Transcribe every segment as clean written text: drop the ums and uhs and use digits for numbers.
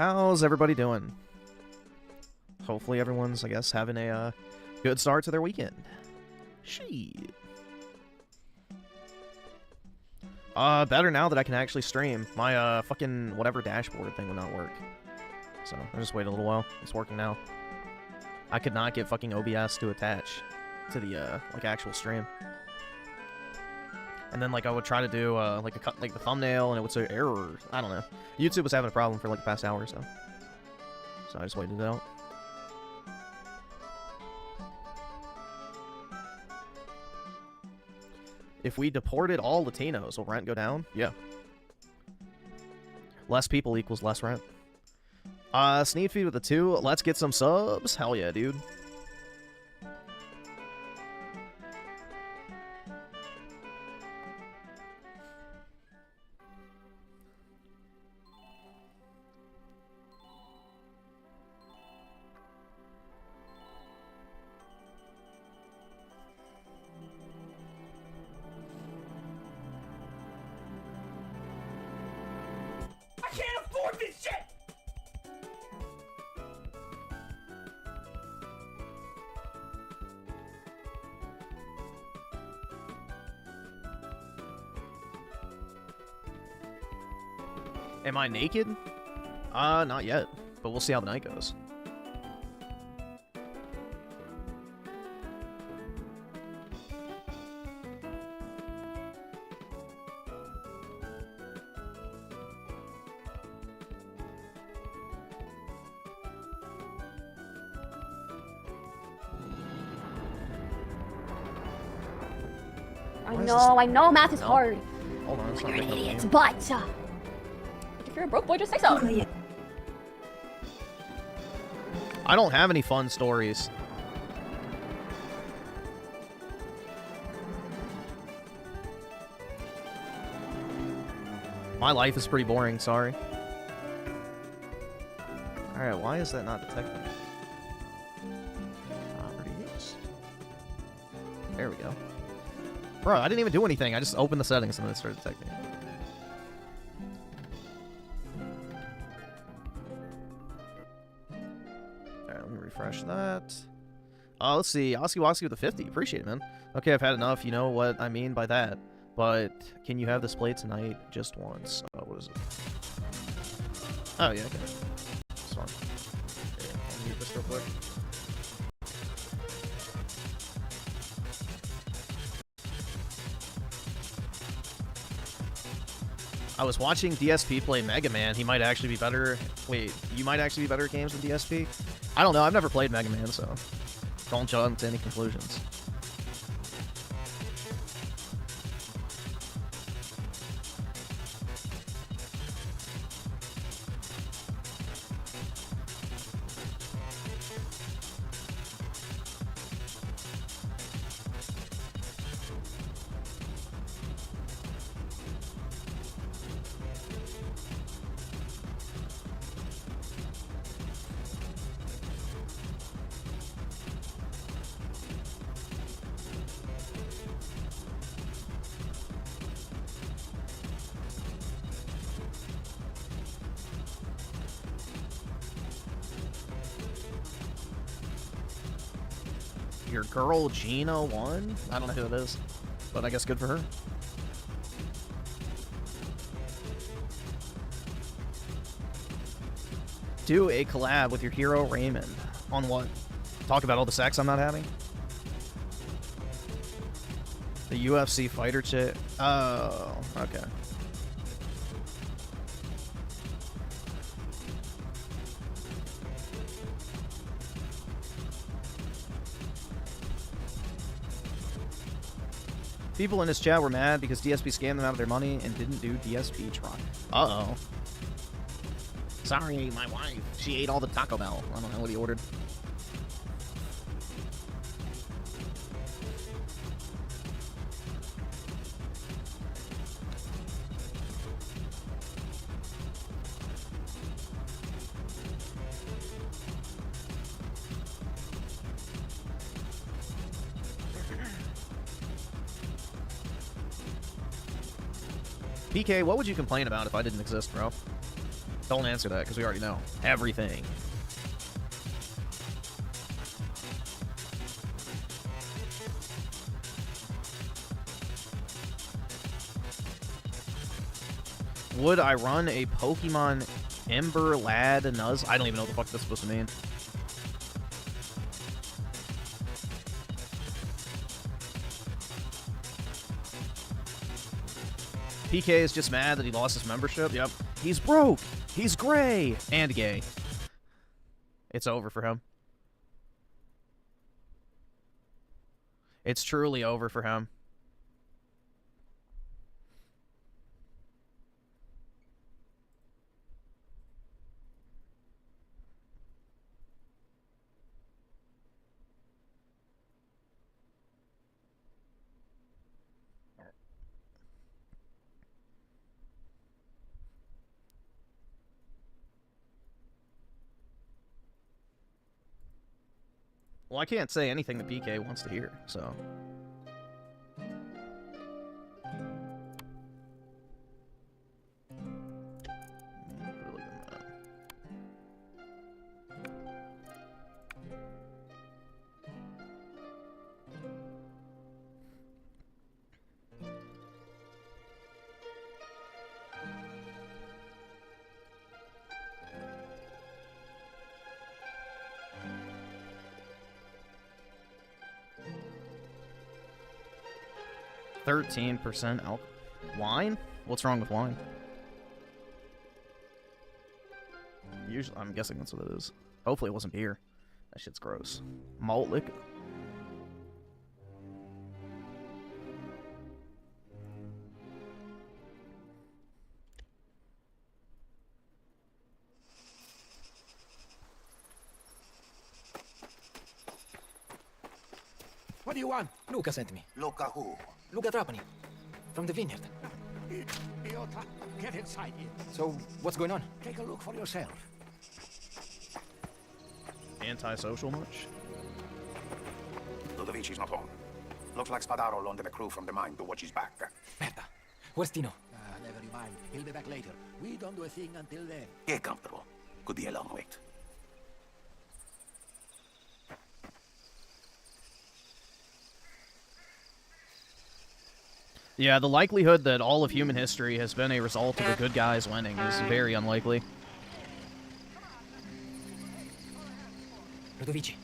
How's everybody doing? Hopefully everyone's, I guess, having a good start to their weekend. Shit. Better now that I can actually stream. My, fucking whatever dashboard thing would not work. So, I'll just wait a little while. It's working now. I could not get fucking OBS to attach to the, like, actual stream. And then, like, I would try to do, like the thumbnail, and it would say error. I don't know. YouTube was having a problem for, like, the past hour or so. So I just waited it out. If we deported all Latinos, will rent go down? Yeah. Less people equals less rent. Sneak feed with the 2. Let's get some subs. Hell yeah, dude. Am I naked? Not yet. But we'll see how the night goes. I know math is hard. Hold on, it's not You're an making idiot, up but if you're a broke boy, just say so. I don't have any fun stories. My life is pretty boring, sorry. Alright, why is that not detected? Properties. There we go. Bro, I didn't even do anything. I just opened the settings and then it started detecting it. Alright, let me refresh that. Let's see. Oski Woski with a 50. Appreciate it, man. Okay, I've had enough. You know what I mean by that. But can you have this play tonight just once? What is it? Oh, yeah, okay. It's fine. Okay, I'll mute this real quick. I was watching DSP play Mega Man. He might actually be better. Wait, you might actually be better at games than DSP? I don't know. I've never played Mega Man, so don't jump to any conclusions. Your girl Gina won? I don't know who it is, but I guess good for her. Do a collab with your hero Raymond. On what? Talk about all the sex I'm not having? The UFC fighter chick? Oh, okay. People in this chat were mad because DSP scammed them out of their money and didn't do DSP try. Uh-oh. Sorry, my wife. She ate all the Taco Bell. I don't know what he ordered. PK, what would you complain about if I didn't exist, bro? Don't answer that, because we already know everything. Would I run a Pokemon Ember Lad Nuz? I don't even know what the fuck that's supposed to mean. PK is just mad that he lost his membership. Yep. He's broke. He's gray. And gay. It's over for him. It's truly over for him. Well, I can't say anything that PK wants to hear, so... Really good at that. 13% alcohol. Wine? What's wrong with wine? Usually, I'm guessing that's what it is. Hopefully it wasn't beer. That shit's gross. Malt liquor. What do you want? Luca sent me. Luca who? Luca Trapani. From the vineyard. Idiota, get inside here. So, what's going on? Take a look for yourself. Antisocial much? Ludovici's not home. Looks like Spadaro loaned the crew from the mine to watch his back. Merda. Where's Tino? Never mind. He'll be back later. We don't do a thing until then. Get comfortable. Could be a long wait. Yeah, the likelihood that all of human history has been a result of the good guys winning is very unlikely. Ludovici.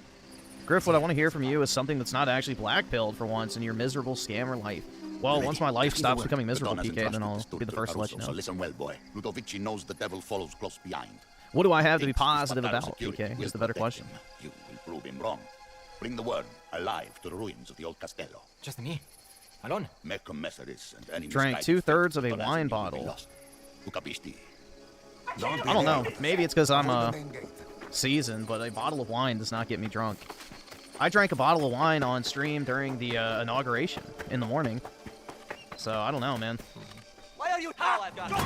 Griff, what I want to hear from you is something that's not actually black-pilled for once in your miserable scammer life. Well, once my life stops becoming miserable, PK, then I'll be the first to let you know. So listen well, boy. Ludovici knows the devil follows close behind. What do I have to be positive about, PK? Is the better question. You will prove him wrong. Bring the word alive to the ruins of the old castello. Just me? Alone? Make a mess of this, and any Drank mistake 2/3 of a don't answer wine me, you'll be bottle. lost. You capisti? I don't know. Maybe it's because I'm seasoned, but a bottle of wine does not get me drunk. I drank a bottle of wine on stream during the inauguration in the morning. So, I don't know, man. Why are you... Oh, I've got it.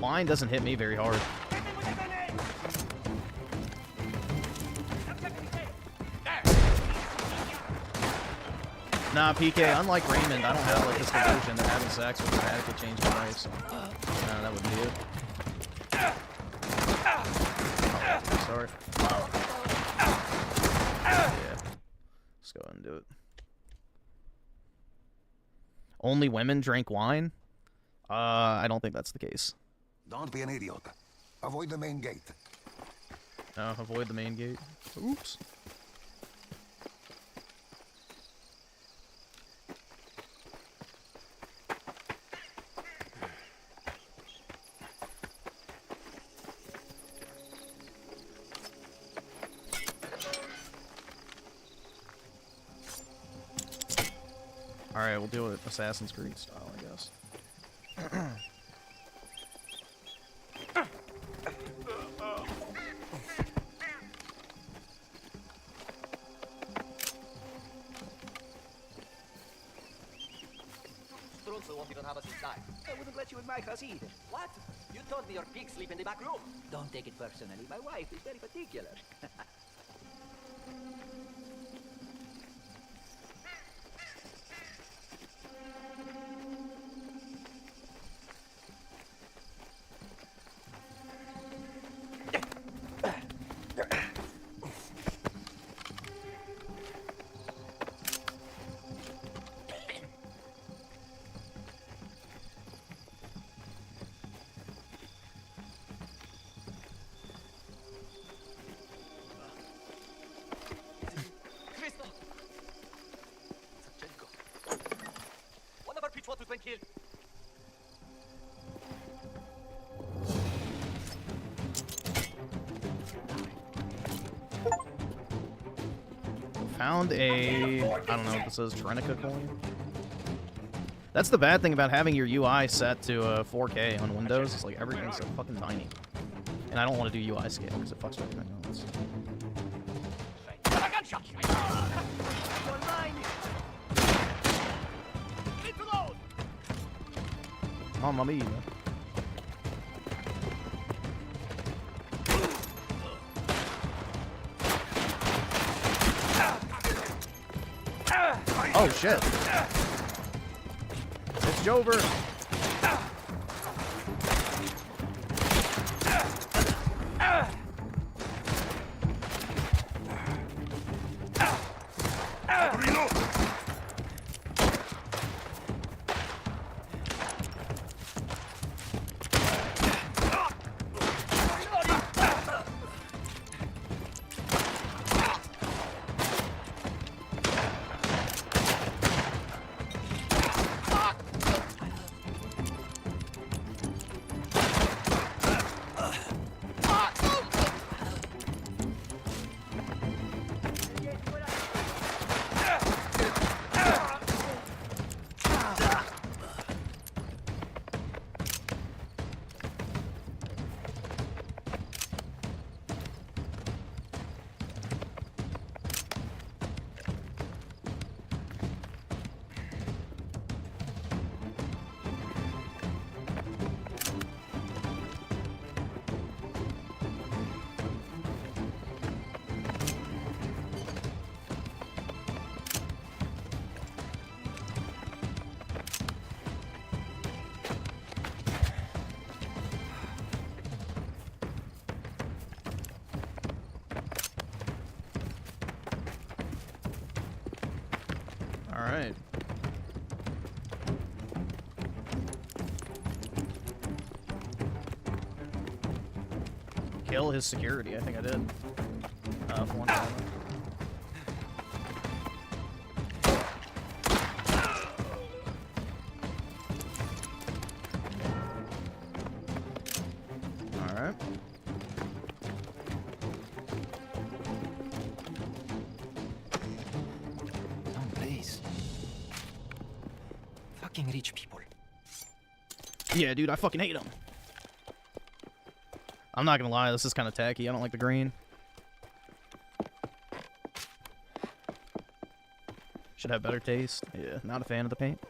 Wine doesn't hit me very hard. Nah, PK, unlike Raymond, I don't have like this delusion that having sex would radically change my life, so that wouldn't be it. Oh, sorry. Yeah. Let's go ahead and do it. Only women drink wine? I don't think that's the case. Don't be an idiot. Avoid the main gate. No, avoid the main gate. Oops. Alright, we'll do it Assassin's Creed style, I guess. Strunzel won't even have us inside. I wouldn't let you in my house either. What? You told me your pigs sleep in the back room. Don't take it personally. My wife is very particular. kill. Found a, I don't know what this is, Trenica coin? That's the bad thing about having your UI set to 4K on Windows. It's like everything's so fucking tiny. And I don't want to do UI scale because it fucks with everything else. Mamma mia. Oh shit. It's Jover. Alright. Kill his security, I think I did. For one time. Alright. Rich people. Yeah, dude, I fucking hate them. I'm not gonna lie, this is kind of tacky. I don't like the green. Should have better taste. Yeah, not a fan of the paint.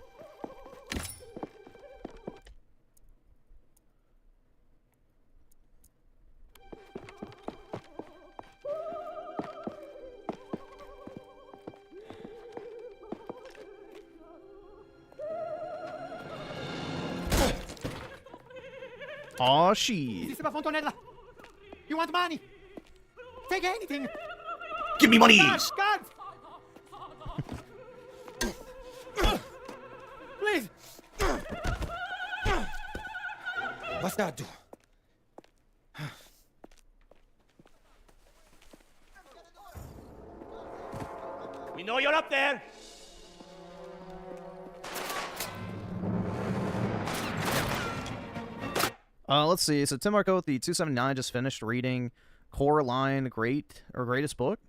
Aw, shit. You want money? Take anything. Give me money! God! Please! What's that do? We know you're up there. Let's see. So Tim Marco with the 279 just finished reading Coraline Greatest Book.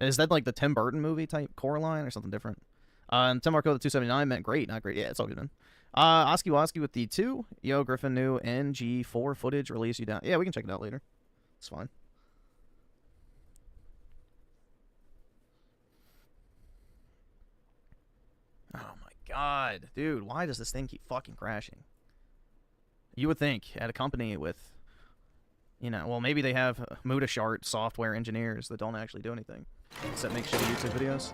Is that like the Tim Burton movie type Coraline or something different? And Tim Marco with the 279 meant great, not great. Yeah, it's all good, man. Oski Woski with the 2. Yo, Griffin, new NG4 footage release you down. Yeah, we can check it out later. It's fine. Oh my god. Dude, why does this thing keep fucking crashing? You would think at a company with, you know, well, maybe they have Mudashart software engineers that don't actually do anything except make shitty YouTube videos.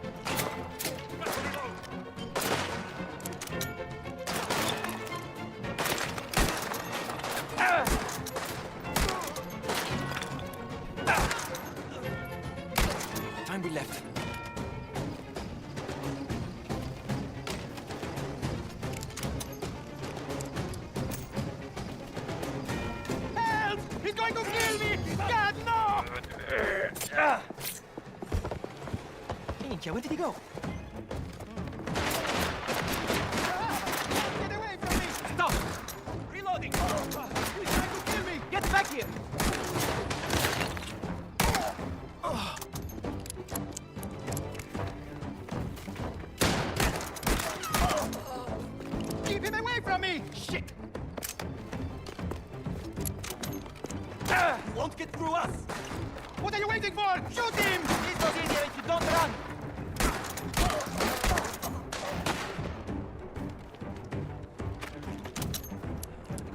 Time we left. He's going to kill me! God, no! Minchia, where did he go? back here! Keep him away from me! Shit! You won't get through us! What are you waiting for? Shoot him! This goes easier if you don't run!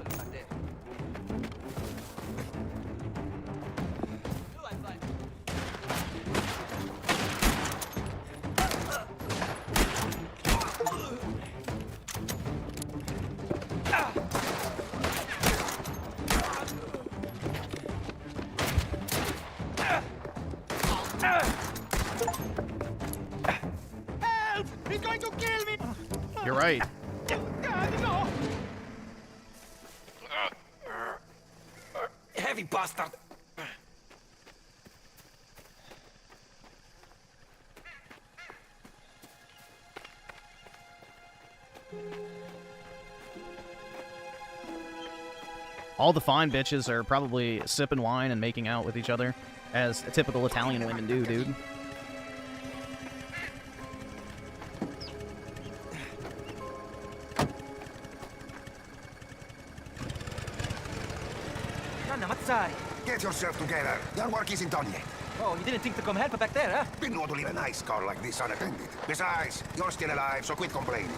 Back there. You, I'm fine. Help! He's going to kill me! You're right. God, no! Heavy bastard! All the fine bitches are probably sipping wine and making out with each other, as typical Italian women do, dude. Anna, Mazzari! Get yourself together. Your work isn't done yet. Oh, you didn't think to come help back there, huh? Didn't want to leave a nice car like this unattended. Besides, you're still alive, so quit complaining.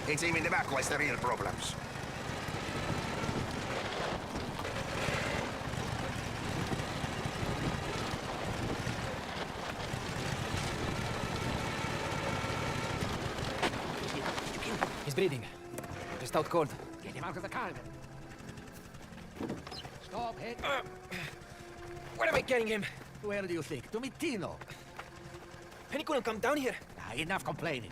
It's him in the back who has the real problems. He's breathing. Just out cold. Get him out of the car, then. Stop it. Where am I getting him? Where do you think? To meet Kino. And he couldn't come down here. Enough complaining.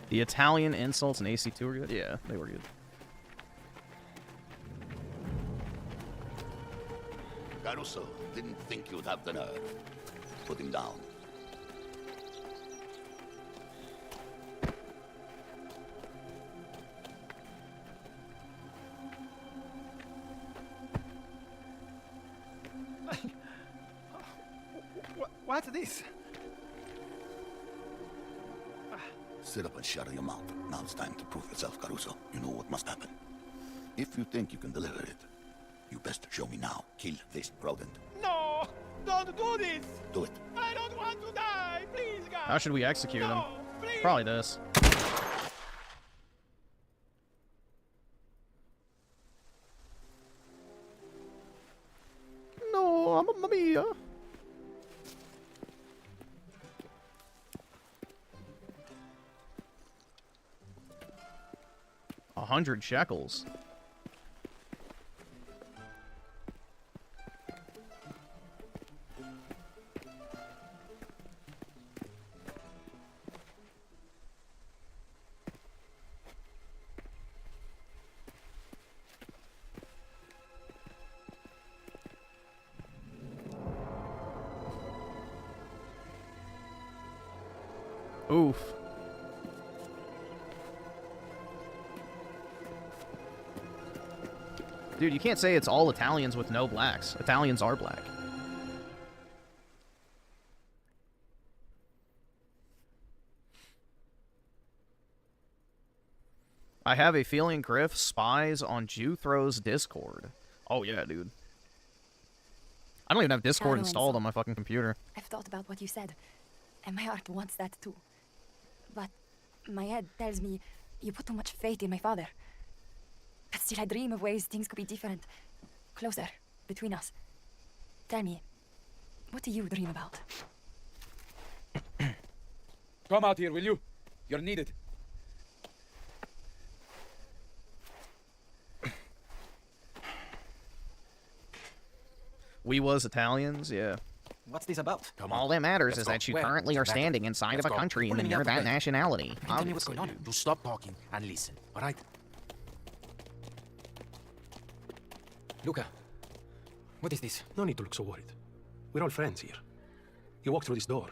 The Italian insults in AC2 were good? Yeah, they were good. Caruso didn't think you'd have the nerve. Put him down. What's this? Sit up and shut your mouth. Now it's time to prove yourself, Caruso. You know what must happen. If you think you can deliver it, you best show me now. Kill this rodent. No! Don't do this! Do it. I don't want to die! Please, God! How should we execute him? No, please! Probably this. No, Mamma Mia. 100 shekels. Oof. Dude, you can't say it's all Italians with no blacks. Italians are black. I have a feeling Griff spies on Juthrow's Discord. Oh yeah, dude. I don't even have Discord installed on my fucking computer. I've thought about what you said, and my heart wants that too. But my head tells me you put too much faith in my father. But still I dream of ways things could be different. Closer, between us. Tell me, what do you dream about? Come out here, will you? You're needed. We was Italians, yeah. What's this about? All that matters is that you Where? currently are standing inside of a country and you're that nationality. Tell me what's going on. You stop talking and listen, all right? Luca, what is this? No need to look so worried. We're all friends here. You walk through this door,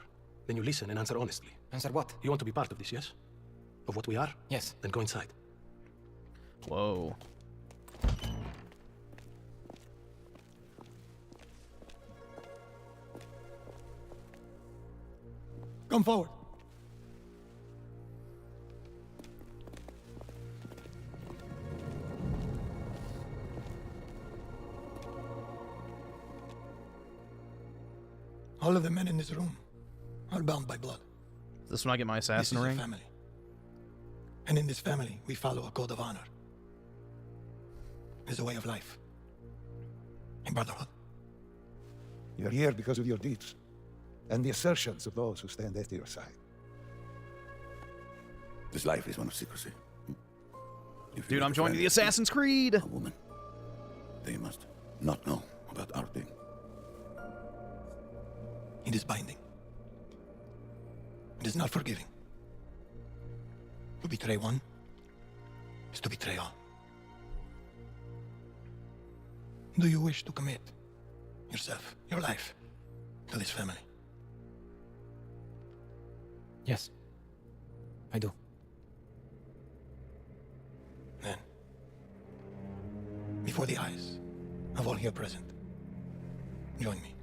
then you listen and answer honestly. Answer what? You want to be part of this, yes? Of what we are? Yes. Then go inside. Whoa. Come forward. All of the men in this room are bound by blood. Is this when I get my This is assassin a ring? family. And in this family, we follow a code of honor. It's a way of life. A brotherhood. You're here because of your deeds and the assertions of those who stand at your side. This life is one of secrecy. If you Dude, I'm have a joining friend, the Assassin's Creed. a woman, they must not know about our thing. It is binding. It is not forgiving. To betray one is to betray all. Do you wish to commit yourself, your life, to this family? Yes, I do. Then, before the eyes of all here present, join me.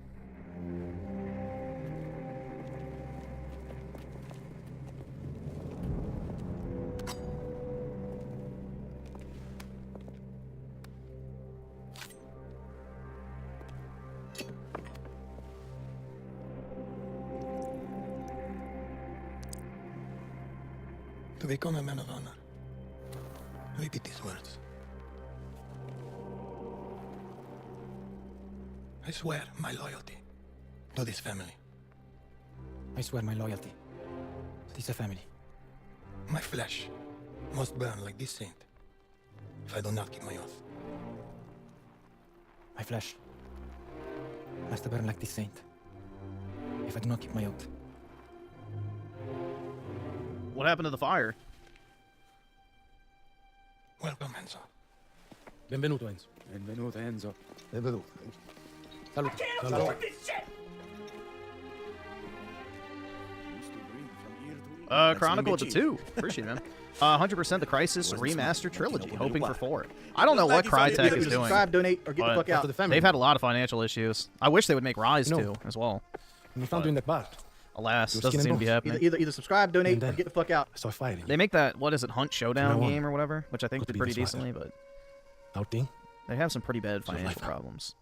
To become a man of honor, repeat these words. I swear my loyalty to this family. I swear my loyalty to this family. My flesh must burn like this saint if I do not keep my oath. My flesh must burn like this saint if I do not keep my oath. What happened to the fire? Welcome, Enzo. Benvenuto, Enzo. Benvenuto, Enzo. Benvenuto. Salute. Salute. Chronicle at the 2. Appreciate it, man. 100% the Crisis Remaster Trilogy. Hoping for 4. I don't know what Crytek is doing. Subscribe, donate, or get the fuck out. They've had a lot of financial issues. I wish they would make Rise 2 as well. We found you in that bar. Alas, Your doesn't skin seem and to be bones. happening. Either subscribe, donate, or get the fuck out. I saw fighting. They make that, what is it, Hunt Showdown won. game or whatever, which I think Got to did be pretty this decently, but Our thing? they have some pretty bad It's your financial life now. problems.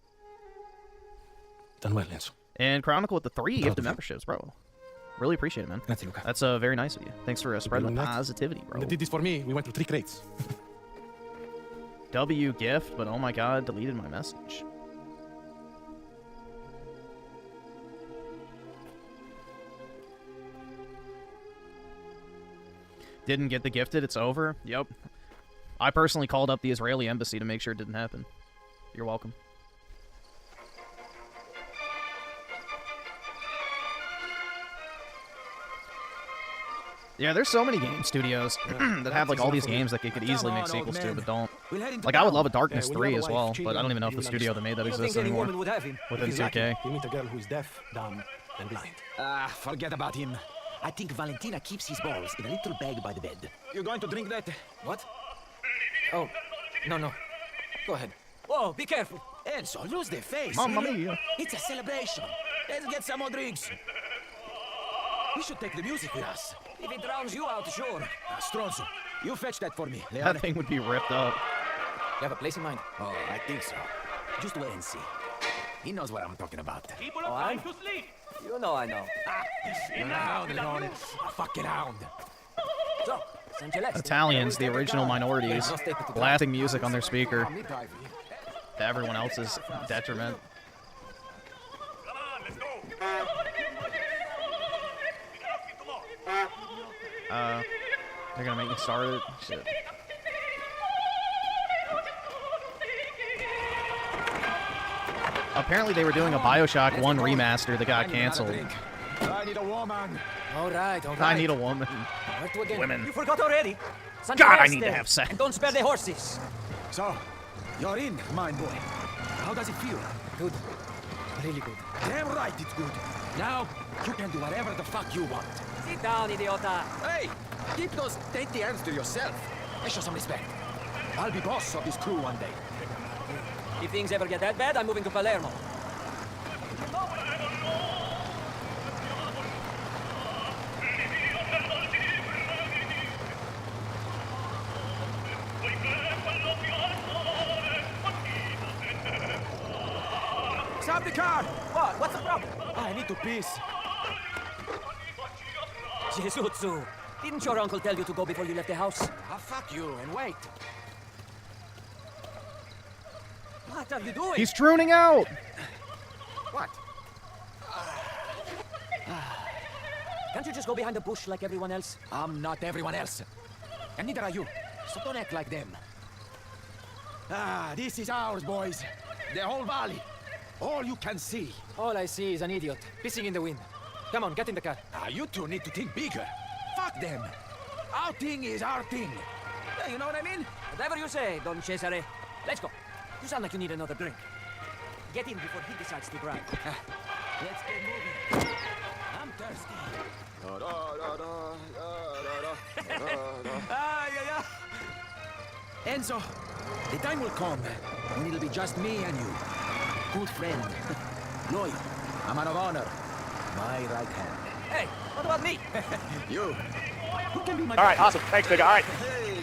Done well, Enzo. And Chronicle with the 3 Proud gifted of you. memberships, bro. Really appreciate it, man. Grazie, Luca. That's very nice of you. Thanks for spreading the long night. positivity, bro. When they did this for me, we went through 3 crates. W gift, but oh my god, deleted my message. Didn't get the gifted, it's over. Yep. I personally called up the Israeli embassy to make sure it didn't happen. You're welcome. Yeah, there's so many game studios that have like all these games that they could easily make sequels to, but don't. Like, I would love a Darkness 3 as well, but I don't even know if the studio that made that exists anymore within 2K. You meet a girl who is deaf, dumb, and blind. Forget about him. I think Valentina keeps his balls in a little bag by the bed. You're going to drink that? What? Oh, no. Go ahead. Whoa, be careful. Enzo, lose their face. Mamma will you? mia. It's a celebration. Let's get some more drinks. We should take the music with us. If it drowns you out, sure. Stronzo, you fetch that for me. That thing would be ripped up. You have a place in mind? Oh, I think so. Just wait and see. He knows what I'm talking about. People are trying to sleep. You know I know. You're a hound, Leon. A fucking hound. So, San Celeste. Italians, the original minorities, blasting music on their speaker to everyone else's detriment. Come on, let's go. They're gonna make me start it? Shit. Apparently they were doing a Bioshock 1 remaster that got canceled. I need a woman. All right. I need a woman. Where to again? Women. You forgot already. San God, I Celeste. need to have sex. And don't spare the horses. So, you're in, mine boy. How does it feel? Good. Really good. Damn right it's good. Now, you can do whatever the fuck you want. Sit down, idiota. Hey, keep those dainty hands to yourself. And show some respect. I'll be boss of this crew one day. If things ever get that bad, I'm moving to Palermo. Stop the car! What? What's the problem? I need to piss. Jesutsu, didn't your uncle tell you to go before you left the house? Ah, fuck you and wait. What are you doing? He's drooning out! What? Can't you just go behind the bush like everyone else? I'm not everyone else. And neither are you. So don't act like them. Ah, this is ours, boys. The whole valley. All you can see. All I see is an idiot pissing in the wind. Come on, get in the car. Ah, you two need to think bigger. Fuck them. Our thing is our thing. Yeah, you know what I mean? Whatever you say, Don Cesare. Let's go. You sound like you need another drink. Get in before he decides to drive. Let's get moving. I'm thirsty. Enzo, the time will come when it'll be just me and you. Good friend. Loyal. A man of honor. My right hand. Hey, what about me? You. Who can be my... All right, awesome. Thanks, big guy. All right.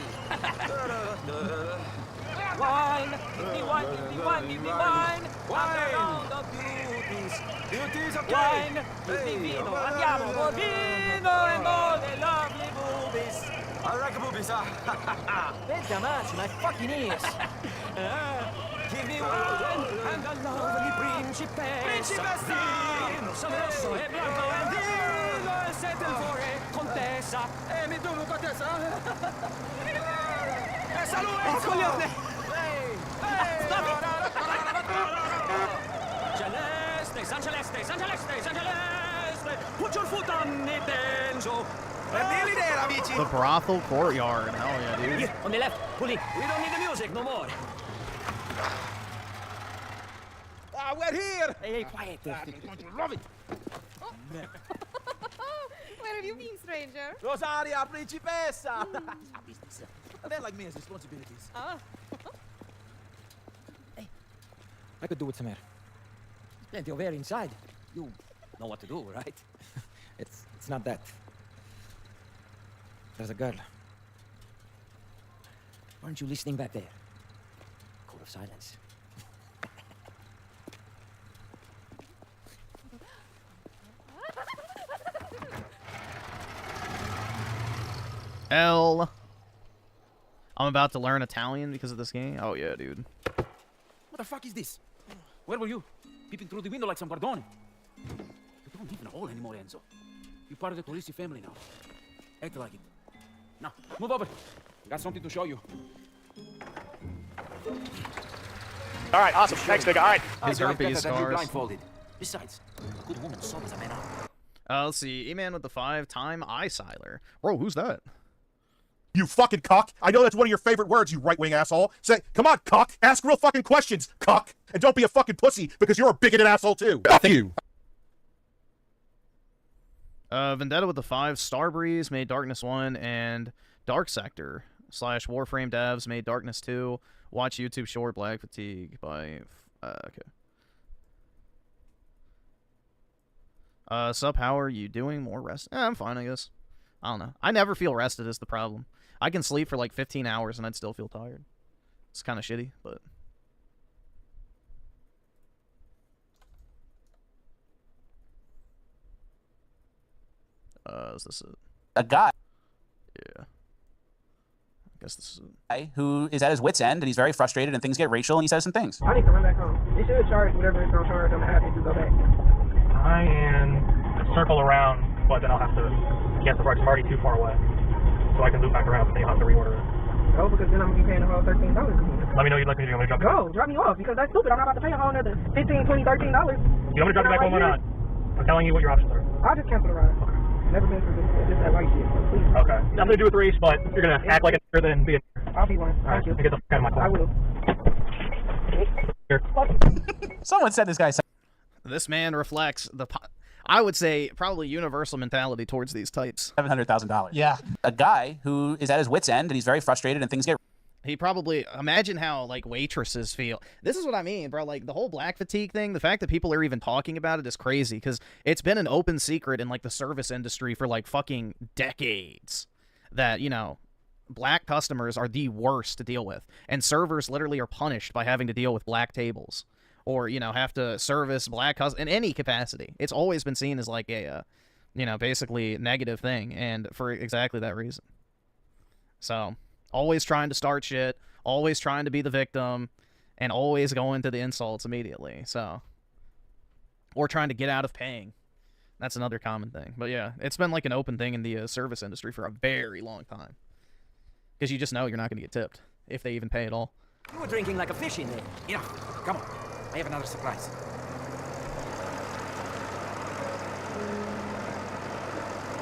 Wine, give me wine, give me wine, give me wine. Wine. The beauties. Beauties, okay. Wine, give me vino. Andiamo for vino and all the lovely boobies. I like boobies, huh? Bella manci, my fucking ears. Give me wine and a lovely principessa. Principessa! Vino, rosso e bianco e vino e settle for a contessa. Mi tu, contessa. Salute! Oh, coglione! Celeste, San Celeste, San Celeste, San Celeste. Put your foot on it, Enzo. Nearly there, amici. The brothel courtyard. Hell yeah, dude. Here, on the left, pull in. We don't need the music no more. Ah, we're here. Hey, quiet. Love it. Where have you been, stranger? Rosaria, principessa. Business. A man like me has responsibilities. Ah. Hey, I could do with some air. Plenty of air inside. You know what to do, right? It's not that. There's a girl. Weren't you listening back there? Code of silence. L. I'm about to learn Italian because of this game. Oh yeah, dude. What the fuck is this? Where were you? Peeping through the window like some Bardone. You don't live in a hole anymore, Enzo. You're part of the Torrisi family now. Act like it. Now, move over. Got something to show you. All right, awesome. Thanks, big guy. All right. His herpes scars. Blindfolded. Besides, a good woman sob as a man out. Let's see. E-Man with the 5-time eye siler. Bro, who's that? You fucking cuck. I know that's one of your favorite words, you right-wing asshole. Say, come on, cuck. Ask real fucking questions, cuck. And don't be a fucking pussy, because you're a bigoted asshole, too. Fuck you. Vendetta with the 5. Starbreeze made Darkness 1, and Dark Sector / Warframe devs made Darkness 2. Watch YouTube short Black Fatigue by... okay. Sup, how are you doing? More rest? I'm fine, I guess. I don't know. I never feel rested is the problem. I can sleep for like 15 hours and I'd still feel tired. It's kind of shitty, but... is this it? A guy. Yeah. I guess this is it. Guy who is at his wit's end and he's very frustrated and things get racial and he says some things. I need to run back home. They should charge whatever it's gonna charge. I'm happy to go back. I am circle around, but then I'll have to cancel the I'm already too far away. So I can loop back around, but then you'll have to reorder it. Oh, because then I'm going to be paying the whole $13 again. Let me know you'd like me to do. I'm going to drop you. Go, drop me off, because that's stupid. I'm not about to pay a whole another $15, $20, $13. You want me to drop you back home or not? I'm telling you what your options are. I'll just cancel the ride. Never been through this that white shit, so please. Okay. I'm going to do with the race, but if you're going to act like a nigger, then be a nigger. I'll be one. All right, Thank you. get the fuck out of my car. I will. Someone said this guy... This man reflects the... I would say probably universal mentality towards these types. $700,000. Yeah. A guy who is at his wit's end and he's very frustrated and things get... He probably... Imagine how, like, waitresses feel. This is what I mean, bro. Like, the whole black fatigue thing, the fact that people are even talking about it is crazy, because it's been an open secret in, like, the service industry for, like, fucking decades that, you know, black customers are the worst to deal with, and servers literally are punished by having to deal with black tables. or, you know, have to service black husbands in any capacity. It's always been seen as like a, you know, basically negative thing, and for exactly that reason. So, always trying to start shit, always trying to be the victim, and always going to the insults immediately, so. Or trying to get out of paying. That's another common thing. But yeah, it's been like an open thing in the service industry for a very long time. Because you just know you're not going to get tipped, if they even pay at all. You were drinking like a fish in there. Enough. Come on. I have another surprise.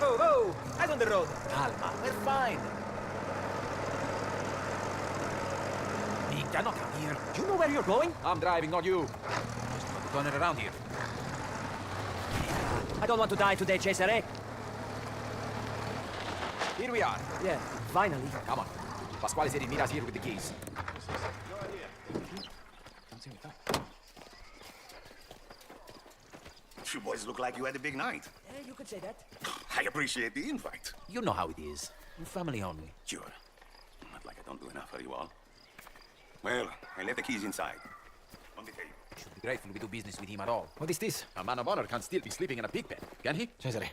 Whoa, whoa! Eyes on the road. Calma. We're fine. Mika, not down here. Do you know where you're going? I'm driving, not you. Just want to turn it around here. I don't want to die today, Cesare. Here we are. Yeah, finally. Come on. Pasquale said he'd meet us here with the keys. You boys look like you had a big night. Yeah, you could say that. I appreciate the invite. You know how it is. You're family only. Sure. Not like I don't do enough for you all. Well, I left the keys inside. On the table. Should be grateful we do business with him at all. What is this? A man of honor can't still be sleeping in a pig pen, can he? Cesare,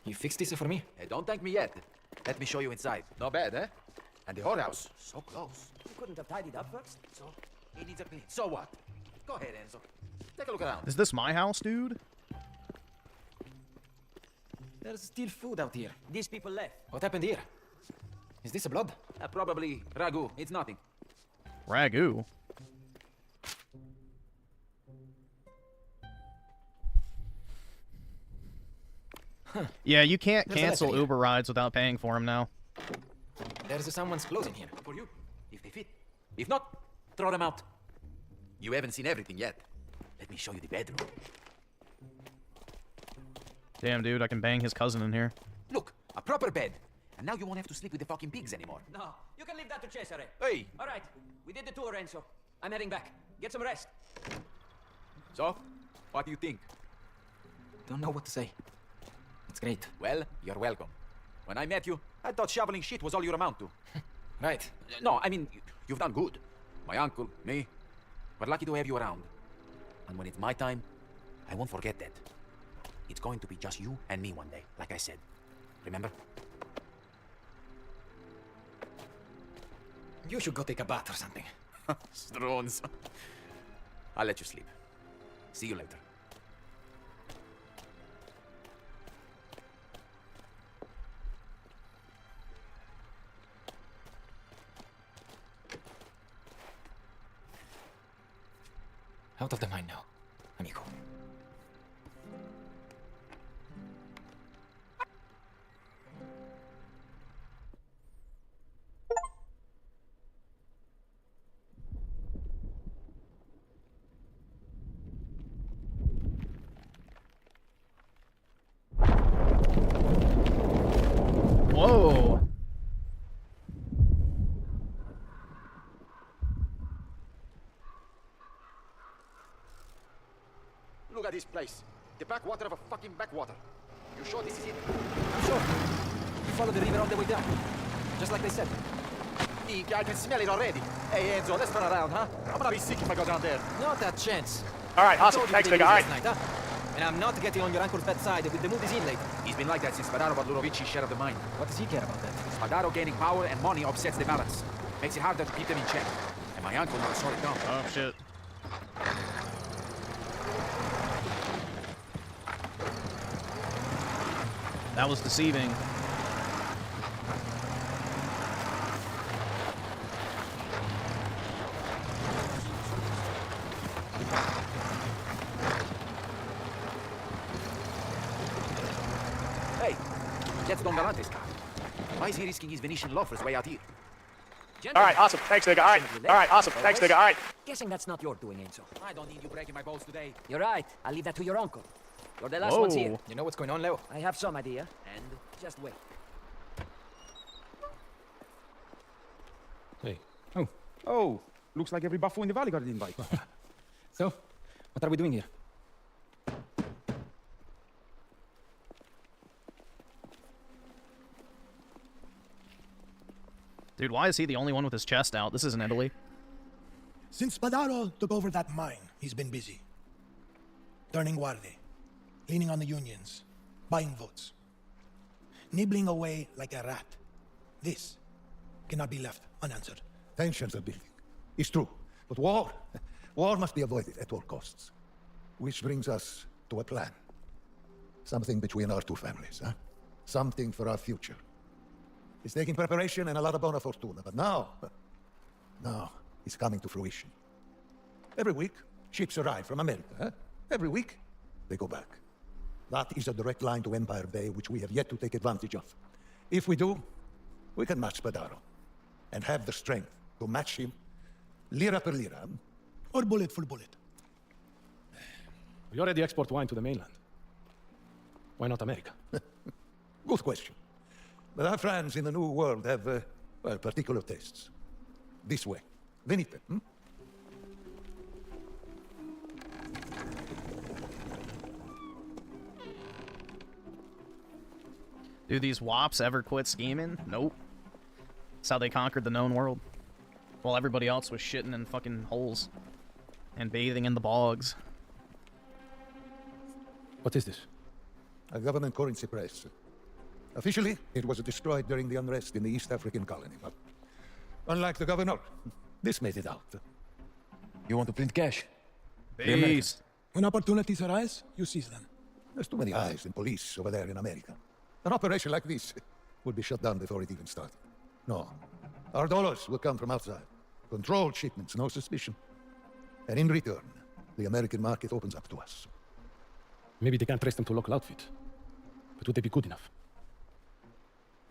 you fixed this for me? Hey, don't thank me yet. Let me show you inside. Not bad, eh? And the whorehouse. So close. You couldn't have tidied up first? So, it needs a clean. So what? Go ahead, Enzo. Take a look around. Is this my house, dude? There's still food out here. These people left. What happened here? Is this a blood? Probably ragu. It's nothing. Ragu? Huh. Yeah, you can't There's cancel Uber rides without paying for them now. There's someone's clothes in here. For you, if they fit. If not, throw them out. You haven't seen everything yet. Let me show you the bedroom. Damn, dude, I can bang his cousin in here. Look, a proper bed. And now you won't have to sleep with the fucking pigs anymore. No, you can leave that to Cesare. Hey! All right, we did the tour, Enzo. I'm heading back. Get some rest. So, what do you think? Don't know what to say. It's great. Well, you're welcome. When I met you, I thought shoveling shit was all you amount to. Right. No, I mean, you've done good. My uncle, me, we're lucky to have you around. And when it's my time, I won't forget that. It's going to be just you and me one day, like I said. Remember? You should go take a bath or something. Strones. I'll let you sleep. See you later. Out of the mind now, amigo. Whoa. Look at this place. The backwater of a fucking backwater. You sure this is it? I'm sure. You follow the river all the way down. Just like they said. Eek, I can smell it already. Hey, Enzo, let's turn around, huh? I'm gonna be sick if I go down there. Not a chance. All right, awesome. I told you Thanks, we big did guy. last night, huh? And I'm not getting on your uncle's bad side with the move is in late. He's been like that since Spadaro bought Ludovici's share of the mine. What does he care about that? Spadaro gaining power and money upsets the balance. Makes it harder to keep them in check. And my uncle never saw it down. Oh, shit. That was deceiving. Hey, that's Don Galante's car. Why is he risking his Venetian loafers way out here? All right, awesome. Thanks, nigga. All right. All right, awesome. Thanks, nigga. All right. Guessing that's not your doing, Enzo. I don't need you breaking my balls today. You're right. I'll leave that to your uncle. You're the last ones here. Whoa. You know what's going on, Leo? I have some idea. And just wait. Hey. Oh, looks like every buffo in the valley got an invite. So, what are we doing here? Dude, why is he the only one with his chest out? This isn't Italy. Since Spadaro took over that mine, He's been busy. Turning guardia, leaning on the unions, buying votes. Nibbling away like a rat. This cannot be left unanswered. Tensions are building. It's true. But war must be avoided at all costs. Which brings us to a plan. Something between our two families, huh? Something for our future. It's taking preparation and a lot of bona fortuna, but now it's coming to fruition. Every week, ships arrive from America, huh? Every week, they go back. That is a direct line to Empire Bay, which we have yet to take advantage of. If we do, we can match Spadaro, and have the strength to match him lira per lira. Or bullet for bullet. We already export wine to the mainland. Why not America? Good question. But our friends in the New World have, well, particular tastes. This way. Venite. Do these wops ever quit scheming? Nope. That's how they conquered the known world. While everybody else was shitting in fucking holes. And bathing in the bogs. What is this? A government currency press. Officially, it was destroyed during the unrest in the East African colony, but unlike the governor, this made it out. You want to print cash? Peace. When opportunities arise, you seize them. There's too many eyes and police over there in America. An operation like this would be shut down before it even started. No. Our dollars will come from outside. Controlled shipments, no suspicion. And in return, the American market opens up to us. Maybe they can't trace them to a local outfit. But would they be good enough?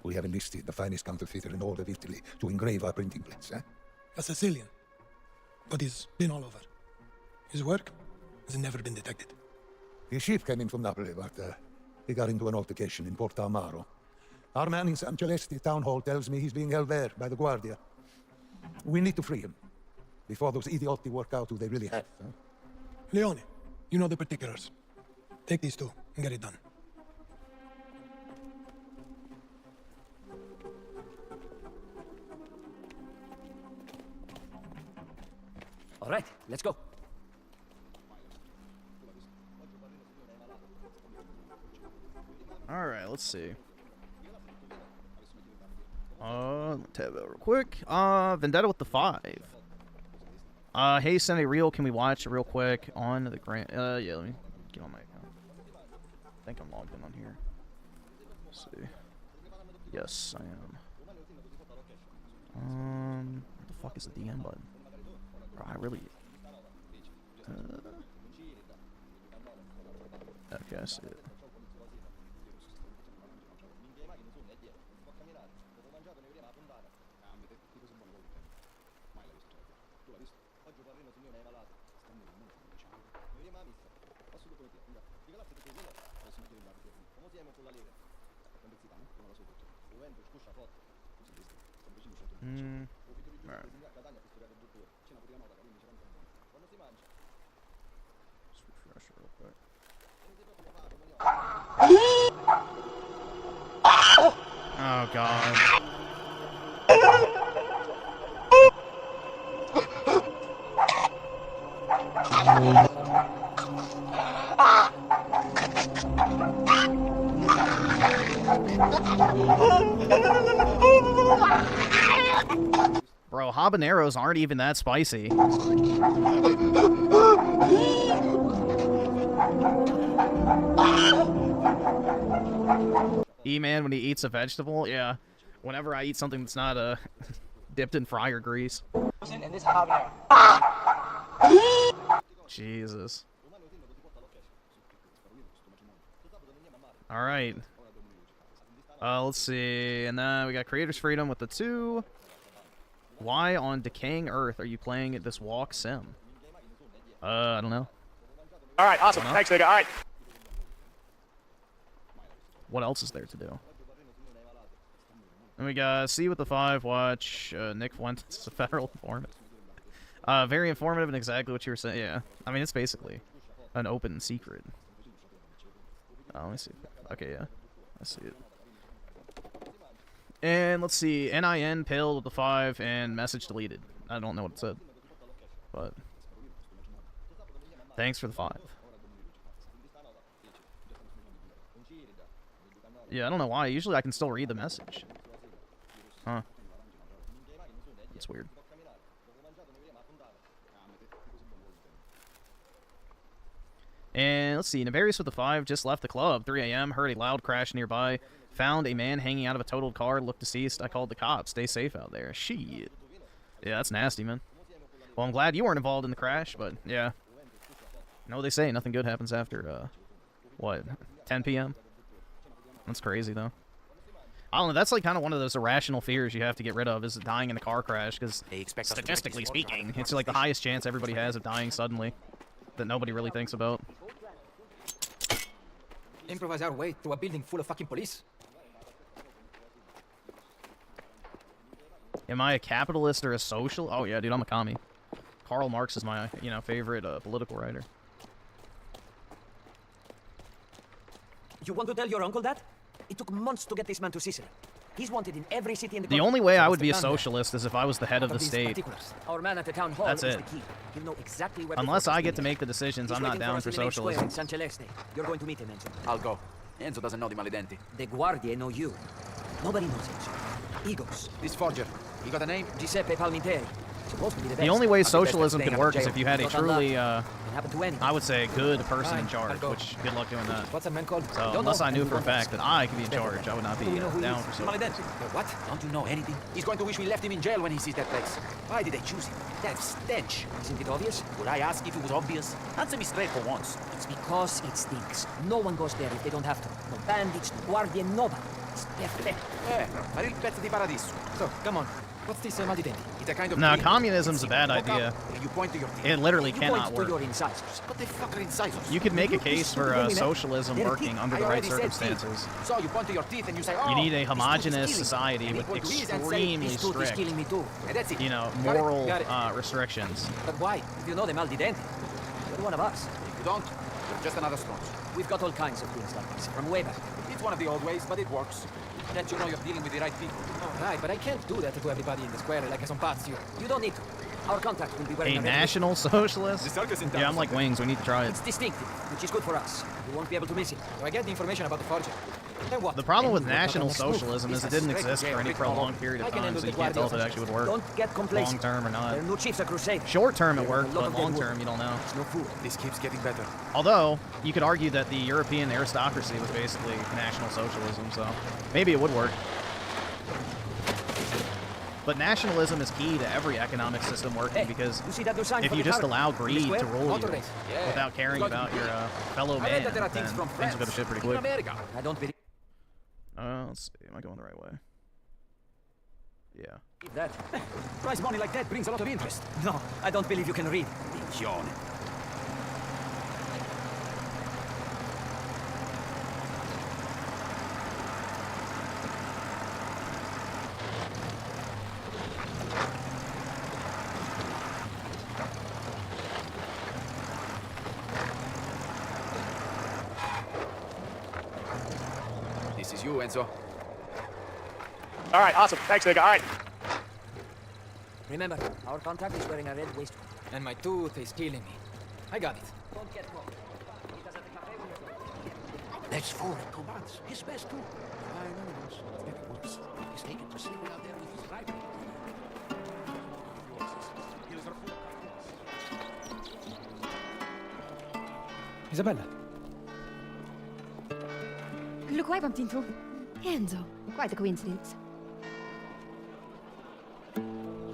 We have enlisted the finest counterfeiter in all of Italy to engrave our printing plates, eh? A Sicilian. But he's been all over. His work has never been detected. His ship came in from Napoli, but he got into an altercation in Porto Amaro. Our man in San Celeste town hall tells me he's being held there by the Guardia. We need to free him before those idiotti work out who they really have. Huh? Leone, you know the particulars. Take these two and get it done. All right, let's go. All right, let's see. Tab it real quick. Vendetta with the 5. Hey, send a reel. Can we watch it real quick on the grant? Yeah, let me get on my account. I think I'm logged in on here. Let's see. Yes, I am. What the fuck is the DM button? Bro, I really. Okay, I see it. Right. Just refresh it real quick. Oh god. Bro, habaneros aren't even that spicy. E-man when he eats a vegetable, yeah. Whenever I eat something that's not dipped in fryer grease. And this habanero. Jesus. All right. Let's see, and then we got Creator's Freedom with the 2. Why on decaying Earth are you playing this walk sim? I don't know. All right, awesome. Thanks, nigga. All right. What else is there to do? And we got C with the 5. Watch Nick Fuentes, a federal informant. Very informative and exactly what you were saying. Yeah, I mean it's basically an open secret. Let me see. Okay, yeah, I see it. And let's see, NIN pilled with the 5 and message deleted. I don't know what it said, but Thanks for the 5. Yeah, I don't know why. Usually I can still read the message. Huh. That's weird. And let's see. Nefarious with the 5 just left the club. 3 a.m. Heard a loud crash nearby. Found a man hanging out of a totaled car. Looked deceased. I called the cops. Stay safe out there. Shit. Yeah, that's nasty, man. Well, I'm glad you weren't involved in the crash, but yeah. You know what they say, nothing good happens after, what, 10 p.m.? That's crazy, though. I don't know, that's like kind of one of those irrational fears you have to get rid of, is dying in a car crash, because statistically speaking, it's like the highest chance everybody has of dying suddenly that nobody really thinks about. Improvise our way through a building full of fucking police. Am I a capitalist or a social? Oh yeah, dude, I'm a commie. Karl Marx is my, favorite political writer. You want to tell your uncle that? It took months to get this man to Sicily. He's wanted in every city in the The only way I would be a socialist is if I was the head of the state. Our man at the town hall That's is it. the key. He'll know exactly where Unless I get to make the decisions, He's I'm not waiting down us for in the main square socialism. in San Celeste. You're going to meet him, Enzo. I'll go. Enzo doesn't know the Maledenti. The Guardie know you. Nobody knows Enzo. Egos. This forger, he got a name? Giuseppe Palminteri. Supposed to be the best. The only way Not the best at socialism staying could out work of is jail. if you had a Not unlucky. truly, Can happen to anyone. I would say, good person in Fine, charge, I'll go. which good luck doing that. What's that man called? So, Don't unless know. I knew for a Anyone fact that I could be in charge, I would not be Do we know who he down is? for socialism. Maledenti. What? Don't you know anything? He's going to wish we left him in jail when he sees that place. Why did they choose him? That stench. Isn't it obvious? Would I ask if it was obvious? Answer me straight for once. It's because it stinks. No one goes there if they don't have to. No bandits, no Guardie, nobody. It's perfect. A real pezzo di paradiso. So, come on. What's this Maledenti? It's a kind of... No, dream. communism's a bad Look up, idea. and you point to your teeth. It literally You cannot point to work. your incisors. What the fuck are incisors? You could make a Look, case this for stupid women, socialism they're working teeth. under I the right already said teeth. circumstances. So you point to your teeth and you say, oh, You need a this tooth is homogenous killing me. society And with equal to his and say, extremely This tooth is strict, killing me too. And that's it. moral Got it. restrictions. But why? If you know the Maledenti, you're one of us. If you don't, you're just another sponge. We've got all kinds of things like this from way back. It's one of the old ways, but it works. That you know you're dealing with the right people. All right, but I can't do that to everybody in the square like some pazio. You don't need to. Our contact will be wearing A a red national socialist? The circus in town. Yeah, I'm like Wings. We need to try it. It's distinctive, which is good for us. We won't be able to miss it. So I get the information about the forger. Then what? The problem with Then we work out national our next move. socialism is it This didn't has exist straight for any written all prolonged over. period I of can time, handle so the you can't tell if it Guardians actually would work Don't get complacent. long term or not. Their new chief's a crusader. Short term it There are worked, a lot but of dead long wood. term you don't know. It's no fool. This keeps getting better. Although, you could argue that the European aristocracy was basically national socialism, so maybe it would work. But nationalism is key to every economic system working, because You see that new sign if for you the just tower? allow In the greed square? to rule Auto you race. Yeah. without caring It's going about to be your big. fellow I man, read that there are then things from things will go to France. shit pretty In quick. America. I don't believe Let's see. Am I going the right way? Yeah. that. Prize money like that brings a lot of interest. No, I don't believe you can read. Minchione. This is you, Enzo. All right, awesome. Thanks, nigga. All right. Remember, our contact is wearing a red waistcoat. And my tooth is killing me. I got it. Don't get caught. That's 4 commands. His best too. I know this. It's getting worse. He's taken to sleeping out there with his rifle. Isabella. Look who I bumped into. Enzo. Quite a coincidence.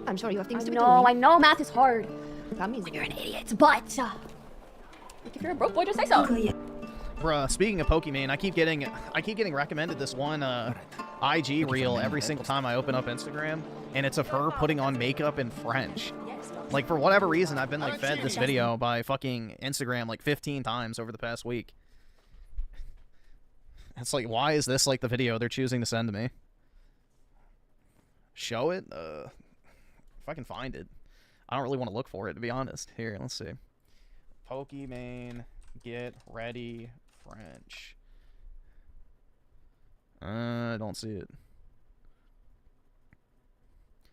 I'm sure you have things to be doing. No, I know math is hard. That means You're an idiot, but if you're a broke boy, just say so. Bruh, speaking of Pokemon, I keep getting recommended this one IG reel every single time I open up Instagram, and it's of her putting on makeup in French. Like, for whatever reason, I've been like fed this video by fucking Instagram like 15 times over the past week. It's like, why is this like the video they're choosing to send to me? Show it? If I can find it. I don't really want to look for it, to be honest. Here, let's see. Pokemon, get ready, French. I don't see it.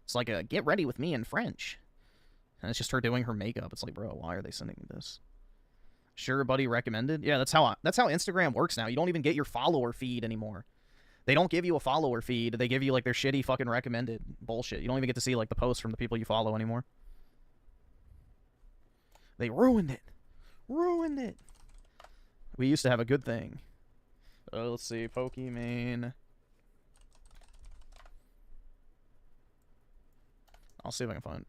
It's like a get ready with me in French. And it's just her doing her makeup. It's like, bro, why are they sending me this? Sure, buddy, recommended. Yeah, that's how Instagram works now. You don't even get your follower feed anymore. They don't give you a follower feed. They give you like their shitty fucking recommended bullshit. You don't even get to see like the posts from the people you follow anymore. They ruined it. Ruined it. We used to have a good thing. Let's see, Pokemon. I'll see if I can find it.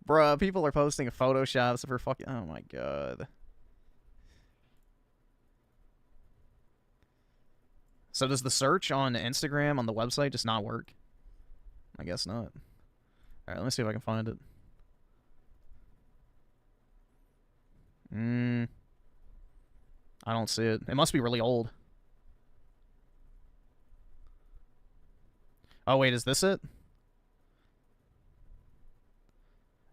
Bruh, people are posting photoshops for fucking... Oh my god. So does the search on Instagram on the website just not work? I guess not. Alright, let me see if I can find it. I don't see it. It must be really old. Oh, wait, is this it?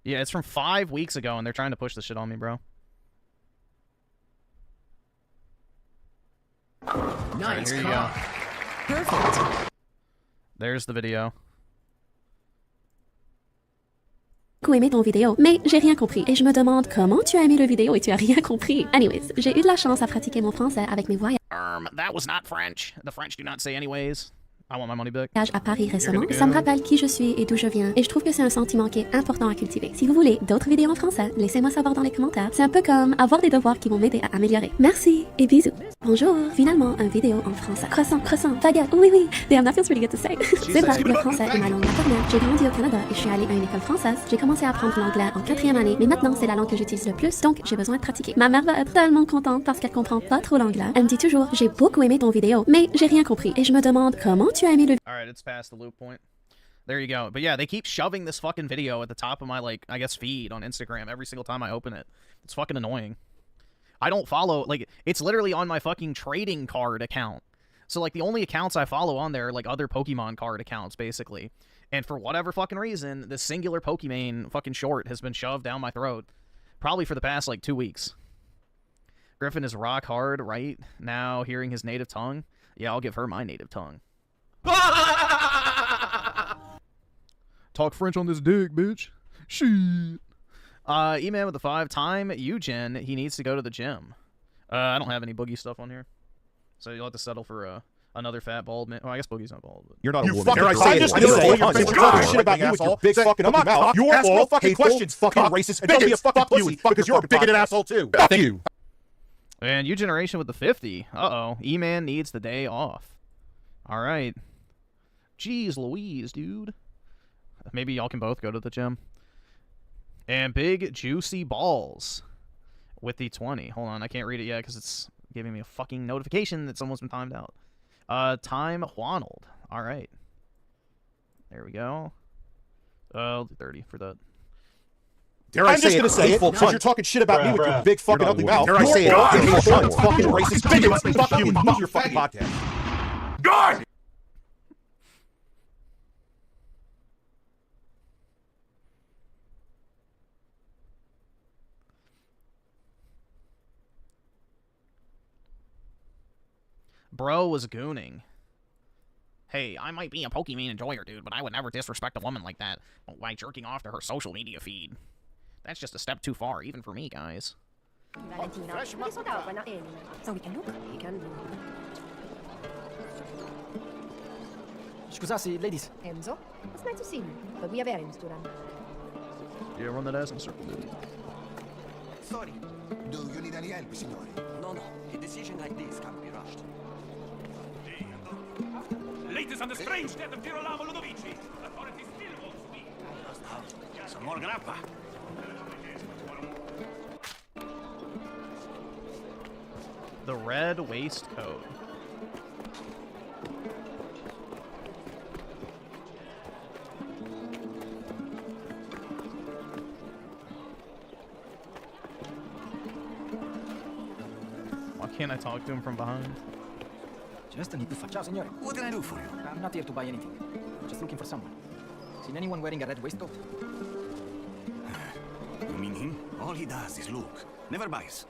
Yeah, it's from 5 weeks ago, and they're trying to push this shit on me, bro. Nice. Here you go. Perfect. There's the video. J'ai aimé ton vidéo, mais j'ai rien compris. Et je me demande comment tu as aimé le vidéo et tu as rien compris. Anyways, j'ai eu de la chance à pratiquer mon français avec mes voyages That was not French. The French do not say anyways. I want my money back. à Paris récemment. Ça me rappelle qui je suis et d'où je viens. Et je trouve que c'est un sentiment qui est important à cultiver. Si vous voulez d'autres vidéos en français, laissez-moi savoir dans les commentaires. C'est un peu comme avoir des devoirs qui vont m'aider à améliorer. Merci et bisous. Bonjour. Finalement, une vidéo en français. Croissant, baguette. Oui, oui. Damn, that feels pretty good to say. C'est vrai, le français est ma langue maternelle. J'ai grandi au Canada et je suis allée à une école française. J'ai commencé à apprendre l'anglais en 4e année, mais maintenant c'est la langue que j'utilise le plus, donc j'ai besoin de pratiquer. Ma mère va être tellement contente parce qu'elle comprend pas trop l'anglais. Elle me dit toujours, j'ai beaucoup aimé ton vidéo, mais j'ai rien compris. Et je me demande comment tu as aimé le Alright, it's past the loop point. There you go. But yeah, they keep shoving this fucking video at the top of my, like, I guess feed on Instagram every single time I open it. It's fucking annoying. I don't follow, like, it's literally on my fucking trading card account. So, like, the only accounts I follow on there are, like, other Pokemon card accounts, basically. And for whatever fucking reason, this singular Pokemon fucking short has been shoved down my throat. Probably for the past, like, 2 weeks. Griffin is rock hard right now hearing his native tongue. Yeah, I'll give her my native tongue. Talk French on this dick, bitch. Shit. E-Man with the 5. Time Eugen, he needs to go to the gym. I don't have any Boogie stuff on here. So you'll have to settle for another fat bald man. Oh, I guess Boogie's not bald. But... You're not a woman. I just shit about you with your big fucking ugly mouth. You're ask all fucking questions, fucking racist, and don't be a fucking pussy, because you're a bigoted asshole too. Fuck you. And U-Generation with the 50. Uh-oh. E-Man needs the day off. All right. Jeez Louise, dude. Maybe y'all can both go to the gym. And Big Juicy Balls with the 20. Hold on, I can't read it yet because it's giving me a fucking notification that someone's been timed out. Time Juanold. All right. There we go. I'll do 30 for that. I'm just gonna say it because you're talking shit about me with your big fucking ugly mouth. Dare I say it? Fucking racist bigots. Fuck you. Move your fucking podcast. God! Bro was gooning. Hey, I might be a Pokemon enjoyer, dude, but I would never disrespect a woman like that by jerking off to her social media feed. That's just a step too far, even for me, guys. Valentina, so we can look. We can look. Scusate, ladies. Enzo, it's nice to see you, but we have errands to run. Yeah, run that ass in a circle, dude. Sorry. Do you need any help, signore? No. A decision like this can't be rushed. Latest on the strange death of Girolamo Ludovici. Authorities still won't speak. Some more grappa. The red waistcoat. Why can't I talk to him from behind? Just need to find. Ciao, signore. What can I do for you? I'm not here to buy anything. Just looking for someone. Seen anyone wearing a red waistcoat? You mean him? All he does is look. Never buys.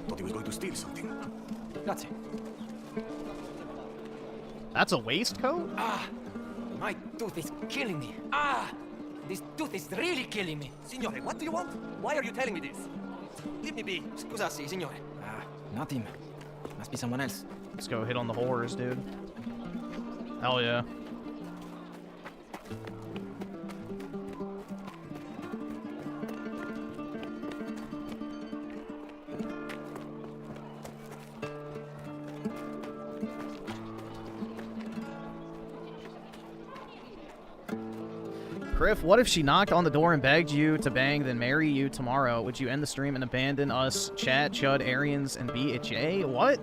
Thought he was going to steal something. Grazie. That's a waistcoat? Ah, my tooth is killing me. Ah, this tooth is really killing me. Signore, what do you want? Why are you telling me this? Leave me be. Scusasi, signore. Ah, not him. Must be someone else. Let's go hit on the whores, dude. Hell yeah. Griff, what if she knocked on the door and begged you to bang, then marry you tomorrow? Would you end the stream and abandon us, Chat, Chud, Aryans, and be a J? What?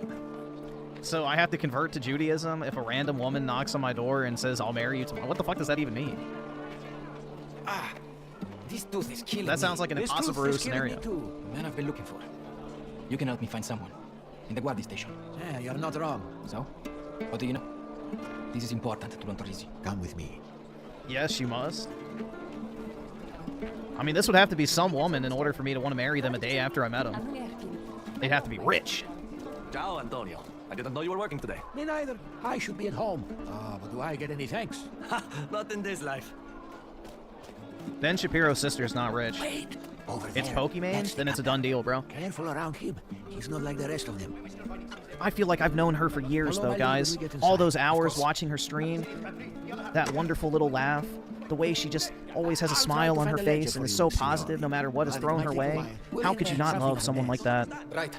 So I have to convert to Judaism if a random woman knocks on my door and says, I'll marry you tomorrow? What the fuck does that even mean? Ah, this tooth is killing me. That sounds like an Impossible scenario. The man I've been looking for. You can help me find someone. In the Guardia station. Yeah, you're not wrong. So? What do you know? This is important to Lontorisi. Come with me. Yes, you must. I mean, this would have to be some woman in order for me to want to marry them a day after I met them. They'd have to be rich. Ciao, Antonio. I didn't know you were working today. Me neither. I should be at home. But do I get any thanks? Not in this life. Ben Shapiro's sister's not rich. Wait. Over It's there. Pokemon? Then it's a done deal, bro. Careful around him. He's not like the rest of them. I feel like I've known her for years, though, guys. All those hours watching her stream, that wonderful little laugh, the way she just always has a smile on her face and is so positive no matter what is thrown her way. How could you not love someone like that? Right.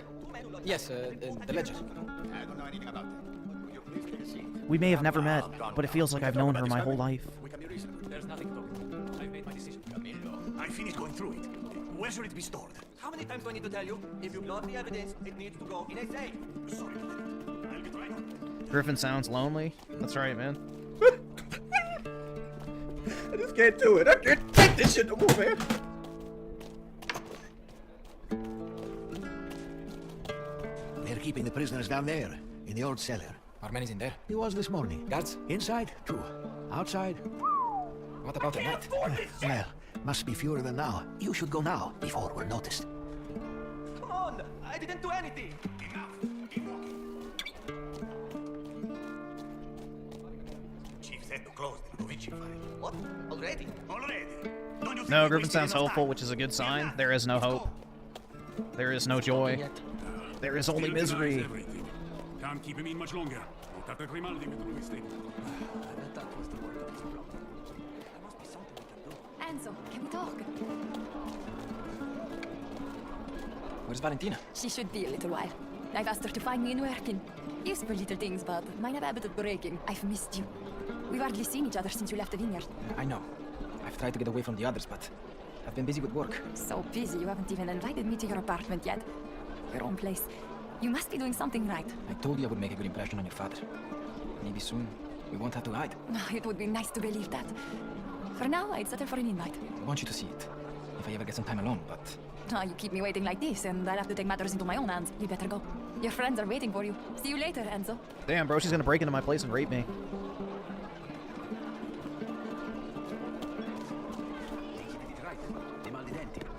Yes, the ledger. We may have never met, but it feels like I've known her my whole life. There's nothing to. I've made my decision. I finished going through it. Where should it be stored? How many times do I need to tell you? If you got the evidence, it needs to go in a safe. Sorry. I'll get right on. Griffin sounds lonely. That's right, man. I just can't do it. I can't take this shit no more, man. They're keeping the prisoners down there, in the old cellar. Are many in there? He was this morning. Guards? Inside, 2. Outside. What about the night? Well, must be fewer than now. You should go now, before we're noticed. Come on! I didn't do anything! Enough! Keep walking. Chief said to close the Ludovici file. What? Already? Already? Don't you think No, we Griffin wasted sounds enough hopeful, time? which is a good sign. There is no hope. There is no joy. There is only misery. Can't keep him in much longer. Dr. Grimaldi made a mistake. Enzo, can we talk? Where's Valentina? She should be a little while. I've asked her to find me in working. Useful little things, but mine have a habit of breaking. I've missed you. We've hardly seen each other since you left the vineyard. I know. I've tried to get away from the others, but I've been busy with work. So busy you haven't even invited me to your apartment yet. Your own place. You must be doing something right. I told you I would make a good impression on your father. Maybe soon we won't have to hide. It would be nice to believe that. For now, I'd settle for an invite. I want you to see it. If I ever get some time alone, but... You keep me waiting like this, and I'll have to take matters into my own hands. You better go. Your friends are waiting for you. See you later, Enzo. Damn, bro, she's gonna break into my place and rape me.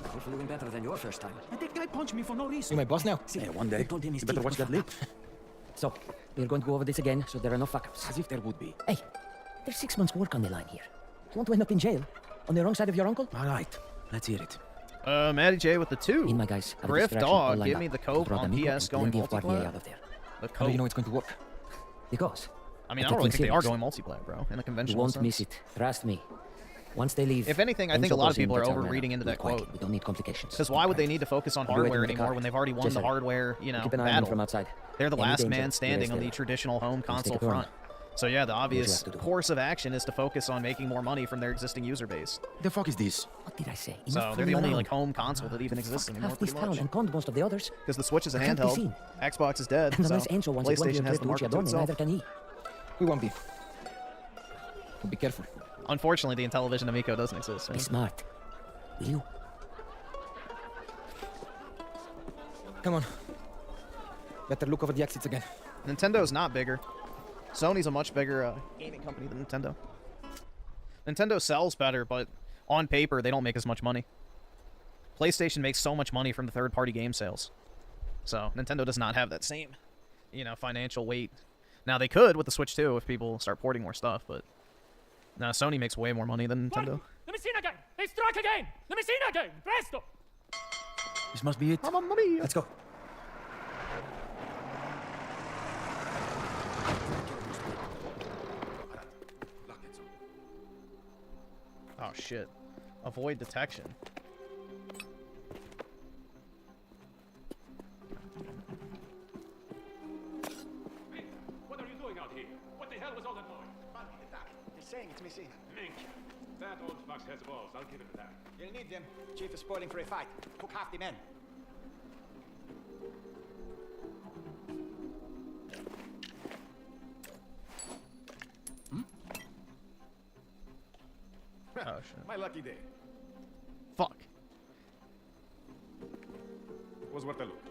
Hopefully doing better than your first time. And that guy punched me for no reason. You my boss now? Yeah, one day. Told him his You better teeth watch were that lip. So, we're going to go over this again, so there are no fuck-ups. As if there would be. Hey, there's 6 months' work on the line here. You want to end up in jail? On the wrong side of your uncle? All right, let's hear it. Maddie J with the 2. In my guys. have a Griff distraction all Dog, lined give up. me the cope Brought on Amico PS and going plenty of Guardier multiplayer. out of there. The How do you know cope. it's going to work? Because I mean, I I've don't got really things think they are figured. going multiplayer, bro, in a You conventional won't sense. miss it. Trust me. Once they leave... If anything, I think Enzo a lot of goes in, people are gets our overreading man into up. that Do it quietly. quote. We don't need complications. Because why would they need to focus on I'll be waiting hardware in the anymore car. when they've already won Yes, the sir. hardware, you know, Keep an eye on him battle? from outside. They're the Any last danger, man standing on the there. traditional home Let's console take a turn. front. So yeah, the obvious have to do. course of action is to focus on making more money from their existing user base. The fuck is this? What did I say? So Enough they're the fooling only around. like home console that even exists anymore, Half this pretty town much. and conned most of the others. Because the Switch is an I can't be handheld, seen. Xbox is dead, And so unless Enzo wants to PlayStation has the to market to Adorno, neither itself. can he. We won't be. But be careful. Unfortunately, the Intellivision Amico doesn't exist. Be man. smart. Will you? Come on. Better look over the exits again. Nintendo's not bigger. Sony's a much bigger gaming company than Nintendo. Nintendo sells better, but on paper, they don't make as much money. PlayStation makes so much money from the third-party game sales. So, Nintendo does not have that same, you know, financial weight Now, they could with the Switch 2 if people start porting more stuff, but... No, Sony makes way more money than Nintendo. Let me see again! They strike again! Let me see again! Presto! This must be it. Mamma mia! Let's go. Oh, shit. Avoid detection. What are you doing out here? What the hell was all that noise? He's saying it's missing. Mink. That old fox has balls. I'll give him that. You'll need them. Chief is spoiling for a fight. Took half the men. Oh, shit. My lucky day. Fuck. Was worth a look.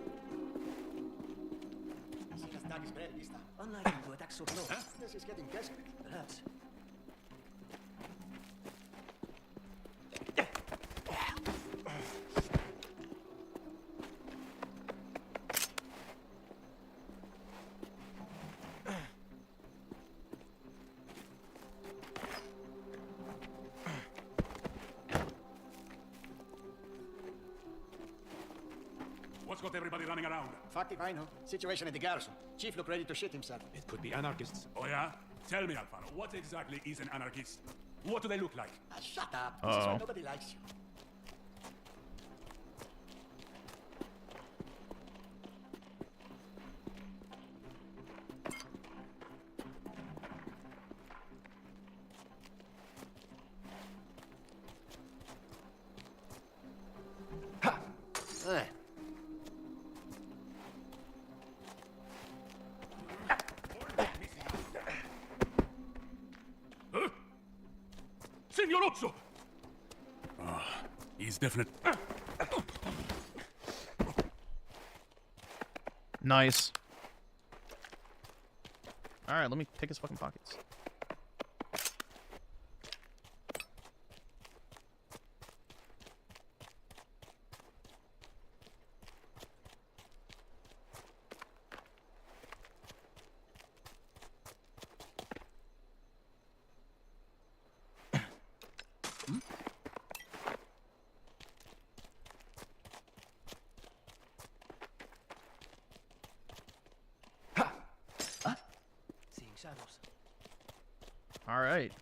He just dug his bread this time. Unlike him to attack so close. This is getting desperate. Perhaps. What's got everybody running around? Fuck if I know. Situation at the garrison. Chief looked ready to shit himself. It could be anarchists. Oh, yeah? Tell me, Alfaro, what exactly is an anarchist? What do they look like? Shut up. This is why nobody likes you. Signorozzo! He's definite. Nice. Alright, let me pick his fucking pockets. Alright.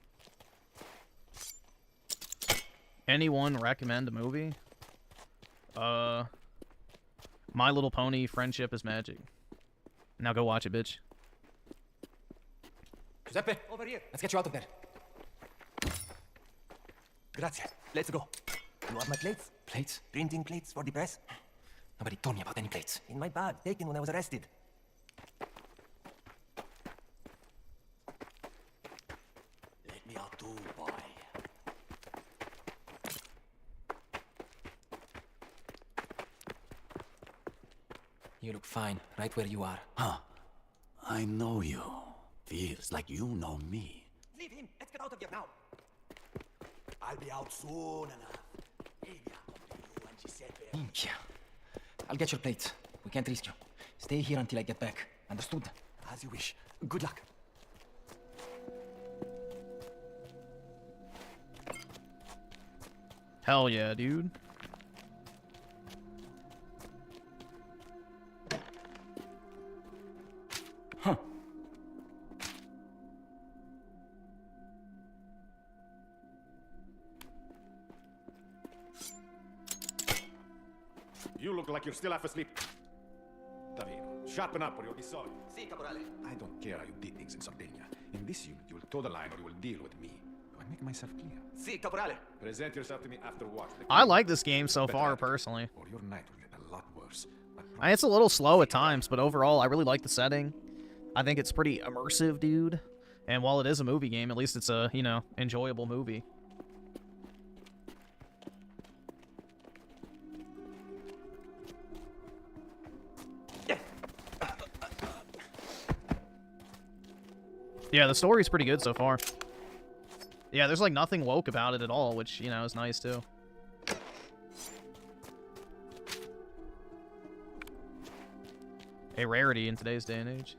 Anyone recommend a movie? My Little Pony, Friendship is Magic. Now go watch it, bitch. Giuseppe, over here. Let's get you out of there. Grazie. Let's go. You have my plates? Plates? Printing plates for the press? Nobody told me about any plates. In my bag, taken when I was arrested. Let me out too, boy. You look fine, right where you are. Huh. I know you. Feels like you know me. Leave him. Let's get out of here now. I'll be out soon enough. Livia, come to you and Giuseppe. Minchia. I'll get your plates. We can't risk you. Stay here until I get back. Understood? As you wish. Good luck. Hell yeah, dude. Huh. You look like you're still half asleep. Davvero, sharpen up or you'll be sorry. Si, caporale. I don't care how you did things in Sardinia. In this unit, you will toe the line or you will deal with me. Do I make myself clear? Si, caporale. Present yourself to me after watch. I like this game so far, personally. Or your night will get a lot worse. It's a little slow at times, but overall, I really like the setting. I think it's pretty immersive, dude. And while it is a movie game, at least it's a, you know, enjoyable movie. Yeah, the story's pretty good so far. Yeah, there's like nothing woke about it at all, which, you know, is nice too. A rarity in today's day and age.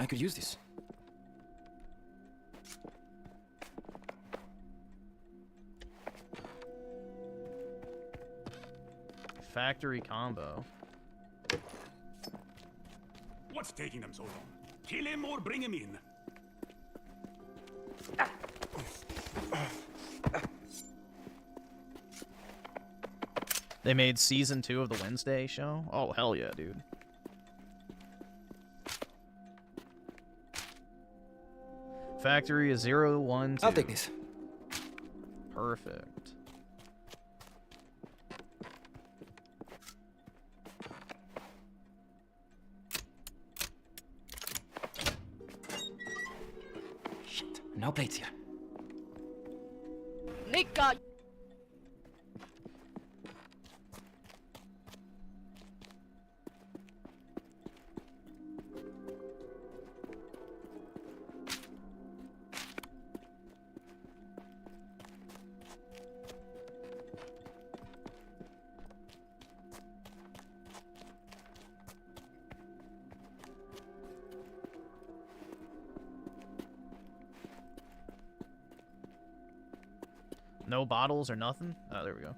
I could use this. Factory combo. What's taking them so long? Kill him or bring him in. They made season 2 of the Wednesday show? Oh, hell yeah, dude. Factory is 0, 1, 2. I'll take this. Perfect. Shit. No plates here. Nika! No bottles or nothing? Oh, there we go.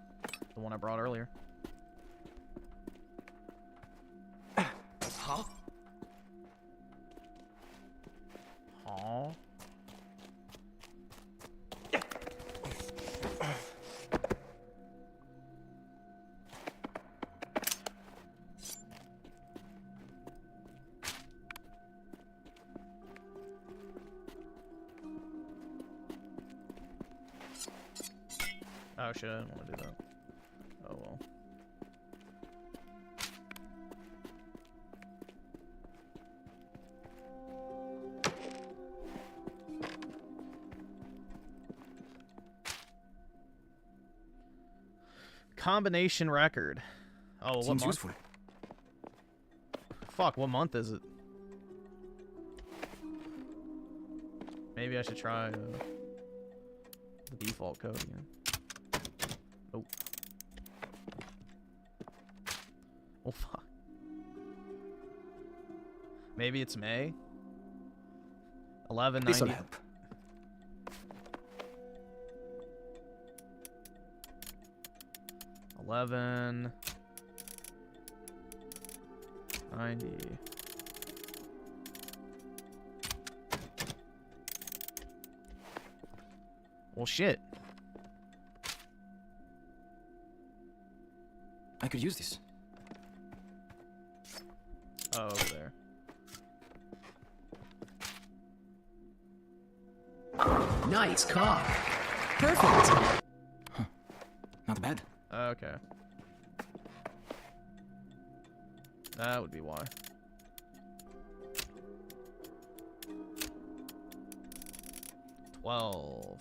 The one I brought earlier. Huh? Aw. Oh shit, I didn't want to do that. Oh well. Combination record. Oh, what Seems month? useful. Fuck, what month is it? Maybe I should try the default code again. Oh. Oh, fuck. Maybe it's May? 1190. This'll help. $11.90. Well, shit. I could use this. Oh, over there. Nice cock. Perfect. Huh. Not bad. Okay. That would be why. $12.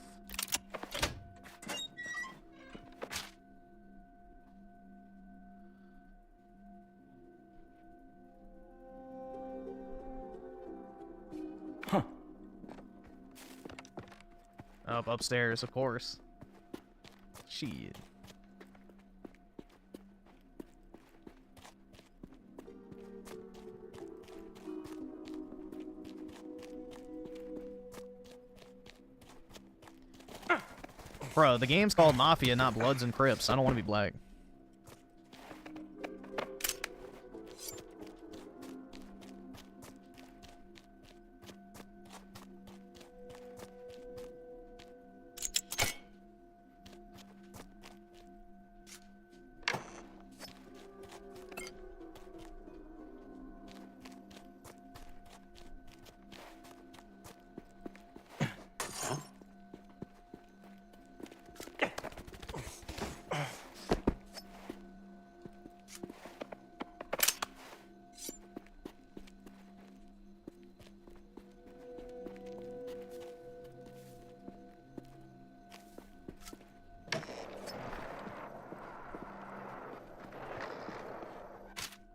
Huh. Up upstairs, of course. Shit. Bro, the game's called Mafia, not Bloods and Crips. I don't want to be black.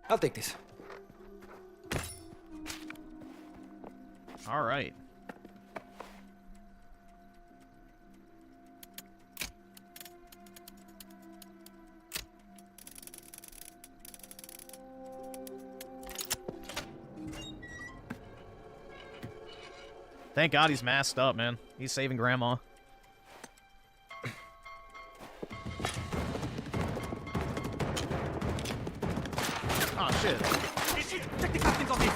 I'll take this. All right. Thank God he's masked up, man. He's saving Grandma. Oh, shit. Check the captains on this.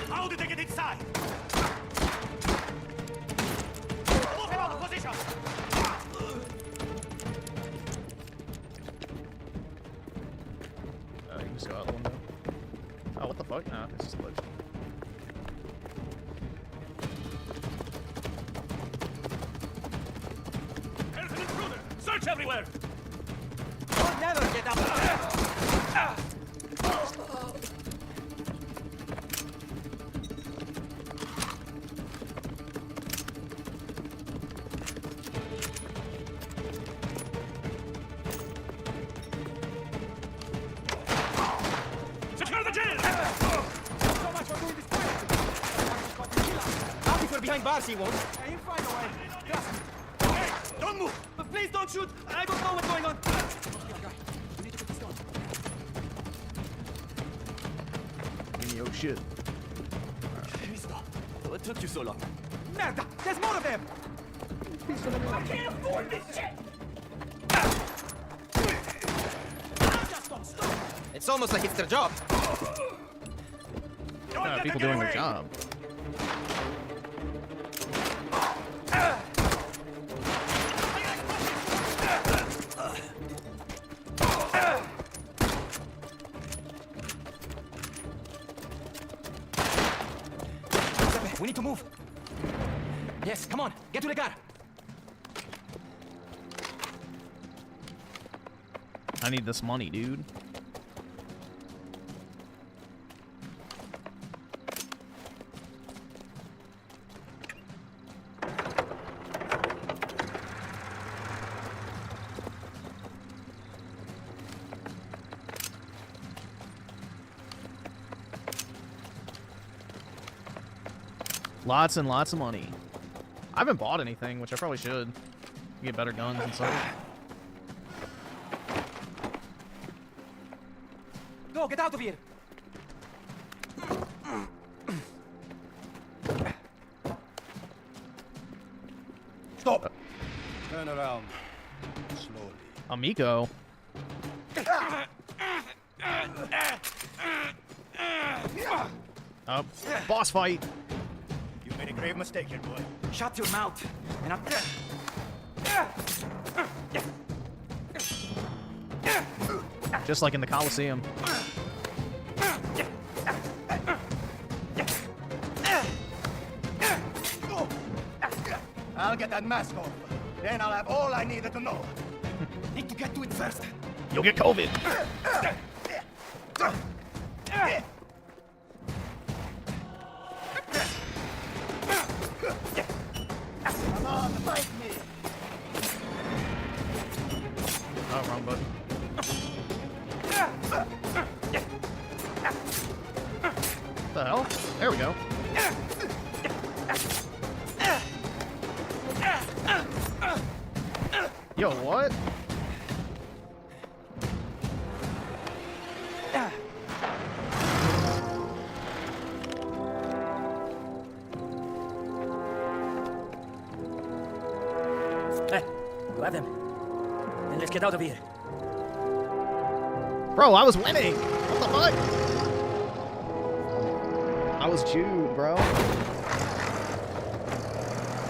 How did they get inside? Move him out of position. You can just go out the window. Oh, what the fuck? Nah, it's just a glitch. There's an intruder. Search everywhere. You'll never get up there. Secure the jail. So much for doing this quiet. Not if we're behind bars, he won't. He'll find a way. Trust me. Hey, don't move. But please don't shoot. I don't know what's going on. Oh shit. What took you so long? Merda! There's more of them! I can't afford this shit. It's almost like it's their job. People doing their job. We need to move. Yes, come on. Get to the car. I need this money, dude. Lots and lots of money. I haven't bought anything, which I probably should. Get better guns and stuff. Go, get out of here. Stop. Turn around. Slowly. Amico. Oh, boss fight. You made a grave mistake here, boy. Shut your mouth. And I'm... Just like in the Coliseum. I'll get that mask off. Then I'll have all I needed to know. Need to get to it first. You'll get COVID. Come on, fight me. Oh, wrong button. What the hell? There we go. Yo, what? Hey, grab them. Then let's get out of here. Bro, I was winning. What the fuck? I was chewed, bro.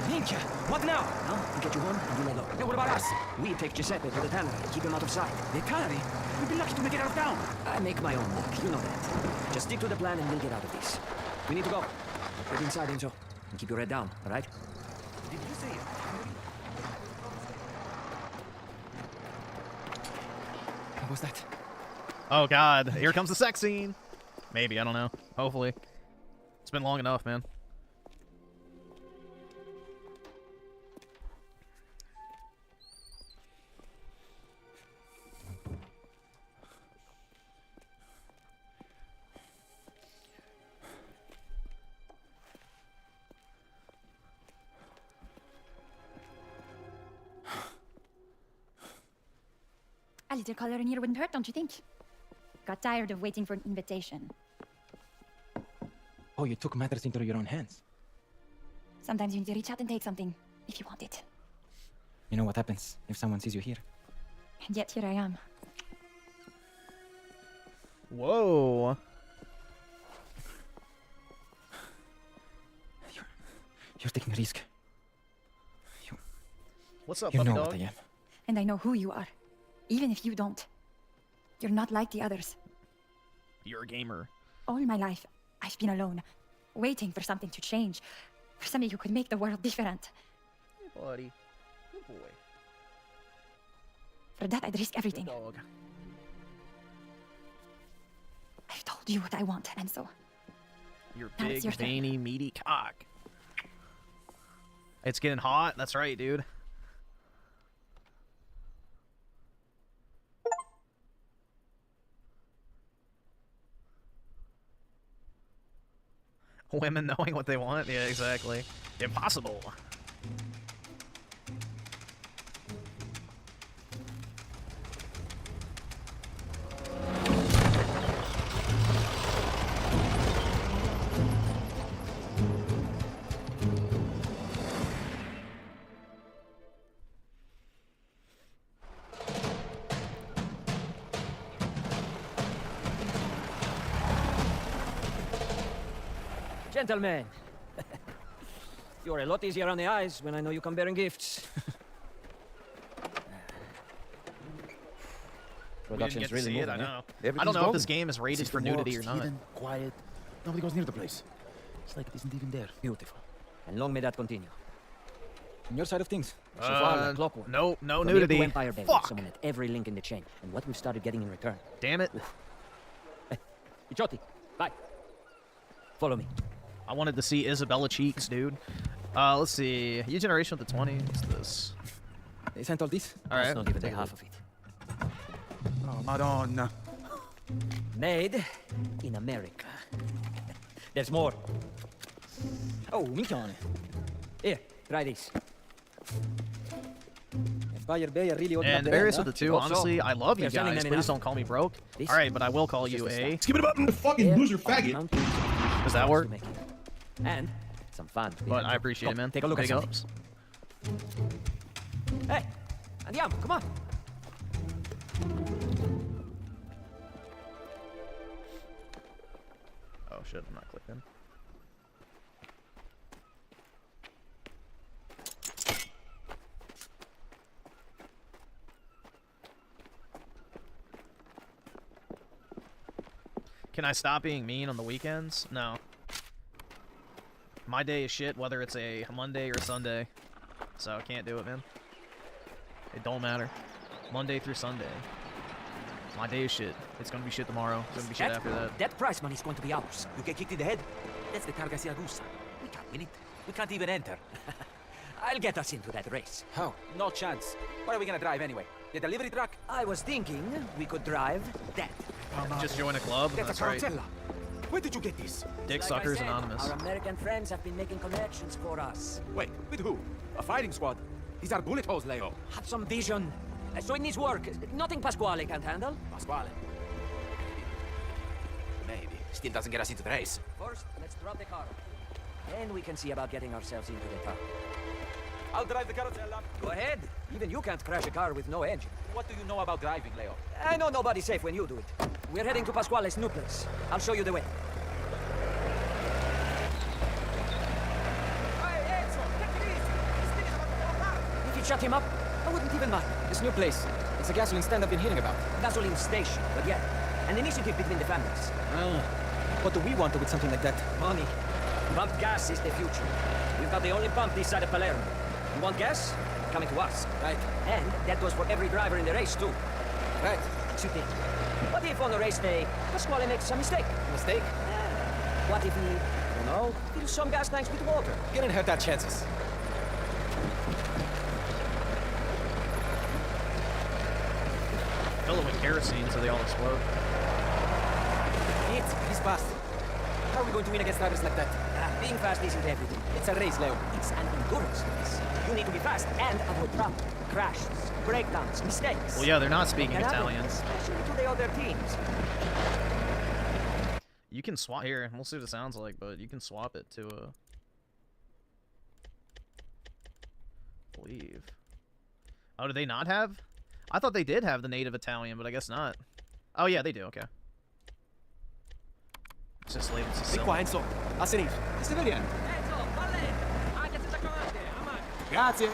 Ninja, what now? No, we get you home and you lay low. Hey, what about us? We take Giuseppe to the tannery and keep him out of sight. The tannery? We'd be lucky to make it out of town. I make my own luck, you know that. Just stick to the plan and we'll get out of this. We need to go. Get inside, Enzo. And keep your head down, all right? Did you say it? What was that? Oh god, here comes the sex scene. Maybe, I don't know. Hopefully. It's been long enough, man. A little color in here wouldn't hurt, don't you think? Got tired of waiting for an invitation. Oh, you took matters into your own hands. Sometimes you need to reach out and take something, if you want it. You know what happens if someone sees you here? And yet here I am. Whoa. You're taking a risk. What's up, You puppy know dog? what I am. And I know who you are. Even if you don't. You're not like the others. You're a gamer. All my life, I've been alone, waiting for something to change. For somebody who could make the world different. Hey, buddy. Good boy. For that, I'd risk everything. Good dog. I've told you what I want, and so... Your Now big, it's your turn. veiny, meaty cock. It's getting hot. That's right, dude. Women knowing what they want? Yeah, exactly. Impossible. Gentlemen, you're a lot easier on the eyes when I know you come bearing gifts. We didn't get to really see it, I moving, know. eh? I don't know if this game is rated for nudity or not. Hidden, quiet. Nobody goes near the place. It's like it isn't even there. Beautiful. And long may that continue. On your side of things, so Uh, far, like clockwork. no From nudity. here to Empire Bay, Fuck. someone at every link in the chain, and what we've started getting in return. Damn it. Ichoti, bye. Follow me. I wanted to see Isabella Cheeks, dude. Let's see. New generation with the 20. What's this? They sent all this? Alright. That's not even the half of it. Oh, Madonna. Made in America. There's more. Oh, minchione. Here, try this. Empire Bay are really opening up And the various band, with the huh? two, Hope so. honestly, I love you They're sending guys. them Please enough. don't call me broke. This Alright, but I will call you just a a... start. Skip it up, you fucking loser faggot. Does that work? And some fun. But I appreciate it, man. Take a look Big at ups. Hey, andiamo, come on. Oh shit, I'm not clicking. Can I stop being mean on the weekends? No. My day is shit, whether it's a Monday or Sunday. So I can't do it, man. It don't matter. Monday through Sunday. My day is shit. It's gonna be shit tomorrow. It's gonna be shit after that. That prize money is going to be ours. You get kicked in the head. That's the Targa Siragusa. We can't win it. We can't even enter. I'll get us into that race. How? No chance. What are we gonna drive anyway? The delivery truck? I was thinking we could drive that. Just join a club? That's right. Where did you get this? Dick Like I Suckers said, Anonymous. Our American friends have been making connections for us. Wait, with who? A fighting squad? These are bullet holes, Leo. Have some vision. So it needs work. Nothing Pasquale can't handle. Pasquale. Maybe. Still doesn't get us into the race. First, let's drop the car. Then we can see about getting ourselves into the truck. I'll drive the carrozella. Go ahead. Even you can't crash a car with no engine. What do you know about driving, Leo? I know nobody's safe when you do it. We're heading to Pasquale's new place. I'll show you the way. If you shut him up, I wouldn't even mind. This new place, it's a gasoline stand I've been hearing about. Gasoline station, but yeah, an initiative between the families. Well, what do we want with something like that? Money. Pumped gas is the future. We've got the only pump this side of Palermo. You want gas? Coming to us. Right. And that goes for every driver in the race, too. Right. What you think? What if on the race day, Pasquale makes a mistake? Mistake? What if he, I don't know, fills some gas tanks with water? Didn't hurt that chances. Fill it with kerosene so they all explode. He's fast. How are we going to win against drivers like that? Being fast isn't everything. It's a race, Leo. It's an endurance race. You need to be fast and avoid trouble, crashes, breakdowns, mistakes. Well, yeah, they're not speaking Can happen, Italian. especially to the other teams. You can swap here. We'll see what it sounds like, but you can swap it to a. believe. Oh, do they not have? I thought they did have the native Italian, but I guess not. Oh, yeah, they do. Okay. It's just labeled Sicilian. Di qua, Enzo. A sinistra. Ti stai vedendo? Enzo, valle! Anche senza cavalche, ammazza! Grazie.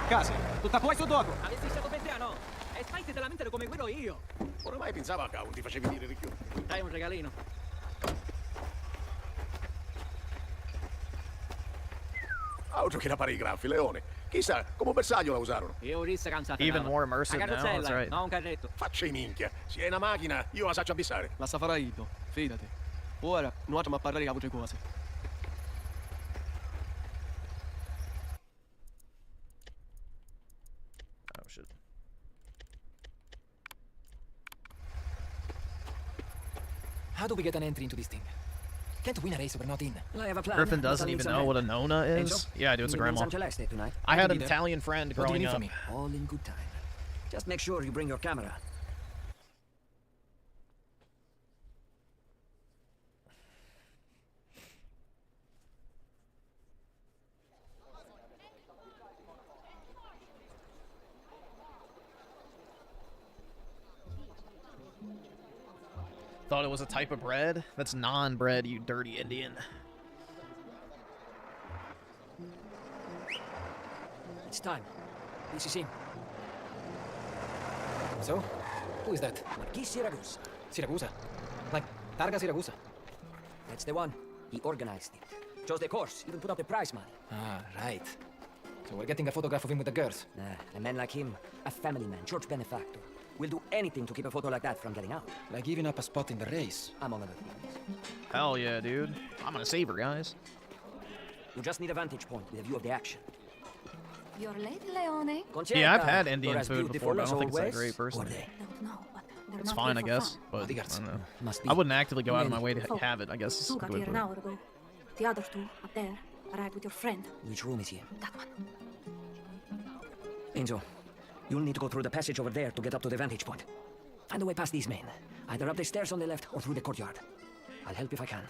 Casi, tutto a posto dopo. Avessi stato pensiano? E stai della mente come quello io. Oramai pensavo a cavolo, ti facevi dire di più. Dai un regalino. Altro che la pari graffi, Leone. Chissà, come bersaglio la usarono. Io rissa cansata. Even more immersive now, that's right. No, un carretto. Faccia in minchia. Se è una macchina, io la saccio abissare. La farai io, fidati. Ora, nuotiamo a parlare di altre cose. Oh, shit. How do we get an entry into this thing? Can't win a race if we're not in. Griffin doesn't even know what a nona is. Yeah, I do. It's a grandma. I had an Italian friend growing up. All in good time. Just make sure you bring your camera. Thought it was a type of bread? That's non-bread, you dirty Indian. It's time. This is him. So, who is that? Marquis Siragusa. Siragusa? Like, Targa Siragusa? That's the one. He organized it. Chose the course, even put up the prize money. Ah, right. So we're getting a photograph of him with the girls. A man like him, a family man, church benefactor, will do anything to keep a photo like that from getting out. Like giving up a spot in the race. Among other things. Hell yeah, dude. I'm gonna save her, guys. You just need a vantage point with a view of the action. You're late, Leone. Yeah, I've had Indian food before, but I don't think it's that great, personally. No, but they're It's not fine, I here for guess, fun. but I don't know. Must be. I wouldn't actively go out of my way to have it, I guess. is a Two got good way here to an put hour ago. The other two, up there, arrived with your friend. Which room is here? That one. Enzo, you'll need to go through the passage over there to get up to the vantage point. Find a way past these men. Either up the stairs on the left or through the courtyard. I'll help if I can.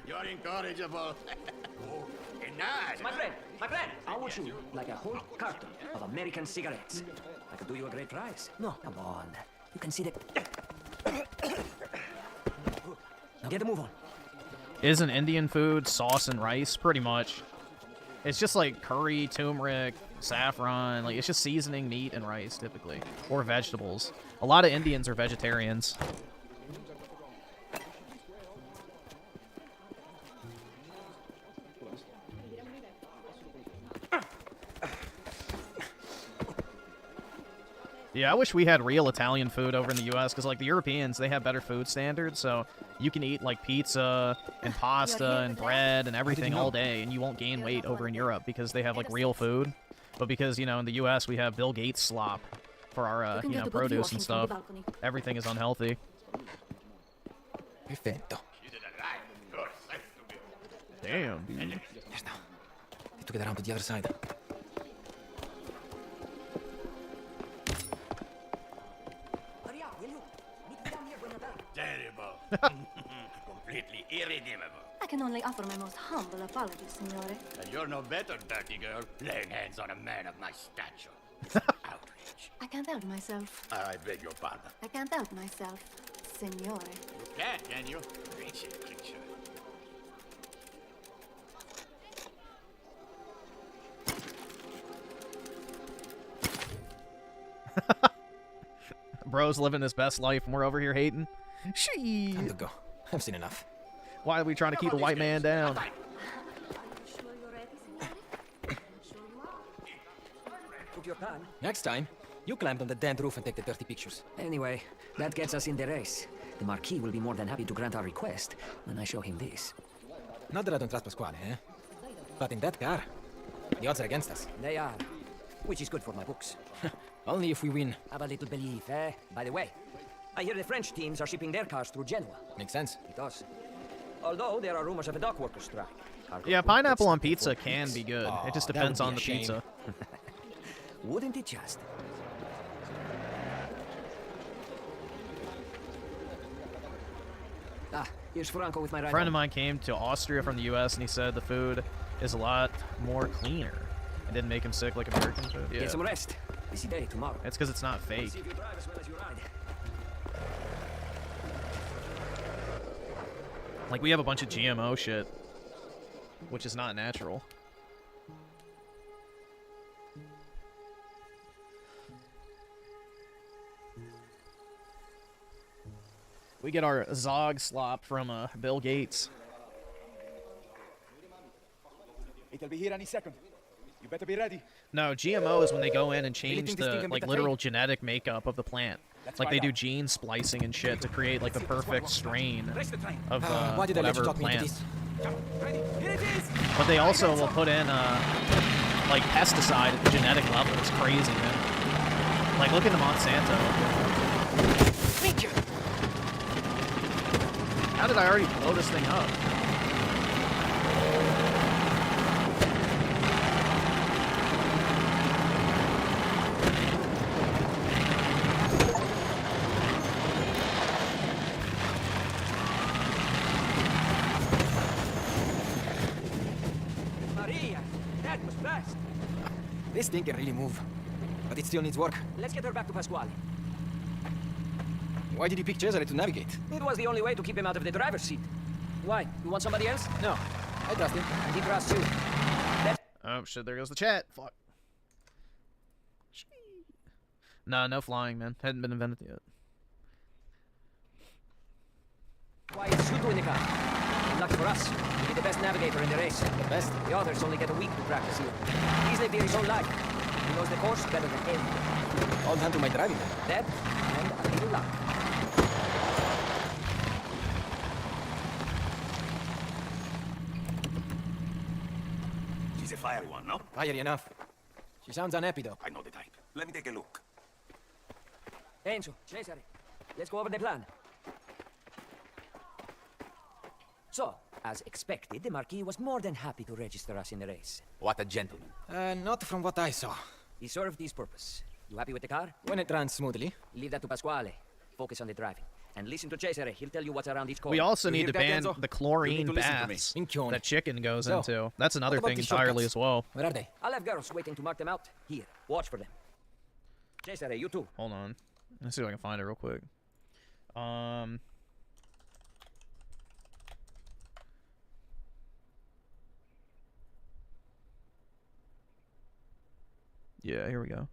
You're incorrigible. Oh, nice. My friend, I want you like a whole carton of American cigarettes. I could do you a great price. No, come on. You can see the... Now get the move on. Isn't Indian food sauce and rice? Pretty much. It's just like curry, turmeric, saffron. Like, it's just seasoning meat and rice, typically. Or vegetables. A lot of Indians are vegetarians. Yeah, I wish we had real Italian food over in the U.S. because, like, the Europeans, they have better food standards, so you can eat, like, pizza and pasta and bread and everything all day, and you won't gain weight over in Europe because they have, like, real food. But because, you know, in the U.S. we have Bill Gates slop for our, you know, produce and stuff, everything is unhealthy. Perfetto. Damn, dude. There's now. Need to get around to the other side. Terrible. Completely irredeemable. I can only offer my most humble apologies, signore. And you're no better, dirty girl, laying hands on a man of my stature. Outrage. I can't help myself. I beg your pardon. I can't help myself, signore. You can you? Wretched creature. Bro's living his best life, and we're over here hating. She. Time to go. I've seen enough. Why are we trying to keep a white man down? Took your time. Next time, you climbed on the damned roof and take the dirty pictures. Anyway, that gets us in the race. The Marquis will be more than happy to grant our request when I show him this. Not that I don't trust Pasquale, eh? But in that car, the odds are against us. They are. Which is good for my books. Only if we win. Have a little belief, eh? By the way, I hear the French teams are shipping their cars through Genoa. Makes sense. It does. Although there are rumors of a dock worker strike. Yeah, pineapple on pizza can be good. It just depends on the shame. pizza. Wouldn't it just? Ah, here's Franco with my A ride. friend of mine came to Austria from the U.S. and he said the food is a lot more cleaner. It didn't make him sick like American food. Yeah. Get some rest. Busy day tomorrow. It's because it's not fake. See if you drive as well as you ride. Like, we have a bunch of GMO shit, which is not natural. We get our Zog slop from Bill Gates. It'll be here any second. You better be ready. No, GMO is when they go in and change the literal genetic makeup of the plant. Like they do gene splicing and shit to create like the perfect strain of whatever plant. But they also will put in like pesticide at the genetic level. It's crazy, man. Like look into Monsanto. Thank you. How did I already blow this thing up? This thing can really move, but it still needs work. Let's get her back to Pasquale. Why did you pick Cesare to navigate? It was the only way to keep him out of the driver's seat. Why? You want somebody else? No, I trust him. And he trusts you. Oh shit, there goes the chat. Fuck. Nah, no flying, man. Hadn't been invented yet. Why is Suto in the car? Lucky for us, he'll be the best navigator in the race. The best? The others only get a week to practice here. He's lived here his whole life. He knows the course better than anyone. All down to my driving then. That and a little luck. She's a fiery one, no? Fiery enough. She sounds unhappy though. I know the type. Let me take a look. Enzo, Cesare, let's go over the plan. So, as expected, the Marquis was more than happy to register us in the race. What a gentleman. Not from what I saw. He served his purpose. You happy with the car? When it runs smoothly. Leave that to Pasquale. Focus on the driving. And listen to Cesare. He'll tell you what's around each corner. We also need to ban the chlorine baths that chicken goes into. That's another thing entirely as well. Where are they? I'll have girls waiting to mark them out. Here, watch for them. Cesare, you too. Hold on. Let's see if I can find it real quick. Yeah, here we go.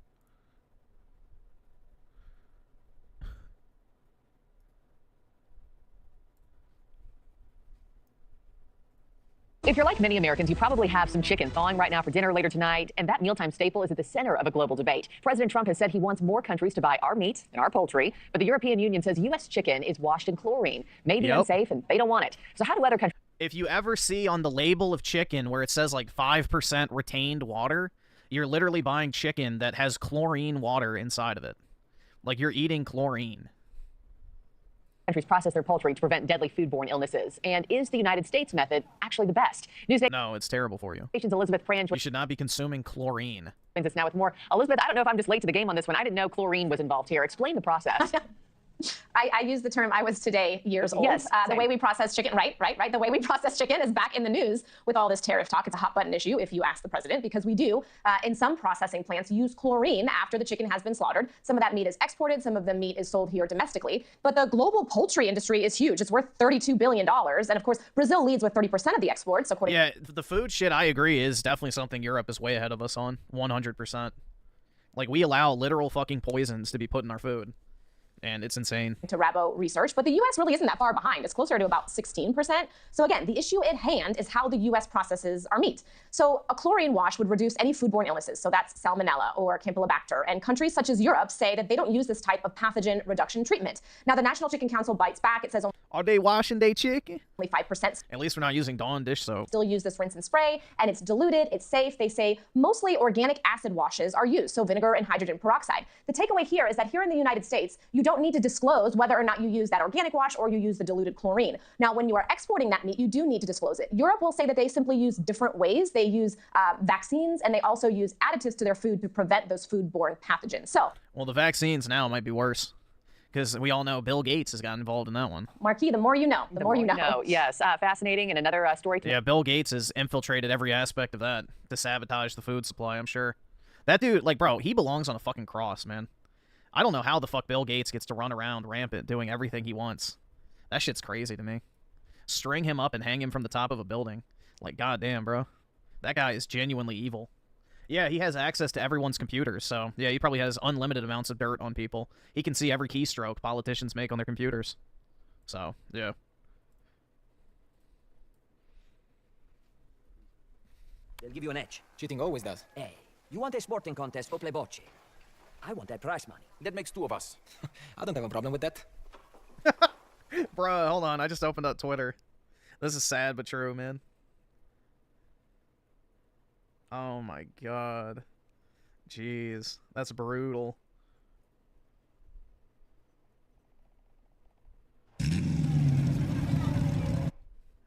If you're like many Americans, you probably have some chicken thawing right now for dinner later tonight, and that mealtime staple is at the center of a global debate. President Trump has said he wants more countries to buy our meat and our poultry, but the European Union says U.S. chicken is washed in chlorine, may be unsafe, and they don't want it. So how do other countries... If you ever see on the label of chicken where it says like 5% retained water, you're literally buying chicken that has chlorine water inside of it. Like you're eating chlorine. Countries process their poultry to prevent deadly foodborne illnesses. And is the United States method actually the best? No, it's terrible for you. Elizabeth Franz. You should not be consuming chlorine. Us now with more. Elizabeth, I don't know if I'm just late to the game on this one. I didn't know chlorine was involved here. Explain the process. I use the term I was today years old. Yes, the way we process chicken, right. The way we process chicken is back in the news with all this tariff talk. It's a hot button issue if you ask the president, because we do, in some processing plants, use chlorine after the chicken has been slaughtered. Some of that meat is exported. Some of the meat is sold here domestically. But the global poultry industry is huge. It's worth $32 billion. And of course, Brazil leads with 30% of the exports, according Yeah, the food shit, I agree, is definitely something Europe is way ahead of us on. 100%. Like, we allow literal fucking poisons to be put in our food. And it's insane. To Rabo research, but the U.S. really isn't that far behind. It's closer to about 16%. So again, the issue at hand is how the U.S. processes our meat. So a chlorine wash would reduce any foodborne illnesses. So that's salmonella or campylobacter. And countries such as Europe say that they don't use this type of pathogen reduction treatment. Now, the National Chicken Council bites back. It says Are they washing their chicken? Only 5%. At least we're not using Dawn dish soap. Still use this rinse and spray, and it's diluted, it's safe. They say mostly organic acid washes are used, so vinegar and hydrogen peroxide. The takeaway here is that here in the United States, you don't need to disclose whether or not you use that organic wash or you use the diluted chlorine. Now, when you are exporting that meat, you do need to disclose it. Europe will say that they simply use different ways. They use vaccines, and they also use additives to their food to prevent those foodborne pathogens. So, well, the vaccines now might be worse. Because we all know Bill Gates has got involved in that one. Marquis, the more you know, the more you know. Yes, fascinating. And another story. Yeah, Bill Gates has infiltrated every aspect of that to sabotage the food supply, I'm sure. That dude, like, bro, he belongs on a fucking cross, man. I don't know how the fuck Bill Gates gets to run around rampant doing everything he wants. That shit's crazy to me. String him up and hang him from the top of a building. Like, goddamn, bro. That guy is genuinely evil. Yeah, he has access to everyone's computers, so yeah, he probably has unlimited amounts of dirt on people. He can see every keystroke politicians make on their computers. So, yeah. They'll give you an edge. Cheating always does. Hey, you want a sporting contest for play bocce? I want that prize money. That makes two of us. I don't have a problem with that. Bruh, hold on, I just opened up Twitter. This is sad but true, man. Oh my god. Jeez. That's brutal.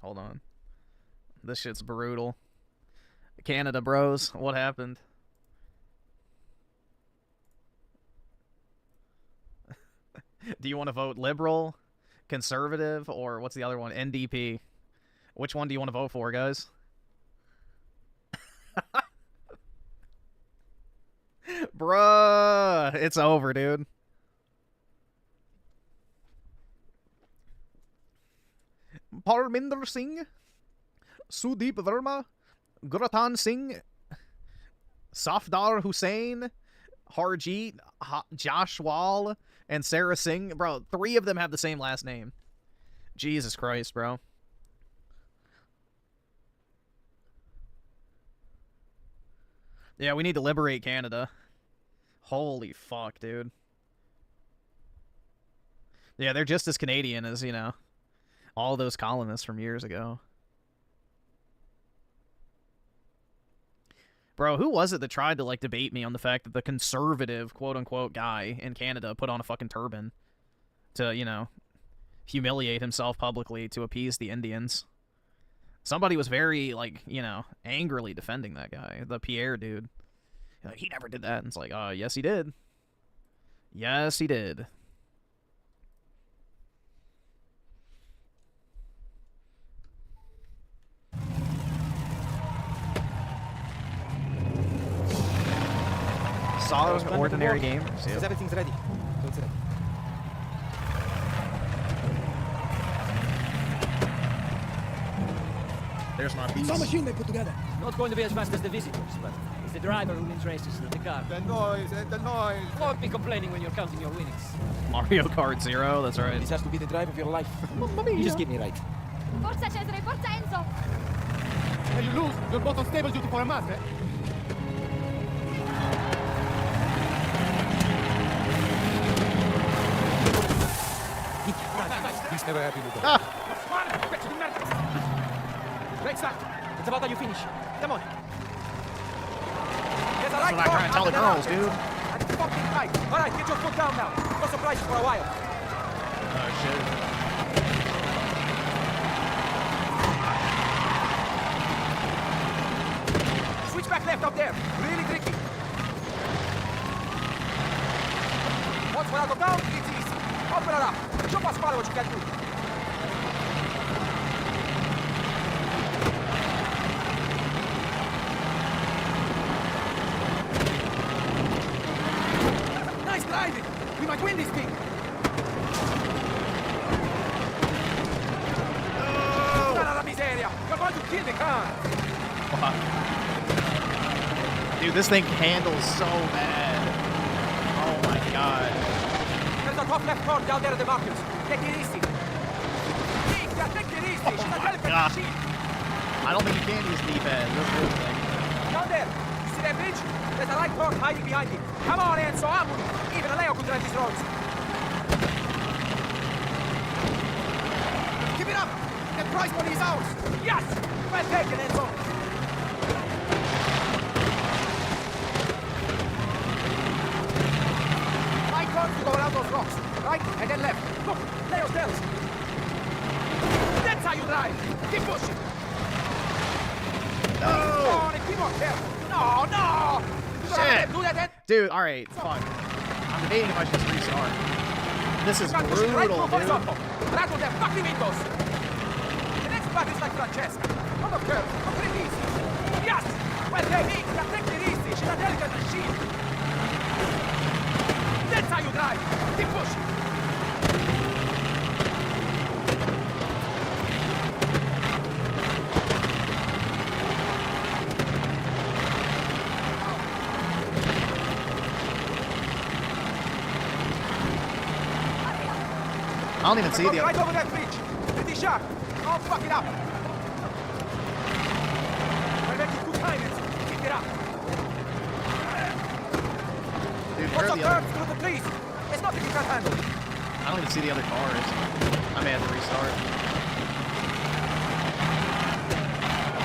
Hold on. This shit's brutal. Canada bros, what happened? Do you want to vote liberal, conservative, or what's the other one? NDP. Which one do you want to vote for, guys? Bruh, it's over, dude. Parminder Singh, Sudeep Verma, Guratan Singh, Safdar Hussain, Harjeet, Joshwal, and Sarah Singh. Bro, 3 of them have the same last name. Jesus Christ, bro. Yeah, we need to liberate Canada. Holy fuck, dude. Yeah, they're just as Canadian as, you know, all those colonists from years ago. Bro, who was it that tried to, like, debate me on the fact that the conservative, quote-unquote, guy in Canada put on a fucking turban to, you know, humiliate himself publicly to appease the Indians? Somebody was very, like, you know, angrily defending that guy, the Pierre dude. Like, he never did that. And it's like, yes, he did. Yes, he did. Solid, ordinary game. Because everything's ready. So it's ready. There's my piece. Some machine they put together. Not going to be as fast as the visitors, but it's the driver who wins races, not the car. The noise, the noise. Won't be complaining when you're counting your winnings. Mario Kart 0, that's right. This has to be the drive of your life. You just get me right. Forza Cesare, forza Enzo! When you lose, you're both on stable duty for a month, eh? He's never happy with that. Break start. It's about how you finish. Come on. There's a That's what I'm trying to tell the girls, dude. That's fucking right. All right, get your foot down now. No surprises for a while. Oh, shit. Switch back left up there. Really tricky. Once we're out of down, it's easy. Open it up. Show us what you can do. Nice driving. We might win this thing. Oh. Miseria. You're going to kill the car. Fuck. Dude, this thing handles so bad. Oh my god. There's a top left corner down there at the markers. Take it easy. Take it easy. Oh my god. I don't think you can use D-pad. That's the thing. Down there. You see that bridge? There's a light cord hiding behind it. Come on, Enzo. I'm with you. Even a Leo could drive these roads. prize money is ours! Yes! Well taken, Enzo! My turn to go around those rocks, right? And then left. Look, lay your tails. That's how you drive! Keep pushing! No! Keep on careful! No, no! Shit! Do that then? Dude, alright, fuck. I'm debating if I should just restart. This is brutal, right dude. Rattle their fucking windows! The next part is like Francesca. Not a curve, but pretty easy. Yes! Well, they need to take it easy. She's a delicate machine. That's how you drive. Keep pushing. I don't even see the right over that bridge. Pretty sharp. Don't fuck it up. We're making good time, Enzo. Keep it up. Dude, What's where are up, the turn other... through the trees? There's nothing you can't handle. I don't even see the other cars. I may have to restart.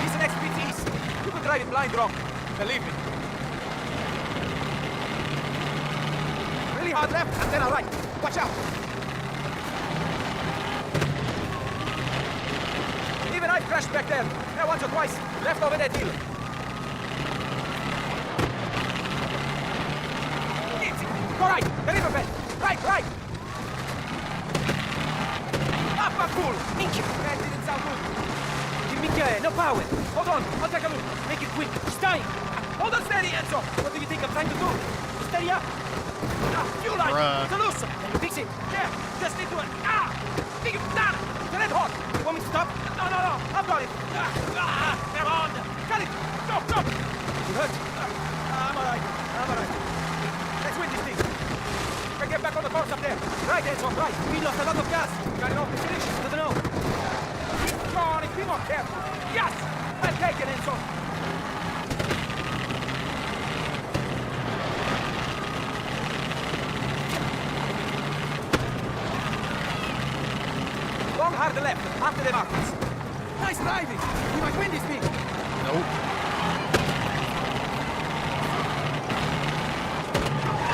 This next bit east. You can drive it blind wrong. Believe me. Really hard left and then a right. Watch out. Even I crashed back there. Yeah, once or twice. Left over that hill. Easy. Go right. The riverbed. Right, right. Up a cool. Thank you. That didn't sound good. Give me no power. Hold on. I'll take a look. Make it quick. Stay. Hold on steady, Enzo. What do you think I'm trying to do? Steady up. Fuel line. It's loose. Can you fix it? Yeah. Just need to... Big down. The red hot. You want me to stop? No. I've got it. Come on. Got it. Stop. You hurt? I'm alright. Let's win this thing. Can get back on the course up there. Right, Enzo. Right. We lost a lot of gas. Got enough to finish. Doesn't know. Keep on. Be more careful. Yes. Well taken, Enzo. Long hard left, after the markers. Nice driving! We might win this thing! Nope.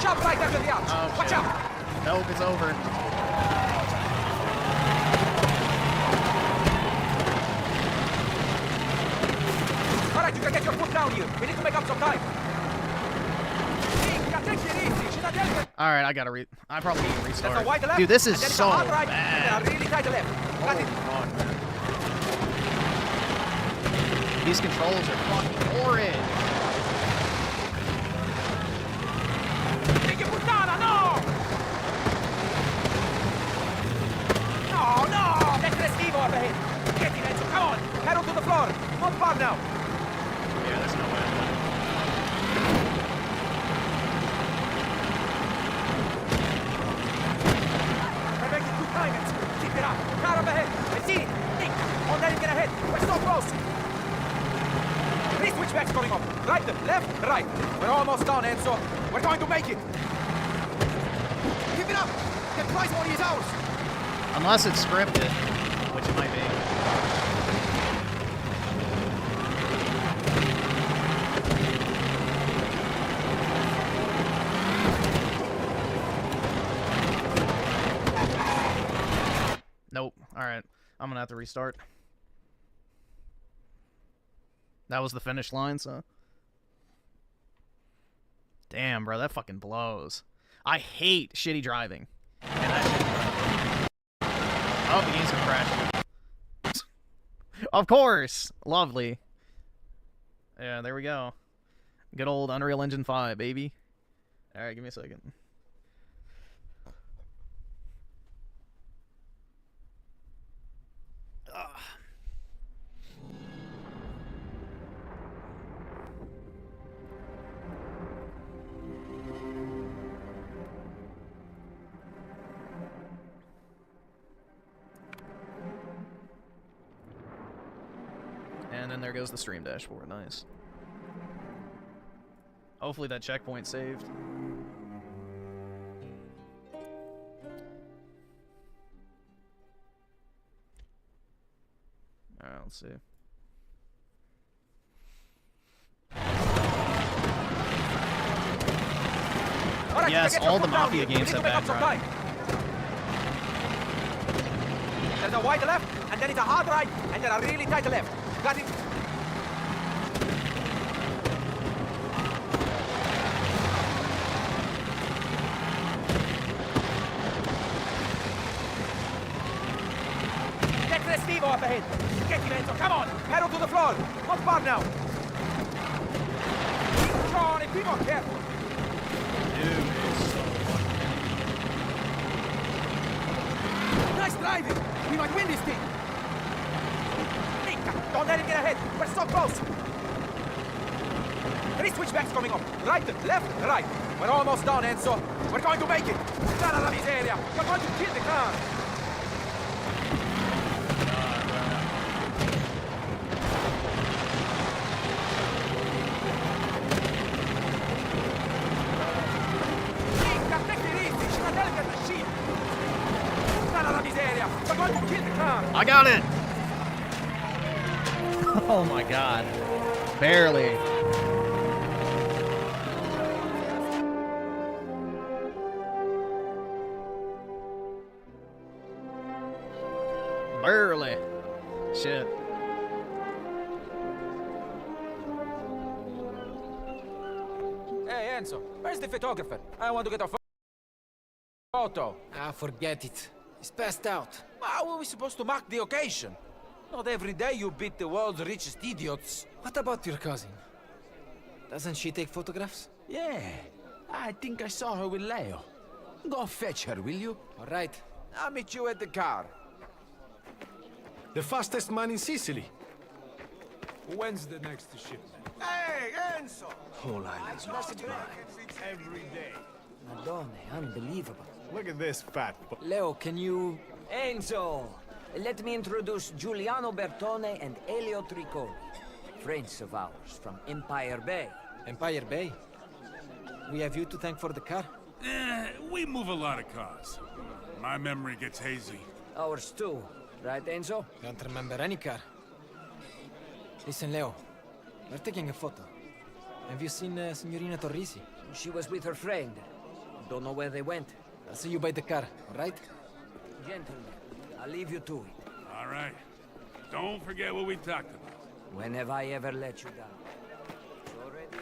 Sharp right after the arch. Oh, watch shit. out! Nope, it's over. Alright, you can get your foot down here. We need to make up some time. Take it easy. She's not delicate. Alright, I probably need to That's a restart. wide left. Dude, this is and then it's so a hard right, bad. And then a really tight left. Got it. Fuck, man. These controls are fucking horrid. Take your foot down, no! No! That's Restivo up ahead. Get it, Enzo. Come on. Pedal to the floor. Not far now. Yeah, there's no way. We're making good time, Enzo. Keep it up. Car up ahead. I see it. Think. Don't let him get ahead. We're so close. Three switchbacks coming up. Right, left, right. We're almost done, Enzo. We're going to make it. Keep it up. The prize money is ours. Unless it's scripted, which it might be. Nope. Alright. I'm gonna have to restart. That was the finish line, so... Damn, bro, that fucking blows. I hate shitty driving. And that shit... Oh, the game's gonna crash. Of course! Lovely. Yeah, there we go. Good old Unreal Engine 5, baby. Alright, give me a second. And then there goes the stream dashboard. Nice. Hopefully that checkpoint saved. Let's see. Alright, Yes, get your all the foot down Mafia here. games We need have to make up some background. time. There's a wide left, and then it's a hard right, and then a really tight left. Got it? Get the Steve up ahead. Get him, Enzo. Come on. Pedal to the floor. Not far now. Johnny, be more careful. Nice driving. We might win this thing. Minka, don't let him get ahead. We're so close. 3 switchbacks coming up. Right, left, right. We're almost done, Enzo. We're going to make it. Dalla la miseria. We're going to kill the car. Minka, take it easy. She's a delicate machine. Dalla la miseria. We're going to kill the car. I got it! Oh my god. Barely. Barely. Shit. Hey, Enzo, where's the photographer? I want to get a photo. Ah, forget it. He's passed out. How are we supposed to mark the occasion? Not every day you beat the world's richest idiots. What about your cousin? Doesn't she take photographs? Yeah, I think I saw her with Leo. Go fetch her, will you? All right. I'll meet you at the car. The fastest man in Sicily. When's the next shipment? Hey, Enzo! Whole island's lost mine. Every day. Madonna, unbelievable. Look at this fat. Leo, can you... Enzo! Let me introduce Giuliano Bertone and Elio Triccoli. Friends of ours from Empire Bay. Empire Bay? We have you to thank for the car? We move a lot of cars. My memory gets hazy. Ours too. Right, Enzo? Can't remember any car. Listen, Leo. We're taking a photo. Have you seen Signorina Torrisi? She was with her friend. Don't know where they went. I'll see you by the car, all right? Gentlemen, I'll leave you to it. All right. Don't forget what we talked about. When have I ever let you down? It's already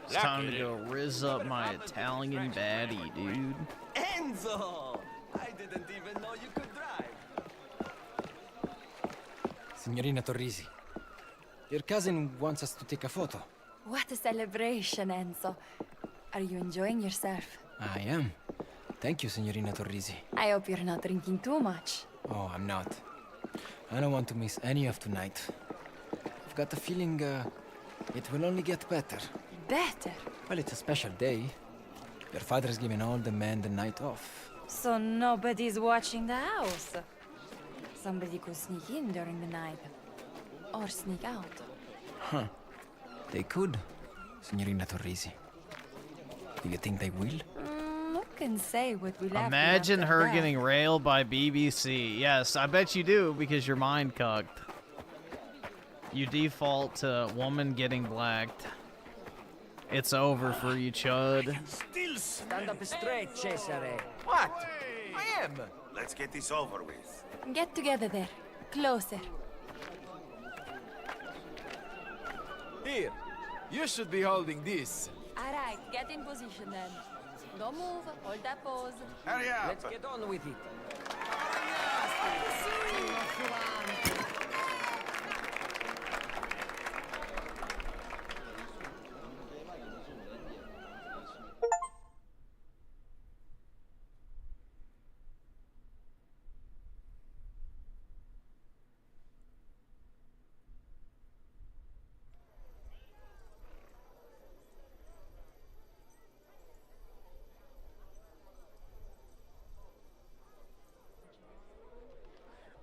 It's time to go rizz up my Italian baddie, dude. Enzo! I didn't even know you could drive. Signorina Torrisi, your cousin wants us to take a photo. What a celebration, Enzo. Are you enjoying yourself? I am. Thank you, Signorina Torrisi. I hope you're not drinking too much. Oh, I'm not. I don't want to miss any of tonight. I've got a feeling, it will only get better. Better? Well, it's a special day. Your father's giving all the men the night off. So nobody's watching the house. Somebody could sneak in during the night. Or sneak out. Huh. They could, Signorina Torrisi. Do you think they will? Who can say what will happen Imagine after her that? getting railed by BBC. Yes, I bet you do, because your mind cucked. You default to woman getting blacked. It's over for you, chud. Stand up straight, Cesare. What? I am. Let's get this over with. Get together there. Closer. Here, you should be holding this. Alright, get in position then. Don't move, hold that pose. Hurry up! Let's get on with it.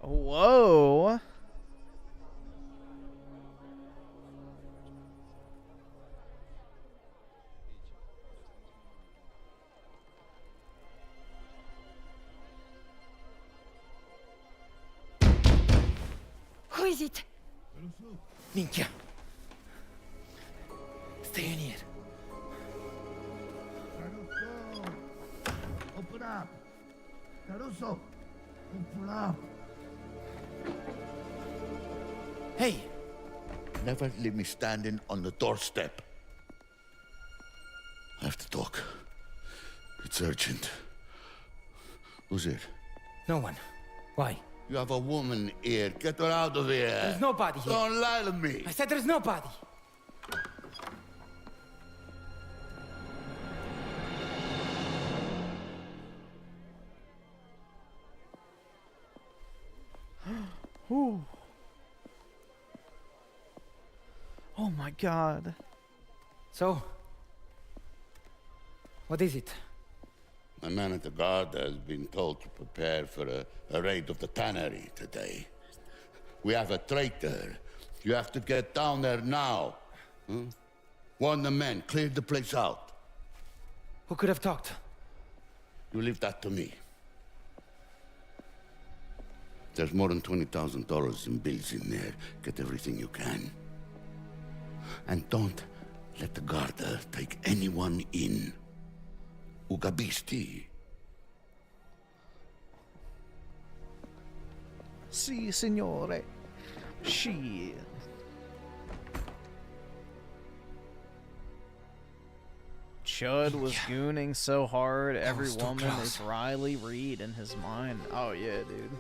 Whoa. it? Minchia. Stay in here. Open up. Caruso, open up. Hey! Never leave me standing on the doorstep. I have to talk. It's urgent. Who's it? No one. Why? You have a woman here. Get her out of here. There's nobody here. Don't lie to me. I said there's nobody. Whew. Oh my god. So, what is it? My man at the guard has been told to prepare for a raid of the tannery today. We have a traitor. You have to get down there now. Huh? Warn the men, clear the place out. Who could have talked? You leave that to me. There's more than $20,000 in bills in there. Get everything you can. And don't let the Garda take anyone in. Ugabisti. Si, signore. Shit. Chud was gooning so hard, every woman is Riley Reid in his mind. Oh yeah, dude.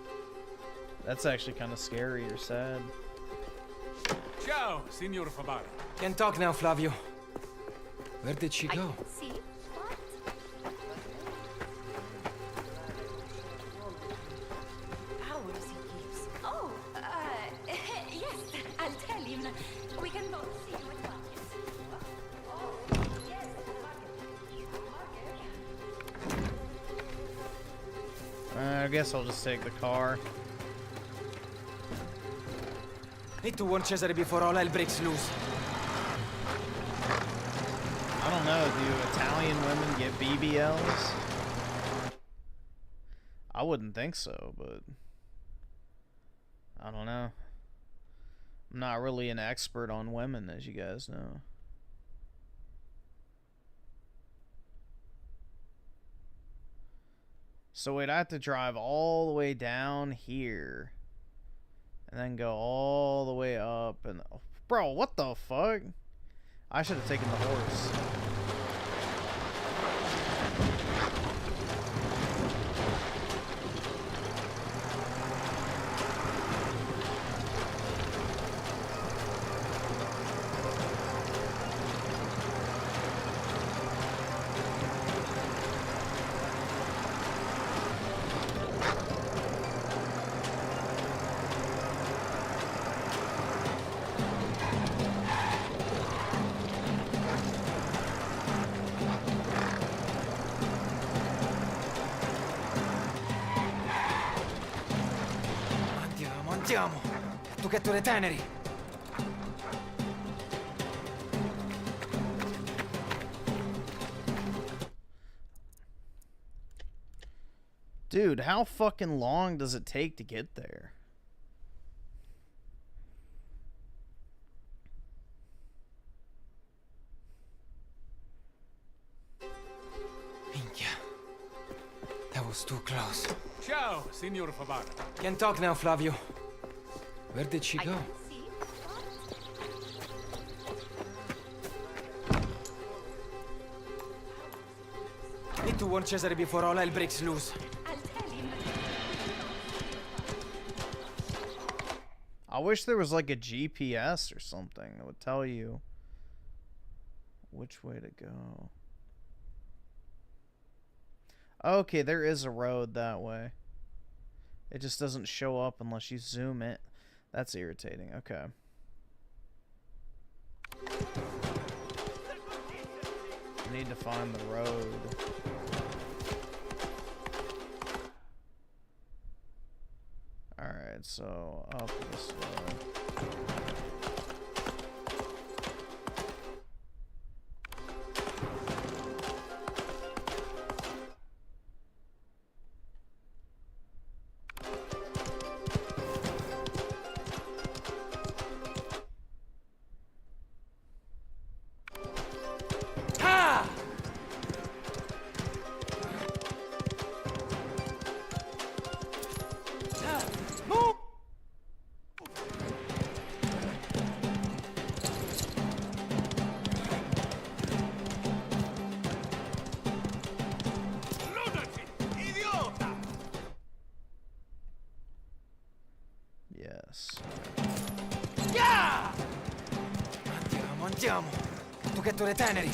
That's actually kind of scary or sad. Ciao, Signor Favara. Can't talk now, Flavio. Where did she go? See? What? Hours he gives. Oh, yes, I'll tell him. We can both see you at market. Oh, yes, I guess I'll just take the car. Need to warn Cesare before all hell breaks loose. I don't know, do Italian women get BBLs? I wouldn't think so, but I don't know. I'm not really an expert on women, as you guys know. So wait, I have to drive all the way down here and then go all the way up and... Bro, what the fuck? I should have taken the horse. Andiamo. To get to the tannery. Dude, how fucking long does it take to get there? Minchia. That was too close. Ciao, Signor Favara. Can't talk now, Flavio. Where did she go? Need to warn Cesare before all hell breaks loose. I wish there was like a GPS or something that would tell you which way to go. Okay, there is a road that way. It just doesn't show up unless you zoom it. That's irritating. Okay. I need to find the road. Alright, so up this way. Andiamo! To get to the tannery.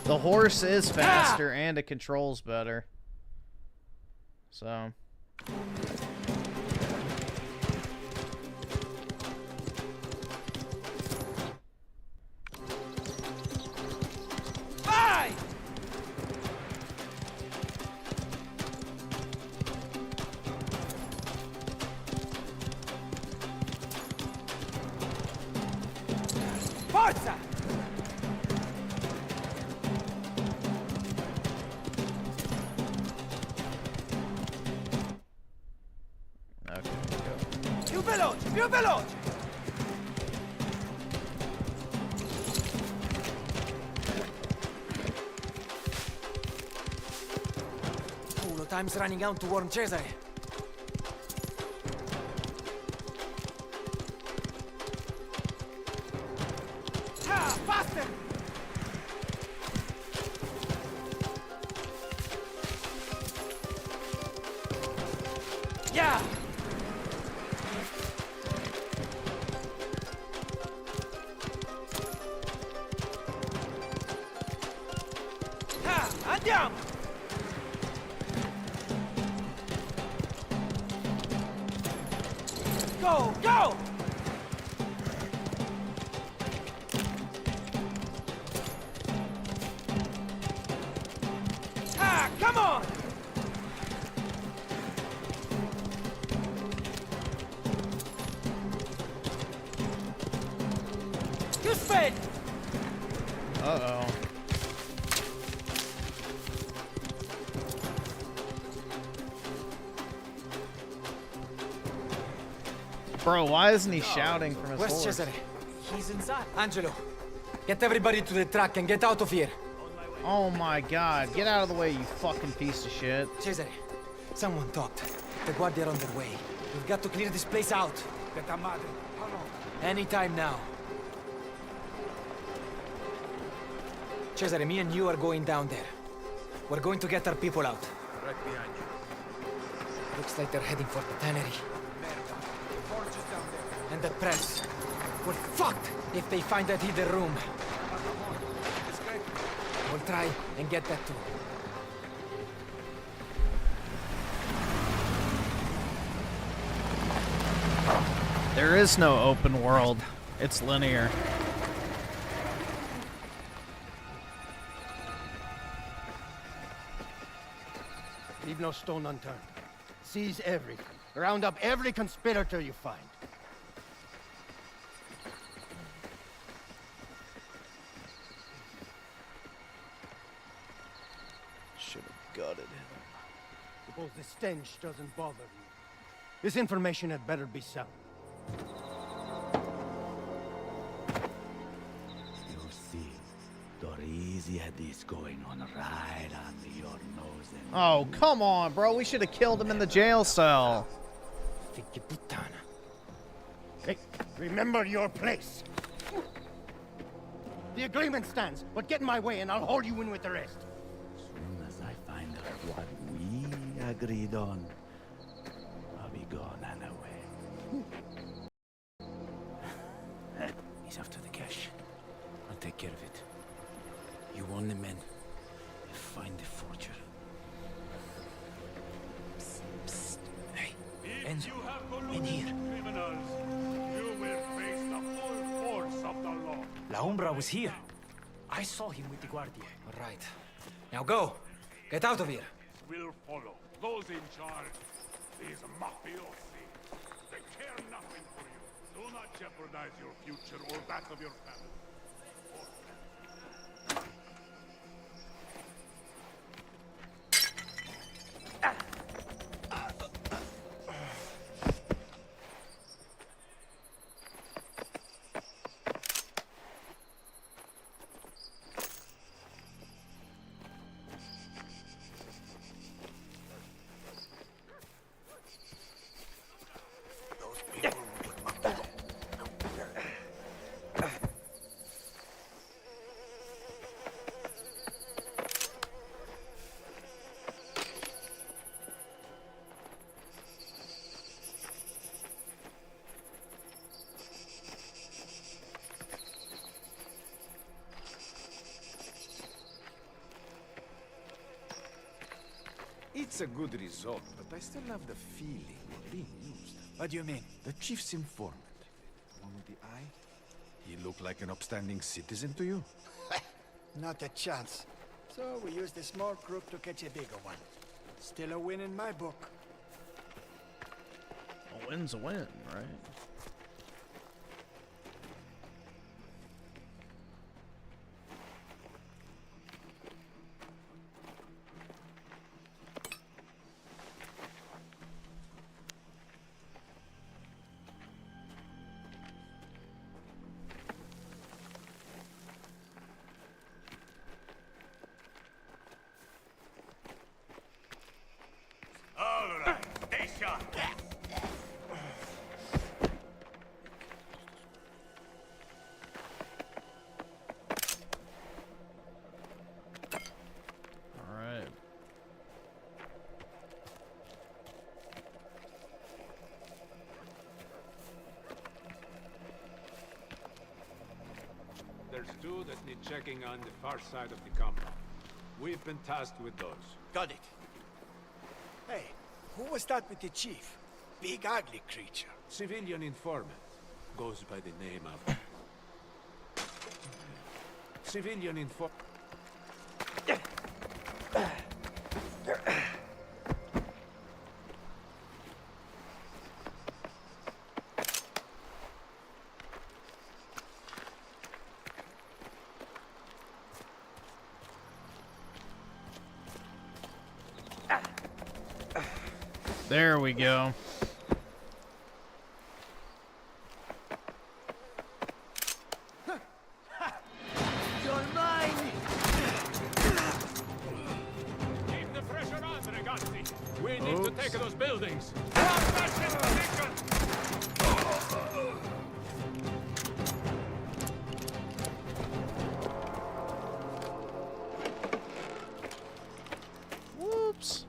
The horse is faster and it controls better. So. Vai! Forza! Più veloce, più veloce! Culo, time's running out to warn Cesare. Ah, faster! Yeah! Andiamo! Go, go! Ah, come on! You spin! Uh-oh. Bro, why isn't he shouting from his Where's horse? Cesare? He's inside. Angelo, get everybody to the truck and get out of here. Oh my god, get out of the way, you fucking piece of shit. Cesare, someone talked. The Guardia are on their way. We've got to clear this place out. Anytime now. Cesare, me and you are going down there. We're going to get our people out. Right behind you. Looks like they're heading for the tannery. And the press. We're fucked if they find that hidden room. We'll try and get that too. There is no open world. It's linear. Leave no stone unturned. Seize everything. Round up every conspirator you find. Should have gutted him. Suppose the stench doesn't bother you. This information had better be sound. You see, Dorisi had this going on right under your nose. And Oh, come on, bro. We should have killed him in the jail cell. Hey, remember your place. The agreement stands, but get in my way and I'll haul you in with the rest. as soon as I find out what we agreed on, I'll be gone anyway. He's after the cash. I'll take care of it. You warn the men. Find the forger. Psst. Hey, Enzo, in here. Criminals, you will face the full force of the law. La Umbra was here. I saw him with the Guardia. All right. Now go. Get out of here. Will follow. Those in charge. These mafiosi. They care nothing for you. Do not jeopardize your future or that of your family. It's a good result, but I still have the feeling we're being used. What do you mean? The chief's informant, the one with the eye, he looked like an upstanding citizen to you? Not a chance. So we used a small crook to catch a bigger one. Still a win in my book. A win's a win, right? All right, stay sharp. All right. There's two that need checking on the far side of the compound. We've been tasked with those. Got it. Hey, who was that with the chief? Big ugly creature. Civilian informant. Goes by the name of... Civilian informant. There we go. You're mine! Keep the pressure on, ragazzi. We need to take those buildings. Whoops.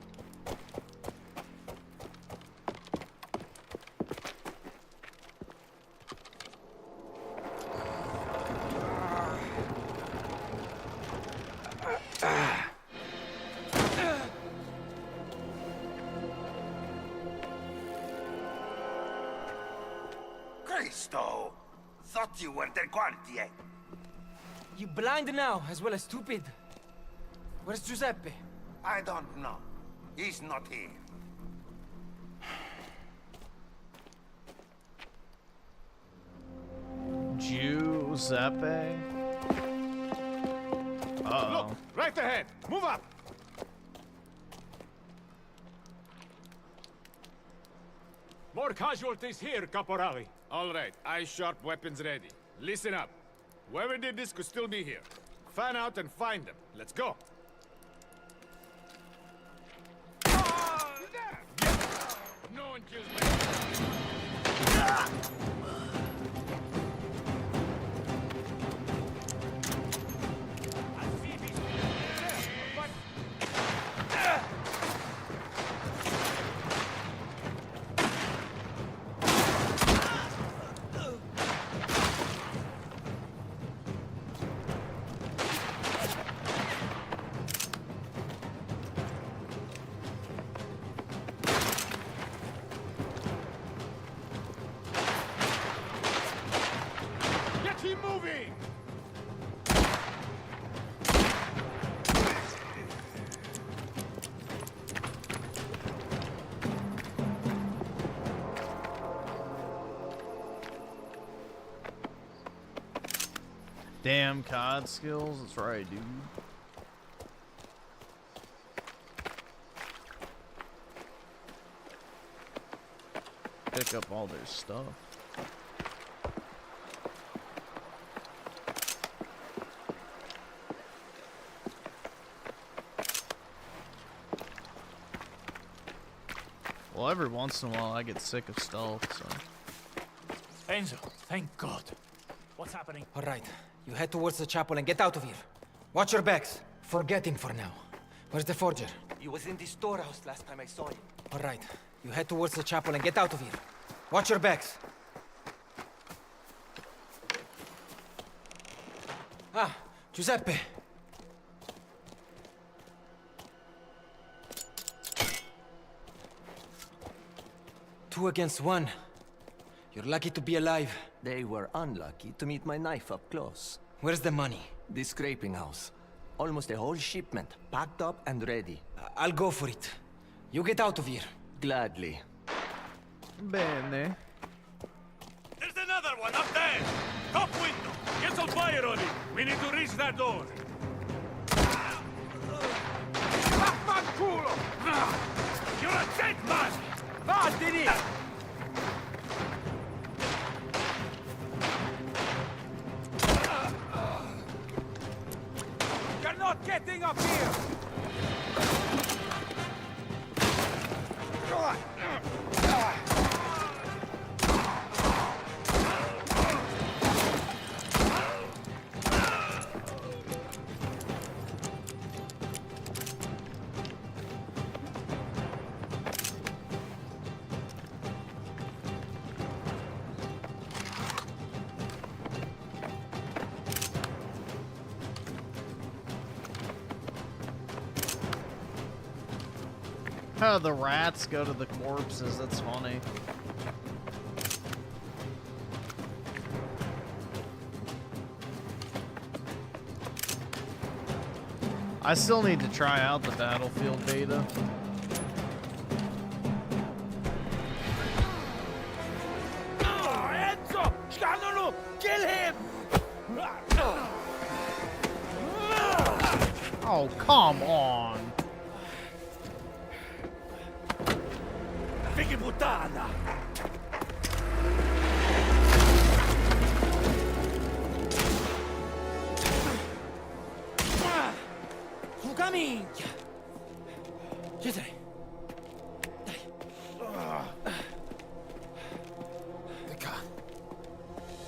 Cristo! Thought you were del quartier. You blind now, as well as stupid. Where's Giuseppe? I don't know. He's not here. Giuseppe. Uh-oh. Look, right ahead. Move up. More casualties here, Caporale. All right, eye-sharp weapons ready. Listen up. Whoever did this could still be here. Fan out and find them. Let's go. No one kills Keep moving! Damn COD skills. That's right, dude. Pick up all their stuff. Well, every once in a while I get sick of stealth, so... Enzo, thank God. What's happening? All right, you head towards the chapel and get out of here. Watch your backs. Forget him for now. Where's the forger? He was in the storehouse last time I saw him. All right, you head towards the chapel and get out of here. Watch your backs. Ah, Giuseppe. 2 against 1. You're lucky to be alive. They were unlucky to meet my knife up close. Where's the money? The scraping house. Almost a whole shipment, packed up and ready. I'll go for it. You get out of here. Gladly. Bene. There's another one up there! Top window! Get some fire on it! We need to reach that door! Vaffanculo! You're a dead man! Vattene! You're not getting up here! Oh, the rats go to the corpses. That's funny. I still need to try out the Battlefield beta. Enzo! Scannolo! Kill him! Oh, come on. Figli puttana! Fuga minchia! Chiedere. The car.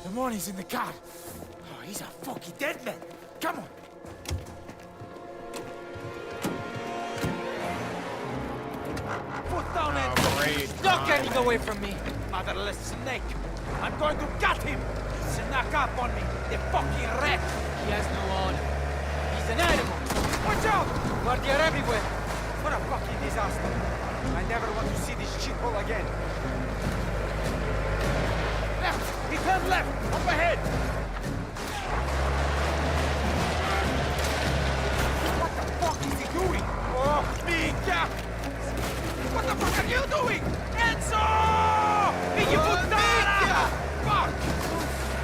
The money's in the car. Oh, he's a fucking dead man. Come on. Put down Oh, great. Not getting away from me, motherless snake. I'm going to gut him. Snuck up on me. The fucking rat. He has no honor. He's an animal. Watch out! But they're everywhere. What a fucking disaster. I never want to see this shithole again. Left! He turned left! Up ahead! What the fuck is he doing? Oh, Mika! What the fuck are you doing? Enzo! Figli puttana! Fuck!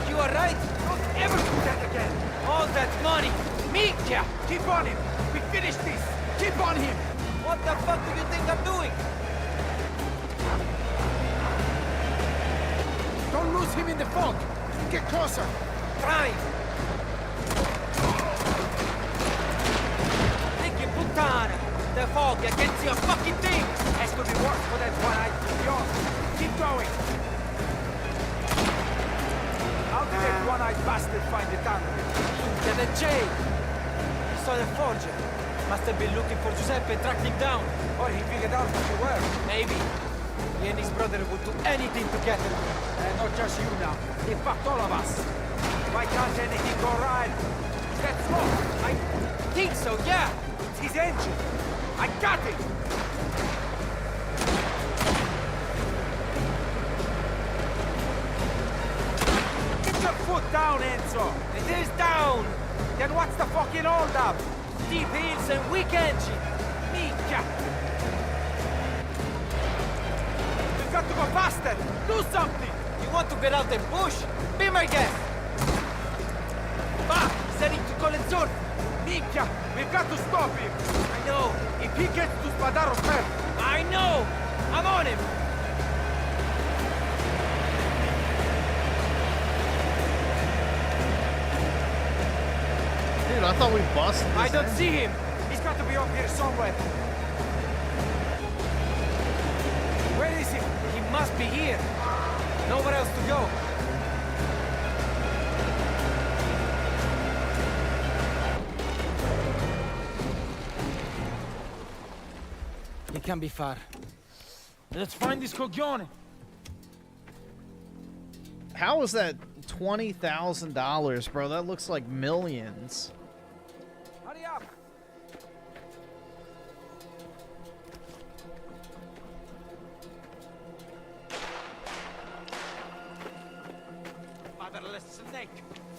You are right. Don't ever do that again! All that money. Mika! Keep on him! We finished this! Keep on him! What the fuck do you think I'm doing? Don't lose him in the fog! Get closer! Trying. Figli puttana. The fog against your fucking thing. Has to be worse for that one-eyed yours. Keep going! How did that one-eyed bastard find the tunnel? To the jail. He saw the forger. Must have been looking for Giuseppe and tracked him down. Or he figured out what you were. Maybe. He and his brother would do anything to get him. And not just you now. He fucked all of us. Why can't anything go right? Is that smoke? I think so, yeah. It's his engine. I got it! Get your foot down, Enzo! It is down! Then what's the fucking hold-up? Deep hills and weak engine. Minchia! We've got to go faster! Do something! You want to get out and push? Be my guest! Bah! He's heading to Colenzone! Minchia! We've got to stop him! I know! If he gets to Spadaro first! I know! I'm on him! Dude, I thought we busted this I don't in. see him! He's got to be up here somewhere! Where is he? He must be here! Nowhere else to go! He can't be far. Let's find this coglione! How is that $20,000, bro? That looks like millions. Hurry up!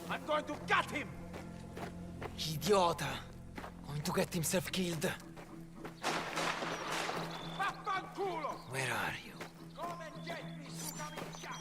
I'm going to gut him! Idiota! Going to get himself killed. Vaffanculo! Where are you? Come and get me, Sucamica!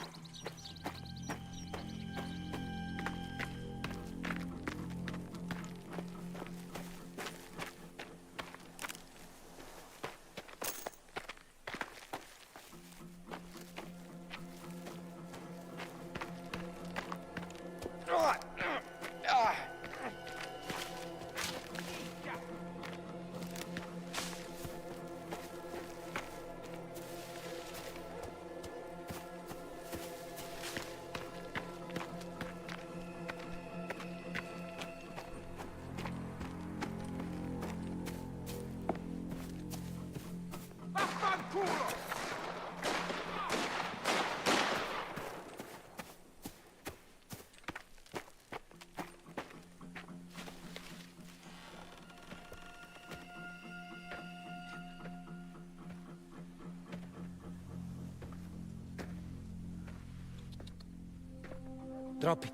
Drop it.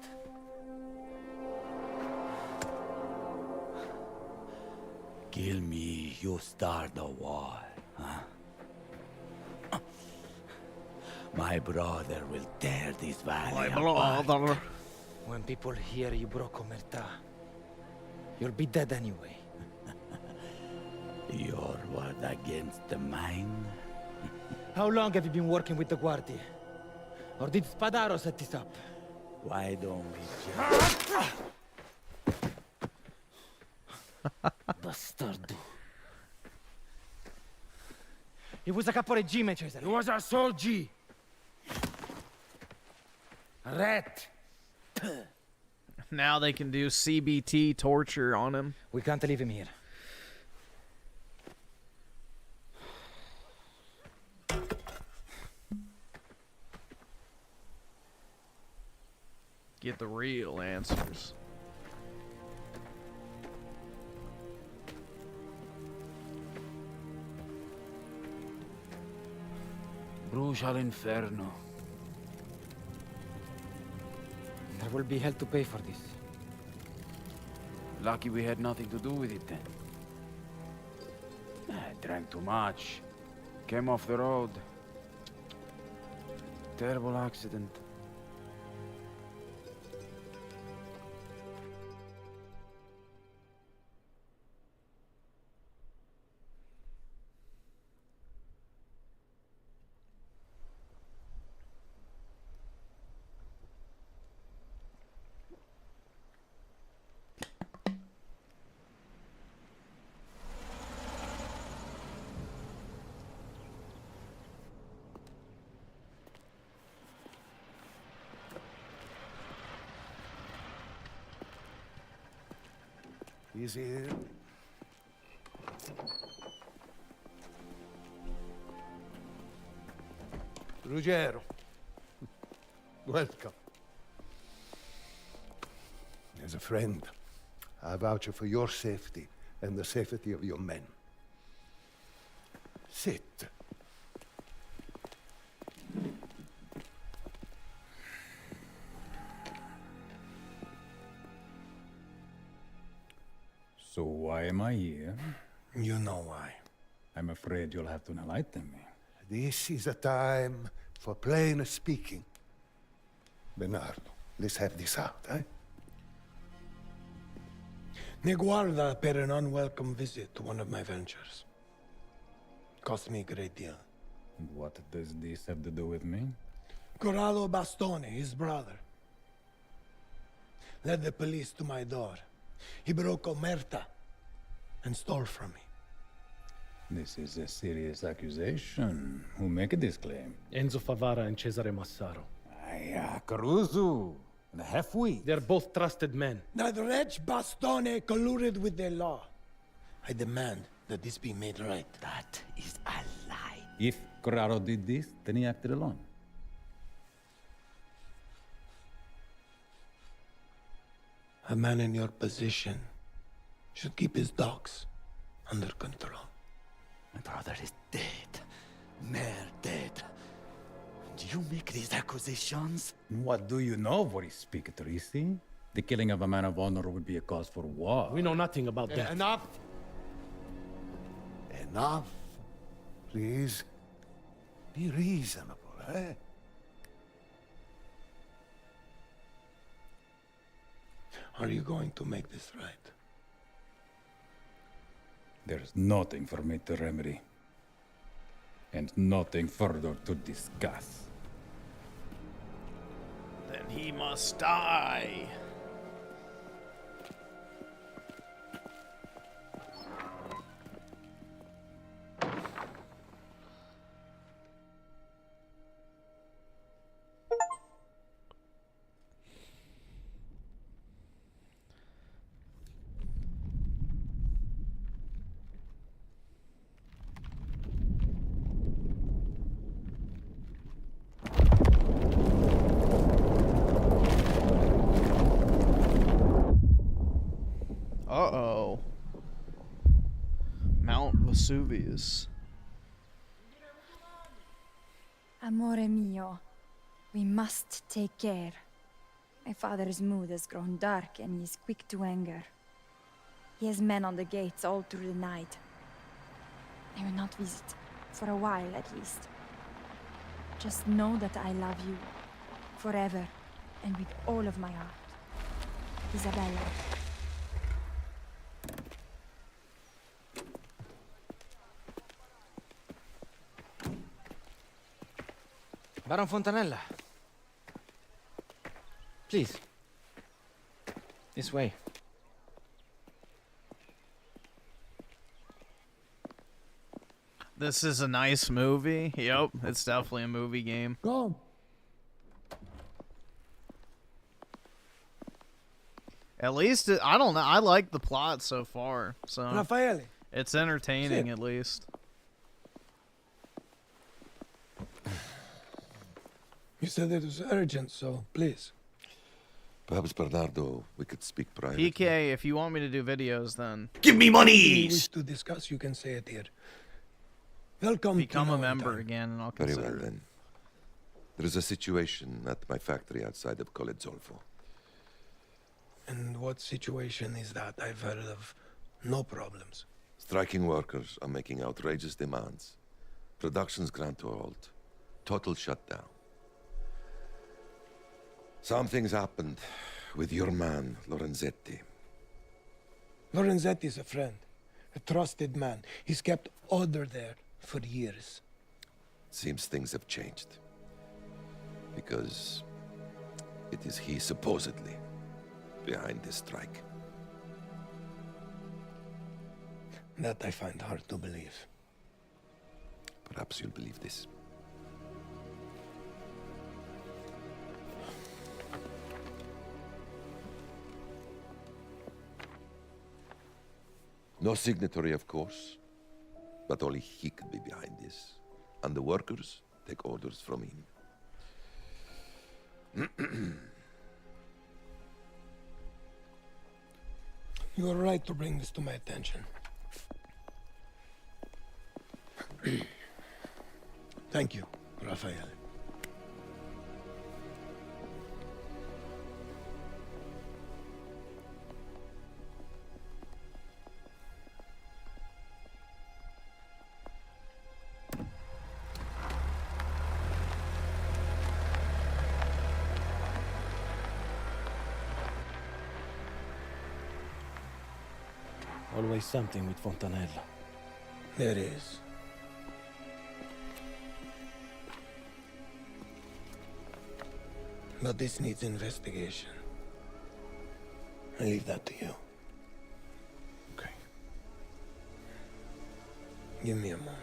Kill me, you start the war, huh? My brother will tear this valley apart. When people hear you broke Omerta, you'll be dead anyway. Your word against mine? How long have you been working with the Guardia? Or did Spadaro set this up? Why don't we just... Bastardo. He was a caporegime, Cesare. He was a soldier. Rat. Now they can do CBT torture on him. We can't leave him here. Get the real answers. Brucia all'inferno. There will be hell to pay for this. Lucky we had nothing to do with it then. I drank too much. Came off the road. Terrible accident. He's here. Ruggiero. Welcome. As a friend, I vouch for your safety and the safety of your men. Sit. So why am I here? You know why. I'm afraid you'll have to enlighten me. This is a time for plain speaking. Bernardo, let's have this out, eh? Ne guarda per an unwelcome visit to one of my ventures. Cost me a great deal. And what does this have to do with me? Corrado Bastone, his brother, led the police to my door. He broke Omerta and stole from me. This is a serious accusation. Who make this claim? Enzo Favara and Cesare Massaro. Caruso, the half-wit. They're both trusted men. That wretch Bastone colluded with the law. I demand that this be made right. That is a lie. If Corrado did this, then he acted alone. A man in your position should keep his dogs under control. My brother is dead. Mere dead. Do you make these accusations? What do you know of what he speak, Trisi? The killing of a man of honor would be a cause for war. We know nothing about that. Enough! Enough. Please. Be reasonable, eh? Are you going to make this right? There's nothing for me to remedy. And nothing further to discuss. Then he must die. Uh-oh. Mount Vesuvius. Amore mio, we must take care. My father's mood has grown dark and he is quick to anger. He has men on the gates all through the night. I will not visit, for a while at least. Just know that I love you, forever, and with all of my heart. Isabella. Baron Fontanella. Please. This way. This is a nice movie. Yep, it's definitely a movie game. Go. At least, I don't know. I like the plot so far. So Raffaele. it's entertaining Sit. at least. You said it was urgent, so please. Perhaps, Bernardo, we could speak privately. PK, if you want me to do videos, then Give me money! If you wish to discuss, you can say it here. Welcome become to a member again, and I'll Very consider well, it. then. There is a situation at my factory outside of Colezzolfo. And what situation is that? I've heard of no problems. Striking workers are making outrageous demands. Production's ground to a halt. Total shutdown. Something's happened with your man, Lorenzetti. Lorenzetti's a friend, a trusted man. He's kept order there for years. Seems things have changed. Because it is he supposedly behind this strike. That I find hard to believe. Perhaps you'll believe this. No signatory, of course, but only he could be behind this. And the workers take orders from him. You are right to bring this to my attention. Thank you, Raphael. Always something with Fontanella. There is. But this needs investigation. I leave that to you. Okay. Give me a moment.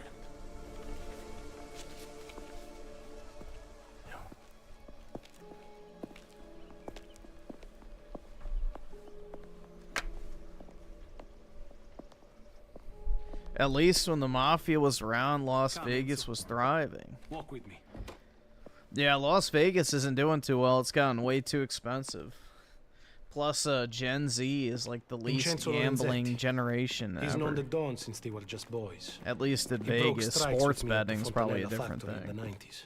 At least when the Mafia was around, Las Vegas was thriving. Walk with me. Yeah, Las Vegas isn't doing too well. It's gotten way too expensive. Plus, Gen Z is like the least Vincenzo gambling Lorenzetti. generation He's known the ever. Don since they were just boys. At least in He broke Vegas, strikes sports with me at the betting's probably a Fontanella different factory in thing. the 90s.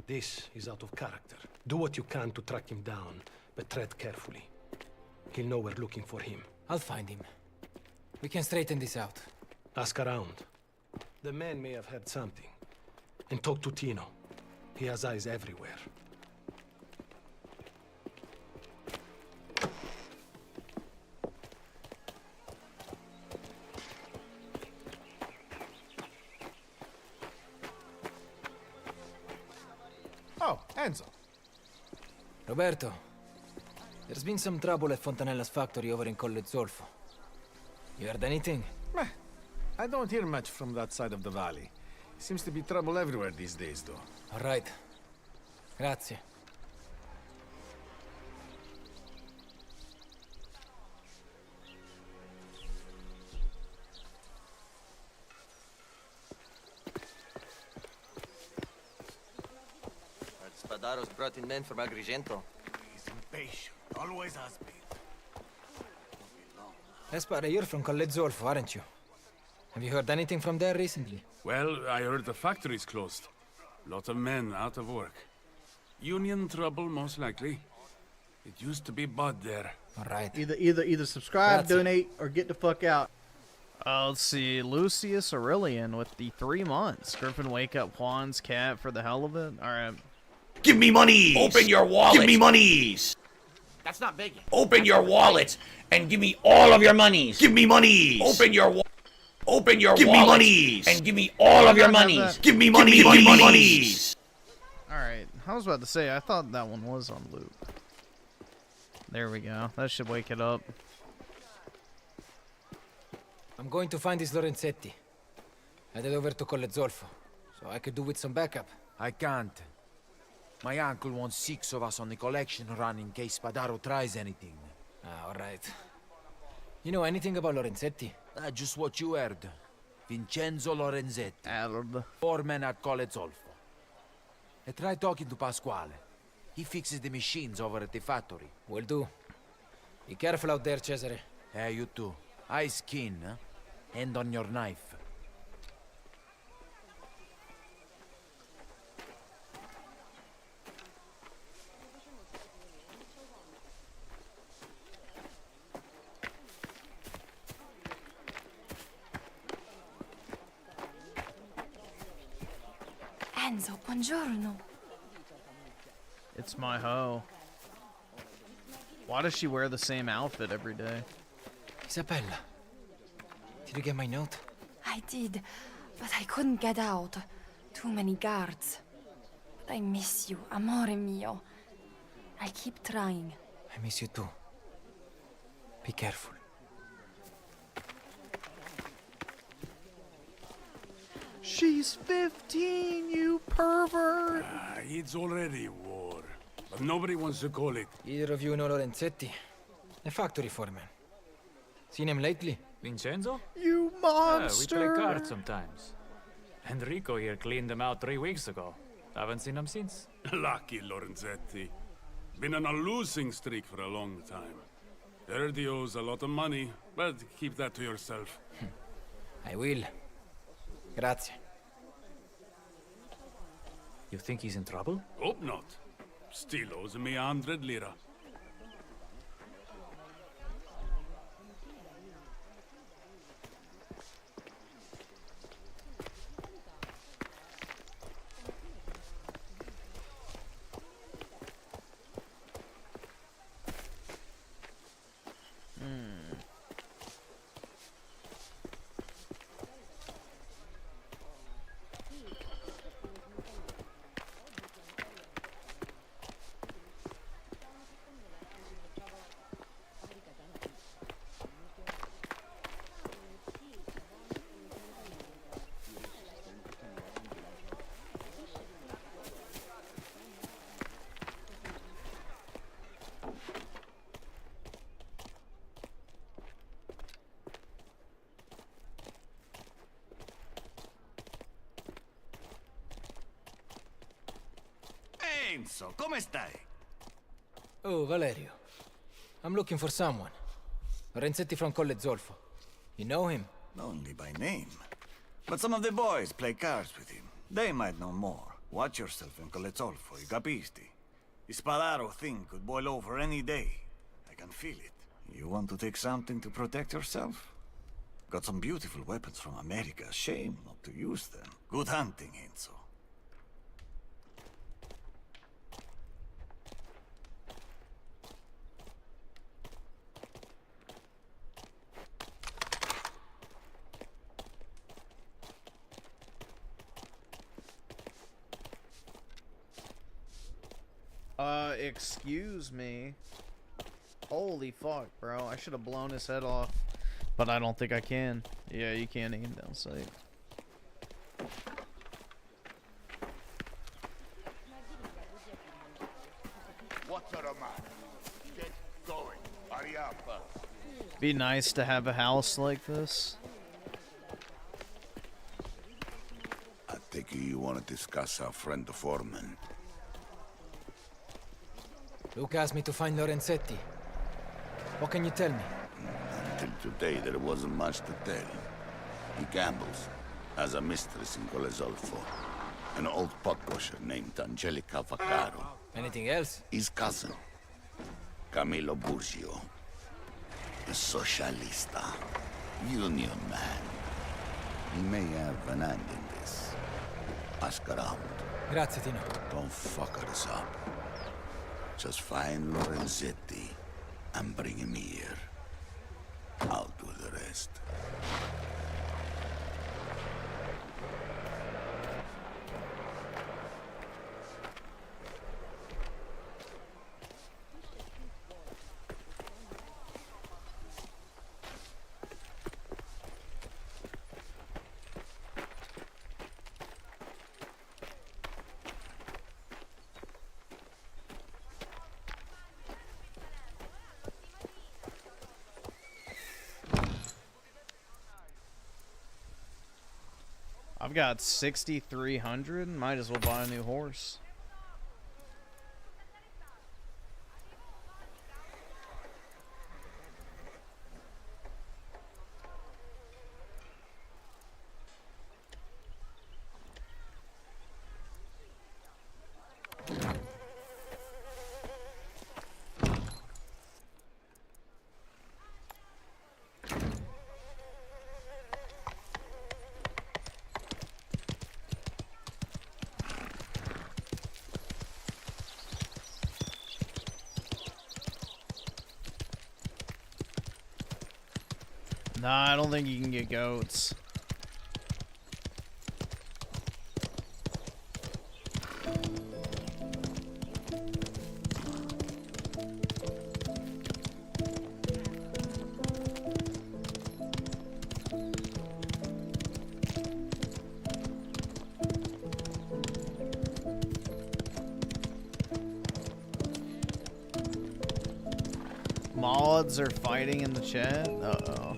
This is out of character. Do what you can to track him down, but tread carefully. he'll know we're looking for him. I'll find him. We can straighten this out. Ask around. The man may have had something. And talk to Kino. He has eyes everywhere. Oh, Enzo. Roberto, there's been some trouble at Fontanella's factory over in Colle Zolfo. You heard anything? Meh. I don't hear much from that side of the valley. Seems to be trouble everywhere these days, though. All right. Grazie. Spadaro's brought in men from Agrigento. He's impatient. Always has been. Espada, you're from Colle Zolfo, aren't you? Have you heard anything from there recently? Well, I heard the factory's closed. Lot of men out of work. Union trouble, most likely. It used to be bud there. All right. Either subscribe, Grazie. donate, or get the fuck out. Let's see. Lucius Aurelian with the 3 months. Griffin, wake up Juan's cat for the hell of it. All right. Give me money! Open your wallet! Give me monies! That's not begging. Open your wallet and give me all of your monies! Give me monies! Open your wallet! Give me monies! And give me all of your monies! Give me money! Give me monies! Alright. I was about to say, I thought that one was on loop. There we go. That should wake it up. I'm going to find this Lorenzetti. Headed over to Colle Zolfo, so I could do with some backup. I can't. My uncle wants 6 of us on the collection run in case Spadaro tries anything. Ah, all right. You know anything about Lorenzetti? Just what you heard. Vincenzo Lorenzetti. 4 men at Colle Zolfo. I tried talking to Pasquale. He fixes the machines over at the factory. Will do. Be careful out there, Cesare. Hey, you too. Eyes keen, huh? Hand on your knife. Enzo, buongiorno. It's my hoe. Why does she wear the same outfit every day? Isabella, did you get my note? I did, but I couldn't get out. Too many guards. But I miss you, amore mio. I'll keep trying. I miss you too. Be careful. She's 15, you pervert! It's already war. But nobody wants to call it. Either of you know Lorenzetti? A factory foreman. Seen him lately? Vincenzo? You monster! Yeah, we play cards sometimes. Enrico here cleaned them out 3 weeks ago. Haven't seen him since. Lucky Lorenzetti. Been on a losing streak for a long time. Heard he owes a lot of money, but keep that to yourself. I will. Grazie. You think he's in trouble? Hope not. Still owes me 100 lira. Enzo, come stai? Oh, Valerio. I'm looking for someone. Lorenzetti from Colle Zolfo. You know him? Only by name. But some of the boys play cards with him. They might know more. Watch yourself in Colle Zolfo, you capisti? The Spadaro thing could boil over any day. I can feel it. You want to take something to protect yourself? Got some beautiful weapons from America. Shame not to use them. Good hunting, Enzo. Excuse me. Holy fuck, bro. I should have blown his head off. But I don't think I can. Yeah, you can't aim down sight. What's the matter? Get going. Hurry up. Be nice to have a house like this. I think you want to discuss our friend the foreman. Luke asked me to find Lorenzetti. What can you tell me? Until today, there wasn't much to tell. He gambles, has a mistress in Colezolfo, an old pot pusher named Angelica Vaccaro. Anything else? His cousin, Camillo Burgio, a socialista, union man. He may have an hand in this. Ask around. Grazie, Tino. Don't fuck us up. Just find Lorenzetti and bring him here. I'll do the rest. I've got 6,300. Might as well buy a new horse. Nah, I don't think you can get goats. Mods are fighting in the chat. Uh-oh.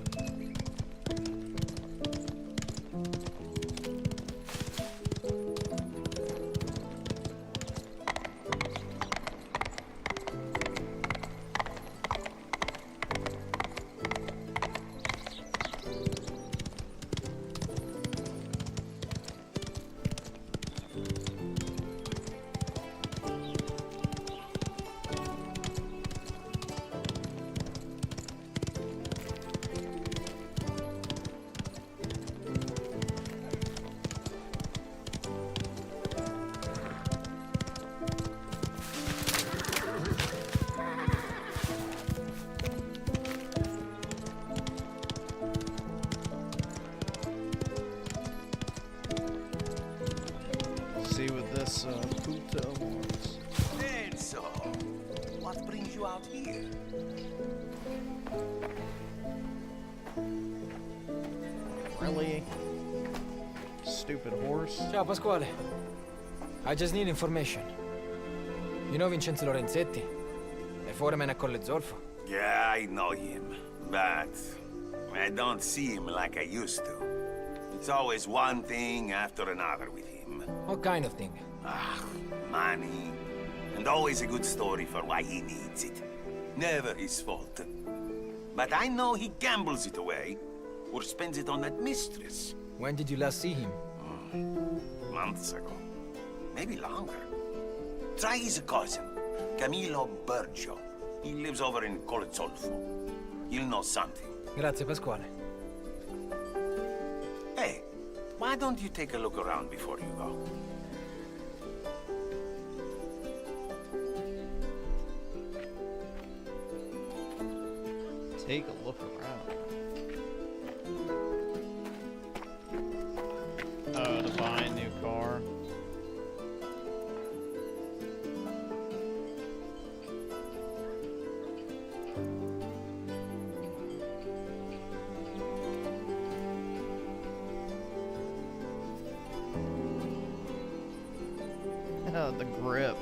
See what this puto wants. Enzo, what brings you out here? Really? Stupid horse. Ciao, Pasquale. I just need information. You know Vincenzo Lorenzetti? A foreman at Colle Zolfo? Yeah, I know him, but I don't see him like I used to. It's always one thing after another with him. What kind of thing? Money. And always a good story for why he needs it. Never his fault. But I know he gambles it away, or spends it on that mistress. When did you last see him? Months ago. Maybe longer. Try his cousin, Camillo Burgio. He lives over in Colle Zolfo. You'll know something. Grazie, Pasquale. Hey, why don't you take a look around before you go? Take a look around. Oh, to buy a new car. The grip.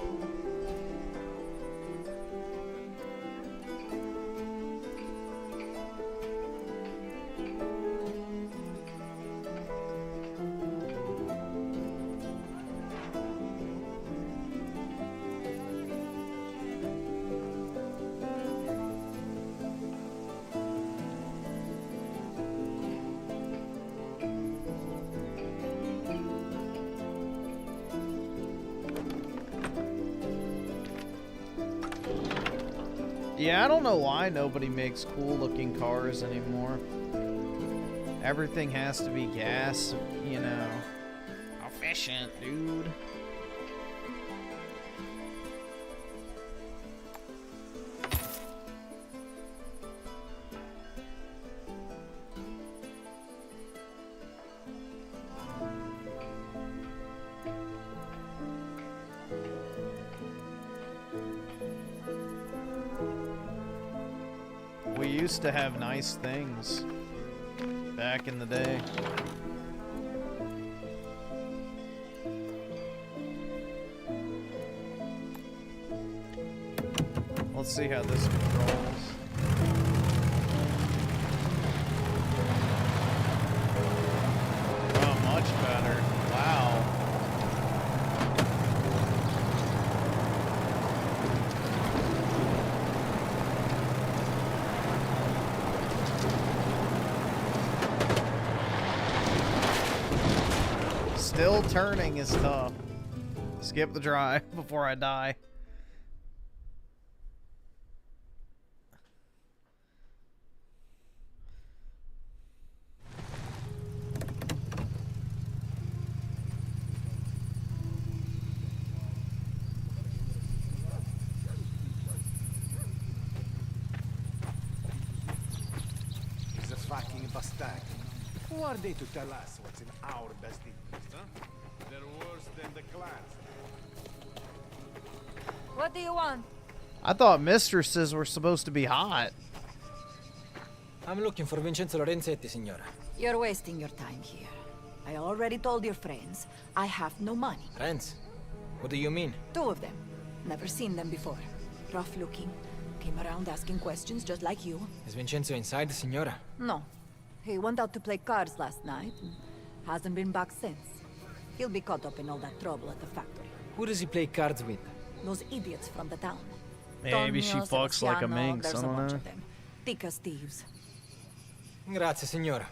Yeah, I don't know why nobody makes cool-looking cars anymore. Everything has to be gas, you know. Efficient, dude. We used to have nice things back in the day. Let's see how this controls. Oh, much better. Wow. Still turning is tough. Skip the drive before I die. He's a fucking bastard. Who are they to tell us what's in our best interest, huh? They're worse than the clans. What do you want? I thought mistresses were supposed to be hot. I'm looking for Vincenzo Lorenzetti, signora. You're wasting your time here. I already told your friends I have no money. Friends? What do you mean? 2 of them. Never seen them before. Rough looking. Came around asking questions just like you. Is Vincenzo inside, signora? No. He went out to play cards last night and hasn't been back since. He'll be caught up in all that trouble at the factory. Who does he play cards with? Those idiots from the town. Maybe she Tonio, fucks like a Sebastiano, minx, there's I a don't bunch know. of them. Thick as thieves. Grazie, signora.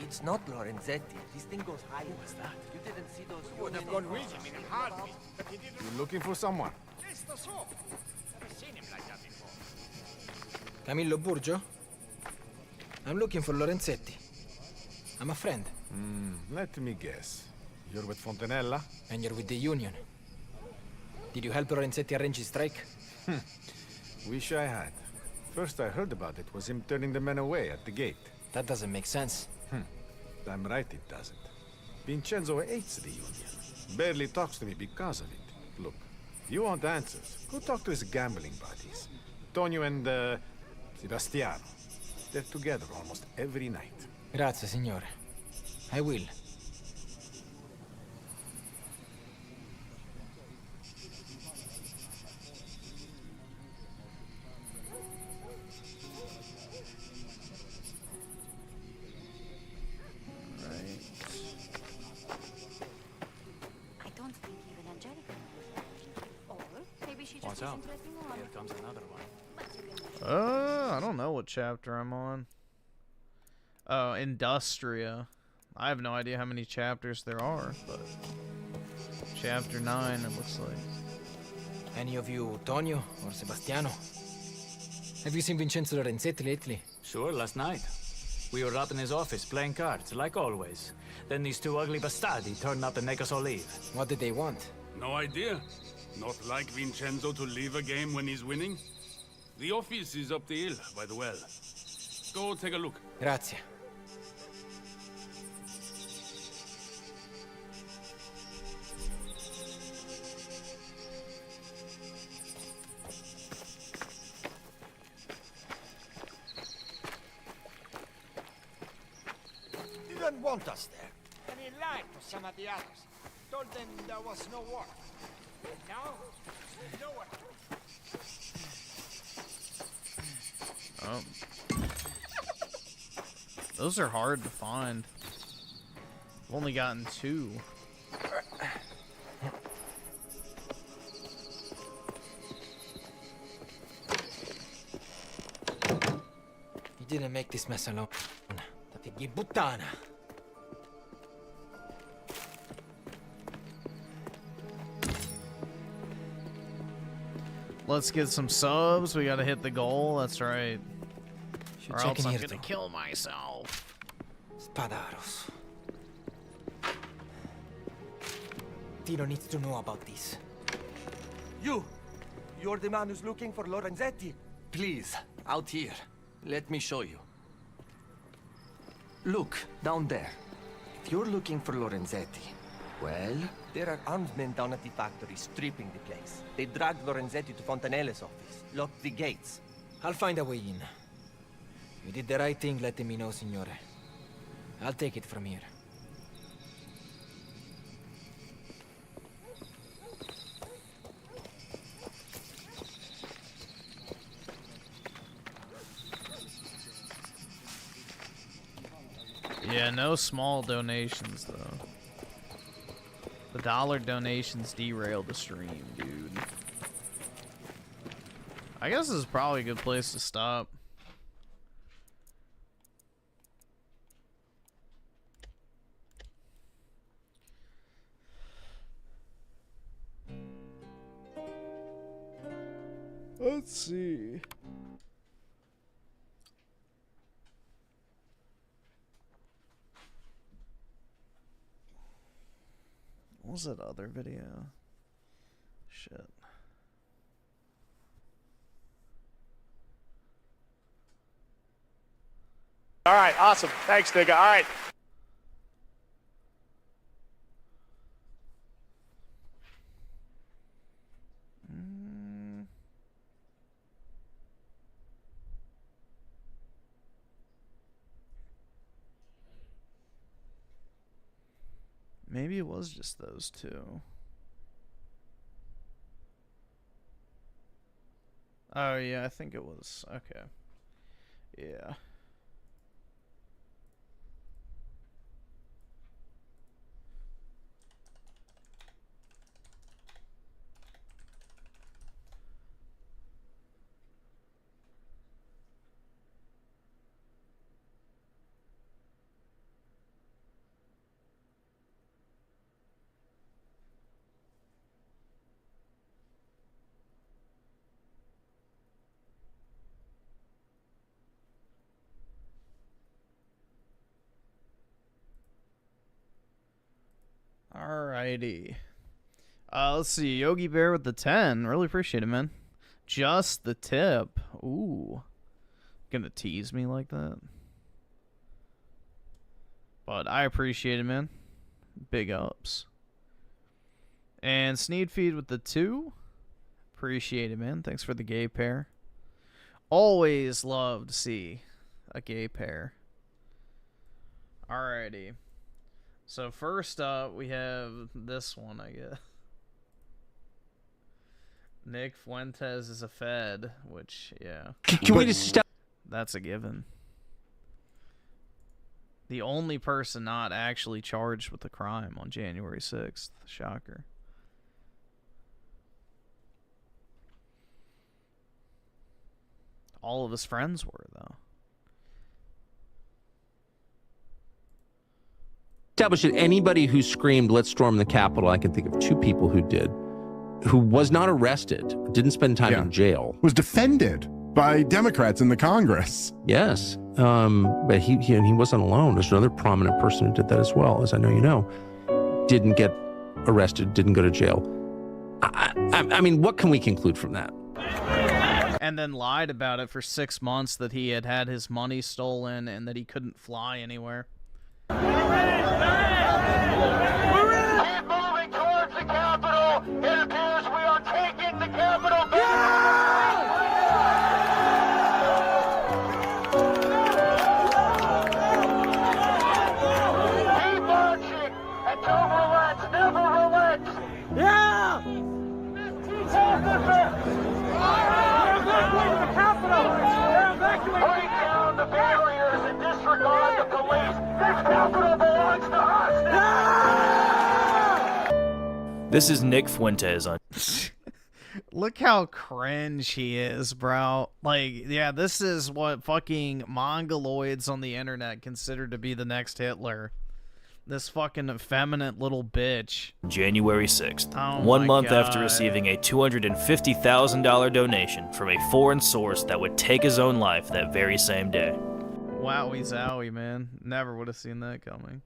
It's not Lorenzetti. This thing goes higher. What's that? You didn't see those... You would have gone with him in a heartbeat, but he didn't. You looking for someone? Yes, that's all. Never seen him like that before. Camillo Burgio? I'm looking for Lorenzetti. I'm a friend. Let me guess. You're with Fontanella? And you're with the union. Did you help Lorenzetti arrange his strike? Wish I had. First I heard about it was him turning the men away at the gate. That doesn't make sense. I'm right it doesn't. Vincenzo hates the union. Barely talks to me because of it. Look, you want answers, go talk to his gambling buddies. Tonio and, Sebastiano. They're together almost every night. Grazie, signore. I will. I don't think even Angelica. Or maybe she just Watch out. isn't letting on. Here comes another one. I don't know what chapter I'm on. Oh, Industria. I have no idea how many chapters there are, but chapter 9 it looks like. Any of you Tonio or Sebastiano? Have you seen Vincenzo Lorenzetti lately? Sure, last night. We were out in his office playing cards, like always. Then these two ugly bastardi turned up and make us all leave. What did they want? No idea. Not like Vincenzo to leave a game when he's winning. The office is up the hill by the well. Go take a look. Grazie. Didn't want us there. And he lied to some of the others. Told them there was no war. And now, no one. Oh. Those are hard to find. I've only gotten 2. You didn't make this mess alone. Da figli puttana. Let's get some subs. We gotta hit the goal. That's right. Or else I'm gonna kill myself. Spadaros. Tino needs to know about this. You're the man who's looking for Lorenzetti? Please, out here. Let me show you. Look, down there. If you're looking for Lorenzetti, well, there are armed men down at the factory stripping the place. They dragged Lorenzetti to Fontanelle's office, locked the gates. I'll find a way in. You did the right thing letting me know, signore. I'll take it from here. Yeah, no small donations, though. The dollar donations derailed the stream, dude. I guess this is probably a good place to stop. Let's see. What was that other video? Shit. All right, awesome. Thanks, nigga. All right. Maybe it was just those two. Oh, yeah, I think it was. Okay. Yeah. Alrighty. Let's see. Yogi Bear with the 10. Really appreciate it, man. Just the tip. Ooh. Gonna tease me like that. But I appreciate it, man. Big ups. And Sneed Feed with the 2. Appreciate it, man. Thanks for the gay pair. Always love to see a gay pair. Alrighty. So first up, we have this one, I guess. Nick Fuentes is a Fed, which, yeah. Can we just stop? That's a given. The only person not actually charged with the crime on January 6th. Shocker. All of his friends were, though. Establish that anybody who screamed, "Let's storm the Capitol," I can think of 2 people who did. who was not arrested, didn't spend time in jail. Was defended by Democrats in the Congress. Yes, but he wasn't alone. There's another prominent person who did that as well, as I know you know. Didn't get arrested, didn't go to jail. I mean, what can we conclude from that? And then lied about it for 6 months, that he had his money stolen and that he couldn't fly anywhere. Keep moving towards the Capitol. It appears we are taking the Capitol back. Keep marching and don't relax. Never relax. Yeah. Break down the barriers and disregard the police. This Capitol belongs to us. This is Nick Fuentes on. Look how cringe he is, bro. Like, yeah, this is what fucking mongoloids on the internet consider to be the next Hitler. This fucking effeminate little bitch. January 6th, Oh 1 my month after God. receiving a $250,000 donation from a foreign source that would take his own life that very same day. Wowie zowie, man. Never would have seen that coming.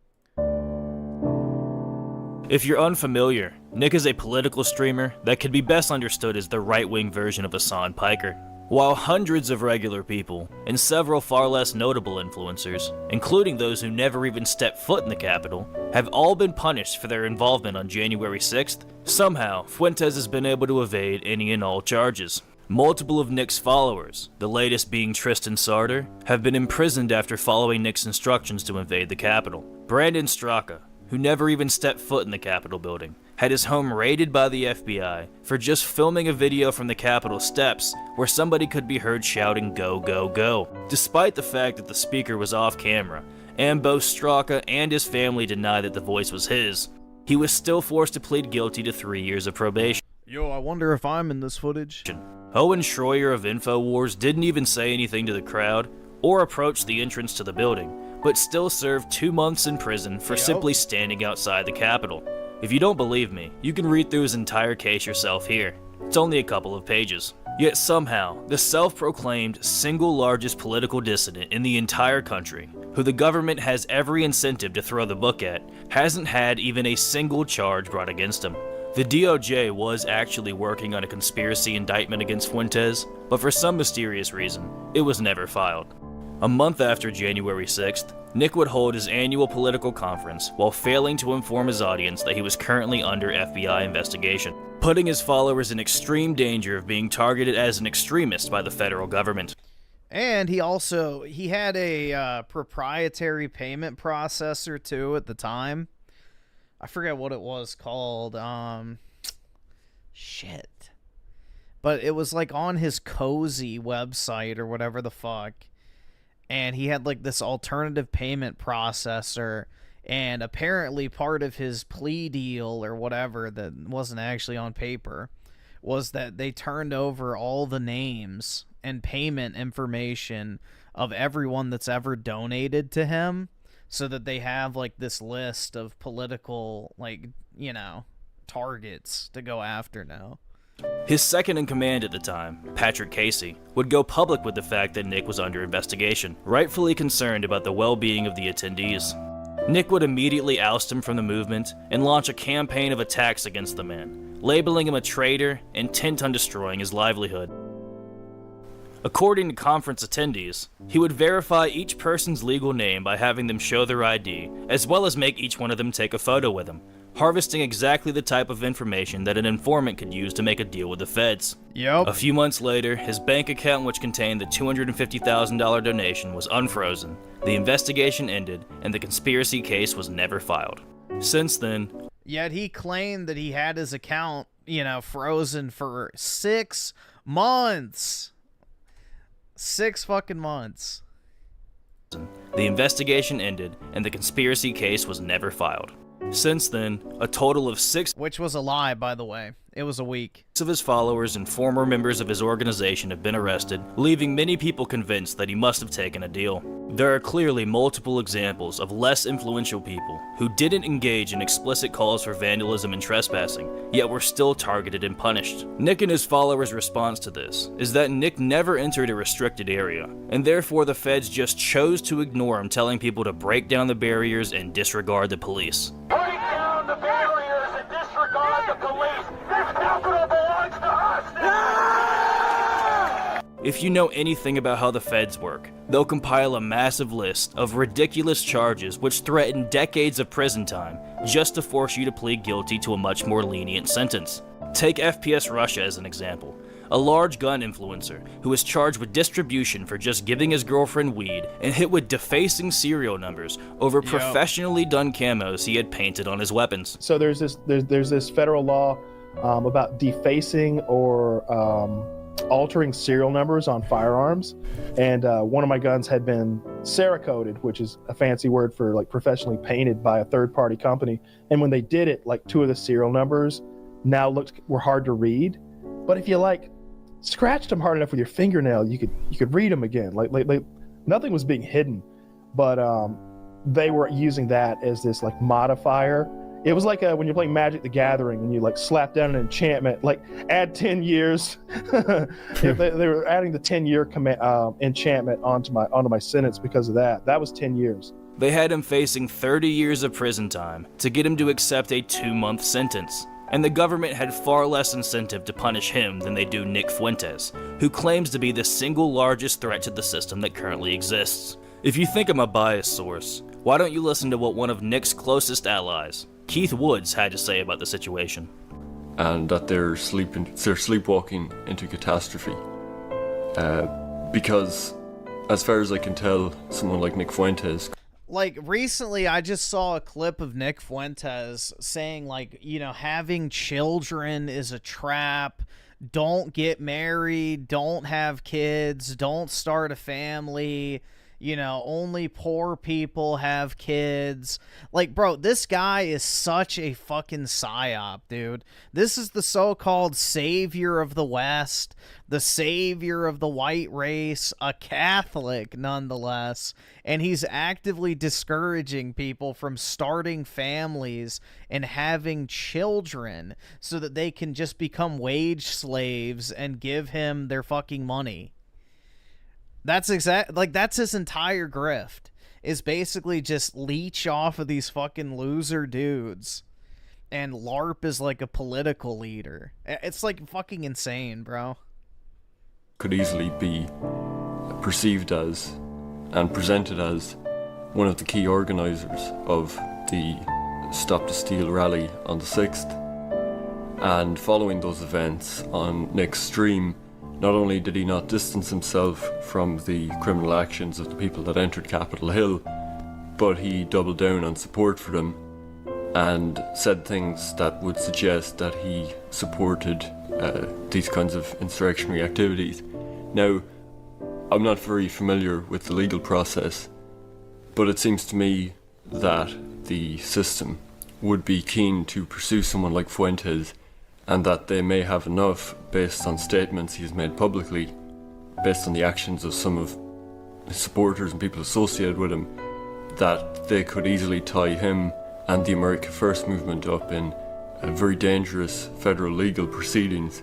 If you're unfamiliar, Nick is a political streamer that could be best understood as the right-wing version of Hassan Piker. While hundreds of regular people, and several far less notable influencers, including those who never even stepped foot in the Capitol, have all been punished for their involvement on January 6th, somehow Fuentes has been able to evade any and all charges. Multiple of Nick's followers, the latest being Tristan Sarter, have been imprisoned after following Nick's instructions to invade the Capitol. Brandon Straka, who never even stepped foot in the Capitol building, had his home raided by the FBI for just filming a video from the Capitol steps where somebody could be heard shouting "Go, go, go," despite the fact that the speaker was off camera, and both Straka and his family deny that the voice was his. He was still forced to plead guilty to 3 years of probation. Yo, I wonder if I'm in this footage. Owen Schroyer of InfoWars didn't even say anything to the crowd or approach the entrance to the building, but still served 2 months in prison for simply standing outside the Capitol. If you don't believe me, you can read through his entire case yourself here. It's only a couple of pages. Yet somehow, the self-proclaimed single largest political dissident in the entire country, who the government has every incentive to throw the book at, hasn't had even a single charge brought against him. The DOJ was actually working on a conspiracy indictment against Fuentes, but for some mysterious reason, it was never filed. A month after January 6th, Nick would hold his annual political conference while failing to inform his audience that he was currently under FBI investigation, putting his followers in extreme danger of being targeted as an extremist by the federal government. And he had a proprietary payment processor too at the time. I forget what it was called. Shit. But it was like on his Cozy website or whatever the fuck. And he had like this alternative payment processor, and apparently part of his plea deal or whatever that wasn't actually on paper was that they turned over all the names and payment information of everyone that's ever donated to him, so that they have like this list of political, like, you know, targets to go after now. His second in command at the time, Patrick Casey, would go public with the fact that Nick was under investigation, rightfully concerned about the well-being of the attendees. Nick would immediately oust him from the movement and launch a campaign of attacks against the man, labeling him a traitor, intent on destroying his livelihood. According to conference attendees, he would verify each person's legal name by having them show their ID, as well as make each one of them take a photo with him, harvesting exactly the type of information that an informant could use to make a deal with the feds. Yep. A few months later, his bank account, which contained the $250,000 donation, was unfrozen. The investigation ended, and the conspiracy case was never filed. Since then... Yet he claimed that he had his account, you know, frozen for 6 months. 6 fucking months. The investigation ended, and the conspiracy case was never filed. Since then, a total of 6... Which was a lie, by the way. It was a week. Of his followers and former members of his organization have been arrested, leaving many people convinced that he must have taken a deal. There are clearly multiple examples of less influential people who didn't engage in explicit calls for vandalism and trespassing, yet were still targeted and punished. Nick and his followers' response to this is that Nick never entered a restricted area, and therefore the feds just chose to ignore him, telling people to break down the barriers and disregard the police. Break down the barriers and disregard the police! This capital belongs to us now! If you know anything about how the feds work, they'll compile a massive list of ridiculous charges which threaten decades of prison time just to force you to plead guilty to a much more lenient sentence. Take FPS Russia as an example. A large gun influencer who was charged with distribution for just giving his girlfriend weed and hit with defacing serial numbers over professionally done camos he had painted on his weapons. So there's this federal law about defacing or altering serial numbers on firearms, and one of my guns had been Cerakoted, which is a fancy word for like professionally painted by a third-party company. And when they did it, like 2 of the serial numbers now were hard to read. But if you like scratched them hard enough with your fingernail, you could read them again. Like nothing was being hidden, but they were using that as this like modifier. It was like when you're playing Magic the Gathering and you like slap down an enchantment, like add 10 years. they were adding the 10-year enchantment onto my sentence because of that. That was 10 years. They had him facing 30 years of prison time to get him to accept a 2-month sentence. And the government had far less incentive to punish him than they do Nick Fuentes, who claims to be the single largest threat to the system that currently exists. If you think I'm a biased source, why don't you listen to what one of Nick's closest allies, Keith Woods, had to say about the situation? And that they're sleepwalking into catastrophe. Because, as far as I can tell, someone like Nick Fuentes... Like, recently, I just saw a clip of Nick Fuentes saying, like, you know, having children is a trap. Don't get married. Don't have kids. Don't start a family. You know, only poor people have kids. Like, bro, this guy is such a fucking psyop, dude. This is the so-called savior of the West, the savior of the white race, a Catholic nonetheless, and he's actively discouraging people from starting families and having children so that they can just become wage slaves and give him their fucking money. That's that's his entire grift, is basically just leech off of these fucking loser dudes and LARP is like a political leader. It's like fucking insane, bro. Could easily be perceived as and presented as one of the key organizers of the Stop the Steal rally on the 6th. And following those events on Nick's stream, not only did he not distance himself from the criminal actions of the people that entered Capitol Hill, but he doubled down on support for them and said things that would suggest that he supported these kinds of insurrectionary activities. Now, I'm not very familiar with the legal process, but it seems to me that the system would be keen to pursue someone like Fuentes, and that they may have enough, based on statements he has made publicly, based on the actions of some of his supporters and people associated with him, that they could easily tie him and the America First movement up in very dangerous federal legal proceedings.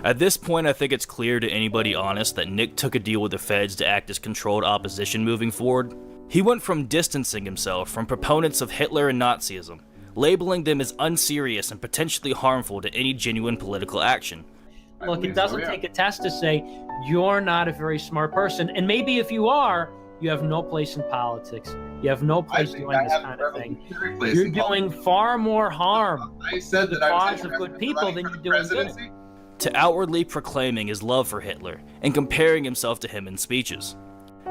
At this point, I think it's clear to anybody honest that Nick took a deal with the feds to act as controlled opposition moving forward. He went from distancing himself from proponents of Hitler and Nazism, labeling them as unserious and potentially harmful to any genuine political action. Look, it doesn't take a test to say you're not a very smart person, and maybe if you are, you have no place in politics. You have no place doing this kind of thing. You're doing far more harm to the cause of good people than you're doing good. To outwardly proclaiming his love for Hitler and comparing himself to him in speeches.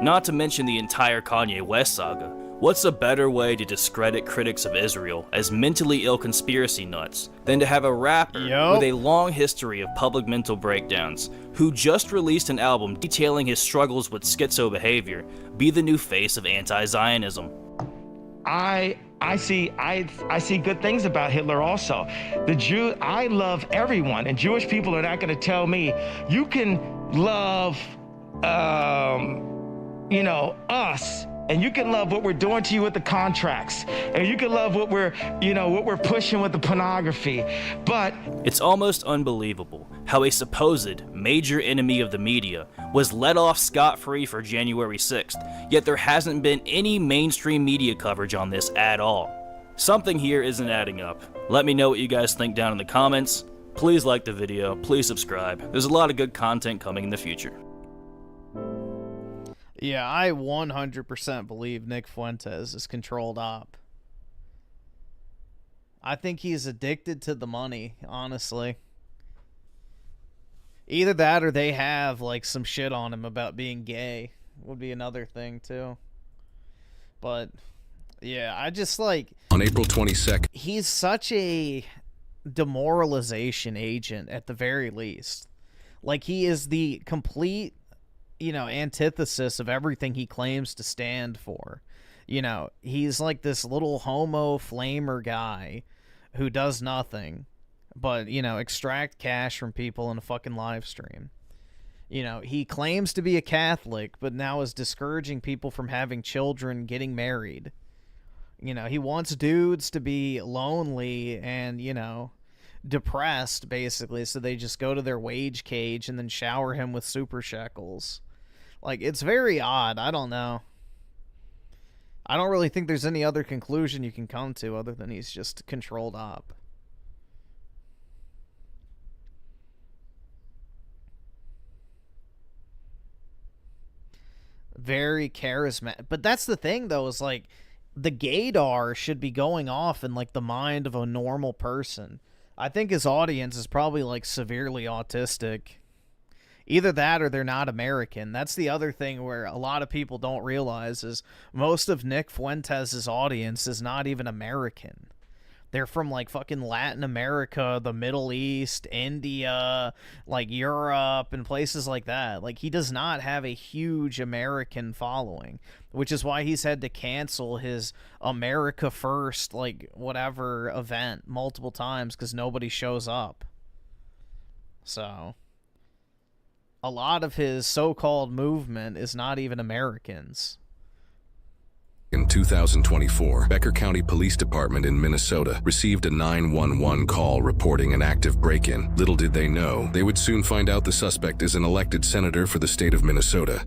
Not to mention the entire Kanye West saga. What's a better way to discredit critics of Israel as mentally ill conspiracy nuts than to have a rapper with a long history of public mental breakdowns, who just released an album detailing his struggles with schizo behavior, be the new face of anti-Zionism? I I see good things about Hitler also. I love everyone, and Jewish people are not going to tell me you can love, us, and you can love what we're doing to you with the contracts, and you can love what we're pushing with the pornography. But it's almost unbelievable how a supposed major enemy of the media was let off scot-free for January 6th, yet there hasn't been any mainstream media coverage on this at all. Something here isn't adding up. Let me know what you guys think down in the comments. Please like the video, please subscribe. There's a lot of good content coming in the future. Yeah, I 100% believe Nick Fuentes is controlled op. I think he's addicted to the money, honestly. Either that or they have, like, some shit on him about being gay. Would be another thing, too. But, yeah, I just, like... On April 22nd... He's such a demoralization agent, at the very least. Like, he is the complete, antithesis of everything he claims to stand for. He's like this little homo flamer guy who does nothing but, extract cash from people in a fucking live stream. He claims to be a Catholic, but now is discouraging people from having children, getting married. He wants dudes to be lonely and, depressed, basically, so they just go to their wage cage and then shower him with super shekels. Like, it's very odd. I don't know. I don't really think there's any other conclusion you can come to other than he's just controlled op. Very charismatic. But that's the thing, though, is like the gaydar should be going off in like the mind of a normal person. I think his audience is probably like severely autistic. Either that or they're not American. That's the other thing where a lot of people don't realize is most of Nick Fuentes' audience is not even American. They're from like fucking Latin America, the Middle East, India, like Europe, and places like that. Like, he does not have a huge American following, which is why he's had to cancel his America First, like, whatever event multiple times because nobody shows up. So, a lot of his so-called movement is not even Americans. In 2024, Becker County Police Department in Minnesota received a 911 call reporting an active break-in. Little did they know, they would soon find out the suspect is an elected senator for the state of Minnesota.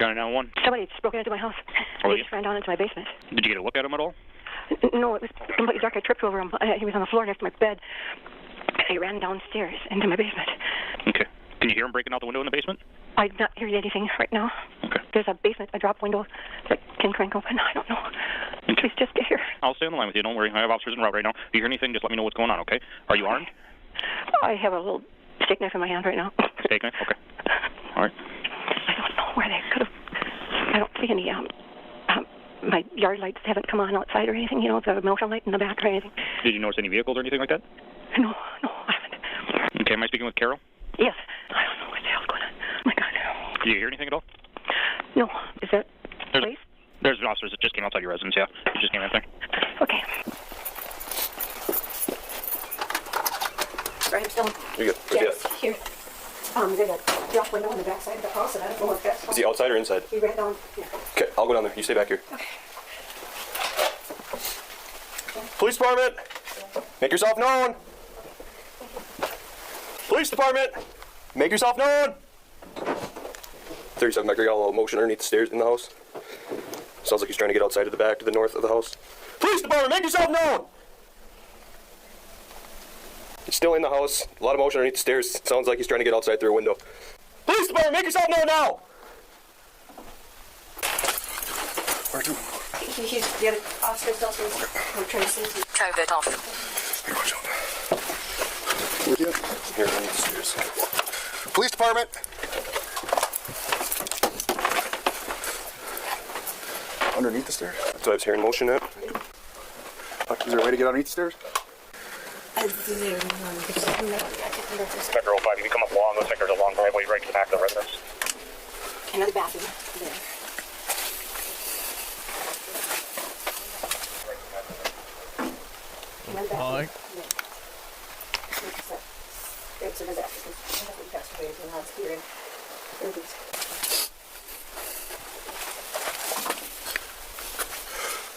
Got a 911. Somebody just broke into my house. Oh, They yeah? just ran down into my basement. Did you get a look at him at all? No, it was completely dark. I tripped over him. He was on the floor next to my bed. He ran downstairs into my basement. Okay. Can you hear him breaking out the window in the basement? I'm not hearing anything right now. Okay. There's a basement, a drop window that can crank open. I don't know. Please just get here. I'll stay on the line with you. Don't worry. I have officers en route right now. If you hear anything, just let me know what's going on, okay? Are you armed? I have a little steak knife in my hand right now. Steak knife? Okay. All right. I don't know where they could have. I don't see any. My yard lights haven't come on outside or anything. The motion light in the back or anything. Did you notice any vehicles or anything like that? No, I haven't. Okay. Am I speaking with Carol? Yes. I don't know what the hell's going on. Oh my God. Did you hear anything at all? No. Is that police? There's officers that just came outside your residence, yeah. They just came in there. Okay. Right, I'm still. You're good. Yes, here. There's a drop window on the back side of the house, and I don't know if that's. Is he outside or inside? He ran down here. Okay, I'll go down there. You stay back here. Okay. Police department! Make yourself known! Police department! Make yourself known! 37 Becker got a little motion underneath the stairs in the house. Sounds like he's trying to get outside to the back to the north of the house. Police department, make yourself known! He's still in the house. A lot of motion underneath the stairs. Sounds like he's trying to get outside through a window. Police department, make yourself known now! Where to? He's the other officer's downstairs. I'm trying to see. Turn it off. Here, watch out. Where'd you? Here, underneath the stairs. Police department! Underneath the stairs? That's what I was hearing motion at. Is there a way to get underneath the stairs? Becker 05, if you come up long, looks like there's a long driveway right to the back of the residence. Another bathroom there. Another bathroom there. It's a disaster because my husband passed away when I was here and everything's...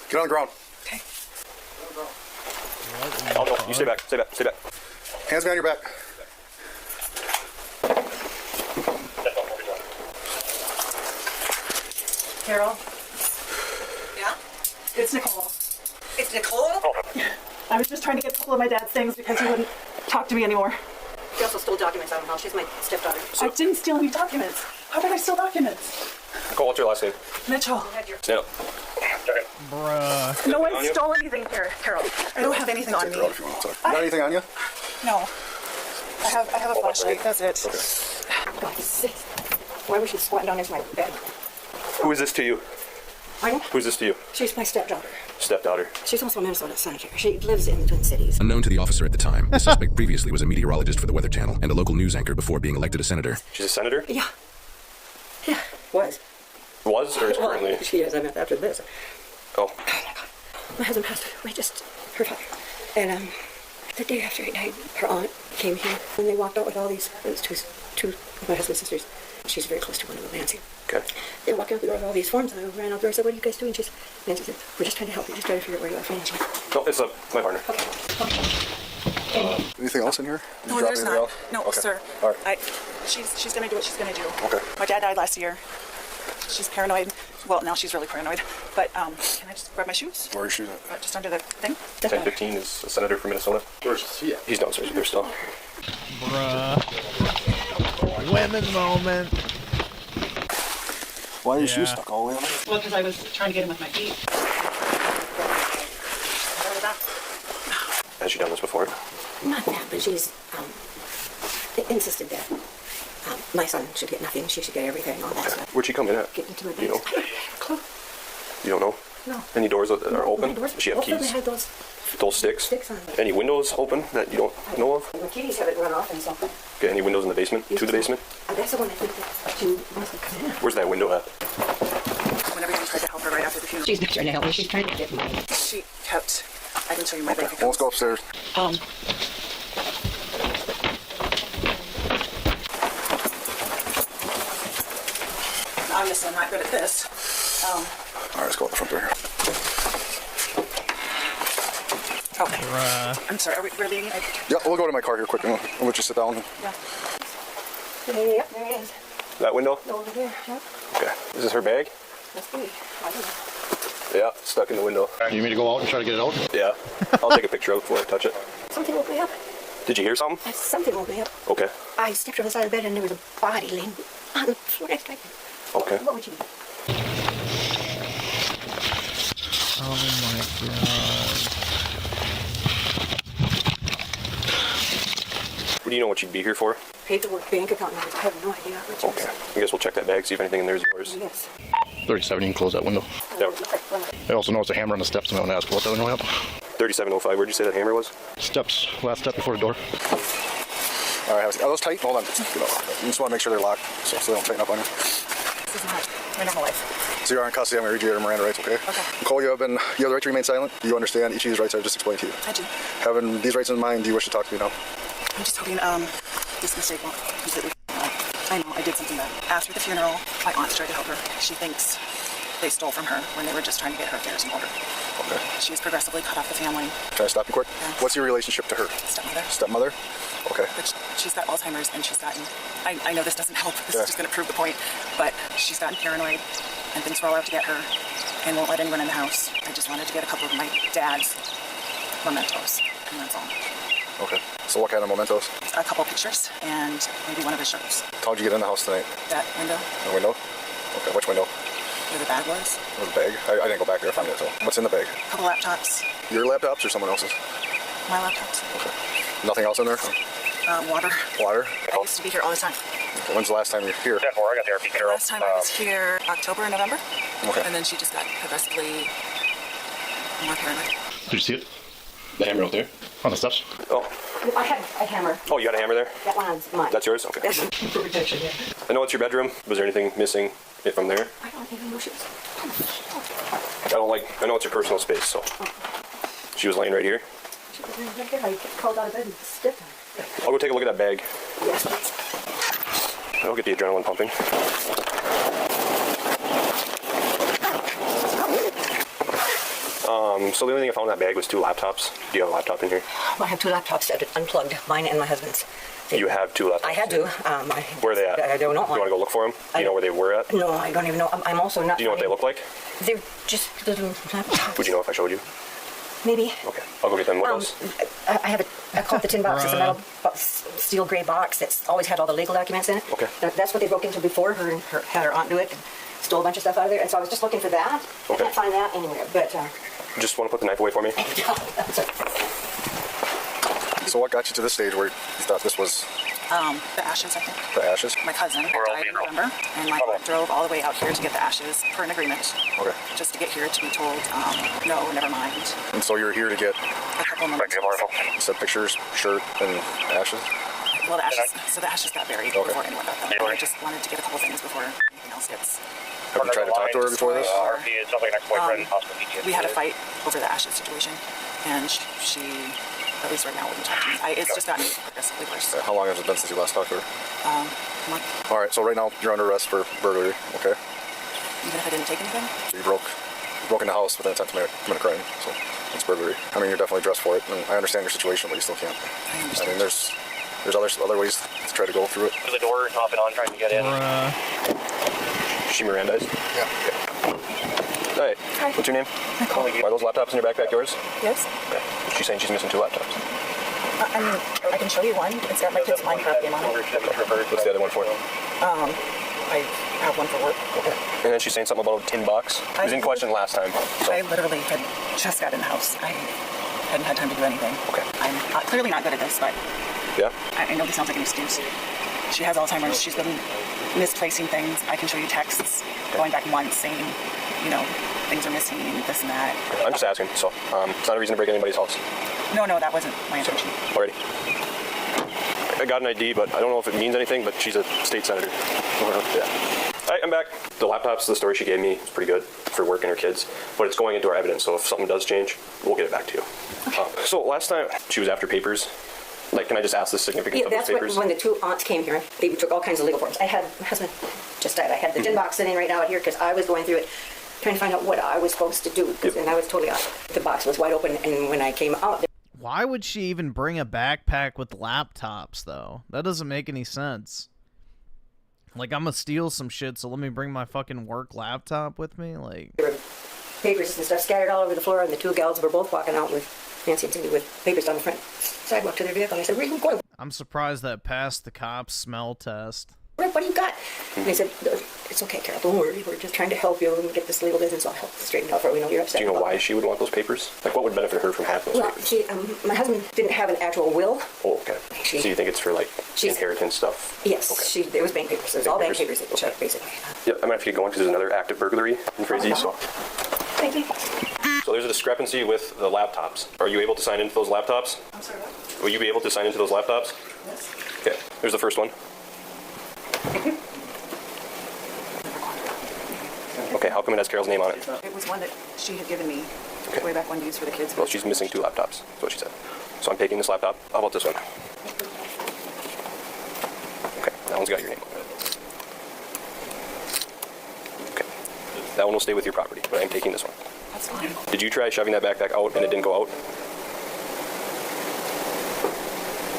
Get on the ground. Okay. Oh, no, you stay back, stay back, stay back. Hands behind your back. Carol? Yeah? It's Nicole. It's Nicole? I was just trying to get a couple of my dad's things because he wouldn't talk to me anymore. She also stole documents out of the house. She's my stepdaughter. I didn't steal any documents. How did I steal documents? Nicole, what's your last name? Mitchell. Stand up. Bruh. No one stole anything here, Carol. I don't have anything on me. You got anything on you? No. I have a flashlight. That's it. God's sake. Why was she squatting down next to my bed? Who is this to you? Pardon? Who is this to you? She's my stepdaughter. Stepdaughter. She's also a Minnesota senator. She lives in the Twin Cities. Unknown to the officer at the time, the suspect previously was a meteorologist for the Weather Channel and a local news anchor before being elected a senator. She's a senator? Yeah. Yeah. Was. Was or is currently? She is. I meant after this. Oh. My husband passed away, just her father. And the day after he died, her aunt came here and they walked out with all these. It was two of my husband's sisters. She's very close to one of them, Nancy. Okay. They walked out the door with all these forms, and I ran out there and said, "What are you guys doing?" Nancy said, "We're just trying to help you. Just trying to figure out where you are financially." No, it's my partner. Anything else in here? Did you No, drop there's anything not. else? No, Okay. sir. All right. She's gonna do what she's gonna do. Okay. My dad died last year. She's paranoid. Well, now she's really paranoid. But can I just grab my shoes? Where are your shoes at? Just under the thing. 1015 is a senator from Minnesota. Where's he at? He's downstairs with their stuff. Bruh. Women moment. Why are your Yeah. shoes stuck all the way on? Well, because I was trying to get him with my feet. Has she done this before? Not that, but she's insisted that my son should get nothing. She should get everything, all that stuff. Where'd she come in at? Get into my You know? bed. I don't have a clue. You don't know? No. Any doors that are open? Doors, Does she have both of them keys? had those Those sticks? sticks on them. Any windows open that you don't know of? The keys have it run off and so. Okay, any windows in the basement? To the basement? That's the one I think that she must have come in. Where's that window at? Whenever you tried to help her right after the funeral. She's not trying to help me. She's trying to get money. She kept. I can show you my bank Well, account. let's go upstairs. Obviously, I'm not good at this. All right, let's go out the front door here. Okay. I'm sorry. We're leaving. Yeah, we'll go to my car here quick and we'll let you sit down. Yeah. Yep, there it is. That window? Over there. Yep. Okay. Is this her bag? Must be. I don't know. Yeah, stuck in the window. You need me to go out and try to get it out? Yeah. I'll take a picture of it before I touch it. Something woke me up. Did you hear something? Something woke me up. Okay. I stepped over the side of the bed and there was a body laying on the floor next to me. Okay. What would you do? Oh my god. Do you know what you'd be here for? Paperwork, bank account numbers. I have no idea what you Okay. I guess we'll check that bag, see if anything in there is yours. Yes. 37, you can close that window. Yeah. I also noticed a hammer on the steps, and I want to ask what's that window at? 3705, where'd you say that hammer was? Steps, last step before the door. All right, are those tight? Hold on. You just want to make sure they're locked so they don't tighten up on you. This is not my normal life. So you're in custody. I'm going to read you your Miranda rights, okay? Okay. Nicole, you have the right to remain silent. You understand each of these rights I've just explained to you. I do. Having these rights in mind, do you wish to talk to me now? I'm just hoping this mistake won't completely. I know I did something bad. After the funeral, my aunt tried to help her. She thinks they stole from her when they were just trying to get her affairs in order. Okay. She's progressively cut off the family. Can I stop you quick? Yeah. What's your relationship to her? Stepmother. Stepmother? Okay. But she's got Alzheimer's and she's gotten. I know this doesn't help. This Yeah. is just going to prove the point. But she's gotten paranoid and things roll out to get her and won't let anyone in the house. I just wanted to get a couple of my dad's mementos, and that's all. Okay. So what kind of mementos? A couple pictures and maybe one of his shirts. How'd you get in the house tonight? That window The window? Okay, which window? where the bag was. Or the bag? I didn't go back there to find it, so. What's in the bag? A couple laptops. Your laptops or someone else's? My laptops. Okay. Nothing else in there? Water. Water? I used to be here all the time. Okay. When's the last time you were here? I got therapy. The last time I was here, October and November. Okay. And then she just got progressively more paranoid. Did you see it? The hammer out there? On the steps? Oh. I had a hammer. Oh, you had a hammer there? That one's mine. That's yours? Okay. That's for protection, yeah. I know it's your bedroom. Was there anything missing from there? I don't even know she was. I know it's your personal space, so. She was laying right here? She was laying right there. I crawled out of bed and stepped on her. I'll go take a look at that bag. Yes, please. I'll get the adrenaline pumping. So the only thing I found in that bag was 2 laptops. Do you have a laptop in here? Well, I have 2 laptops that are unplugged, mine and my husband's. You have 2 laptops? I had to. Where are they at? I don't know. You want to go look for them? Do you know where they were at? No, I don't even know. I'm also not. Do you know what they look like? They're just little laptops. Would you know if I showed you? Maybe. Okay, I'll go get them. What else? I have I call it the tin box. It's a metal steel gray box that's always had all the legal documents in it. Okay. That's what they broke into before. Had her aunt do it and stole a bunch of stuff out of there. And so I was just looking for that. Okay. I can't find that anywhere. But just want to put the knife away for me? So what got you to this stage where you thought this was... The ashes, I think. The ashes? My cousin died in November, and my aunt drove all the way out here to get the ashes per an agreement. Okay. Just to get here to be told, no, never mind. And so you're here to get... A couple moments. You said pictures, shirt, and ashes? Well, the ashes got buried before anyone got them. I just wanted to get a couple things before anything else gets... Have you tried to talk to her before this? We had a fight over the ashes situation, and she at least right now, wouldn't talk to me. It's just gotten progressively worse. How long has it been since you last talked to her? A month. All right, so right now you're under arrest for burglary, okay? Even if I didn't take anything? So you broke in the house with an intent to commit a crime, so it's burglary. I mean, you're definitely dressed for it, and I understand your situation, but you still can't. I understand. I mean, there's other ways to try to go through it. The door off and on trying to get in. Is she Mirandized? Yeah. Okay. Hey, hi. What's your name? Nicole. Are those laptops in your backpack yours? Yes. Okay. She's saying she's missing 2 laptops. I mean, I can show you one. It's got my kid's Minecraft game on it. What's the other one for? I have one for work. Okay. And then she's saying something about a tin box. It was in question last time. So. I literally had just got in the house. I hadn't had time to do anything. Okay. I'm clearly not good at this, but yeah. I know this sounds like an excuse. She has Alzheimer's. She's been misplacing things. I can show you texts going back months saying, things are missing, this and that. I'm just asking, so it's not a reason to break anybody's house. No, that wasn't my intention. Alrighty. I got an ID, but I don't know if it means anything, but she's a state senator. Yeah. Alright, I'm back. The laptop's the story she gave me is pretty good for work and her kids, but it's going into our evidence, so if something does change, we'll get it back to you. Okay. So last time, she was after papers. Like, can I just ask the significance of those papers? That's when the 2 aunts came here. They took all kinds of legal forms. My husband just died. I had the tin box sitting right now out here because I was going through it, trying to find out what I was supposed to do, and I was totally off. The box was wide open, and when I came out... Why would she even bring a backpack with laptops, though? That doesn't make any sense. Like, I'm gonna steal some shit, so let me bring my fucking work laptop with me? Like... There were papers and stuff scattered all over the floor, and the 2 gals were both walking out with Nancy and Cindy with papers down the front sidewalk to their vehicle. And I said, where are you going? I'm surprised that passed the cop's smell test. What do you got? And they said, it's okay, Carol, don't worry. We're just trying to help you and get this legal business all straightened out for you. We know you're upset. Do you know why she would want those papers? Like, what would benefit her from having those papers? My husband didn't have an actual will. Oh, okay. So you think it's for, like, inheritance stuff? Yes. Okay. It was bank papers. It was all bank papers that checked, basically. Yeah, I might have to get going because there's another active burglary in Frazee, so... Thank you. So there's a discrepancy with the laptops. Are you able to sign into those laptops? I'm sorry, what? Will you be able to sign into those laptops? Yes. Okay, here's the first one. Okay, how come it has Carol's name on it? It was one that she had given me way back when to use for the kids. Well, she's missing 2 laptops, that's what she said. So I'm taking this laptop. How about this one? Okay, that one's got your name on it. Okay, that one will stay with your property, but I'm taking this one. That's fine. Did you try shoving that backpack out and it didn't go out?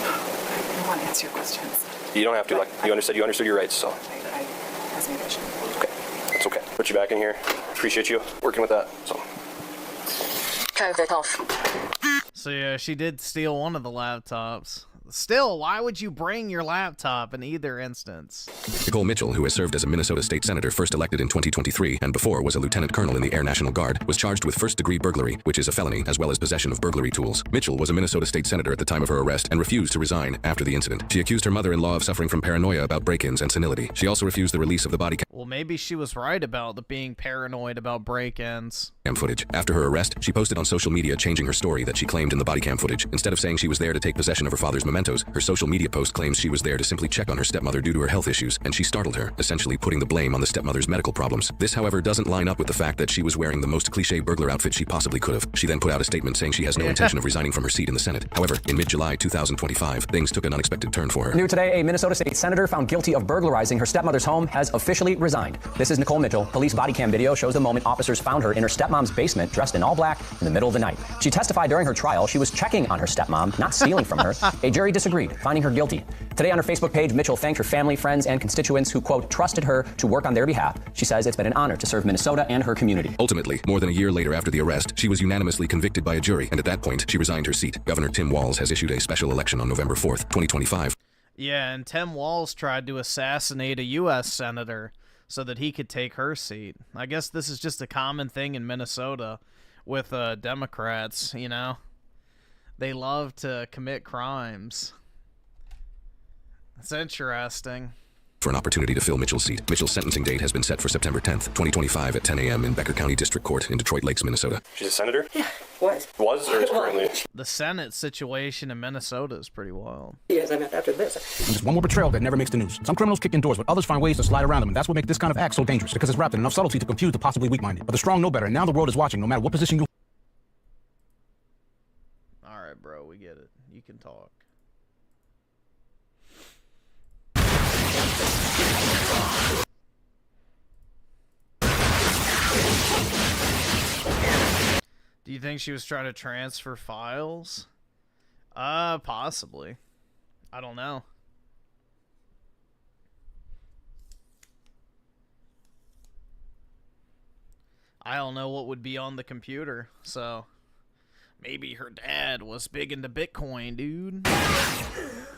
I don't want to answer your questions. You don't have to, like, you understood your rights, so. I has an addiction. Okay, that's okay. Put you back in here. Appreciate you working with that, so. COVID off. So yeah, she did steal one of the laptops. Still, why would you bring your laptop in either instance? Nicole Mitchell, who has served as a Minnesota state senator first elected in 2023 and before was a lieutenant colonel in the Air National Guard, was charged with first-degree burglary, which is a felony, as well as possession of burglary tools. Mitchell was a Minnesota state senator at the time of her arrest and refused to resign after the incident. She accused her mother-in-law of suffering from paranoia about break-ins and senility. She also refused the release of the body Well, maybe she was right about the being paranoid about break-ins. cam footage. After her arrest, she posted on social media changing her story that she claimed in the body cam footage. Instead of saying she was there to take possession of her father's mementos, her social media post claims she was there to simply check on her stepmother due to her health issues, and she startled her, essentially putting the blame on the stepmother's medical problems. This, however, doesn't line up with the fact that she was wearing the most cliché burglar outfit she possibly could have. She then put out a statement saying she has no intention of resigning from her seat in the Senate. However, in mid-July 2025, things took an unexpected turn for her. New today, a Minnesota state senator found guilty of burglarizing her stepmother's home has officially resigned. This is Nicole Mitchell. Police body cam video shows the moment officers found her in her stepmom's basement dressed in all black in the middle of the night. She testified during her trial she was checking on her stepmom, not stealing from her. A jury disagreed, finding her guilty. Today on her Facebook page, Mitchell thanked her family, friends, and constituents who, quote, trusted her to work on their behalf. She says it's been an honor to serve Minnesota and her community. Ultimately, more than a year later after the arrest, she was unanimously convicted by a jury, and at that point, she resigned her seat. Governor Tim Walz has issued a special election on November 4th, 2025. Yeah, and Tim Walz tried to assassinate a U.S. senator so that he could take her seat. I guess this is just a common thing in Minnesota with Democrats, you know? They love to commit crimes. It's interesting. For an opportunity to fill Mitchell's seat. Mitchell's sentencing date has been set for September 10th, 2025 at 10 a.m. in Becker County District Court in Detroit Lakes, Minnesota. She's a senator? Yeah, was. Was or is currently? The Senate situation in Minnesota is pretty wild. Yes, I meant after this. There's one more betrayal that never makes the news. Some criminals kick in doors, but others find ways to slide around them, and that's what makes this kind of act so dangerous, because it's wrapped in enough subtlety to confuse the possibly weak-minded. But the strong know better, and now the world is watching, no matter what position you... Alright, bro, we get it. You can talk. Do you think she was trying to transfer files? Possibly. I don't know. I don't know what would be on the computer, so maybe her dad was big into Bitcoin, dude.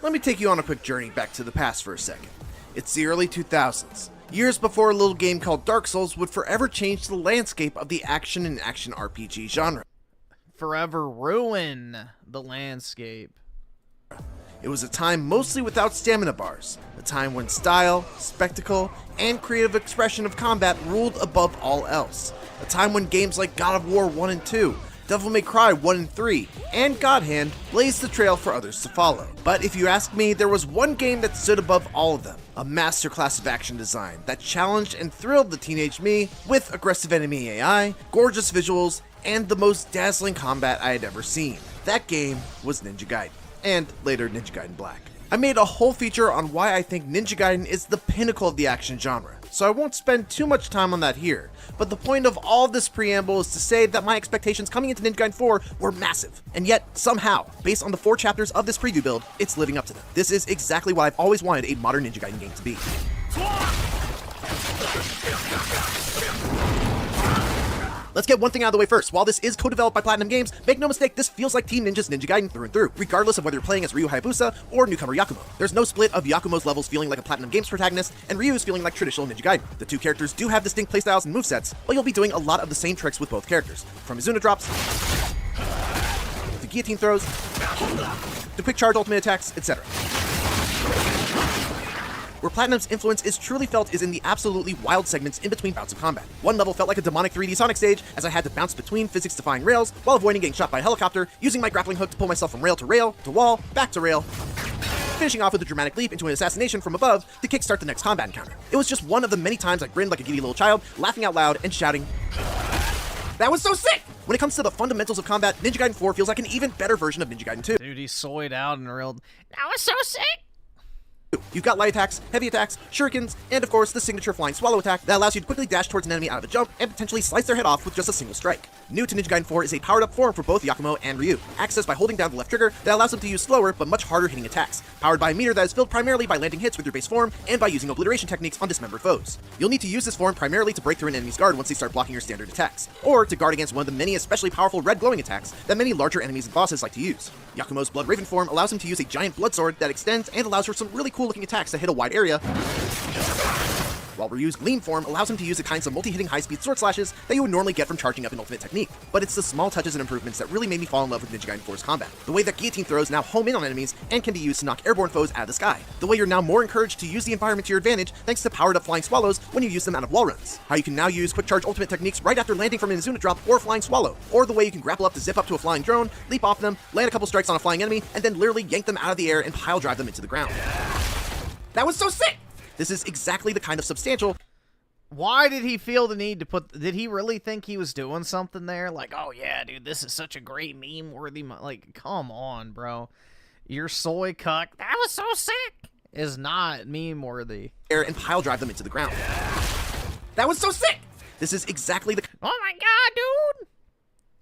Let me take you on a quick journey back to the past for a second. It's the early 2000s, years before a little game called Dark Souls would forever change the landscape of the action and action RPG genre. Forever ruin the landscape. It was a time mostly without stamina bars, a time when style, spectacle, and creative expression of combat ruled above all else, a time when games like God of War 1 and 2, Devil May Cry 1 and 3, and God Hand blazed the trail for others to follow. But if you ask me, there was one game that stood above all of them, a masterclass of action design that challenged and thrilled the teenage me with aggressive enemy AI, gorgeous visuals, and the most dazzling combat I had ever seen. That game was Ninja Gaiden, and later Ninja Gaiden Black. I made a whole feature on why I think Ninja Gaiden is the pinnacle of the action genre, so I won't spend too much time on that here, but the point of all this preamble is to say that my expectations coming into Ninja Gaiden 4 were massive, and yet, somehow, based on the 4 chapters of this preview build, it's living up to them. This is exactly what I've always wanted a modern Ninja Gaiden game to be. Let's get one thing out of the way first. While this is co-developed by Platinum Games, make no mistake, this feels like Team Ninja's Ninja Gaiden through and through, regardless of whether you're playing as Ryu Hayabusa or newcomer Yakumo. There's no split of Yakumo's levels feeling like a Platinum Games protagonist, and Ryu's feeling like traditional Ninja Gaiden. The two characters do have distinct playstyles and movesets, but you'll be doing a lot of the same tricks with both characters, from Izuna drops, to guillotine throws, to quick charge ultimate attacks, etc. Where Platinum's influence is truly felt is in the absolutely wild segments in between bouts of combat. One level felt like a demonic 3D Sonic stage, as I had to bounce between physics-defying rails while avoiding getting shot by a helicopter, using my grappling hook to pull myself from rail, to wall, back to rail, finishing off with a dramatic leap into an assassination from above to kickstart the next combat encounter. It was just one of the many times I grinned like a giddy little child, laughing out loud and shouting, "That was so sick!" When it comes to the fundamentals of combat, Ninja Gaiden 4 feels like an even better version of Ninja Gaiden 2. Dude, he soyed out and reeled, "That was so sick!" You've got light attacks, heavy attacks, shurikens, and of course the signature flying swallow attack that allows you to quickly dash towards an enemy out of a jump and potentially slice their head off with just a single strike. New to Ninja Gaiden 4 is a powered-up form for both Yakumo and Ryu, accessed by holding down the left trigger that allows them to use slower but much harder hitting attacks, powered by a meter that is filled primarily by landing hits with your base form and by using obliteration techniques on dismembered foes. You'll need to use this form primarily to break through an enemy's guard once they start blocking your standard attacks, or to guard against one of the many especially powerful red glowing attacks that many larger enemies and bosses like to use. Yakumo's Blood Raven form allows him to use a giant blood sword that extends and allows for some really cool looking attacks that hit a wide area, while Ryu's Gleam form allows him to use the kinds of multi-hitting high-speed sword slashes that you would normally get from charging up an ultimate technique. But it's the small touches and improvements that really made me fall in love with Ninja Gaiden 4's combat. The way that guillotine throws now home in on enemies and can be used to knock airborne foes out of the sky. The way you're now more encouraged to use the environment to your advantage thanks to powered-up flying swallows when you use them out of wall runs. How you can now use quick charge ultimate techniques right after landing from an Izuna drop or flying swallow. Or the way you can grapple up to zip up to a flying drone, leap off them, land a couple strikes on a flying enemy, and then literally yank them out of the air and pile drive them into the ground. That was so sick! This is exactly the kind of substantial... Why did he feel the need to put... Did he really think he was doing something there? Like, oh yeah, dude, this is such a great meme-worthy... Like, come on, bro. Your soy cuck, that was so sick, is not meme-worthy. And pile drive them into the ground. That was so sick! This is exactly the... Oh my god,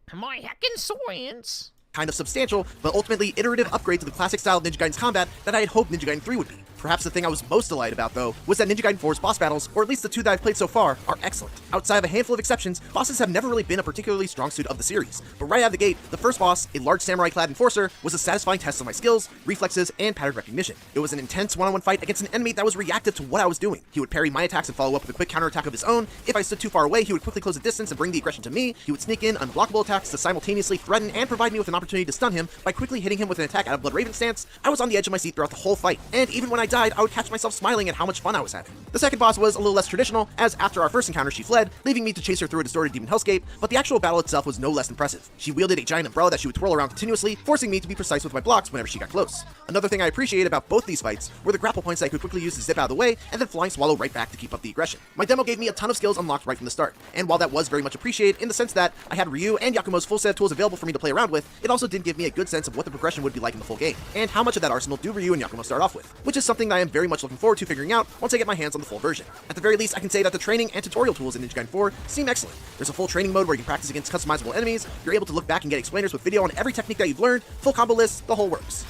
dude! My heckin' science! Kind of substantial, but ultimately iterative upgrade to the classic style of Ninja Gaiden's combat that I had hoped Ninja Gaiden 3 would be. Perhaps the thing I was most delighted about, though, was that Ninja Gaiden 4's boss battles, or at least the two that I've played so far, are excellent. Outside of a handful of exceptions, bosses have never really been a particularly strong suit of the series. But right out of the gate, the first boss, a large samurai-clad enforcer, was a satisfying test of my skills, reflexes, and pattern recognition. It was an intense one-on-one fight against an enemy that was reactive to what I was doing. He would parry my attacks and follow up with a quick counterattack of his own. If I stood too far away, he would quickly close the distance and bring the aggression to me. He would sneak in unblockable attacks to simultaneously threaten and provide me with an opportunity to stun him by quickly hitting him with an attack out of Blood Raven stance. I was on the edge of my seat throughout the whole fight, and even when I died, I would catch myself smiling at how much fun I was having. The second boss was a little less traditional, as after our first encounter she fled, leaving me to chase her through a distorted demon hellscape, but the actual battle itself was no less impressive. She wielded a giant umbrella that she would twirl around continuously, forcing me to be precise with my blocks whenever she got close. Another thing I appreciated about both these fights were the grapple points that I could quickly use to zip out of the way, and then flying swallow right back to keep up the aggression. My demo gave me a ton of skills unlocked right from the start, and while that was very much appreciated in the sense that I had Ryu and Yakumo's full set of tools available for me to play around with, it also did give me a good sense of what the progression would be like in the full game, and how much of that arsenal do Ryu and Yakumo start off with, which is something that I am very much looking forward to figuring out once I get my hands on the full version. At the very least, I can say that the training and tutorial tools in Ninja Gaiden 4 seem excellent. There's a full training mode where you can practice against customizable enemies, you're able to look back and get explainers with video on every technique that you've learned, full combo lists, the whole works.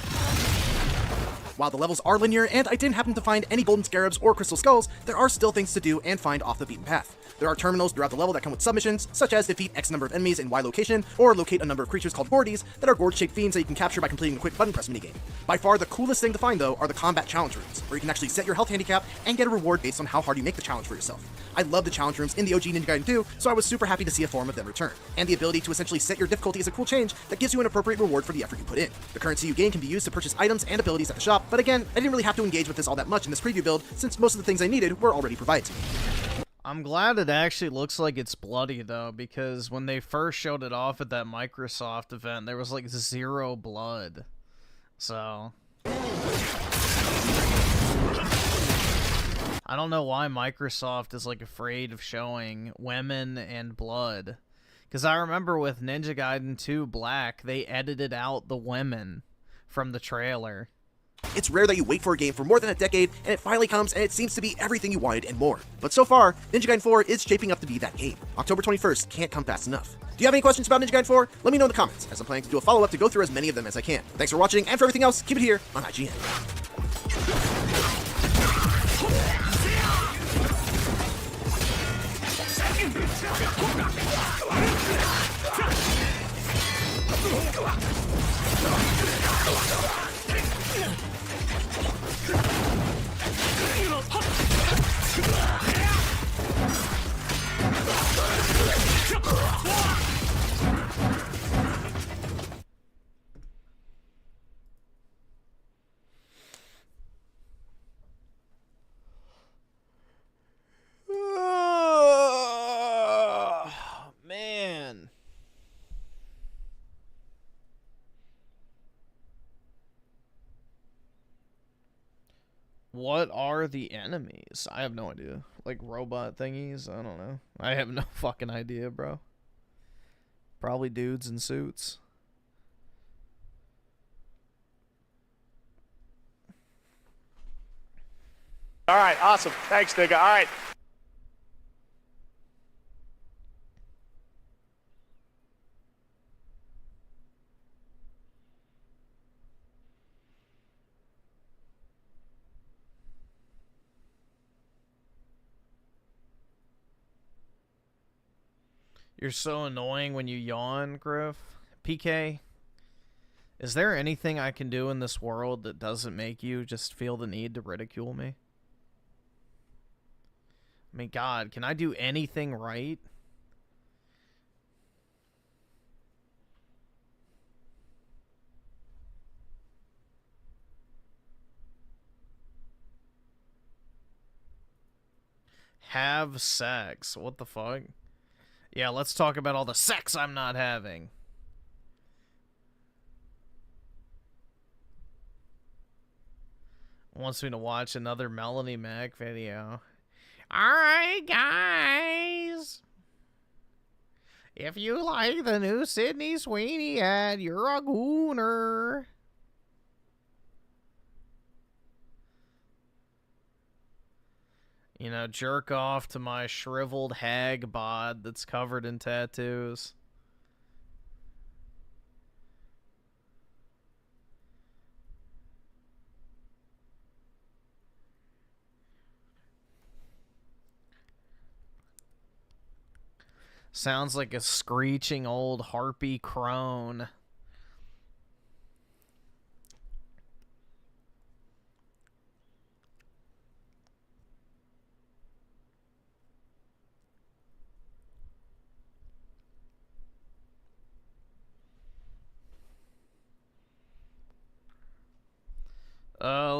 While the levels are linear, and I didn't happen to find any golden scarabs or crystal skulls, there are still things to do and find off the beaten path. There are terminals throughout the level that come with submissions, such as defeat X number of enemies in Y location, or locate a number of creatures called Gordies that are gourd-shaped fiends that you can capture by completing a quick button press minigame. By far the coolest thing to find, though, are the combat challenge rooms, where you can actually set your health handicap and get a reward based on how hard you make the challenge for yourself. I love the challenge rooms in the OG Ninja Gaiden 2, so I was super happy to see a form of them return. And the ability to essentially set your difficulty is a cool change that gives you an appropriate reward for the effort you put in. The currency you gain can be used to purchase items and abilities at the shop, but again, I didn't really have to engage with this all that much in this preview build, since most of the things I needed were already provided to me. I'm glad it actually looks like it's bloody, though, because when they first showed it off at that Microsoft event, there was, like, 0 blood. So... I don't know why Microsoft is, like, afraid of showing women and blood. Because I remember with Ninja Gaiden 2 Black, they edited out the women from the trailer. It's rare that you wait for a game for more than a decade, and it finally comes, and it seems to be everything you wanted and more. But so far, Ninja Gaiden 4 is shaping up to be that game. October 21st can't come fast enough. Do you have any questions about Ninja Gaiden 4? Let me know in the comments, as I'm planning to do a follow-up to go through as many of them as I can. Thanks for watching, and for everything else, keep it here on IGN. Man. What are the enemies? I have no idea. Like robot thingies? I don't know. I have no fucking idea, bro. Probably dudes in suits. All right, awesome. Thanks, nigga. All right. You're so annoying when you yawn, Griff. PK, is there anything I can do in this world that doesn't make you just feel the need to ridicule me? I mean, God, can I do anything right? Have sex. What the fuck? Yeah, let's talk about all the sex I'm not having. Wants me to watch another Melanie Mac video. Alright, guys. If you like the new Sydney Sweeney ad, you're a gooner. You know, jerk off to my shriveled hag bod that's covered in tattoos. Sounds like a screeching old harpy crone.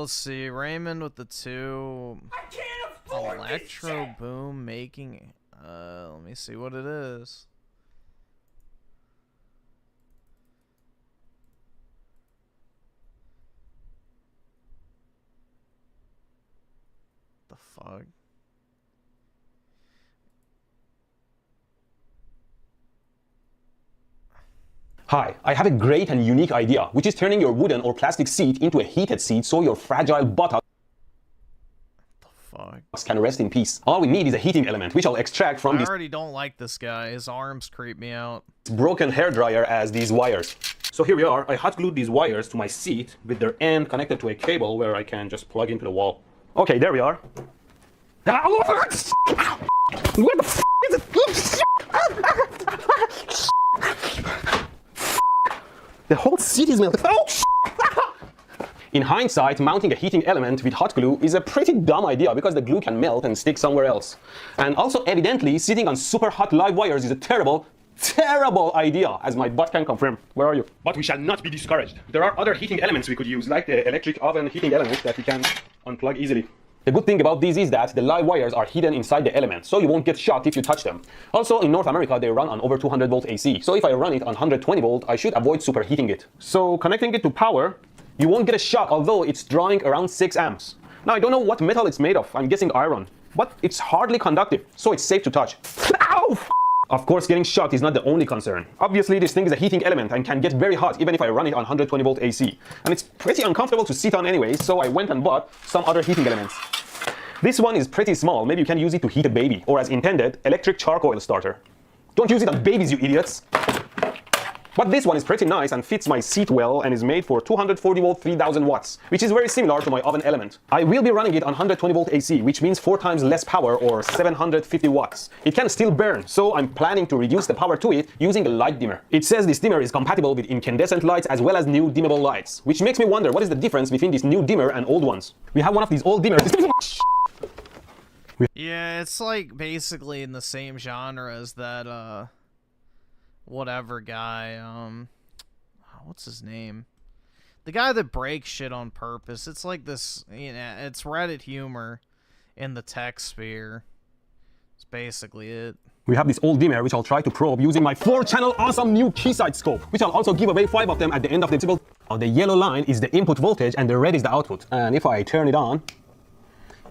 Let's see. Raymond with the 2. Electro boom making. Let me see what it is. The fuck? Hi, I have a great and unique idea, which is turning your wooden or plastic seat into a heated seat so your fragile buttocks can rest in peace. All we need is a heating element, which I'll extract from this. I already don't like this guy. His arms creep me out. Broken hairdryer as these wires. So here we are. I hot glued these wires to my seat with their end connected to a cable where I can just plug into the wall. Okay, there we are. What the f is it? The whole seat is melted. Oh, in hindsight, mounting a heating element with hot glue is a pretty dumb idea because the glue can melt and stick somewhere else. And also, evidently, sitting on super hot live wires is a terrible idea, as my butt can confirm. Where are you? But we shall not be discouraged. There are other heating elements we could use, like the electric oven heating element that we can unplug easily. The good thing about these is that the live wires are hidden inside the element, so you won't get shocked if you touch them. Also, in North America, they run on over 200 volt AC, so if I run it on 120 volt, I should avoid superheating it. So connecting it to power, you won't get a shock, although it's drawing around 6 amps. Now, I don't know what metal it's made of. I'm guessing iron, but it's hardly conductive, so it's safe to touch. Ow! Of course, getting shocked is not the only concern. Obviously, this thing is a heating element and can get very hot even if I run it on 120 volt AC. And it's pretty uncomfortable to sit on anyway, so I went and bought some other heating elements. This one is pretty small. Maybe you can use it to heat a baby, or as intended, electric charcoal starter. Don't use it on babies, you idiots! But this one is pretty nice and fits my seat well and is made for 240 volt 3000 watts, which is very similar to my oven element. I will be running it on 120 volt AC, which means 4 times less power or 750 watts. It can still burn, so I'm planning to reduce the power to it using a light dimmer. It says this dimmer is compatible with incandescent lights as well as new dimmable lights, which makes me wonder what is the difference between this new dimmer and old ones. We have one of these old dimmers. Yeah, it's like basically in the same genre as that, whatever guy, what's his name? The guy that breaks shit on purpose. It's like this, you know, it's Reddit humor in the tech sphere. It's basically it. We have this old dimmer which I'll try to probe using my 4-channel awesome new Keysight scope, which I'll also give away 5 of them at the end of the exhibit. The yellow line is the input voltage and the red is the output. And if I turn it on,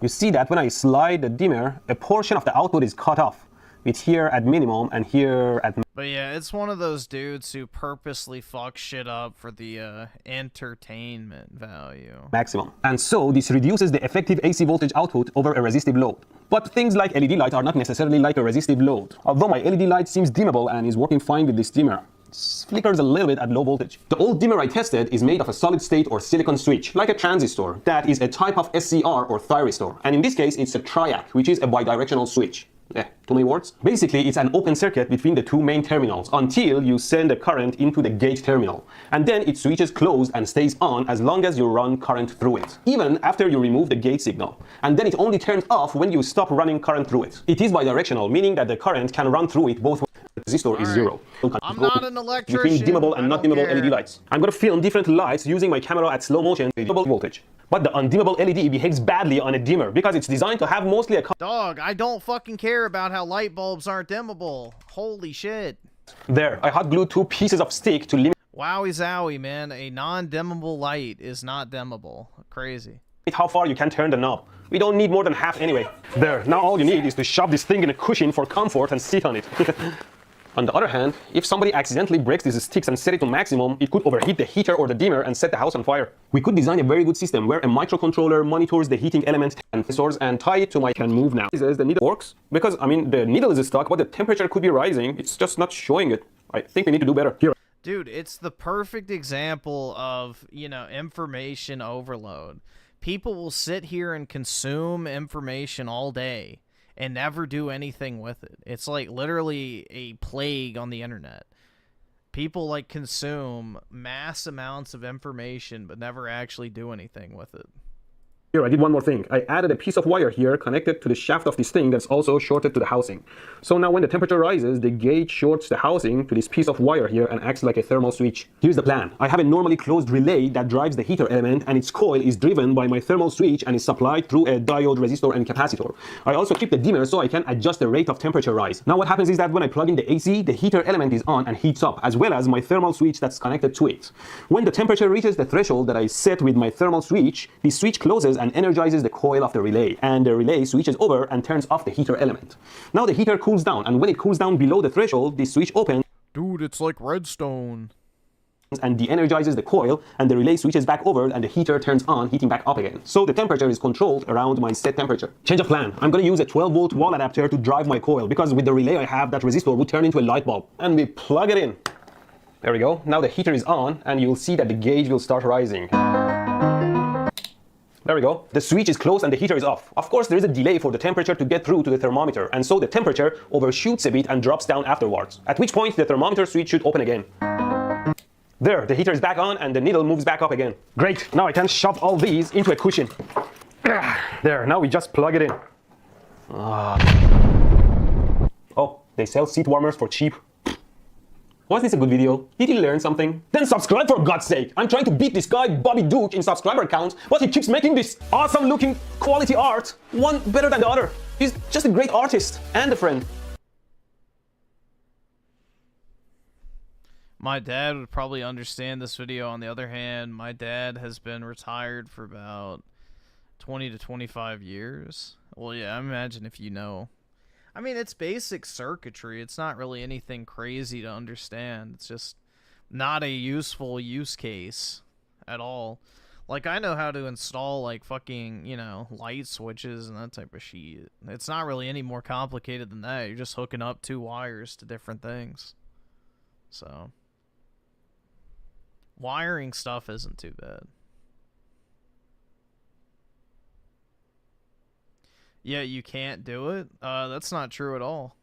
you see that when I slide the dimmer, a portion of the output is cut off, with here at minimum and here at... But yeah, it's one of those dudes who purposely fuck shit up for the entertainment value. Maximum. And so this reduces the effective AC voltage output over a resistive load. But things like LED light are not necessarily like a resistive load. Although my LED light seems dimmable and is working fine with this dimmer. It flickers a little bit at low voltage. The old dimmer I tested is made of a solid state or silicon switch, like a transistor, that is a type of SCR or thyristor. And in this case, it's a triac, which is a bidirectional switch. Too many words? Basically, it's an open circuit between the two main terminals until you send a current into the gate terminal. And then it switches closed and stays on as long as you run current through it, even after you remove the gate signal. And then it only turns off when you stop running current through it. It is bidirectional, meaning that the current can run through it both ways. The resistor is zero. I'm not an electrician. Between dimmable and not dimmable LED lights. I'm going to film different lights using my camera at slow motion with dimmable voltage. But the undimmable LED behaves badly on a dimmer because it's designed to have mostly a... Dog, I don't fucking care about how light bulbs aren't dimmable. Holy shit. There, I hot glued 2 pieces of stick to limit... Wowie zowie, man. A non-dimmable light is not dimmable. Crazy. How far you can turn the knob. We don't need more than half anyway. There, now all you need is to shove this thing in a cushion for comfort and sit on it. On the other hand, if somebody accidentally breaks these sticks and set it to maximum, it could overheat the heater or the dimmer and set the house on fire. We could design a very good system where a microcontroller monitors the heating element and sensors and tie it to my can move now. Says the needle works because, I mean, the needle is stuck, but the temperature could be rising. It's just not showing it. I think we need to do better. Here. Dude, it's the perfect example of, you know, information overload. People will sit here and consume information all day and never do anything with it. It's like literally a plague on the internet. People like consume mass amounts of information but never actually do anything with it. Here, I did one more thing. I added a piece of wire here connected to the shaft of this thing that's also shorted to the housing. So now when the temperature rises, the gate shorts the housing to this piece of wire here and acts like a thermal switch. Here's the plan. I have a normally closed relay that drives the heater element, and its coil is driven by my thermal switch and is supplied through a diode, resistor, and capacitor. I also keep the dimmer so I can adjust the rate of temperature rise. Now what happens is that when I plug in the AC, the heater element is on and heats up, as well as my thermal switch that's connected to it. When the temperature reaches the threshold that I set with my thermal switch, the switch closes and energizes the coil of the relay, and the relay switches over and turns off the heater element. Now the heater cools down, and when it cools down below the threshold, the switch opens. Dude, it's like redstone. And de-energizes the coil, and the relay switches back over, and the heater turns on, heating back up again. So the temperature is controlled around my set temperature. Change of plan. I'm going to use a 12-volt wall adapter to drive my coil, because with the relay I have, that resistor would turn into a light bulb. And we plug it in. There we go. Now the heater is on, and you'll see that the gauge will start rising. There we go. The switch is closed and the heater is off. Of course, there is a delay for the temperature to get through to the thermometer, and so the temperature overshoots a bit and drops down afterwards, at which point the thermometer switch should open again. There, the heater is back on and the needle moves back up again. Great, now I can shove all these into a cushion. There, now we just plug it in. Oh, they sell seat warmers for cheap. Was this a good video? Did you learn something? Then subscribe for God's sake! I'm trying to beat this guy Bobby Duke in subscriber count, but he keeps making this awesome looking quality art, one better than the other. He's just a great artist and a friend. My dad would probably understand this video. On the other hand, my dad has been retired for about 20 to 25 years. Well, yeah, I imagine if you know. I mean, it's basic circuitry. It's not really anything crazy to understand. It's just not a useful use case at all. Like, I know how to install, like, fucking, you know, light switches and that type of shit. It's not really any more complicated than that. You're just hooking up 2 wires to different things. So, wiring stuff isn't too bad. Yeah, you can't do it? That's not true at all.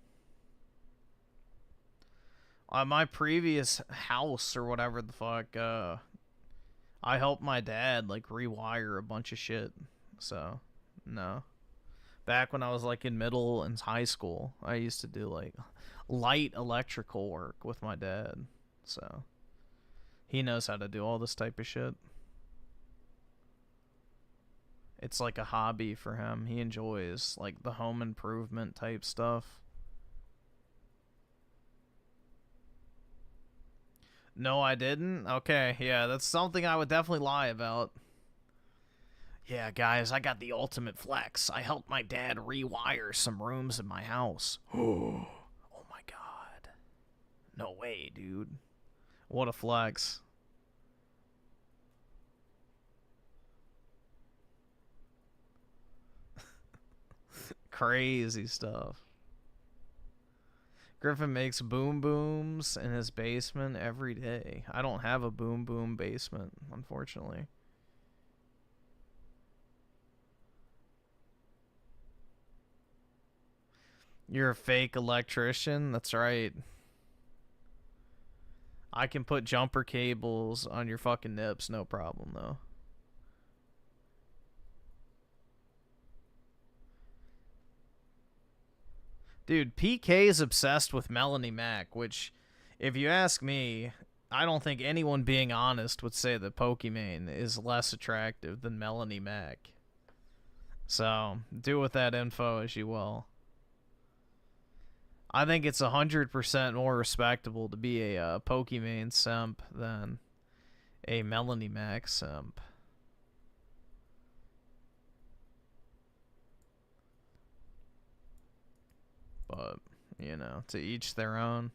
My previous house or whatever the fuck, I helped my dad, like, rewire a bunch of shit. So, no. Back when I was, like, in middle and high school, I used to do, like, light electrical work with my dad. So, he knows how to do all this type of shit. It's like a hobby for him. He enjoys, like, the home improvement type stuff. No, I didn't? Okay, yeah, that's something I would definitely lie about. Yeah, guys, I got the ultimate flex. I helped my dad rewire some rooms in my house. Oh my god. No way, dude. What a flex. Crazy stuff. Griffin makes boom booms in his basement every day. I don't have a boom boom basement, unfortunately. You're a fake electrician? That's right. I can put jumper cables on your fucking nips, no problem, though. Dude, PK is obsessed with Melanie Mac, which, if you ask me, I don't think anyone being honest would say that Pokimane is less attractive than Melanie Mac. So, do with that info as you will. I think it's 100% more respectable to be a Pokimane simp than a Melanie Mac simp. But, you know, to each their own.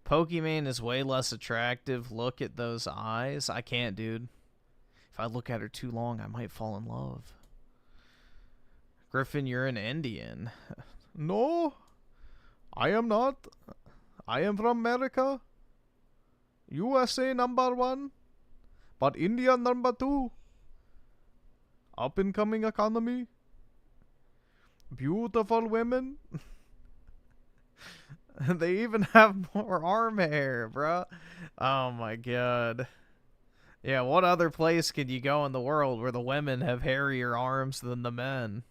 Pokimane is way less attractive. Look at those eyes. I can't, dude. If I look at her too long, I might fall in love. Griffin, you're an Indian. No, I am not. I am from America. USA #1, but India #2. Up and coming economy. Beautiful women. They even have more arm hair, bro. Oh my god. Yeah, what other place could you go in the world where the women have hairier arms than the men?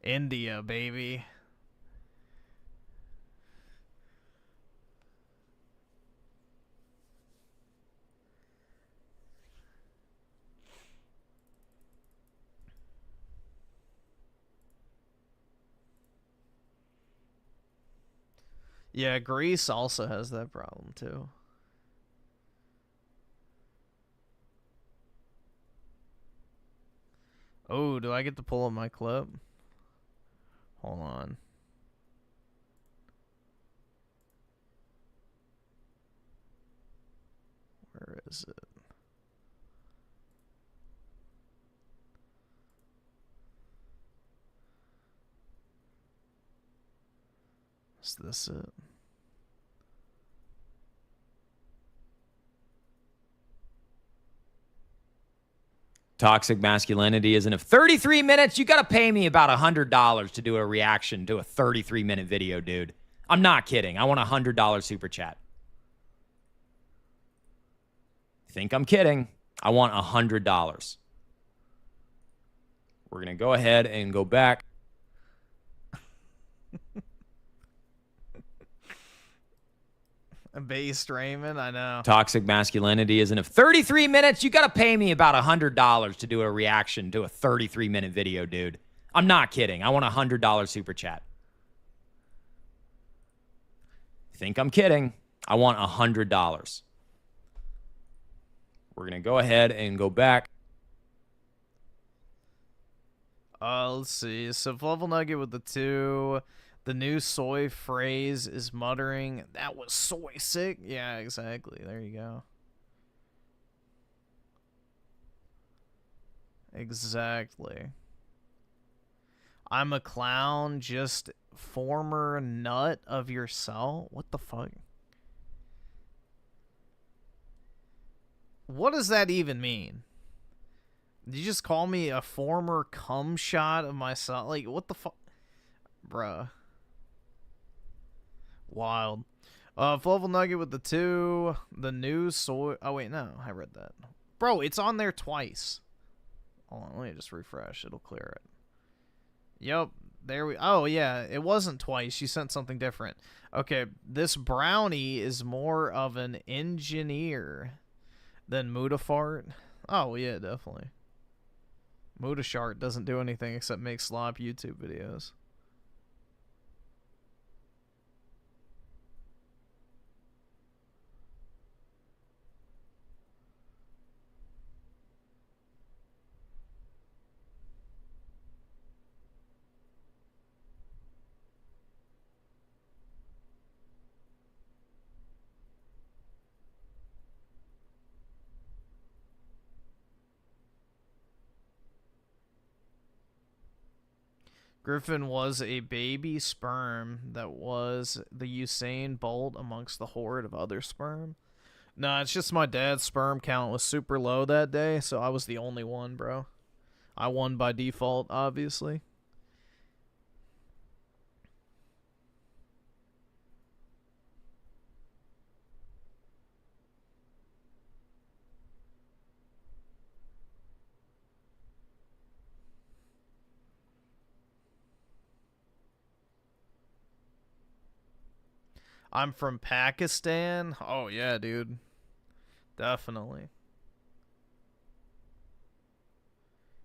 India, baby. Yeah, Greece also has that problem, too. Oh, do I get to pull up my clip? Hold on. Where is it? Is this it? Toxic masculinity isn't if 33 minutes, you gotta pay me about $100 to do a reaction to a 33-minute video, dude. I'm not kidding. I want a $100 super chat. Think I'm kidding? I want $100. We're gonna go ahead and go back. Based Raymond, I know. Toxic masculinity isn't if 33 minutes, you gotta pay me about $100 to do a reaction to a 33-minute video, dude. I'm not kidding. I want a $100 super chat. Think I'm kidding? I want $100. We're gonna go ahead and go back. Let's see. So Level Nugget with the 2. The new soy phrase is muttering, that was soy sick. Yeah, exactly. There you go. Exactly. I'm a clown, just former nut of your cell? What the fuck? What does that even mean? Did you just call me a former cum shot of my cell? Like, what the fuck? Bruh. Wild. Level Nugget with the 2. The new soy. Oh, wait, no. I read that. Bro, it's on there twice. Hold on, let me just refresh. It'll clear it. Yep. There we... Oh, yeah. It wasn't twice. You sent something different. Okay. This brownie is more of an engineer than Mudafart. Oh, yeah, definitely. Mudashart doesn't do anything except make slop YouTube videos. Griffin was a baby sperm that was the Usain Bolt amongst the horde of other sperm. No, it's just my dad's sperm count was super low that day, so I was the only one, bro. I won by default, obviously. I'm from Pakistan? Oh, yeah, dude. Definitely.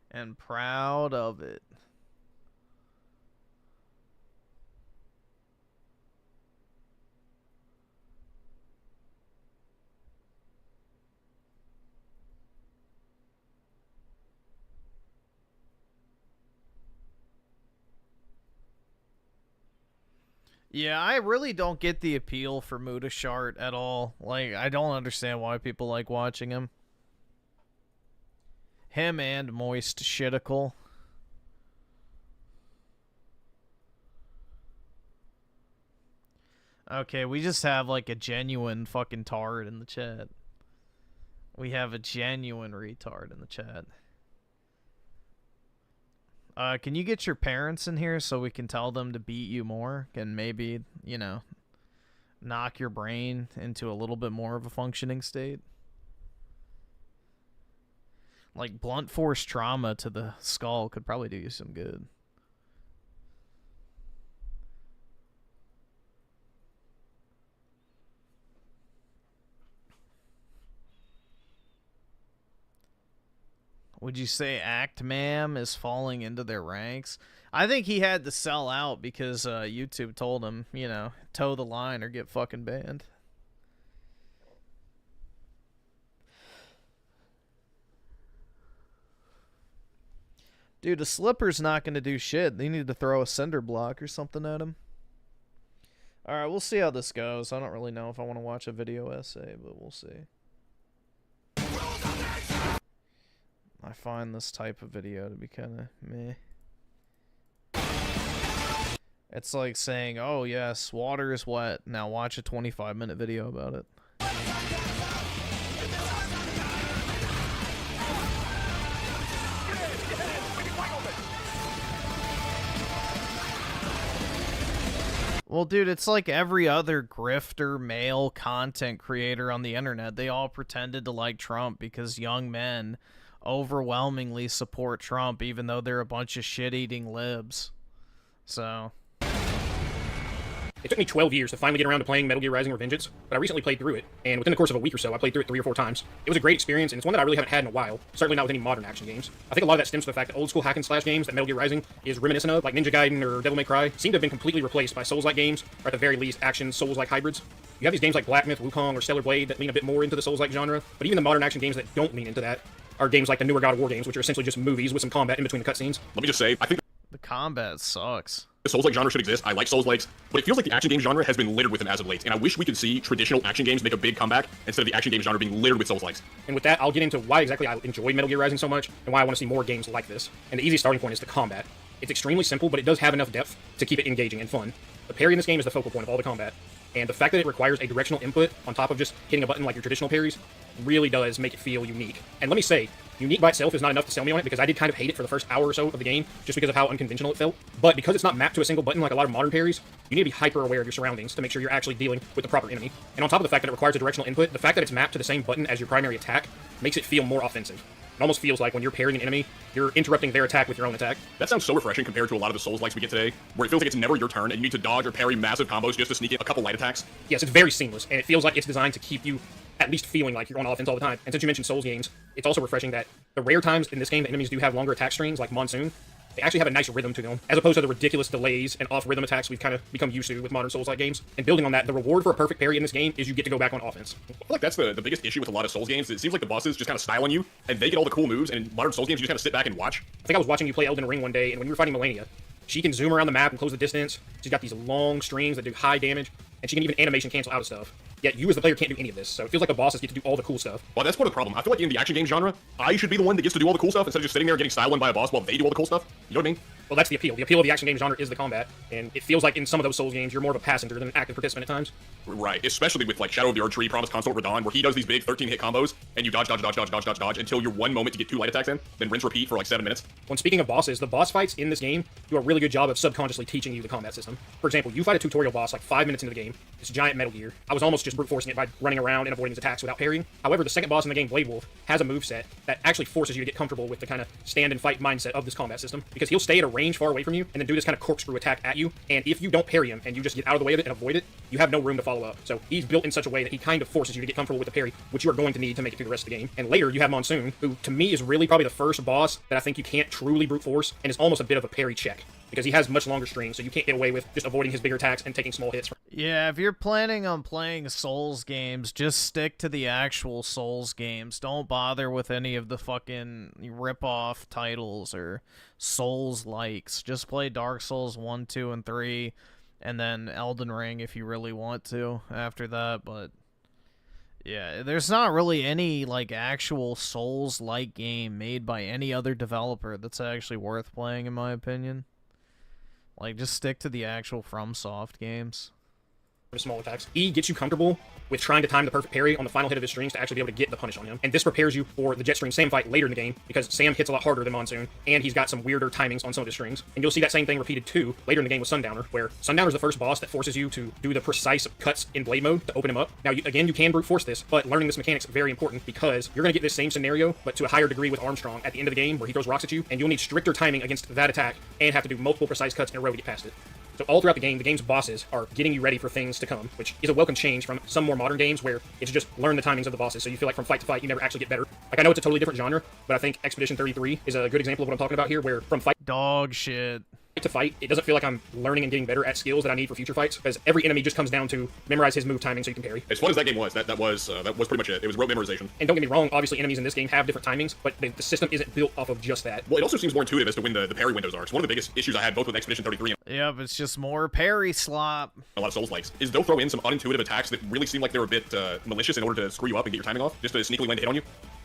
And proud of it. Yeah, I really don't get the appeal for Mudashart at all. Like, I don't understand why people like watching him. Him and Moist Shitical. Okay, we just have like a genuine fucking tard in the chat. We have a genuine retard in the chat. Can you get your parents in here so we can tell them to beat you more? And maybe, you know, knock your brain into a little bit more of a functioning state? Like, blunt force trauma to the skull could probably do you some good. Would you say Act Ma'am is falling into their ranks? I think he had to sell out because YouTube told him, you know, toe the line or get fucking banned. Dude, a slipper's not going to do shit. They need to throw a cinder block or something at him. Alright, we'll see how this goes. I don't really know if I want to watch a video essay, but we'll see. I find this type of video to be kind of meh. It's like saying, oh yes, water is wet. Now watch a 25-minute video about it. Well, dude, it's like every other grifter male content creator on the internet. They all pretended to like Trump because young men overwhelmingly support Trump, even though they're a bunch of shit-eating libs. So It took me 12 years to finally get around to playing Metal Gear Rising Revengeance, but I recently played through it, and within the course of a week or so, I played through it 3 or 4 times. It was a great experience, and it's one that I really haven't had in a while, certainly not with any modern action games. I think a lot of that stems from the fact that old-school hack-and-slash games that Metal Gear Rising is reminiscent of, like Ninja Gaiden or Devil May Cry, seem to have been completely replaced by Souls-like games, or at the very least, action Souls-like hybrids. You have these games like Black Myth, Wukong, or Stellar Blade that lean a bit more into the Souls-like genre, but even the modern action games that don't lean into that are games like the newer God of War games, which are essentially just movies with some combat in between the cutscenes. Let me just say, I think the combat sucks. The Souls-like genre should exist. I like Souls-likes, but it feels like the action game genre has been littered with them as of late, and I wish we could see traditional action games make a big comeback instead of the action game genre being littered with Souls-likes. And with that, I'll get into why exactly I enjoy Metal Gear Rising so much, and why I want to see more games like this. And the easiest starting point is the combat. It's extremely simple, but it does have enough depth to keep it engaging and fun. The parry in this game is the focal point of all the combat, and the fact that it requires a directional input on top of just hitting a button like your traditional parries really does make it feel unique. And let me say, unique by itself is not enough to sell me on it, because I did kind of hate it for the first hour or so of the game, just because of how unconventional it felt. But because it's not mapped to a single button like a lot of modern parries, you need to be hyper aware of your surroundings to make sure you're actually dealing with the proper enemy. And on top of the fact that it requires a directional input, the fact that it's mapped to the same button as your primary attack makes it feel more offensive. It almost feels like when you're parrying an enemy, you're interrupting their attack with your own attack. That sounds so refreshing compared to a lot of the Souls-likes we get today, where it feels like it's never your turn and you need to dodge or parry massive combos just to sneak in a couple light attacks. Yes, it's very seamless, and it feels like it's designed to keep you at least feeling like you're on offense all the time. And since you mentioned Souls games, it's also refreshing that the rare times in this game that enemies do have longer attack strings, like Monsoon, they actually have a nice rhythm to them, as opposed to the ridiculous delays and off-rhythm attacks we've kind of become used to with modern Souls-like games. And building on that, the reward for a perfect parry in this game is you get to go back on offense. I feel like that's the biggest issue with a lot of Souls games. It seems like the bosses just kind of style on you, and they get all the cool moves, and in modern Souls games, you just kind of sit back and watch. I think I was watching you play Elden Ring one day, and when you were fighting Melania, she can zoom around the map and close the distance. She's got these long strings that do high damage, and she can even animation cancel out of stuff. Yet you as the player can't do any of this, so it feels like the bosses get to do all the cool stuff. Well, that's part of the problem. I feel like in the action game genre, I should be the one that gets to do all the cool stuff instead of just sitting there and getting styled on by a boss while they do all the cool stuff. You know what I mean? Well, that's the appeal. The appeal of the action game genre is the combat, and it feels like in some of those Souls games, you're more of a passenger than an active participant at times. Right, especially with like Shadow of the Erd Tree, Promised Consort, Radon, where he does these big 13-hit combos, and you dodge until you're 1 moment to get 2 light attacks in, then rinse repeat for like 7 minutes. When speaking of bosses, the boss fights in this game do a really good job of subconsciously teaching you the combat system. For example, you fight a tutorial boss like 5 minutes into the game, this giant Metal Gear. I was almost just brute forcing it by running around and avoiding his attacks without parrying. However, the second boss in the game, Blade Wolf, has a moveset that actually forces you to get comfortable with the kind of stand and fight mindset of this combat system, because he'll stay at a range far away from you and then do this kind of corkscrew attack at you, and if you don't parry him and you just get out of the way of it and avoid it, you have no room to follow up. So he's built in such a way that he kind of forces you to get comfortable with the parry, which you are going to need to make it through the rest of the game. And later you have Monsoon, who to me is really probably the first boss that I think you can't truly brute force, and is almost a bit of a parry check, because he has much longer strings, so you can't get away with just avoiding his bigger attacks and taking small hits. Yeah, if you're planning on playing Souls games, just stick to the actual Souls games. Don't bother with any of the fucking rip-off titles or Souls-likes. Just play Dark Souls 1, 2, and 3, and then Elden Ring if you really want to after that, but yeah, there's not really any, like, actual Souls-like game made by any other developer that's actually worth playing, in my opinion. Like, just stick to the actual FromSoft games. Small attacks. He gets you comfortable with trying to time the perfect parry on the final hit of his strings to actually be able to get the punish on him. And this prepares you for the Jetstream Sam fight later in the game, because Sam hits a lot harder than Monsoon, and he's got some weirder timings on some of his strings. And you'll see that same thing repeated too later in the game with Sundowner, where Sundowner's the first boss that forces you to do the precise cuts in blade mode to open him up. Now, again, you can brute force this, but learning this mechanic's very important, because you're going to get this same scenario, but to a higher degree with Armstrong at the end of the game, where he throws rocks at you, and you'll need stricter timing against that attack, and have to do multiple precise cuts in a row to get past it. So all throughout the game, the game's bosses are getting you ready for things to come, which is a welcome change from some more modern games where it's just learn the timings of the bosses, so you feel like from fight to fight, you never actually get better. Like, I know it's a totally different genre, but I think Expedition 33 is a good example of what I'm talking about here, where from fight dog shit to fight, it doesn't feel like I'm learning and getting better at skills that I need for future fights, because every enemy just comes down to memorize his move timing so you can parry. As fun as that game was, that was pretty much it. It was rote memorization. And don't get me wrong, obviously enemies in this game have different timings, but the system isn't built off of just that. Well, it also seems more intuitive as to when the parry windows are. It's one of the biggest issues I had both with Expedition 33 and yep, it's just more parry slop. A lot of Souls-likes, is they'll throw in some unintuitive attacks that really seem like they're a bit malicious in order to screw you up and get your timing off, just to sneakily land a hit on you.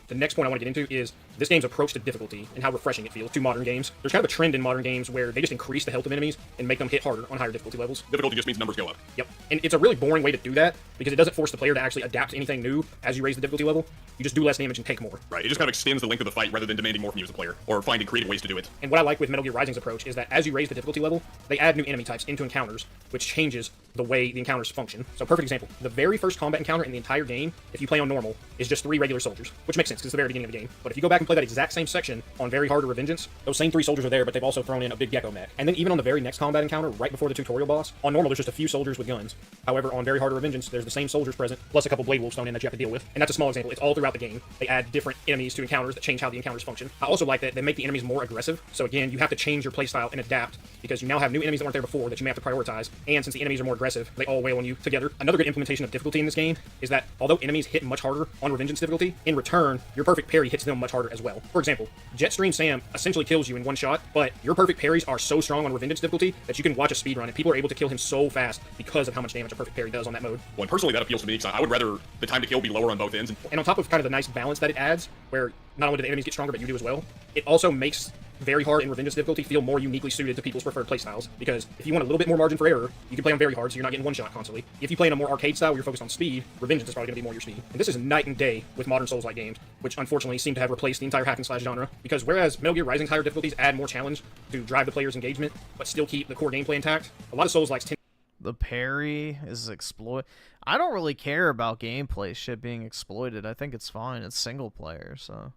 The next point I want to get into is this game's approach to difficulty and how refreshing it feels to modern games. There's kind of a trend in modern games where they just increase the health of enemies and make them hit harder on higher difficulty levels. Difficulty just means numbers go up. Yep. And it's a really boring way to do that, because it doesn't force the player to actually adapt to anything new as you raise the difficulty level. You just do less damage and take more. Right, it just kind of extends the length of the fight rather than demanding more from you as a player, or finding creative ways to do it. And what I like with Metal Gear Rising's approach is that as you raise the difficulty level, they add new enemy types into encounters, which changes the way the encounters function. So perfect example, the very first combat encounter in the entire game, if you play on normal, is just 3 regular soldiers, which makes sense because it's the very beginning of the game. But if you go back and play that exact same section on Very Hard or Revengeance, those same 3 soldiers are there, but they've also thrown in a big gecko mech. And then even on the very next combat encounter, right before the tutorial boss, on normal there's just a few soldiers with guns. However, on Very Hard or Revengeance, there's the same soldiers present, plus a couple Blade Wolves thrown in that you have to deal with. And that's a small example. It's all throughout the game. They add different enemies to encounters that change how the encounters function. I also like that they make the enemies more aggressive. So again, you have to change your playstyle and adapt, because you now have new enemies that weren't there before that you may have to prioritize. And since the enemies are more aggressive, they all wail on you together. Another good implementation of difficulty in this game is that although enemies hit much harder on Revengeance difficulty, in return, your perfect parry hits them much harder as well. For example, Jetstream Sam essentially kills you in one shot, but your perfect parries are so strong on Revengeance difficulty that you can watch a speedrun and people are able to kill him so fast because of how much damage a perfect parry does on that mode. Well, and personally that appeals to me, because I would rather the time to kill be lower on both ends. And on top of kind of the nice balance that it adds, where not only do the enemies get stronger, but you do as well, it also makes Very Hard and Revengeance difficulty feel more uniquely suited to people's preferred playstyles, because if you want a little bit more margin for error, you can play on Very Hard so you're not getting one shot constantly. If you play in a more arcade style where you're focused on speed, Revengeance is probably going to be more your speed. And this is night and day with modern Souls-like games, which unfortunately seem to have replaced the entire hack and slash genre, because whereas Metal Gear Rising's higher difficulties add more challenge to drive the player's engagement, but still keep the core gameplay intact, a lot of Souls-likes tend the parry is exploit. I don't really care about gameplay shit being exploited. I think it's fine. It's single player, so.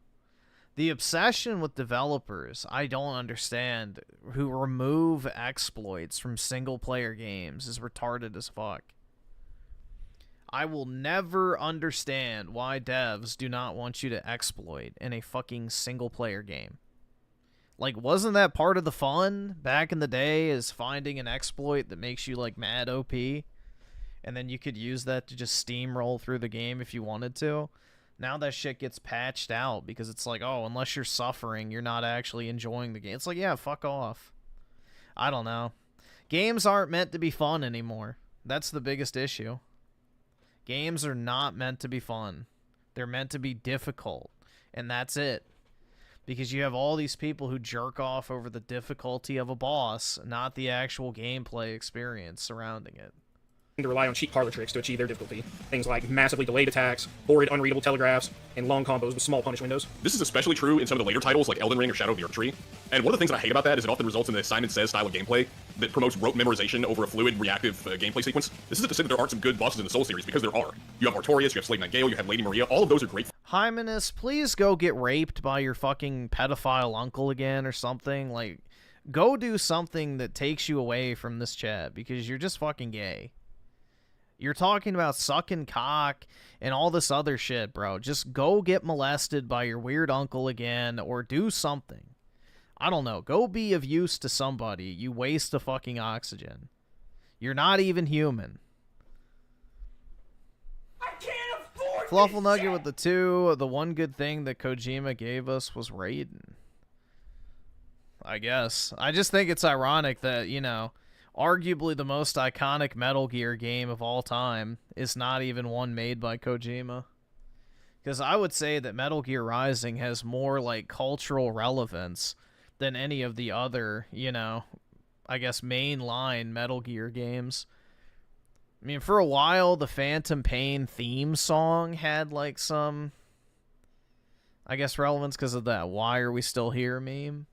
The obsession with developers, I don't understand, who remove exploits from single player games is retarded as fuck. I will never understand why devs do not want you to exploit in a fucking single player game. Like, wasn't that part of the fun back in the day, is finding an exploit that makes you, like, mad OP? And then you could use that to just steamroll through the game if you wanted to. Now that shit gets patched out because it's like, oh, unless you're suffering, you're not actually enjoying the game. It's like, yeah, fuck off. I don't know. Games aren't meant to be fun anymore. That's the biggest issue. Games are not meant to be fun. They're meant to be difficult. And that's it. Because you have all these people who jerk off over the difficulty of a boss, not the actual gameplay experience surrounding it. To rely on cheap parlor tricks to achieve their difficulty. Things like massively delayed attacks, horrid unreadable telegraphs, and long combos with small punish windows. This is especially true in some of the later titles like Elden Ring or Shadow of the Erdtree. And one of the things that I hate about that is it often results in the Simon Says style of gameplay that promotes rote memorization over a fluid, reactive gameplay sequence. This isn't to say that there aren't some good bosses in the Soul series, because there are. You have Artorias, you have Slave Knight Gale, you have Lady Maria, all of those are great. Hymenus, please go get raped by your fucking pedophile uncle again or something. Like, go do something that takes you away from this chat, because you're just fucking gay. You're talking about sucking cock and all this other shit, bro. Just go get molested by your weird uncle again, or do something. I don't know. Go be of use to somebody. You waste of fucking oxygen. You're not even human. I can't afford Fluffle Nugget with the 2. The one good thing that Kojima gave us was Raiden. I guess. I just think it's ironic that, you know, arguably the most iconic Metal Gear game of all time is not even one made by Kojima. Because I would say that Metal Gear Rising has more, like, cultural relevance than any of the other, you know, I guess mainline Metal Gear games. I mean, for a while, the Phantom Pain theme song had, like, some, I guess, relevance because of that "Why Are We Still Here" meme.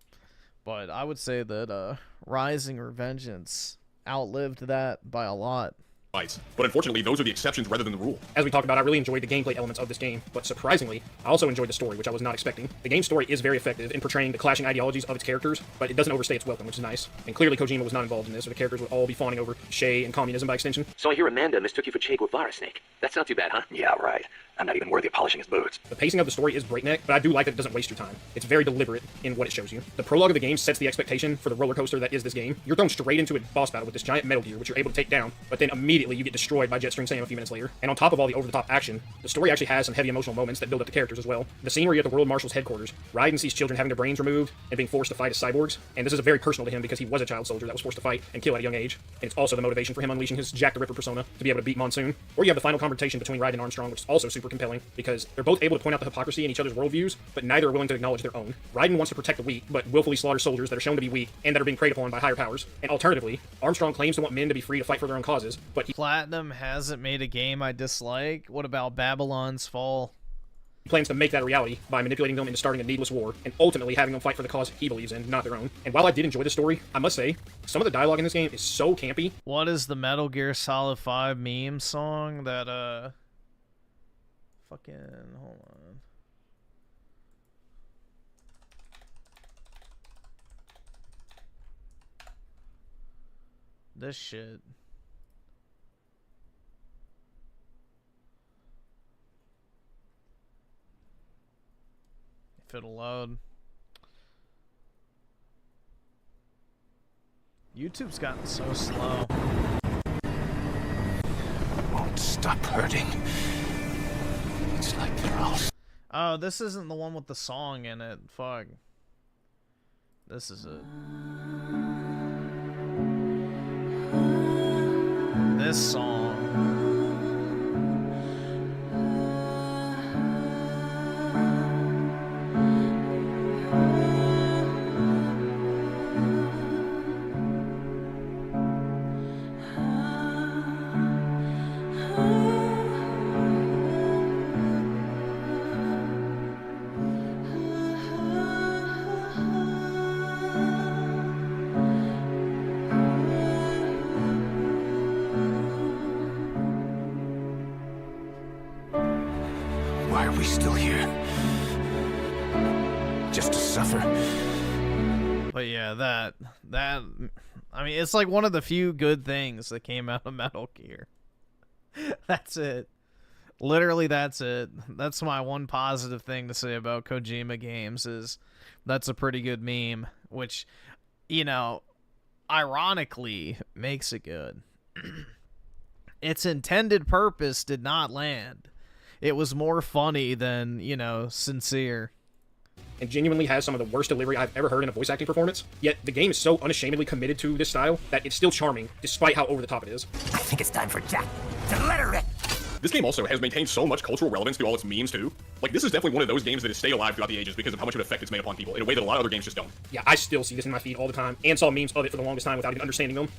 But I would say that Rising or Vengeance outlived that by a lot. But unfortunately, those are the exceptions rather than the rule. As we talked about, I really enjoyed the gameplay elements of this game, but surprisingly, I also enjoyed the story, which I was not expecting. The game's story is very effective in portraying the clashing ideologies of its characters, but it doesn't overstay its welcome, which is nice. And clearly Kojima was not involved in this, or the characters would all be fawning over Shay and communism by extension. So I hear Amanda mistook you for Che Guevara, Snake. That's not too bad, huh? Yeah, right. I'm not even worthy of polishing his boots. The pacing of the story is breakneck, but I do like that it doesn't waste your time. It's very deliberate in what it shows you. The prologue of the game sets the expectation for the roller coaster that is this game. You're thrown straight into a boss battle with this giant Metal Gear, which you're able to take down, but then immediately you get destroyed by Jetstream Sam a few minutes later. And on top of all the over-the-top action, the story actually has some heavy emotional moments that build up the characters as well. The scene where you're at the World Marshal's headquarters, Raiden sees children having their brains removed and being forced to fight as cyborgs, and this is very personal to him because he was a child soldier that was forced to fight and kill at a young age. And it's also the motivation for him unleashing his Jack the Ripper persona to be able to beat Monsoon. Or you have the final confrontation between Raiden and Armstrong, which is also super compelling because they're both able to point out the hypocrisy in each other's worldviews, but neither are willing to acknowledge their own. Raiden wants to protect the weak, but willfully slaughter soldiers that are shown to be weak and that are being preyed upon by higher powers. And alternatively, Armstrong claims to want men to be free to fight for their own causes, but Platinum hasn't made a game I dislike. What about Babylon's Fall? He plans to make that a reality by manipulating them into starting a needless war and ultimately having them fight for the cause he believes in, not their own. And while I did enjoy the story, I must say, some of the dialogue in this game is so campy. What is the Metal Gear Solid 5 meme song that, fucking, hold on. This shit. If it'll load. YouTube's gotten so slow. Won't stop hurting. It's like they're all... Oh, this isn't the one with the song in it. Fuck. This is it. This song. Why are we still here? Just to suffer? But yeah, that, I mean, it's like one of the few good things that came out of Metal Gear. That's it. Literally, that's it. That's my one positive thing to say about Kojima games is that's a pretty good meme, which, you know, ironically makes it good. Its intended purpose did not land. It was more funny than, you know, sincere. And genuinely has some of the worst delivery I've ever heard in a voice acting performance. Yet the game is so unashamedly committed to this style that it's still charming, despite how over the top it is. I think it's time for Jack to let her rip. This game also has maintained so much cultural relevance through all its memes too. Like, this is definitely one of those games that has stayed alive throughout the ages because of how much of an effect it's made upon people in a way that a lot of other games just don't. Yeah, I still see this in my feed all the time and saw memes of it for the longest time without even understanding them.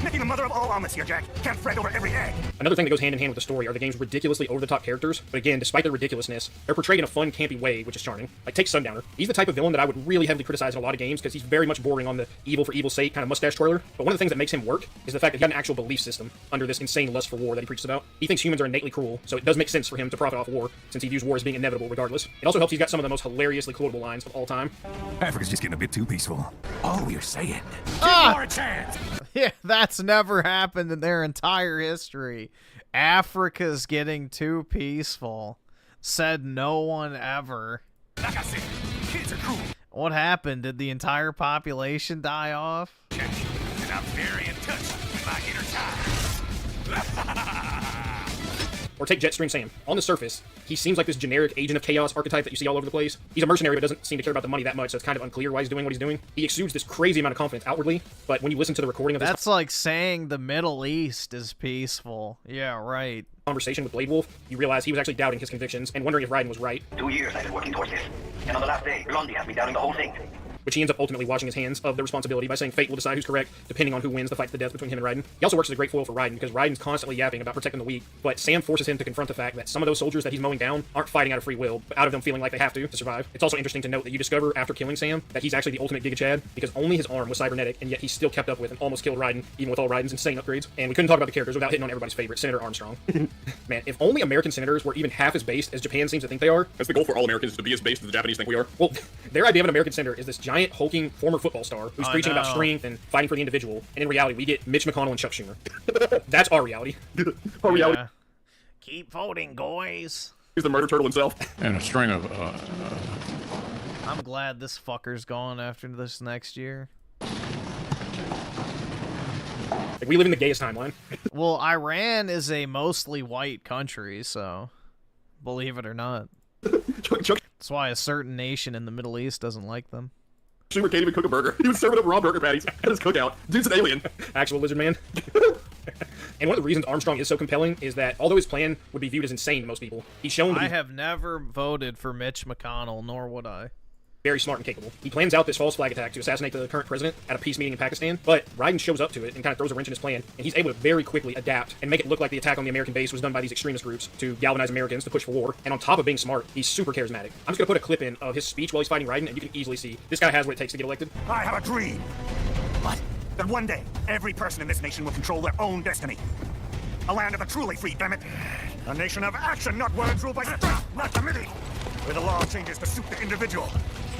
Making the mother of all omelets here, Jack. Can't fret over every egg. Another thing that goes hand in hand with the story are the game's ridiculously over-the-top characters, but again, despite their ridiculousness, they're portrayed in a fun, campy way, which is charming. Like, take Sundowner. He's the type of villain that I would really heavily criticize in a lot of games because he's very much bordering on the evil for evil's sake kind of mustache twirler, but one of the things that makes him work is the fact that he's got an actual belief system under this insane lust for war that he preaches about. He thinks humans are innately cruel, so it does make sense for him to profit off war, since he views war as being inevitable regardless. It also helps he's got some of the most hilariously quotable lines of all time. Africa's just getting a bit too peaceful. All we're saying, give more a chance. Yeah, that's never happened in their entire history. Africa's getting too peaceful. Said no one ever. Like I said, kids are cool. What happened? Did the entire population die off? And I'm very in touch with my inner child. Or take Jetstream Sam. On the surface, he seems like this generic agent of chaos archetype that you see all over the place. He's a mercenary but doesn't seem to care about the money that much, so it's kind of unclear why he's doing what he's doing. He exudes this crazy amount of confidence outwardly, but when you listen to the recording of this... That's like saying the Middle East is peaceful. Yeah, right. ...conversation with Blade Wolf, you realize he was actually doubting his convictions and wondering if Raiden was right. 2 years I've been working towards this, and on the last day, Blondie has me doubting the whole thing. Which he ends up ultimately washing his hands of the responsibility by saying fate will decide who's correct, depending on who wins the fight to the death between him and Raiden. He also works as a great foil for Raiden, because Raiden's constantly yapping about protecting the weak, but Sam forces him to confront the fact that some of those soldiers that he's mowing down aren't fighting out of free will, but out of them feeling like they have to survive. It's also interesting to note that you discover after killing Sam that he's actually the ultimate Giga Chad, because only his arm was cybernetic, and yet he still kept up with and almost killed Raiden, even with all Raiden's insane upgrades. And we couldn't talk about the characters without hitting on everybody's favorite, Senator Armstrong. Man, if only American senators were even half as based as Japan seems to think they are. That's the goal for all Americans, is to be as based as the Japanese think we are. Well, their idea of an American senator is this giant, hulking, former football star who's preaching about strength and fighting for the individual, and in reality, we get Mitch McConnell and Chuck Schumer. That's our reality. Our reality. Yeah. Keep voting, boys. He's the murder turtle himself. And a string of, I'm glad this fucker's gone after this next year. Like, we live in the gayest timeline. Well, Iran is a mostly white country, so believe it or not. That's why a certain nation in the Middle East doesn't like them. Schumer can't even cook a burger. He was serving up raw burger patties at his cookout. Dude's an alien. Actual lizard man. And one of the reasons Armstrong is so compelling is that although his plan would be viewed as insane to most people, he's shown to be... I have never voted for Mitch McConnell, nor would I. Very smart and capable. He plans out this false flag attack to assassinate the current president at a peace meeting in Pakistan, but Raiden shows up to it and kind of throws a wrench in his plan, and he's able to very quickly adapt and make it look like the attack on the American base was done by these extremist groups to galvanize Americans to push for war. And on top of being smart, he's super charismatic. I'm just gonna put a clip in of his speech while he's fighting Raiden, and you can easily see this guy has what it takes to get elected. I have a dream. What? That one day, every person in this nation will control their own destiny. A land of the truly free, damn it. A nation of action, not words ruled by strength, not committee. Where the law changes to suit the individual,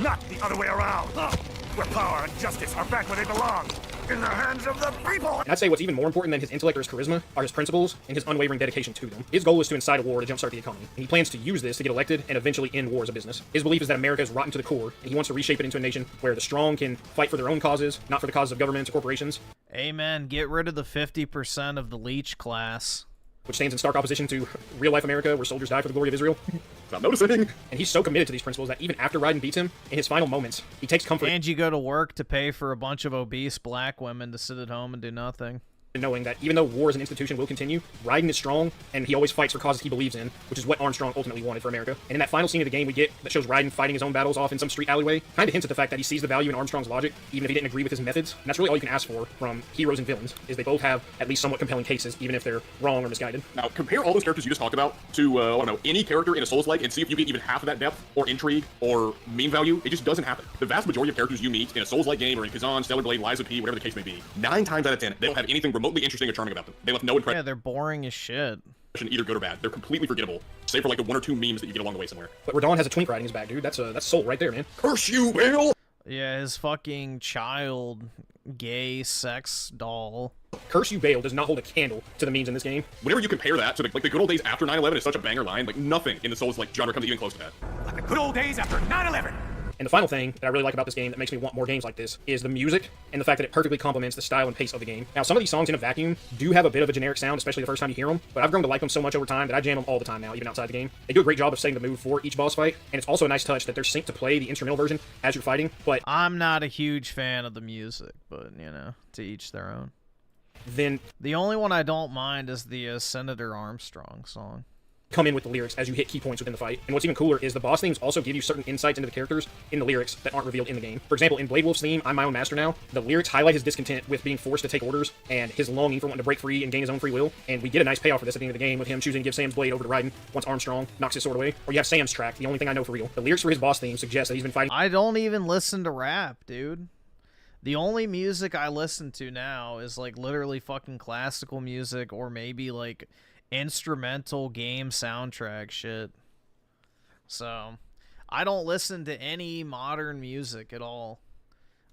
not the other way around. Where power and justice are back where they belong, in the hands of the people. And I'd say what's even more important than his intellect or his charisma are his principles and his unwavering dedication to them. His goal is to incite a war to jumpstart the economy, and he plans to use this to get elected and eventually end war as a business. His belief is that America is rotten to the core, and he wants to reshape it into a nation where the strong can fight for their own causes, not for the causes of governments or corporations. Amen. Get rid of the 50% of the leech class. Which stands in stark opposition to real-life America, where soldiers die for the glory of Israel. Stop noticing. And he's so committed to these principles that even after Raiden beats him, in his final moments, he takes comfort... And you go to work to pay for a bunch of obese black women to sit at home and do nothing. Knowing that even though war as an institution will continue, Raiden is strong, and he always fights for causes he believes in, which is what Armstrong ultimately wanted for America. And in that final scene of the game we get that shows Raiden fighting his own battles off in some street alleyway, kind of hints at the fact that he sees the value in Armstrong's logic, even if he didn't agree with his methods. And that's really all you can ask for from heroes and villains, is they both have at least somewhat compelling cases, even if they're wrong or misguided. Now, compare all those characters you just talked about to, I don't know, any character in a Souls-like and see if you get even half of that depth, or intrigue, or meme value. It just doesn't happen. The vast majority of characters you meet in a Souls-like game, or in Kazan, Stellar Blade, Liza P, whatever the case may be, 9 times out of 10, they don't have anything remotely interesting or charming about them. They left no impression. Yeah, they're boring as shit. Either good or bad. They're completely forgettable, save for like the 1 or 2 memes that you get along the way somewhere. But Radon has a twink riding his back, dude. That's soul right there, man. Curse you, Bale! Yeah, his fucking child gay sex doll. Curse you, Bale does not hold a candle to the memes in this game. Whenever you compare that to the good old days after 9/11 is such a banger line, like nothing in the Souls like genre comes even close to that. Like the good old days after 9/11. And the final thing that I really like about this game that makes me want more games like this is the music and the fact that it perfectly complements the style and pace of the game. Now, some of these songs in a vacuum do have a bit of a generic sound, especially the first time you hear them, but I've grown to like them so much over time that I jam them all the time now, even outside the game. They do a great job of setting the mood for each boss fight, and it's also a nice touch that they're synced to play the instrumental version as you're fighting, but I'm not a huge fan of the music, but, you know, to each their own. Then the only one I don't mind is the Senator Armstrong song. Come in with the lyrics as you hit key points within the fight. And what's even cooler is the boss themes also give you certain insights into the characters in the lyrics that aren't revealed in the game. For example, in Blade Wolf's theme, I'm My Own Master Now, the lyrics highlight his discontent with being forced to take orders and his longing for wanting to break free and gain his own free will. And we get a nice payoff for this at the end of the game with him choosing to give Sam's blade over to Raiden once Armstrong knocks his sword away. Or you have Sam's track, the only thing I know for real. The lyrics for his boss theme suggest that he's been fighting. I don't even listen to rap, dude. The only music I listen to now is like literally fucking classical music or maybe like instrumental game soundtrack shit. So I don't listen to any modern music at all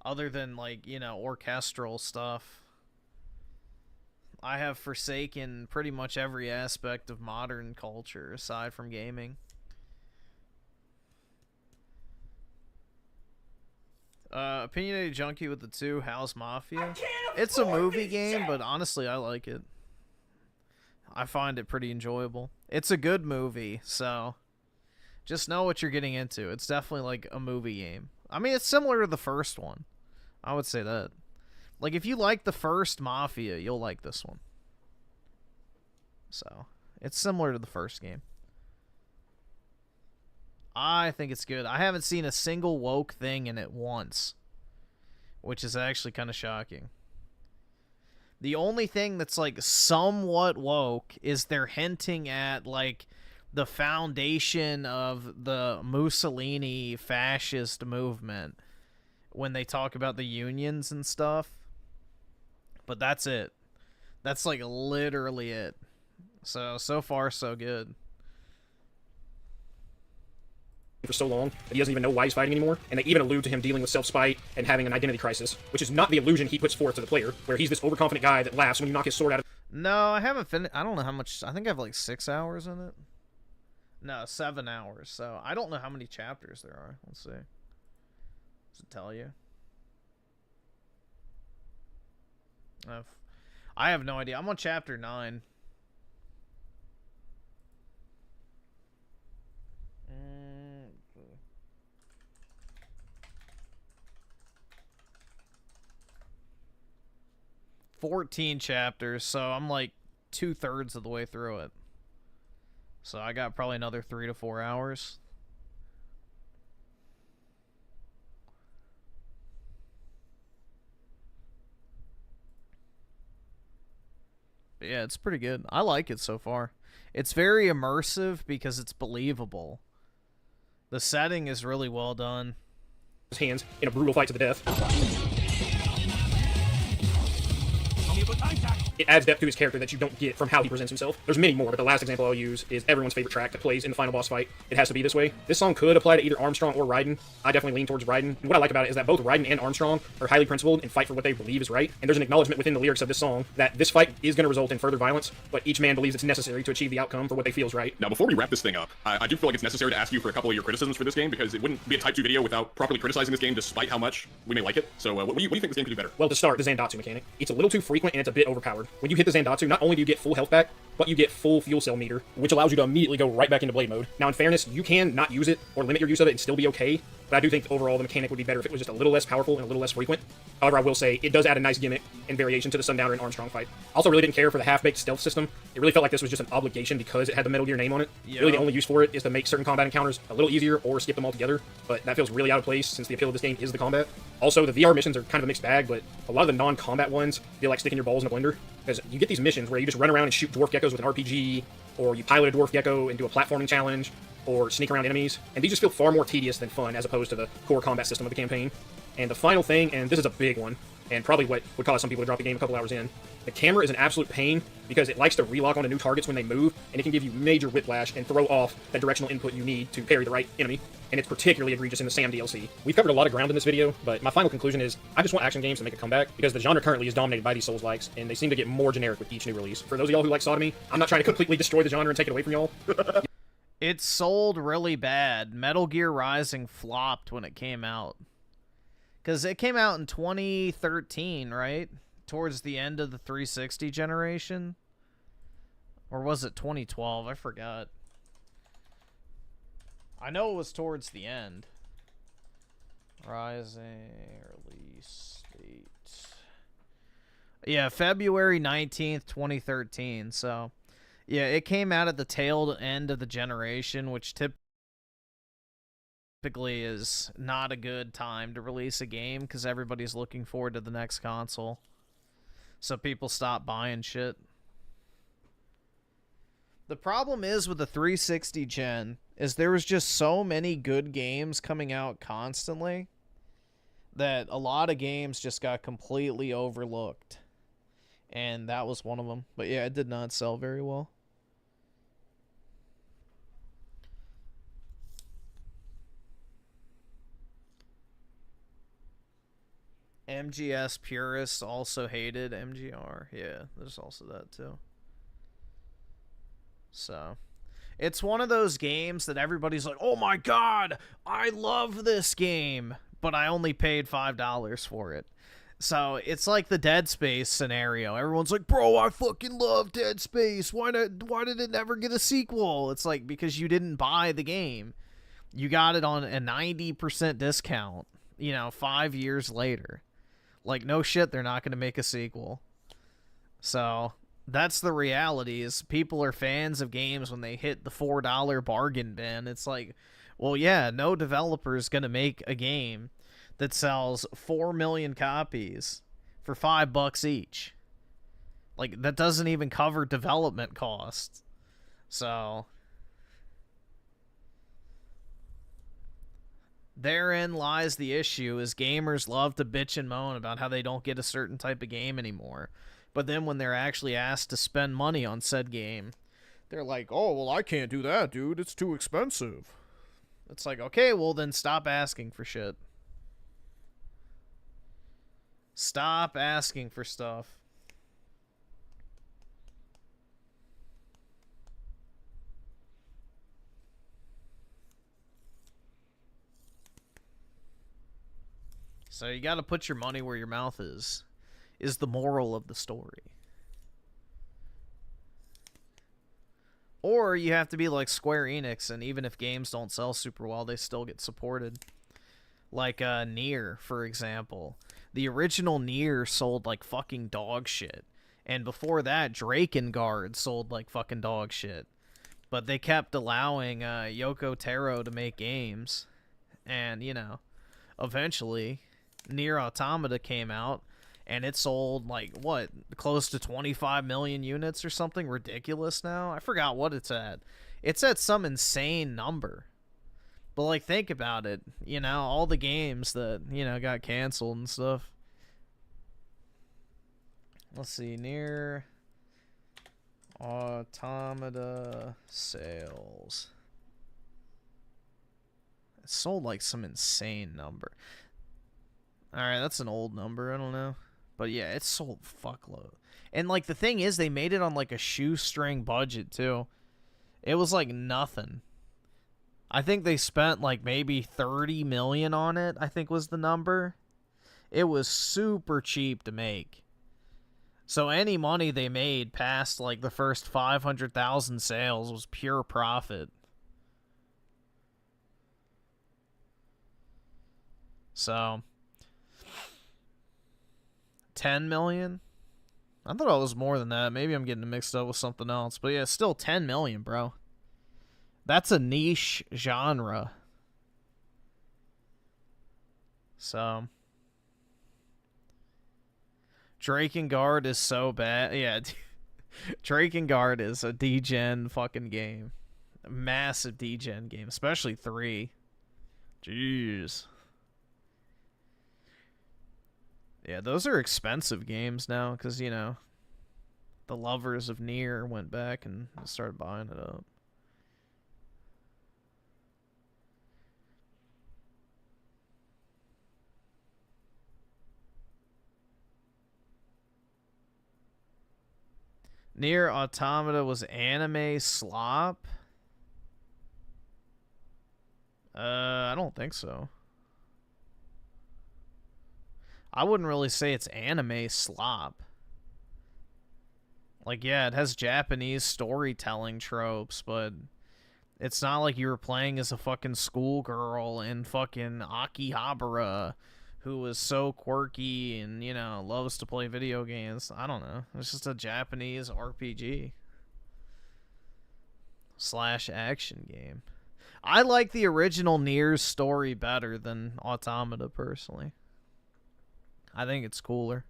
other than like, you know, orchestral stuff. I have forsaken pretty much every aspect of modern culture aside from gaming. Opinionated Junkie with the 2, How's Mafia? It's a movie game, but honestly I like it. I find it pretty enjoyable. It's a good movie, so just know what you're getting into. It's definitely like a movie game. I mean, it's similar to the first one. I would say that. Like, if you like the first Mafia, you'll like this one. So, it's similar to the first game. I think it's good. I haven't seen a single woke thing in it once, which is actually kind of shocking. The only thing that's like somewhat woke is they're hinting at like the foundation of the Mussolini fascist movement when they talk about the unions and stuff. But that's it. That's like literally it. So far so good. For so long that he doesn't even know why he's fighting anymore, and they even allude to him dealing with self-spite and having an identity crisis, which is not the illusion he puts forth to the player, where he's this overconfident guy that laughs when you knock his sword out of... No, I haven't finished. I don't know how much. I think I have like 6 hours in it. No, 7 hours. So I don't know how many chapters there are. Let's see. Does it tell you? I have no idea. I'm on chapter 9. 14 chapters, so I'm like 2/3 of the way through it. So I got probably another 3 to 4 hours. But yeah, it's pretty good. I like it so far. It's very immersive because it's believable. The setting is really well done. His hands in a brutal fight to the death. It adds depth to his character that you don't get from how he presents himself. There's many more, but the last example I'll use is everyone's favorite track that plays in the final boss fight. It has to be this way. This song could apply to either Armstrong or Raiden. I definitely lean towards Raiden. And what I like about it is that both Raiden and Armstrong are highly principled and fight for what they believe is right. And there's an acknowledgement within the lyrics of this song that this fight is going to result in further violence, but each man believes it's necessary to achieve the outcome for what they feel is right. Now, before we wrap this thing up, I do feel like it's necessary to ask you for a couple of your criticisms for this game, because it wouldn't be a Type 2 video without properly criticizing this game despite how much we may like it. So what do you think this game could do better? Well, to start, the Zandatsu mechanic. It's a little too frequent and it's a bit overpowered. When you hit the Zandatsu, not only do you get full health back, but you get full fuel cell meter, which allows you to immediately go right back into blade mode. Now, in fairness, you can not use it or limit your use of it and still be okay, but I do think overall the mechanic would be better if it was just a little less powerful and a little less frequent. However, I will say it does add a nice gimmick and variation to the Sundowner and Armstrong fight. I also really didn't care for the half-baked stealth system. It really felt like this was just an obligation because it had the Metal Gear name on it. Yep. Really, the only use for it is to make certain combat encounters a little easier or skip them altogether, but that feels really out of place since the appeal of this game is the combat. Also, the VR missions are kind of a mixed bag, but a lot of the non-combat ones feel like sticking your balls in a blender, because you get these missions where you just run around and shoot dwarf geckos with an RPG, or you pilot a dwarf gecko and do a platforming challenge, or sneak around enemies, and these just feel far more tedious than fun as opposed to the core combat system of the campaign. And the final thing, and this is a big one, and probably what would cause some people to drop the game a couple hours in, the camera is an absolute pain because it likes to relock onto new targets when they move, and it can give you major whiplash and throw off the directional input you need to parry the right enemy, and it's particularly egregious in the Sam DLC. We've covered a lot of ground in this video, but my final conclusion is I just want action games to make a comeback because the genre currently is dominated by these Souls-likes, and they seem to get more generic with each new release. For those of y'all who like sodomy, I'm not trying to completely destroy the genre and take it away from y'all. It sold really bad. Metal Gear Rising flopped when it came out. Because it came out in 2013, right? Towards the end of the 360 generation. Or was it 2012? I forgot. I know it was towards the end. Rising release date. Yeah, February 19th, 2013. So, yeah, it came out at the tail end of the generation, which typically is not a good time to release a game because everybody's looking forward to the next console. So people stop buying shit. The problem is with the 360 gen is there was just so many good games coming out constantly that a lot of games just got completely overlooked. And that was one of them. But yeah, it did not sell very well. MGS purists also hated MGR. Yeah, there's also that too. So, it's one of those games that everybody's like, oh my god, I love this game, but I only paid $5 for it. So, it's like the Dead Space scenario. Everyone's like, bro, I fucking love Dead Space. Why did it never get a sequel? It's like, because you didn't buy the game. You got it on a 90% discount, 5 years later. Like, no shit, they're not going to make a sequel. So, that's the reality, is people are fans of games when they hit the $4 bargain bin. It's like, well, yeah, no developer is going to make a game that sells 4 million copies for $5 each. Like, that doesn't even cover development costs. So, therein lies the issue, is gamers love to bitch and moan about how they don't get a certain type of game anymore. But then when they're actually asked to spend money on said game, they're like, oh, well, I can't do that, dude. It's too expensive. It's like, okay, well, then stop asking for shit. Stop asking for stuff. So you got to put your money where your mouth is the moral of the story. Or you have to be like Square Enix, and even if games don't sell super well, they still get supported. Like Nier, for example. The original Nier sold like fucking dog shit. And before that, Drakengard sold like fucking dog shit. But they kept allowing Yoko Taro to make games. And, eventually, Nier Automata came out, and it sold, like, what, close to 25 million units or something ridiculous now? I forgot what it's at. It's at some insane number. But, like, think about it. All the games that, got canceled and stuff. Let's see. Nier Automata sales. It sold, like, some insane number. Alright, that's an old number. I don't know. But yeah, it sold fuckload. And like the thing is, they made it on like a shoestring budget too. It was like nothing. I think they spent like maybe 30 million on it, I think was the number. It was super cheap to make. So any money they made past like the first 500,000 sales was pure profit. So 10 million? I thought it was more than that. Maybe I'm getting it mixed up with something else. But yeah, still 10 million, bro. That's a niche genre. So, Drakengard is so bad. Yeah, Drakengard is a D-Gen fucking game. A massive D-Gen game, especially 3. Jeez. Yeah, those are expensive games now, because, the lovers of Nier went back and started buying it up. Nier Automata was anime slop? I don't think so. I wouldn't really say it's anime slop. Like, yeah, it has Japanese storytelling tropes, but it's not like you were playing as a fucking schoolgirl in fucking Akihabara who was so quirky and, you know, loves to play video games. I don't know. It's just a Japanese RPG / action game. I like the original Nier's story better than Automata, personally. I think it's cooler.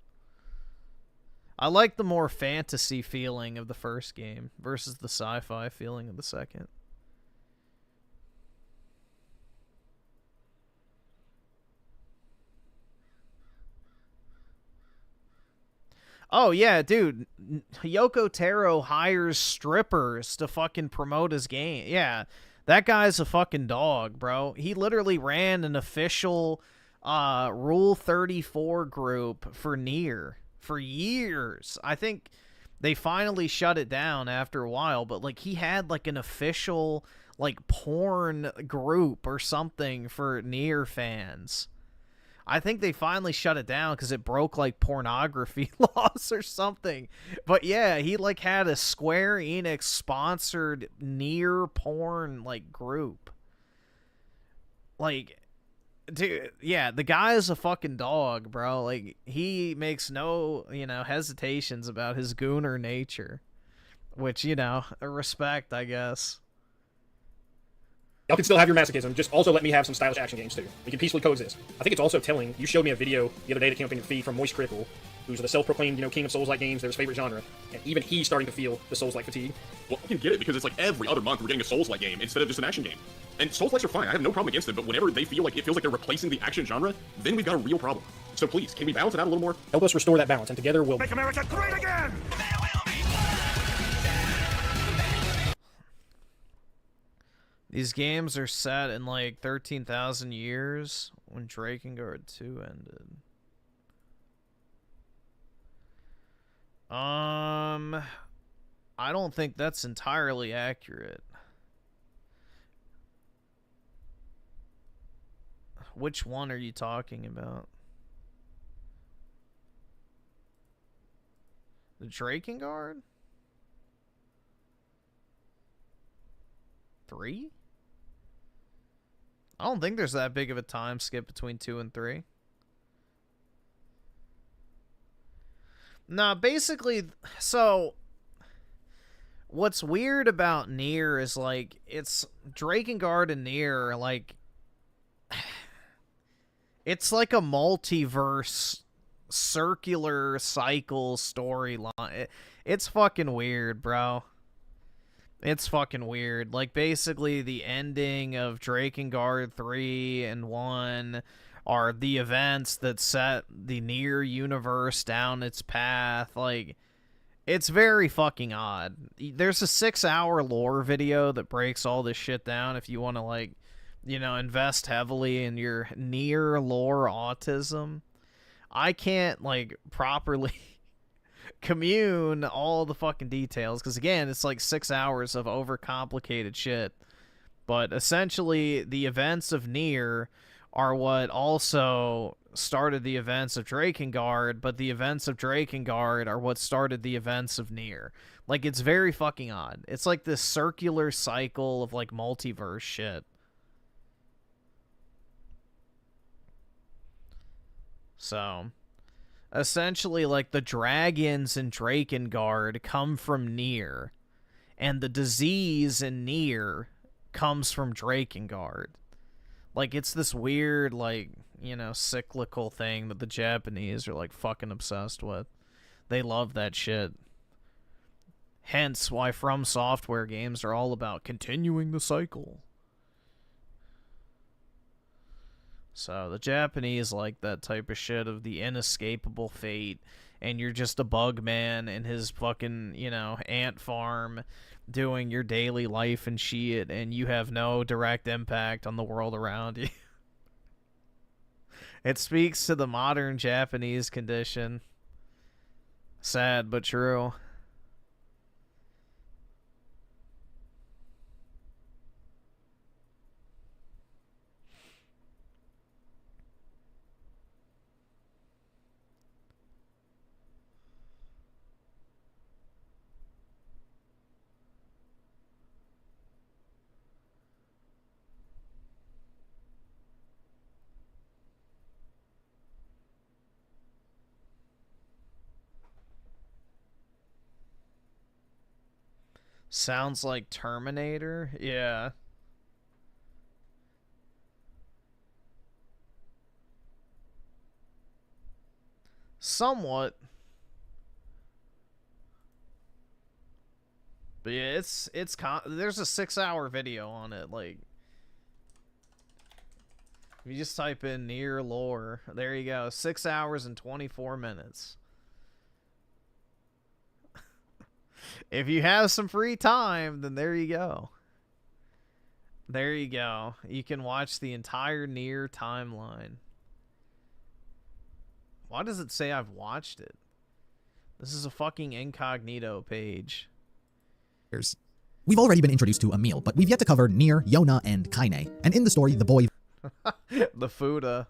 I like the more fantasy feeling of the first game versus the sci-fi feeling of the second. Oh, yeah, dude. Yoko Taro hires strippers to fucking promote his game. Yeah, that guy's a fucking dog, bro. He literally ran an official Rule 34 group for Nier for years. I think they finally shut it down after a while, but, like, he had, like, an official, like, porn group or something for Nier fans. I think they finally shut it down because it broke, like, pornography laws or something. But, yeah, he, like, had a Square Enix-sponsored Nier porn, like, group. Like, dude, yeah, the guy is a fucking dog, bro. Like, he makes no, you know, hesitations about his gooner nature. Which, you know, respect, I guess. Y'all can still have your masochism, just also let me have some stylish action games too. We can peacefully coexist. I think it's also telling, you showed me a video the other day that came up in your feed from Moist Critical, who's the self-proclaimed, you know, king of Souls-like games, their favorite genre, and even he's starting to feel the Souls-like fatigue. Well, I can get it, because it's like every other month we're getting a Souls-like game instead of just an action game. And Souls-likes are fine, I have no problem against them, but whenever they feel like it feels like they're replacing the action genre, then we've got a real problem. So please, can we balance it out a little more? Help us restore that balance, and together we'll make America great again! These games are set in, like, 13,000 years when Drakengard 2 ended. I don't think that's entirely accurate. Which one are you talking about? The Drakengard? 3? I don't think there's that big of a time skip between 2 and 3. Nah, basically, so what's weird about Nier is, like, it's Drakengard and Nier, like, it's like a multiverse circular cycle storyline. It's fucking weird, bro. It's fucking weird. Like, basically, the ending of Drakengard 3 and 1 are the events that set the Nier universe down its path. Like, it's very fucking odd. There's a 6-hour lore video that breaks all this shit down if you want to, like, you know, invest heavily in your Nier lore autism. I can't, like, properly commune all the fucking details, because again, it's like 6 hours of overcomplicated shit. But essentially, the events of Nier are what also started the events of Drakengard, but the events of Drakengard are what started the events of Nier. Like, it's very fucking odd. It's like this circular cycle of, like, multiverse shit. So, essentially, like, the dragons in Drakengard come from Nier, and the disease in Nier comes from Drakengard. Like, it's this weird, like, you know, cyclical thing that the Japanese are, like, fucking obsessed with. They love that shit. Hence why From Software games are all about continuing the cycle. So, the Japanese like that type of shit of the inescapable fate, and you're just a bug man in his fucking, you know, ant farm doing your daily life and shit, and you have no direct impact on the world around you. It speaks to the modern Japanese condition. Sad, but true. Sounds like Terminator. Yeah. Somewhat. But yeah, there's a 6-hour video on it. Like, if you just type in near lore, there you go. 6 hours and 24 minutes. If you have some free time, then there you go. There you go. You can watch the entire Nier timeline. Why does it say I've watched it? This is a fucking incognito page. We've already been introduced to Emil, but we've yet to cover Nier, Yona, and Kaine. And in the story, the boy... The Fuda.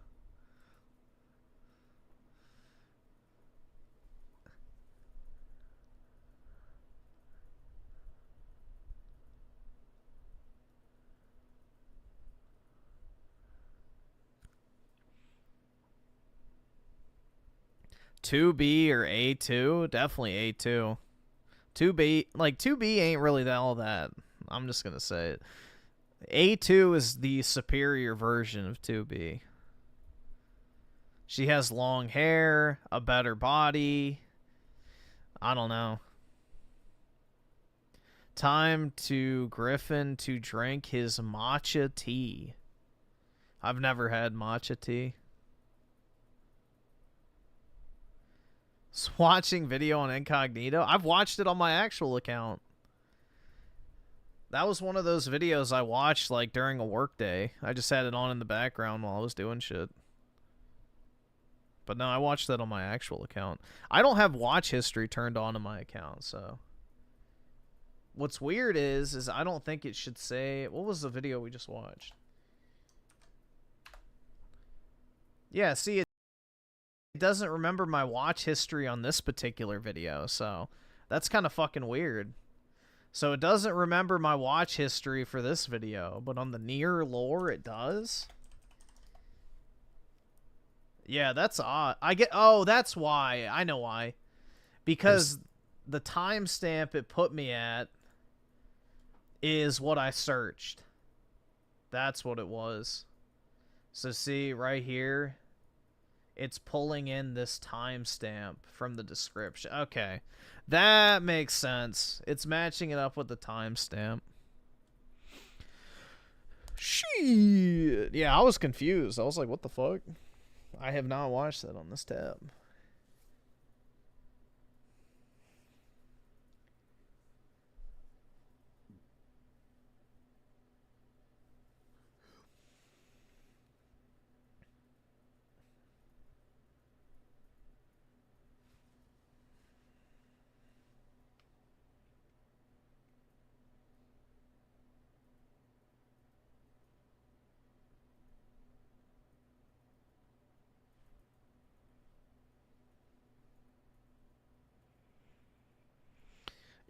$2B or A2? Definitely A2. 2B, like 2B ain't really all that. I'm just gonna say it. A2 is the superior version of 2B. She has long hair, a better body. I don't know. Time to Griffin to drink his matcha tea. I've never had matcha tea. Watching video on incognito. I've watched it on my actual account. That was one of those videos I watched like during a work day. I just had it on in the background while I was doing shit. But no, I watched that on my actual account. I don't have watch history turned on in my account, so. What's weird is I don't think it should say... What was the video we just watched? Yeah, see, it doesn't remember my watch history on this particular video, so that's kind of fucking weird. So it doesn't remember my watch history for this video, but on the Nier lore it does. Yeah, that's odd. Oh, that's why. I know why. Because the timestamp it put me at is what I searched. That's what it was. So see, right here, it's pulling in this timestamp from the description. Okay, that makes sense. It's matching it up with the timestamp. Shit. Yeah, I was confused. I was like, what the fuck? I have not watched that on this tab.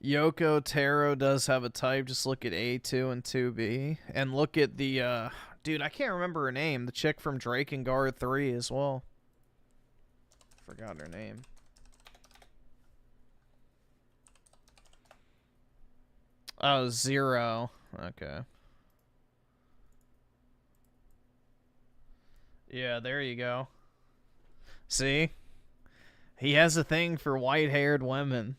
Yoko Taro does have a type. Just look at A2 and 2B. And look at the, dude, I can't remember her name. The chick from Drakengard 3 as well. Forgot her name. Oh, Zero. Okay. Yeah, there you go. See? He has a thing for white-haired women.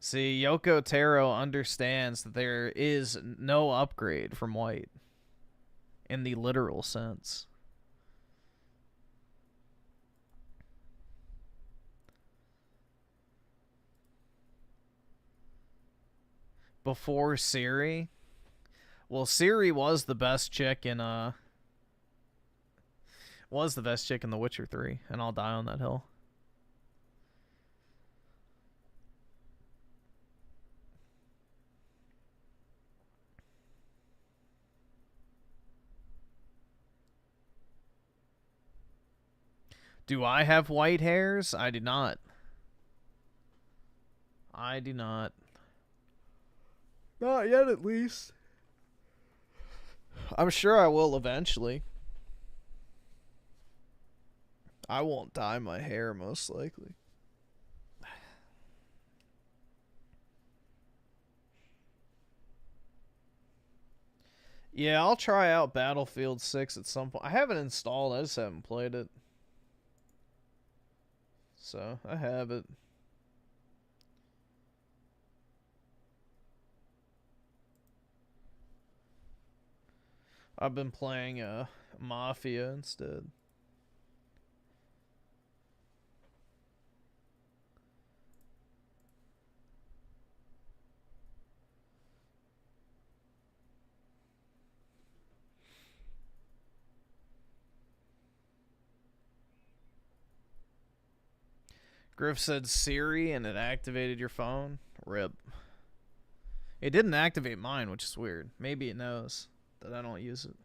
See, Yoko Taro understands that there is no upgrade from white in the literal sense. Before Siri? Well, Siri was the best chick in The Witcher 3, and I'll die on that hill. Do I have white hairs? I do not. I do not. Not yet, at least. I'm sure I will eventually. I won't dye my hair, most likely. Yeah, I'll try out Battlefield 6 at some point. I have it installed, I just haven't played it. So, I have it. I've been playing Mafia instead. Griff said Siri and it activated your phone. RIP. It didn't activate mine, which is weird. Maybe it knows that I don't use it.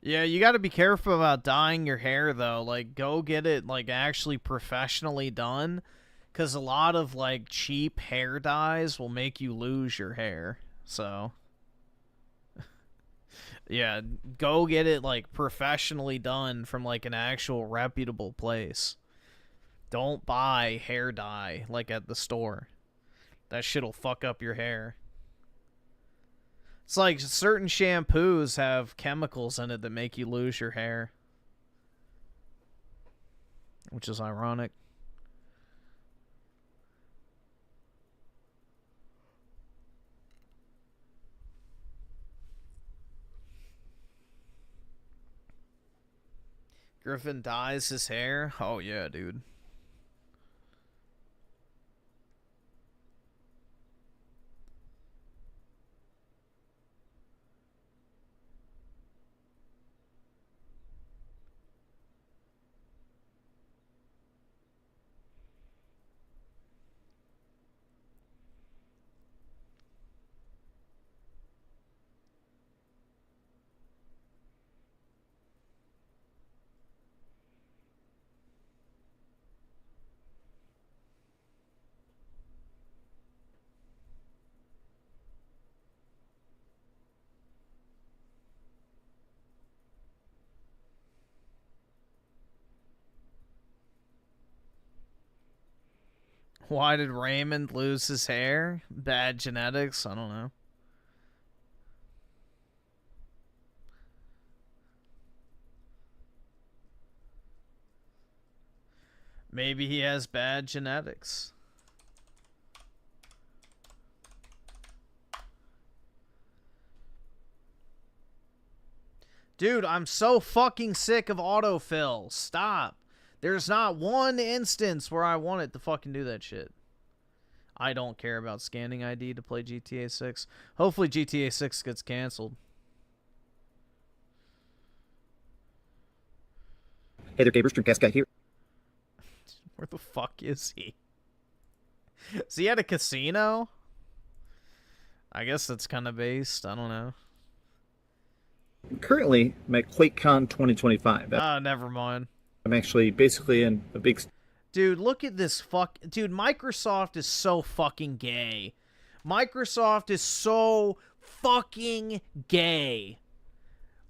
Yeah, you got to be careful about dyeing your hair, though. Like, go get it, like, actually professionally done. Because a lot of, like, cheap hair dyes will make you lose your hair. So, yeah, go get it, like, professionally done from, like, an actual reputable place. Don't buy hair dye, like, at the store. That shit'll fuck up your hair. It's like certain shampoos have chemicals in it that make you lose your hair. Which is ironic. Griffin dyes his hair? Oh yeah, dude. Why did Raymond lose his hair? Bad genetics? I don't know. Maybe he has bad genetics. Dude, I'm so fucking sick of autofill. Stop. There's not one instance where I want it to fucking do that shit. I don't care about scanning ID to play GTA 6. Hopefully GTA 6 gets canceled. Hey there, Gamers. Dreamcast guy here. Where the fuck is he? Is he at a casino? I guess that's kind of based. I don't know. Currently, I'm at QuakeCon 2025. Oh, never mind. I'm actually basically in a big... Dude, look at this Dude, Microsoft is so fucking gay. Microsoft is so fucking gay.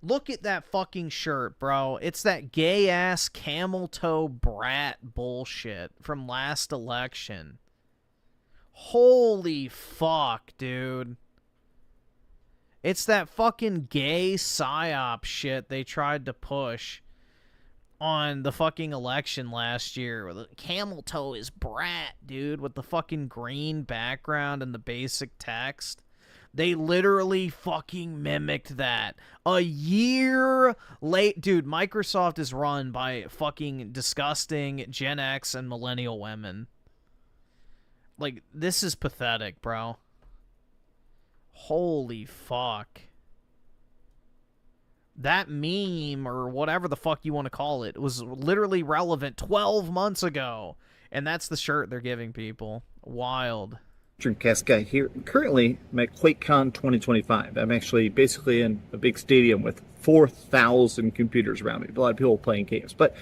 Look at that fucking shirt, bro. It's that gay-ass camel toe brat bullshit from last election. Holy fuck, dude. It's that fucking gay psyop shit they tried to push on the fucking election last year. The camel toe is brat, dude, with the fucking green background and the basic text. They literally fucking mimicked that. A year late. Dude, Microsoft is run by fucking disgusting Gen X and millennial women. Like, this is pathetic, bro. Holy fuck. That meme, or whatever the fuck you want to call it, was literally relevant 12 months ago. And that's the shirt they're giving people. Wild. Dreamcast guy here. Currently, I'm at QuakeCon 2025. I'm actually basically in a big stadium with 4,000 computers around me. A lot of people playing games. But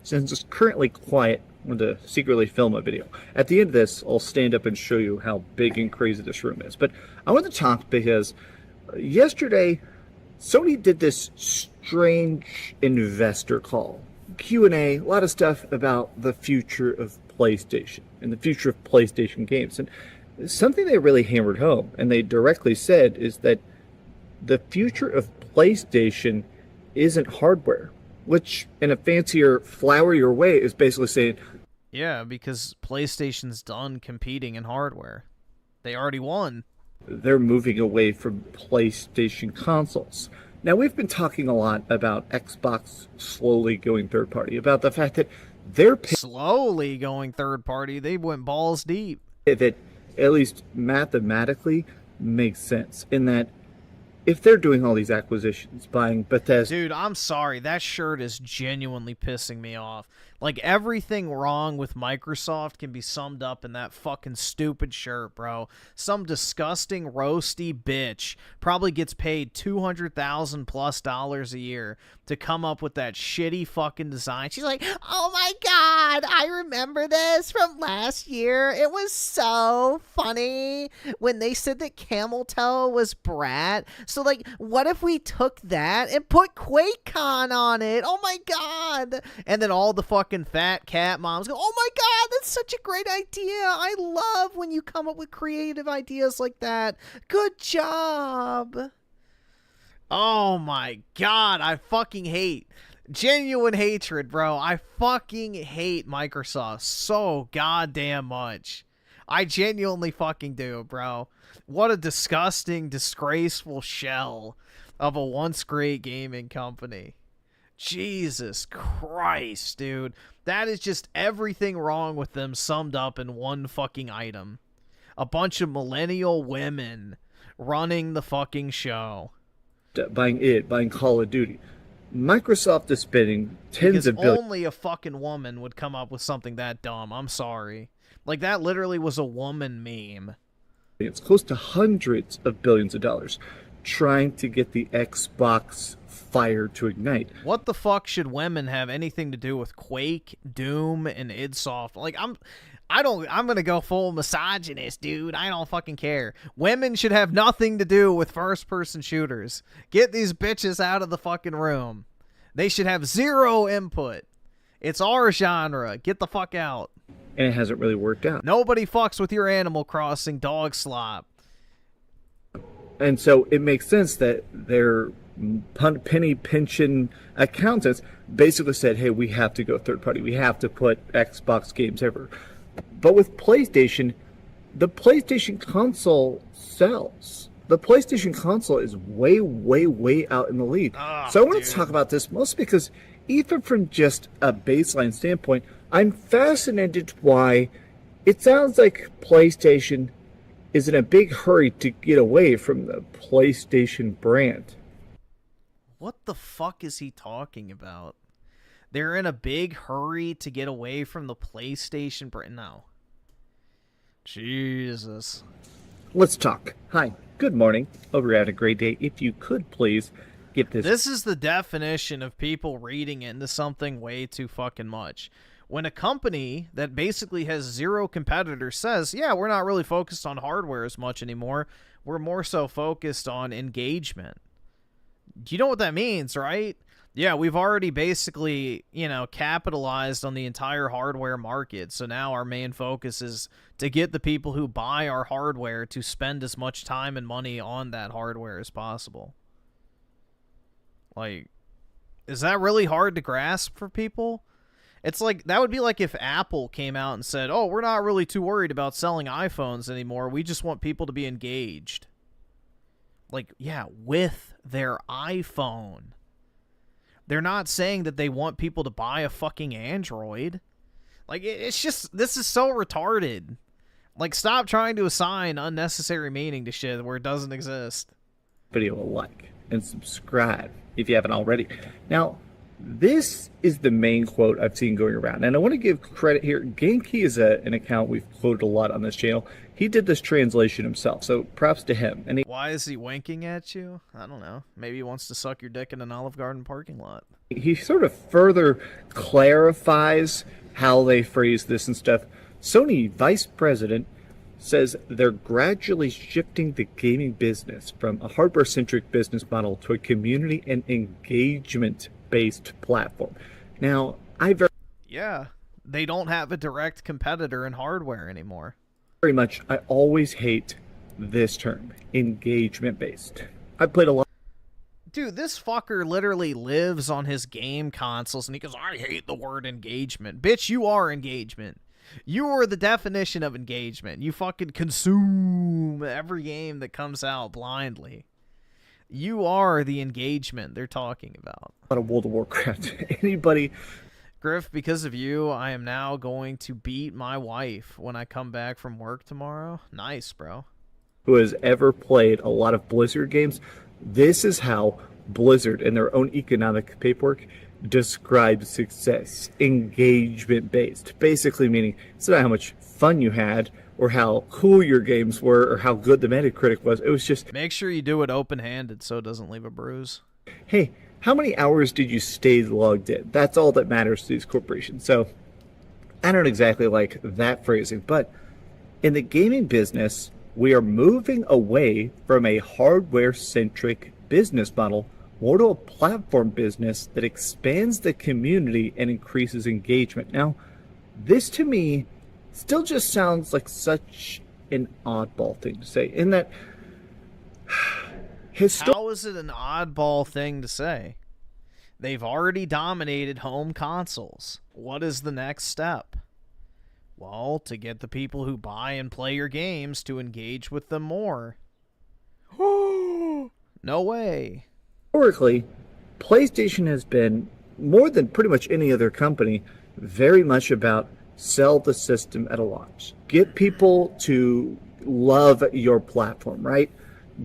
since it's currently quiet, I'm going to secretly film a video. At the end of this, I'll stand up and show you how big and crazy this room is. But I want to talk because yesterday, Sony did this strange investor call. Q&A, a lot of stuff about the future of PlayStation and the future of PlayStation games. And something they really hammered home, and they directly said, is that the future of PlayStation isn't hardware, which in a fancier, flowerier way is basically saying... Yeah, because PlayStation's done competing in hardware. They already won. They're moving away from PlayStation consoles. Now, we've been talking a lot about Xbox slowly going third party, about the fact that they're... Slowly going third party? They went balls deep. That, at least mathematically, makes sense, in that if they're doing all these acquisitions, buying Bethesda... Dude, I'm sorry. That shirt is genuinely pissing me off. Like, everything wrong with Microsoft can be summed up in that fucking stupid shirt, bro. Some disgusting, roasty bitch probably gets paid $200,000+ a year to come up with that shitty fucking design. She's like, oh my god, I remember this from last year. It was so funny when they said that Camel Toe was Brat. So, like, what if we took that and put QuakeCon on it? Oh my god. And then all the fucking fat cat moms go, oh my god, that's such a great idea. I love when you come up with creative ideas like that. Good job. Oh my god, I fucking hate. Genuine hatred, bro. I fucking hate Microsoft so goddamn much. I genuinely fucking do, bro. What a disgusting, disgraceful shell of a once great gaming company. Jesus Christ, dude. That is just everything wrong with them summed up in one fucking item. A bunch of millennial women running the fucking show. Buying Call of Duty. Microsoft is spending tens of billions. Only a fucking woman would come up with something that dumb. I'm sorry. Like, that literally was a woman meme. It's close to hundreds of billions of dollars trying to get the Xbox fire to ignite. What the fuck should women have anything to do with Quake, Doom, and id Soft? Like, I'm gonna go full misogynist, dude. I don't fucking care. Women should have nothing to do with first-person shooters. Get these bitches out of the fucking room. They should have zero input. It's our genre. Get the fuck out. And it hasn't really worked out. Nobody fucks with your Animal Crossing dog slop. And so it makes sense that their penny pinching accountants basically said, hey, we have to go third party. We have to put Xbox games everywhere. But with PlayStation, the PlayStation console sells. The PlayStation console is way, way, way out in the lead. So I want to talk about this mostly because even from just a baseline standpoint, I'm fascinated why it sounds like PlayStation is in a big hurry to get away from the PlayStation brand. What the fuck is he talking about? They're in a big hurry to get away from the PlayStation brand. No. Jesus. Let's talk. Hi. Good morning. Hope you're having a great day. If you could please get this. This is the definition of people reading into something way too fucking much. When a company that basically has zero competitors says, yeah, we're not really focused on hardware as much anymore. We're more so focused on engagement. You know what that means, right? Yeah, we've already basically, capitalized on the entire hardware market. So now our main focus is to get the people who buy our hardware to spend as much time and money on that hardware as possible. Like, is that really hard to grasp for people? It's like, that would be like if Apple came out and said, oh, we're not really too worried about selling iPhones anymore. We just want people to be engaged. Like, yeah, with their iPhone. They're not saying that they want people to buy a fucking Android. Like, it's just, this is so retarded. Like, stop trying to assign unnecessary meaning to shit where it doesn't exist. Video a like and subscribe if you haven't already. Now, this is the main quote I've seen going around, and I want to give credit here. GameKey is an account we've quoted a lot on this channel. He did this translation himself, so props to him. And why is he winking at you? I don't know. Maybe he wants to suck your dick in an Olive Garden parking lot. he sort of further clarifies how they phrase this and stuff. Sony vice president says they're gradually shifting the gaming business from a hardware-centric business model to a community and engagement-based platform. Now, Yeah, they don't have a direct competitor in hardware anymore. I always hate this term, engagement-based. I've played a lot. Dude, this fucker literally lives on his game consoles, and he goes, I hate the word engagement. Bitch, you are engagement. You are the definition of engagement. You fucking consume every game that comes out blindly. You are the engagement they're talking about. A lot of World of Warcraft. Anybody... Griff, because of you, I am now going to beat my wife when I come back from work tomorrow. Nice, bro. Who has ever played a lot of Blizzard games, this is how Blizzard, in their own economic paperwork, describes success. Engagement-based. Basically meaning it's not how much fun you had, or how cool your games were, or how good the Metacritic was. It was just... Make sure you do it open-handed so it doesn't leave a bruise. Hey, how many hours did you stay logged in? That's all that matters to these corporations. So, I don't exactly like that phrasing, but in the gaming business, we are moving away from a hardware-centric business model more to a platform business that expands the community and increases engagement. Now, this to me still just sounds like such an oddball thing to say, in that how is it an oddball thing to say? They've already dominated home consoles. What is the next step? Well, to get the people who buy and play your games to engage with them more. No way. Historically, PlayStation has been, more than pretty much any other company, very much about sell the system at a launch. Get people to love your platform, right?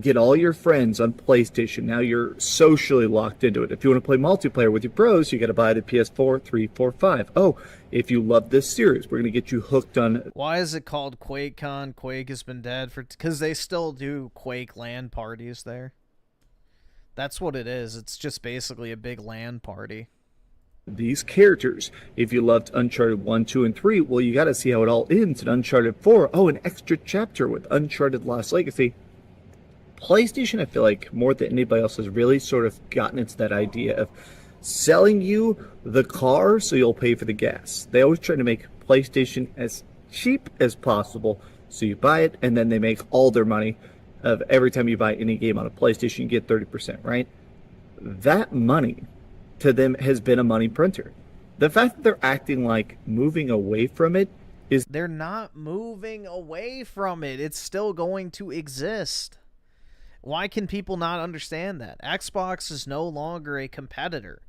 Get all your friends on PlayStation. Now you're socially locked into it. If you want to play multiplayer with your bros, you got to buy the PS4, 3, 4, 5. Oh, if you love this series, we're going to get you hooked on... Why is it called QuakeCon? Quake has been dead for... Because they still do Quake LAN parties there. That's what it is. It's just basically a big LAN party. These characters. If you loved Uncharted 1, 2, and 3, well, you got to see how it all ends in Uncharted 4. Oh, an extra chapter with Uncharted Lost Legacy. PlayStation, I feel like, more than anybody else, has really sort of gotten into that idea of selling you the car so you'll pay for the gas. They always try to make PlayStation as cheap as possible, so you buy it, and then they make all their money of every time you buy any game on a PlayStation, you get 30%, right? That money to them has been a money printer. The fact that they're acting like moving away from it is... They're not moving away from it. It's still going to exist. Why can people not understand that? Xbox is no longer a competitor.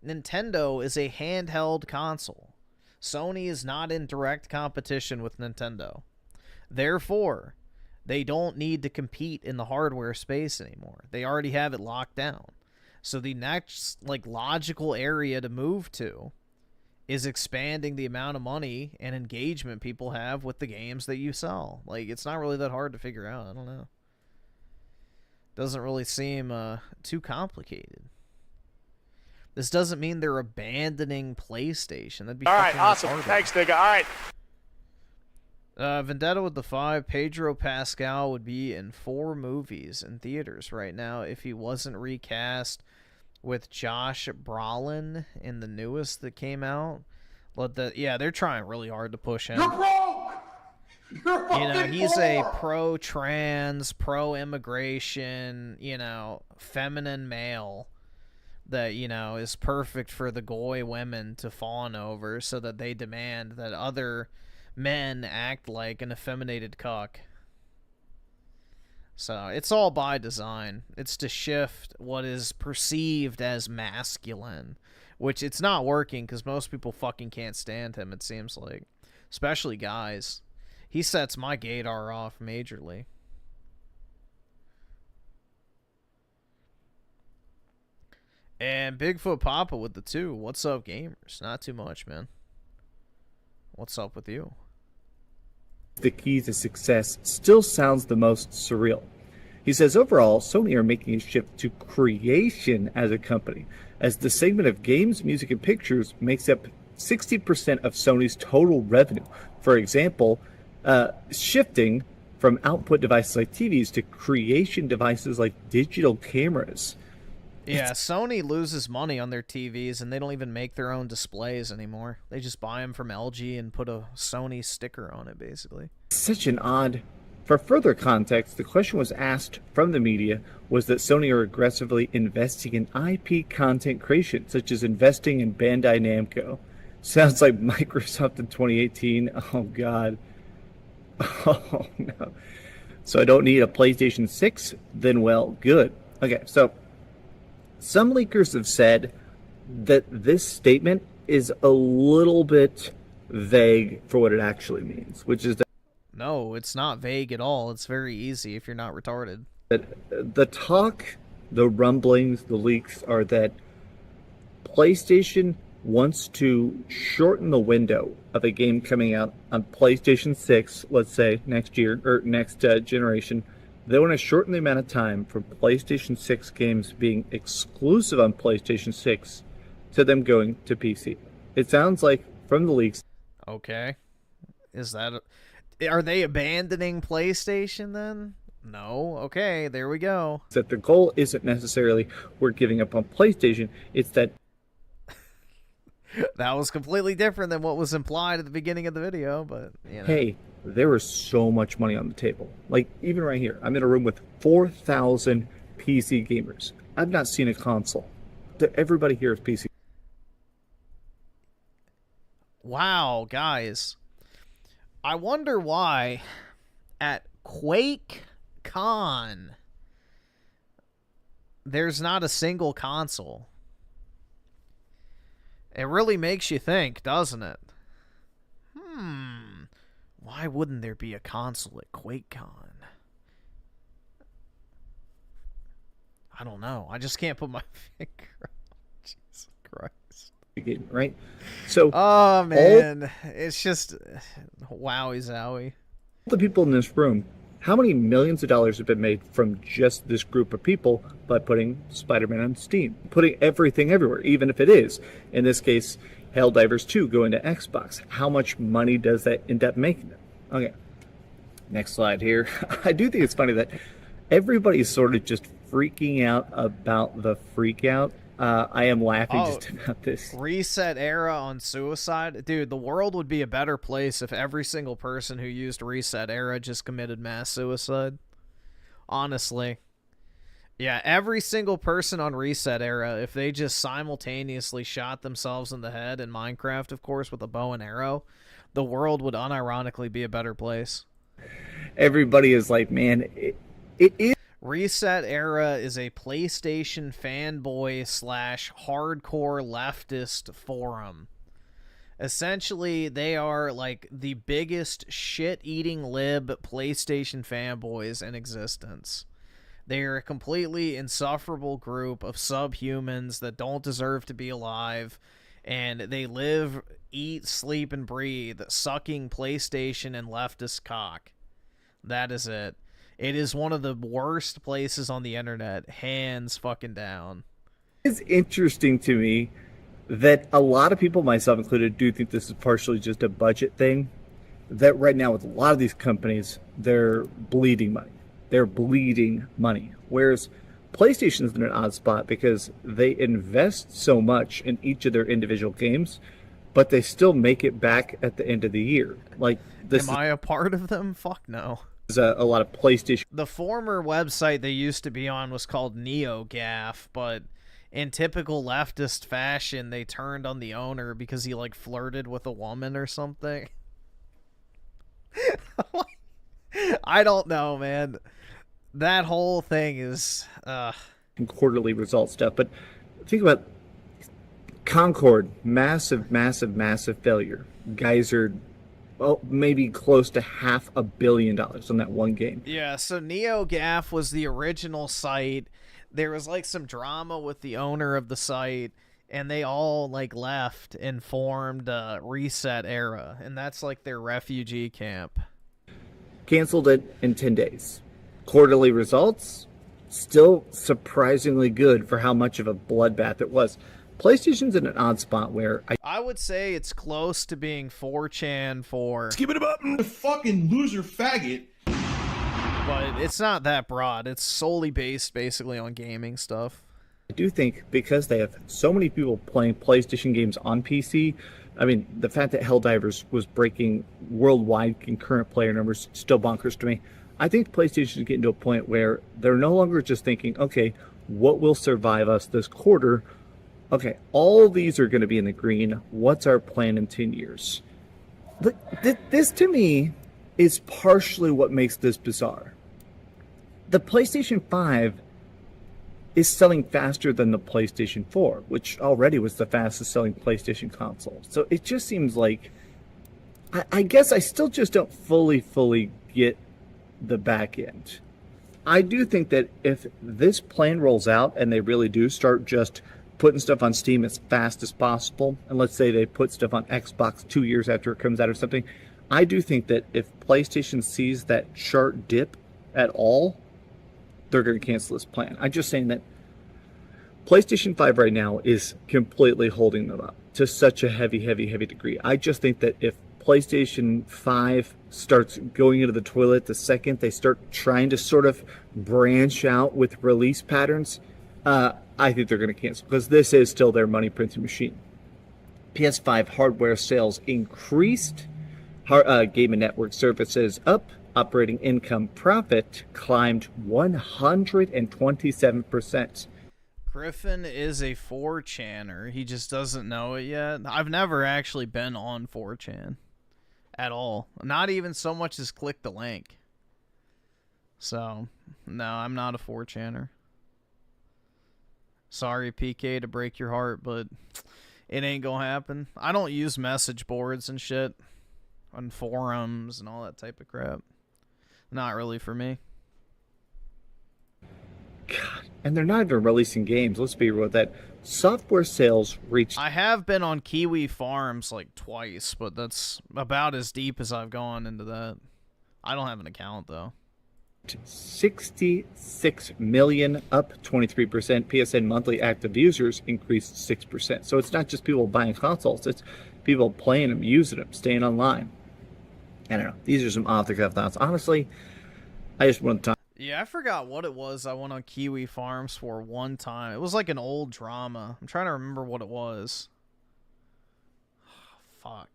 Nintendo is a handheld console. Sony is not in direct competition with Nintendo. Therefore, they don't need to compete in the hardware space anymore. They already have it locked down. So the next logical area to move to is expanding the amount of money and engagement people have with the games that you sell. It's not really that hard to figure out. I don't know. Doesn't really seem too complicated. This doesn't mean they're abandoning PlayStation. That'd be all right. Awesome. retarded. Thanks, nigga. All right. Vendetta with the 5. Pedro Pascal would be in 4 movies in theaters right now if he wasn't recast with Josh Brolin in the newest that came out. Yeah, they're trying really hard to push him. You're broke! He's a pro-trans, pro-immigration, feminine male that, is perfect for the goy women to fawn over so that they demand that other men act like an effeminated cuck. So, it's all by design. It's to shift what is perceived as masculine, which it's not working because most people fucking can't stand him, it seems like. Especially guys. He sets my gaydar off majorly. And Bigfoot Papa with the 2. What's up, gamers? Not too much, man. What's up with you? The key to success still sounds the most surreal. He says overall, Sony are making a shift to creation as a company, as the segment of games, music, and pictures makes up 60% of Sony's total revenue. For example, shifting from output devices like TVs to creation devices like digital cameras. Yeah, Sony loses money on their TVs, and they don't even make their own displays anymore. They just buy them from LG and put a Sony sticker on it, basically. Such an odd... For further context, the question was asked from the media was that Sony are aggressively investing in IP content creation, such as investing in Bandai Namco. Sounds like Microsoft in 2018. Oh, God. Oh, no. So I don't need a PlayStation 6? Then, well, good. Okay, so some leakers have said that this statement is a little bit vague for what it actually means, which is that No, it's not vague at all. It's very easy if you're not retarded. the talk, the rumblings, the leaks are that PlayStation wants to shorten the window of a game coming out on PlayStation 6, let's say next year, or next generation. They want to shorten the amount of time from PlayStation 6 games being exclusive on PlayStation 6 to them going to PC. It sounds like, from the leaks... Okay. Is that... Are they abandoning PlayStation then? No. Okay, there we go. That the goal isn't necessarily we're giving up on PlayStation, it's that... That was completely different than what was implied at the beginning of the video, but, you know. Hey, there was so much money on the table. Like, even right here, I'm in a room with 4,000 PC gamers. I've not seen a console. Everybody here is PC. Wow, guys. I wonder why at QuakeCon there's not a single console. It really makes you think, doesn't it? Why wouldn't there be a console at QuakeCon? I don't know. I just can't put my finger on. Jesus Christ. Right? So, oh man, it's just wowie zowie. The people in this room, how many millions of dollars have been made from just this group of people by putting Spider-Man on Steam, putting everything everywhere, even if it is, in this case, Helldivers 2 going to Xbox? How much money does that end up making them? Okay, next slide here. I do think it's funny that everybody's sort of just freaking out about the freak out. I am laughing just about this. Reset Era on suicide? Dude, the world would be a better place if every single person who used Reset Era just committed mass suicide. Honestly. Yeah, every single person on Reset Era, if they just simultaneously shot themselves in the head in Minecraft, of course, with a bow and arrow, the world would unironically be a better place. Everybody is like, man, it is. Reset Era is a PlayStation fanboy / hardcore leftist forum. Essentially, they are like the biggest shit-eating lib PlayStation fanboys in existence. They are a completely insufferable group of subhumans that don't deserve to be alive, and they live, eat, sleep, and breathe sucking PlayStation and leftist cock. That is it. It is one of the worst places on the internet, hands fucking down. It's interesting to me that a lot of people, myself included, do think this is partially just a budget thing. That right now with a lot of these companies, they're bleeding money. They're bleeding money. Whereas PlayStation's in an odd spot because they invest so much in each of their individual games, but they still make it back at the end of the year. Like, this Am I a part of them? Fuck no. There's a lot of PlayStation. The former website they used to be on was called NeoGAF, but in typical leftist fashion, they turned on the owner because he, like, flirted with a woman or something. I don't know, man. That whole thing is... quarterly result stuff. But think about Concord. Massive, massive, massive failure. Geyser... well, maybe close to $500 million on that one game. Yeah, so NeoGAF was the original site there was like some drama with the owner of the site, and they all like left and formed Reset Era, and that's like their refugee camp. Canceled it in 10 days. Quarterly results, still surprisingly good for how much of a bloodbath it was. PlayStation's in an odd spot where I would say it's close to being 4chan for skip it up, fucking loser faggot. But it's not that broad. It's solely based basically on gaming stuff. I do think because they have so many people playing PlayStation games on PC, I mean, the fact that Helldivers was breaking worldwide concurrent player numbers still bonkers to me. I think PlayStation is getting to a point where they're no longer just thinking, okay, what will survive us this quarter? Okay, all these are going to be in the green. What's our plan in 10 years? Look, this to me is partially what makes this bizarre. The PlayStation 5 is selling faster than the PlayStation 4, which already was the fastest selling PlayStation console. So it just seems like, I guess I still just don't fully get the back end. I do think that if this plan rolls out and they really do start just putting stuff on Steam as fast as possible, and let's say they put stuff on Xbox 2 years after it comes out or something, I do think that if PlayStation sees that sharp dip at all, they're going to cancel this plan. I'm just saying that PlayStation 5 right now is completely holding them up to such a heavy degree. I just think that if PlayStation 5 starts going into the toilet the second they start trying to sort of branch out with release patterns, I think they're going to cancel, because this is still their money printing machine. PS5 hardware sales increased, Game and Network Services up, operating income profit climbed 127%. Griffin is a 4channer. He just doesn't know it yet. I've never actually been on 4chan at all. Not even so much as click the link. So, no, I'm not a 4channer. Sorry, PK, to break your heart, but it ain't gonna happen. I don't use message boards and shit on forums and all that type of crap. Not really for me. God, and they're not even releasing games. Let's be real with that. Software sales reached... I have been on Kiwi Farms like twice, but that's about as deep as I've gone into that. I don't have an account, though. 66 million, up 23%. PSN monthly active users increased 6%. So it's not just people buying consoles, it's people playing them, using them, staying online. I don't know. These are some off-the-cuff thoughts. Honestly, I just want to talk. Yeah, I forgot what it was I went on Kiwi Farms for one time. It was like an old drama. I'm trying to remember what it was. Fuck.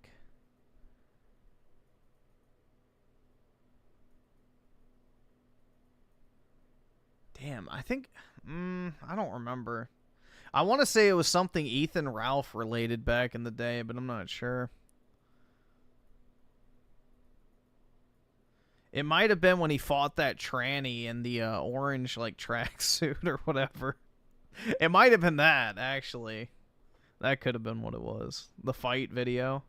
Damn, I think... I don't remember. I want to say it was something Ethan Ralph related back in the day, but I'm not sure. It might have been when he fought that tranny in the orange like tracksuit or whatever. It might have been that, actually. That could have been what it was. The fight video.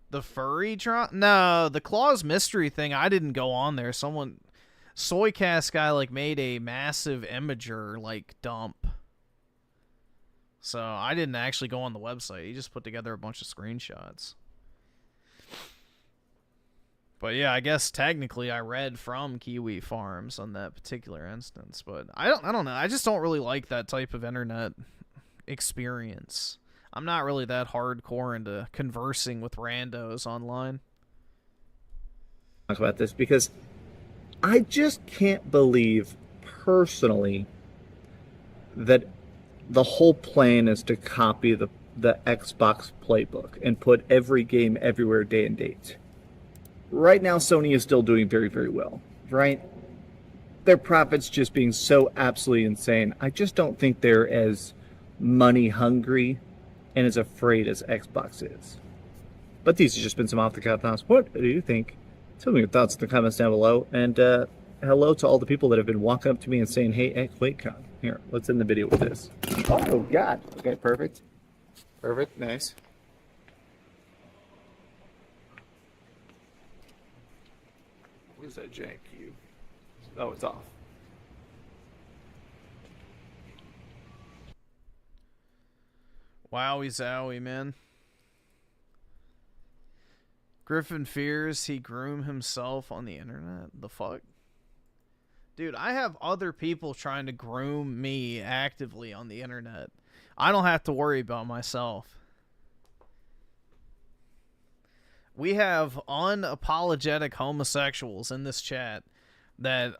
The furry drop? No, the Claws mystery thing, I didn't go on there. Someone... Soycast guy like made a massive imager like dump. So I didn't actually go on the website. He just put together a bunch of screenshots. But yeah, I guess technically I read from Kiwi Farms on that particular instance, but I don't know. I just don't really like that type of internet experience. I'm not really that hardcore into conversing with randos online. Talk about this because I just can't believe, personally, that the whole plan is to copy the Xbox playbook and put every game everywhere day and date. Right now, Sony is still doing very, very well, right? Their profits just being so absolutely insane. I just don't think they're as money hungry and as afraid as Xbox is. But these have just been some off-the-cuff thoughts. What do you think? Tell me your thoughts in the comments down below. And hello to all the people that have been walking up to me and saying, hey, QuakeCon. Here, let's end the video with this. Oh, God. Okay, perfect. Perfect. Nice. Where's that jank cube? Oh, it's off. Wowie zowie, man. Griffin fears he groomed himself on the internet. The fuck? Dude, I have other people trying to groom me actively on the internet. I don't have to worry about myself. We have unapologetic homosexuals in this chat that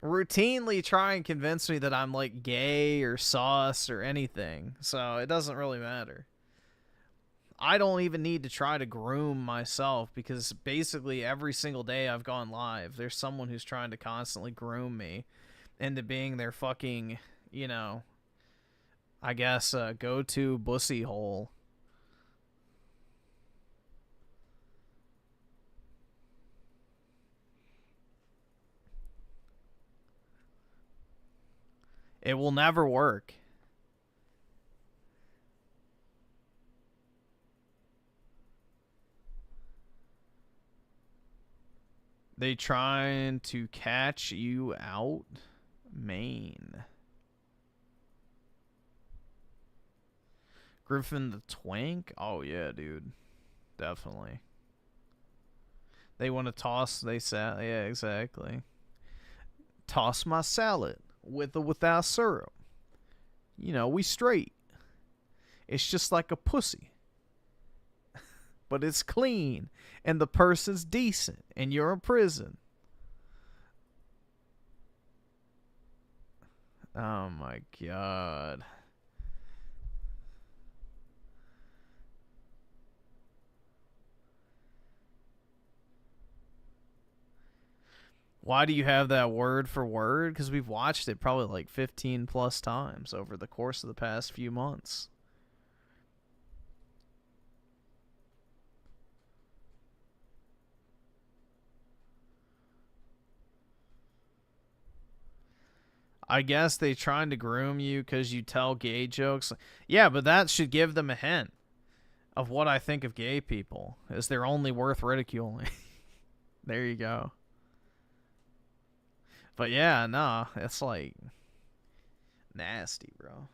routinely try and convince me that I'm like gay or sauce or anything. So it doesn't really matter. I don't even need to try to groom myself because basically every single day I've gone live, there's someone who's trying to constantly groom me into being their fucking, you know, I guess, go-to bussy hole. It will never work. They trying to catch you out, Maine. Griffin the Twink? Oh yeah, dude. Definitely. They want to toss, they say, yeah, exactly. Toss my salad with or without syrup. You know, we straight. It's just like a pussy. But it's clean, and the person's decent, and you're in prison. Oh my god. Why do you have that word for word? Because we've watched it probably like 15 plus times over the course of the past few months. I guess they trying to groom you because you tell gay jokes. Yeah, but that should give them a hint of what I think of gay people. Is they're only worth ridiculing. There you go. But yeah, nah, it's like nasty, bro.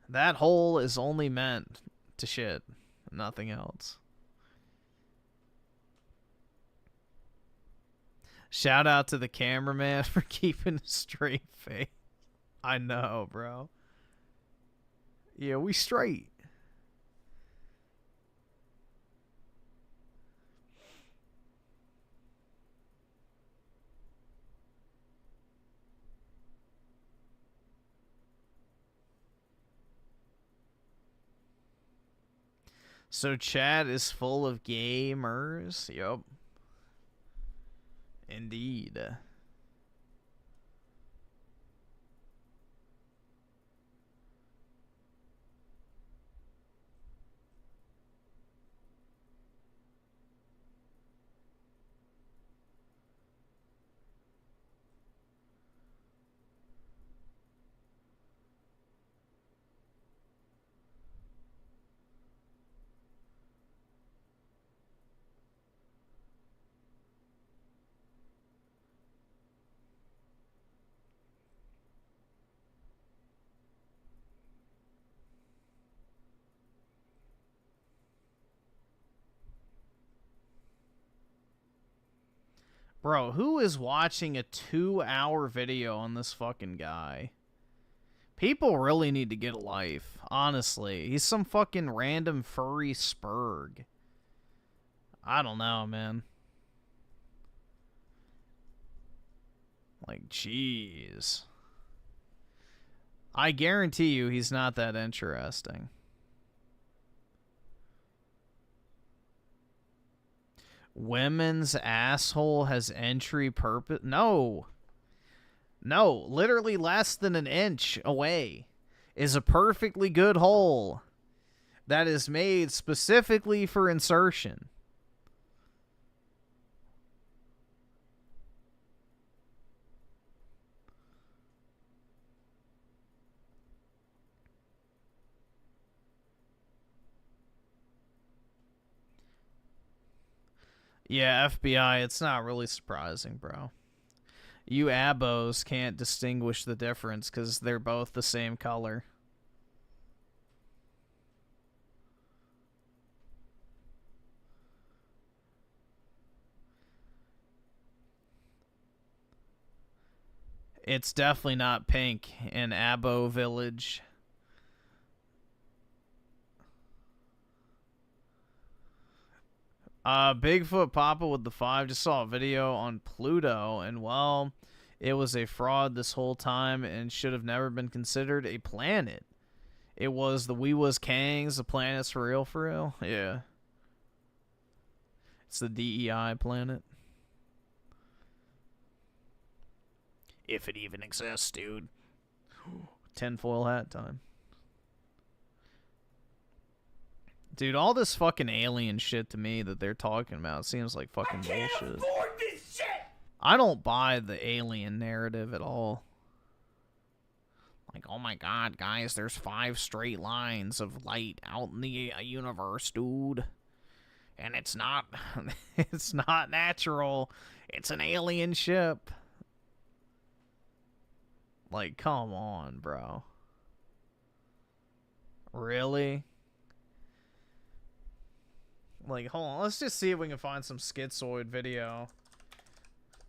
That hole is only meant to shit, nothing else. Shout out to the cameraman for keeping a straight face. I know, bro. Yeah, we straight. So chat is full of gamers. Yup. Indeed. Bro, who is watching a 2-hour video on this fucking guy? People really need to get a life, honestly. He's some fucking random furry spurg. I don't know, man. Like, jeez. I guarantee you he's not that interesting. Women's asshole has entry purpose. No. No, literally less than an inch away is a perfectly good hole that is made specifically for insertion. Yeah, FBI, it's not really surprising, bro. You abos can't distinguish the difference because they're both the same color. It's definitely not pink in Abo Village. Bigfoot Papa with the 5 just saw a video on Pluto, and well, it was a fraud this whole time and should have never been considered a planet. It was the We Was Kangs, the planet's for real, yeah. It's the DEI planet. If it even exists, dude. Tinfoil hat time. Dude, all this fucking alien shit to me that they're talking about seems like fucking bullshit. I don't buy the alien narrative at all. Like, oh my god, guys, there's 5 straight lines of light out in the universe, dude. And it's not it's not natural. It's an alien ship. Like, come on, bro. Really? Like, hold on. Let's just see if we can find some schizoid video.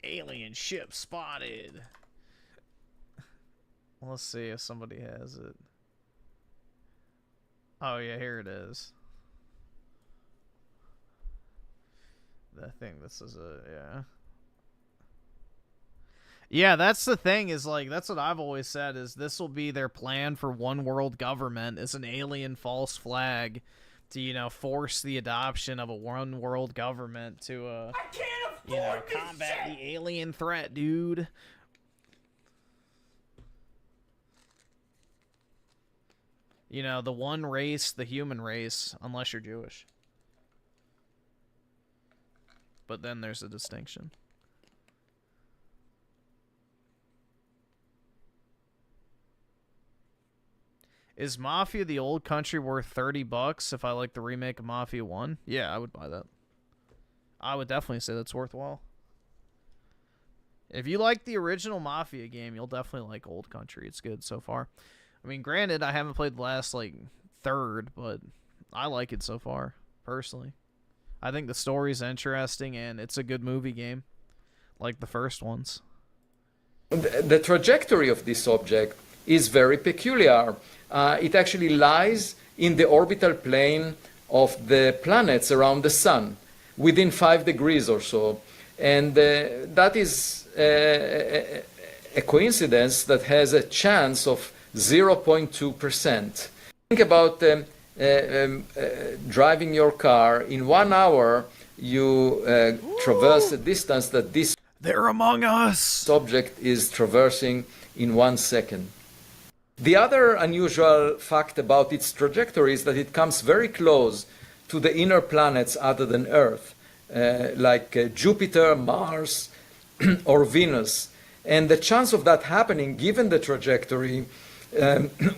Alien ship spotted. Let's see if somebody has it. Oh, yeah, here it is. I think this is a, yeah. Yeah, that's the thing, is like, that's what I've always said, is this will be their plan for one world government. It's an alien false flag to, you know, force the adoption of a one world government to, you know, combat the alien threat, dude. You know, the one race, the human race, unless you're Jewish. But then there's a distinction. Is Mafia the old country worth $30 if I like the remake of Mafia 1? Yeah, I would buy that. I would definitely say that's worthwhile. If you like the original Mafia game, you'll definitely like Old Country. It's good so far. I mean, granted, I haven't played the last, like, third, but I like it so far, personally. I think the story's interesting, and it's a good movie game, like the first ones. The trajectory of this object is very peculiar. It actually lies in the orbital plane of the planets around the Sun, within 5 degrees or so. And that is a coincidence that has a chance of 0.2%. Think about driving your car. In 1 hour, you traverse a distance that this They're among us object is traversing in 1 second. The other unusual fact about its trajectory is that it comes very close to the inner planets other than Earth, like Jupiter, Mars, or Venus. And the chance of that happening, given the trajectory,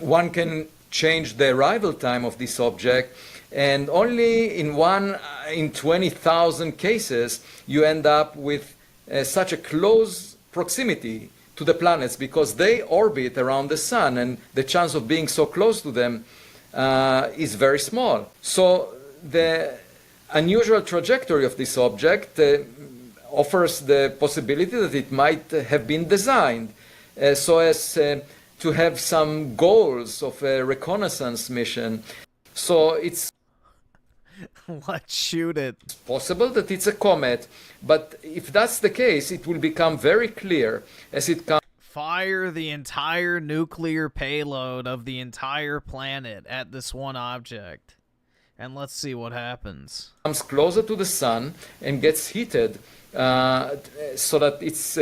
one can change the arrival time of this object, and only in 1 in 20,000 cases you end up with such a close proximity to the planets, because they orbit around the Sun, and the chance of being so close to them is very small. So the unusual trajectory of this object offers the possibility that it might have been designed so as to have some goals of a reconnaissance mission. So it's Let's shoot it. possible that it's a comet, but if that's the case, it will become very clear as it comes. Fire the entire nuclear payload of the entire planet at this one object. And let's see what happens. Comes closer to the Sun and gets heated so that its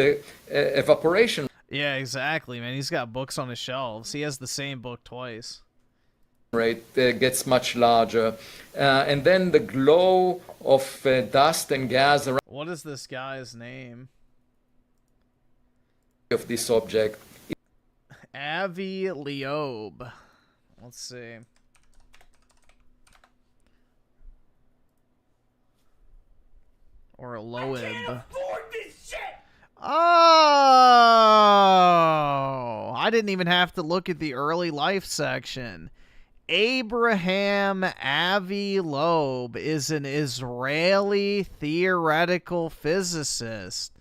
evaporation Yeah, exactly, man. He's got books on his shelves. He has the same book twice. rate gets much larger. And then the glow of dust and gas around What is this guy's name? of this object. Avi Leob. Let's see. Or a Loeb. I can't afford this shit! Oh! I didn't even have to look at the early life section. Abraham Avi Loeb is an Israeli theoretical physicist.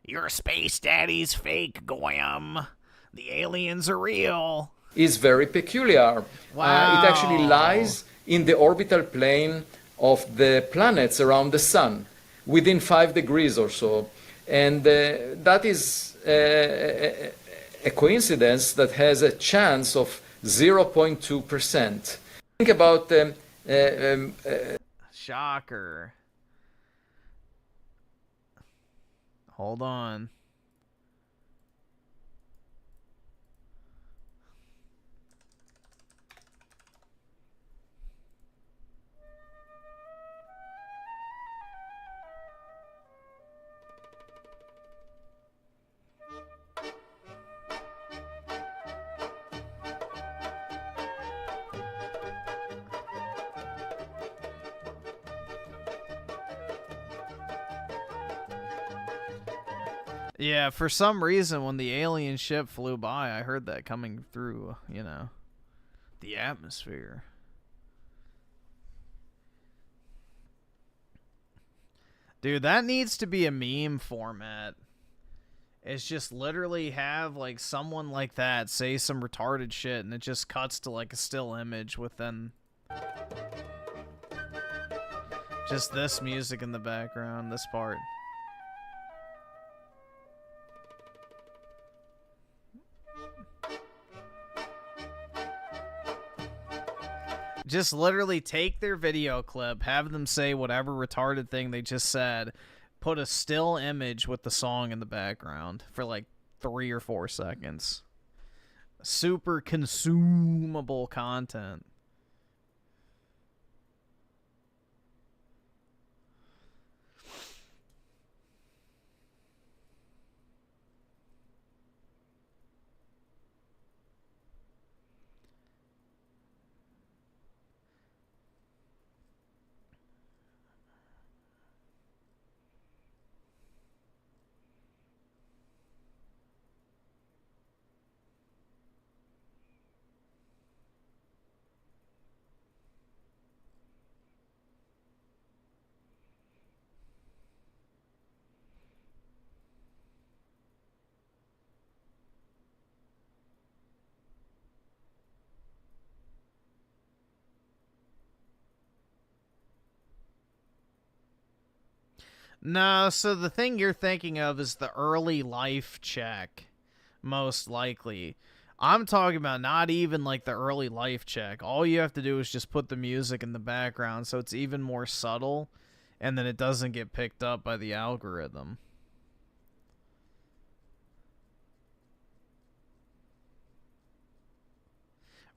Your space daddy's fake, Goyam. The aliens are real. Is very peculiar. Wow. It actually lies in the orbital plane of the planets around the sun, within 5 degrees or so. And that is a coincidence that has a chance of 0.2%. Think about Shocker. Hold on. Yeah, for some reason, when the alien ship flew by, I heard that coming through, you know, the atmosphere. Dude, that needs to be a meme format. It's just literally have, like, someone like that say some retarded shit, and it just cuts to, like, a still image with then just this music in the background, this part. Just literally take their video clip, have them say whatever retarded thing they just said, put a still image with the song in the background for like 3 or 4 seconds. Super consumable content. No, so the thing you're thinking of is the early life check, most likely. I'm talking about not even like the early life check. All you have to do is just put the music in the background so it's even more subtle, and then it doesn't get picked up by the algorithm.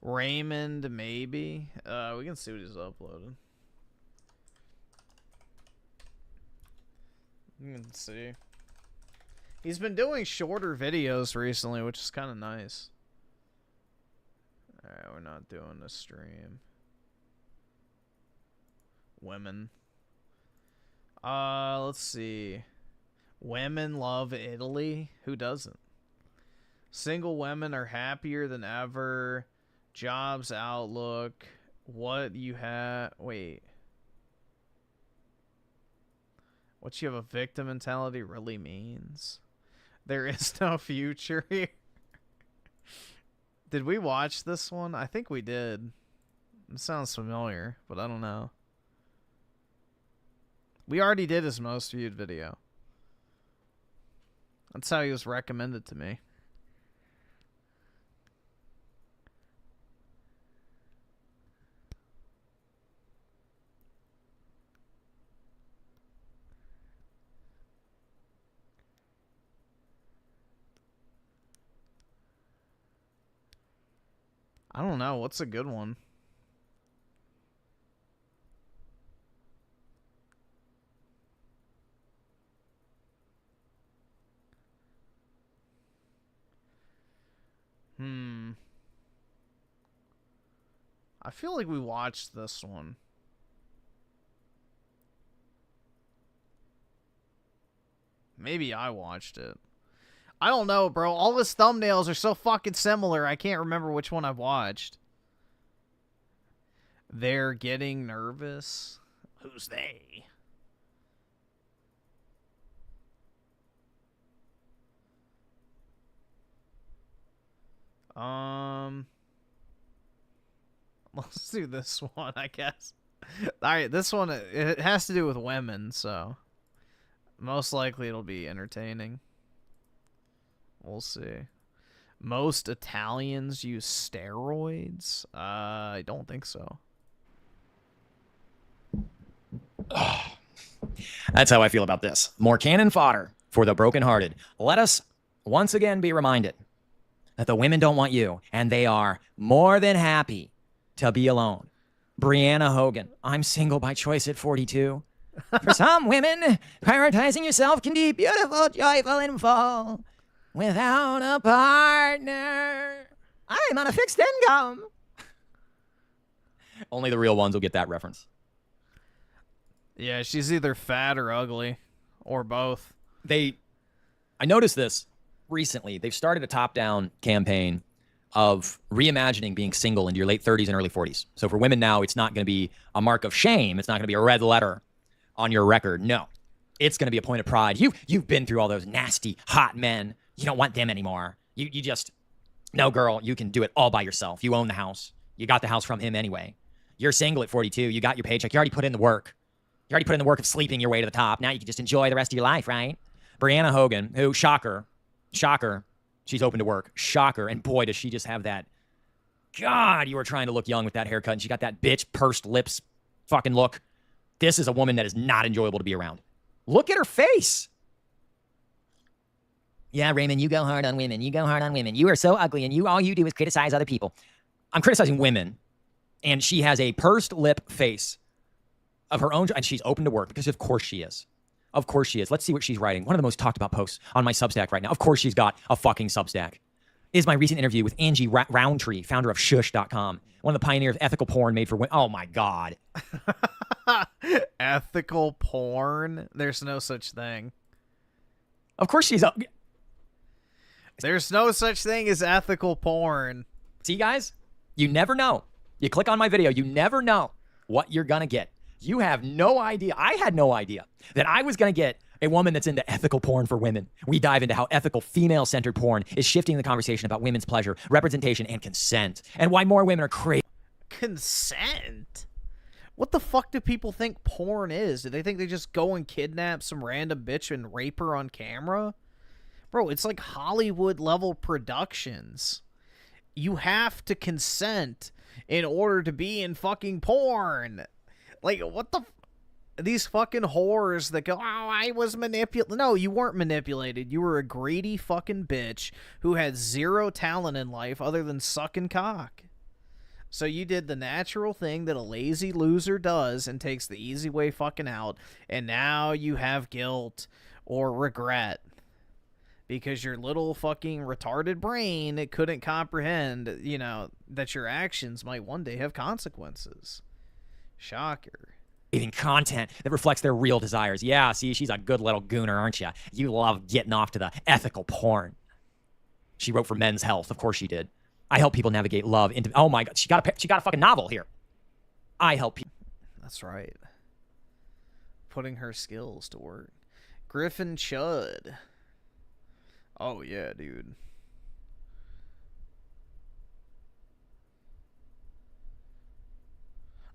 Raymond, maybe? We can see what he's uploaded. You can see. He's been doing shorter videos recently, which is kind of nice. Alright, we're not doing a stream. Women. Let's see. Women love Italy? Who doesn't? Single women are happier than ever. Jobs outlook. What you have... Wait. What you have a victim mentality really means. There is no future here. Did we watch this one? I think we did. It sounds familiar, but I don't know. We already did his most viewed video. That's how he was recommended to me. I don't know. What's a good one? I feel like we watched this one. Maybe I watched it. I don't know, bro. All his thumbnails are so fucking similar. I can't remember which one I've watched. They're getting nervous. Who's they? Let's do this one, I guess. Alright, this one, it has to do with women, so most likely it'll be entertaining. We'll see. Most Italians use steroids? I don't think so. That's how I feel about this. More cannon fodder for the brokenhearted. Let us once again be reminded that the women don't want you, and they are more than happy to be alone. Brianna Hogan, I'm single by choice at 42. For some women, prioritizing yourself can be beautiful, joyful, and full. Without a partner, I'm on a fixed income. Only the real ones will get that reference. Yeah, she's either fat or ugly, or both. I noticed this recently. They've started a top-down campaign of reimagining being single into your late 30s and early 40s. So for women now, it's not going to be a mark of shame. It's not going to be a red letter on your record. No, it's going to be a point of pride. You've been through all those nasty, hot men. You don't want them anymore. You just, no, girl, you can do it all by yourself. You own the house. You got the house from him anyway. You're single at 42. You got your paycheck. You already put in the work. You already put in the work of sleeping your way to the top. Now you can just enjoy the rest of your life, right? Brianna Hogan, who, shocker, she's open to work. Shocker. And boy, does she just have that, God, you were trying to look young with that haircut. And she got that bitch pursed lips fucking look. This is a woman that is not enjoyable to be around. Look at her face. Yeah, Raymond, you go hard on women. You go hard on women. You are so ugly, and all you do is criticize other people. I'm criticizing women, and she has a pursed lip face of her own, and she's open to work because of course she is. Of course she is. Let's see what she's writing. One of the most talked about posts on my Substack right now. Of course she's got a fucking Substack. Is my recent interview with Angie Roundtree, founder of Shush.com, one of the pioneers of ethical porn made for women. Oh my God. Ethical porn? There's no such thing. Of course she's up. There's no such thing as ethical porn. See, guys? You never know. You click on my video, you never know what you're going to get. You have no idea. I had no idea that I was going to get a woman that's into ethical porn for women. We dive into how ethical female-centered porn is shifting the conversation about women's pleasure, representation, and consent, and why more women are crazy. Consent? What the fuck do people think porn is? Do they think they just go and kidnap some random bitch and rape her on camera? Bro, it's like Hollywood-level productions. You have to consent in order to be in fucking porn. Like, what the... These fucking whores that go, oh, I was manipulated. No, you weren't manipulated. You were a greedy fucking bitch who had zero talent in life other than sucking cock. So you did the natural thing that a lazy loser does and takes the easy way fucking out, and now you have guilt or regret. Because your little fucking retarded brain, it couldn't comprehend, you know, that your actions might one day have consequences. Shocker. Content that reflects their real desires. Yeah, see, she's a good little gooner, aren't you? You love getting off to the ethical porn. She wrote for Men's Health. Of course she did. I help people navigate love into... Oh my God, she got a fucking novel here. I help people... That's right. Putting her skills to work. Griffin Chud. Oh, yeah, dude.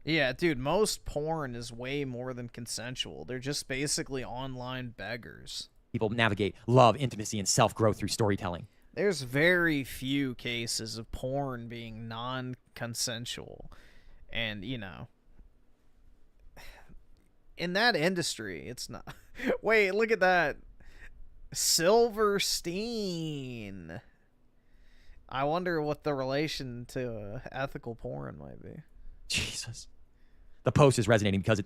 Yeah, dude, most porn is way more than consensual. They're just basically online beggars. People navigate love, intimacy, and self-growth through storytelling. There's very few cases of porn being non-consensual. And, you know, in that industry, it's not... Wait, look at that. Silverstein. I wonder what the relation to ethical porn might be. Jesus. The post is resonating because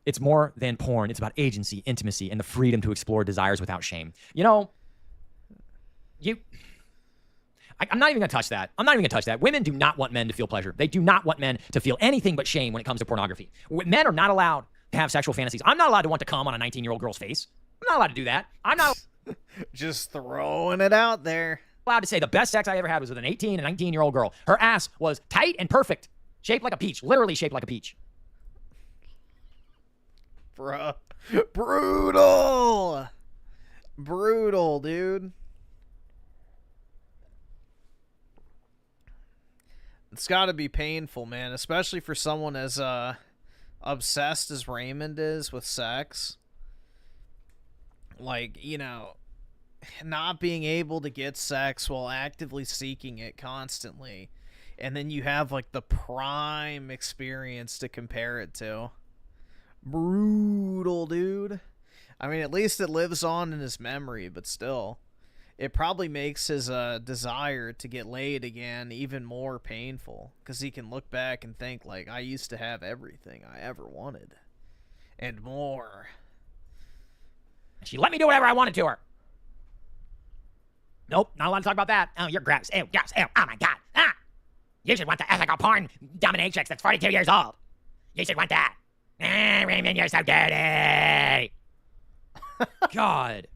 it's more than porn. It's about agency, intimacy, and the freedom to explore desires without shame. You know, I'm not even going to touch that. I'm not even going to touch that. Women do not want men to feel pleasure. They do not want men to feel anything but shame when it comes to pornography. Men are not allowed to have sexual fantasies. I'm not allowed to want to come on a 19-year-old girl's face. I'm not allowed to do that. I'm not just throwing it out there. Allowed to say the best sex I ever had was with an 18 and 19-year-old girl. Her ass was tight and perfect, shaped like a peach, literally shaped like a peach. Bruh. Brutal. Brutal, dude. It's got to be painful, man, especially for someone as obsessed as Raymond is with sex. Like, you know, not being able to get sex while actively seeking it constantly. And then you have, like, the prime experience to compare it to. Brutal, dude. I mean, at least it lives on in his memory, but still. It probably makes his desire to get laid again even more painful. Because he can look back and think, like, I used to have everything I ever wanted. And more. She let me do whatever I wanted to her. Nope, not allowed to talk about that. Oh, you're gross. Ew, gross. Ew, oh my God. Ah! You should want the ethical porn dominatrix that's 42 years old. You should want that. Ah, Raymond, you're so dirty. God.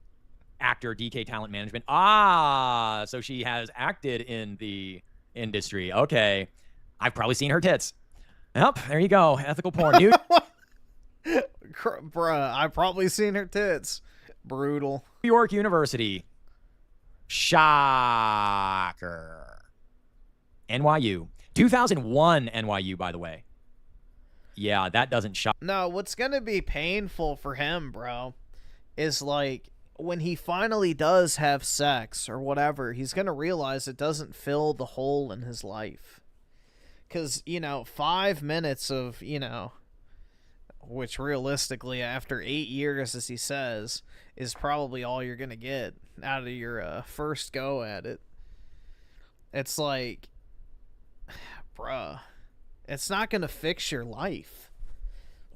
Actor, DK Talent Management. Ah, so she has acted in the industry. Okay. I've probably seen her tits. Yep, there you go. Ethical porn, dude. Bruh, I've probably seen her tits. Brutal. New York University. Shocker. NYU. 2001 NYU, by the way. Yeah, that doesn't shock. No, what's going to be painful for him, bro, is like when he finally does have sex or whatever, he's going to realize it doesn't fill the hole in his life. Because, you know, 5 minutes of, you know, which realistically after 8 years, as he says, is probably all you're going to get out of your first go at it. It's like, bruh, it's not going to fix your life.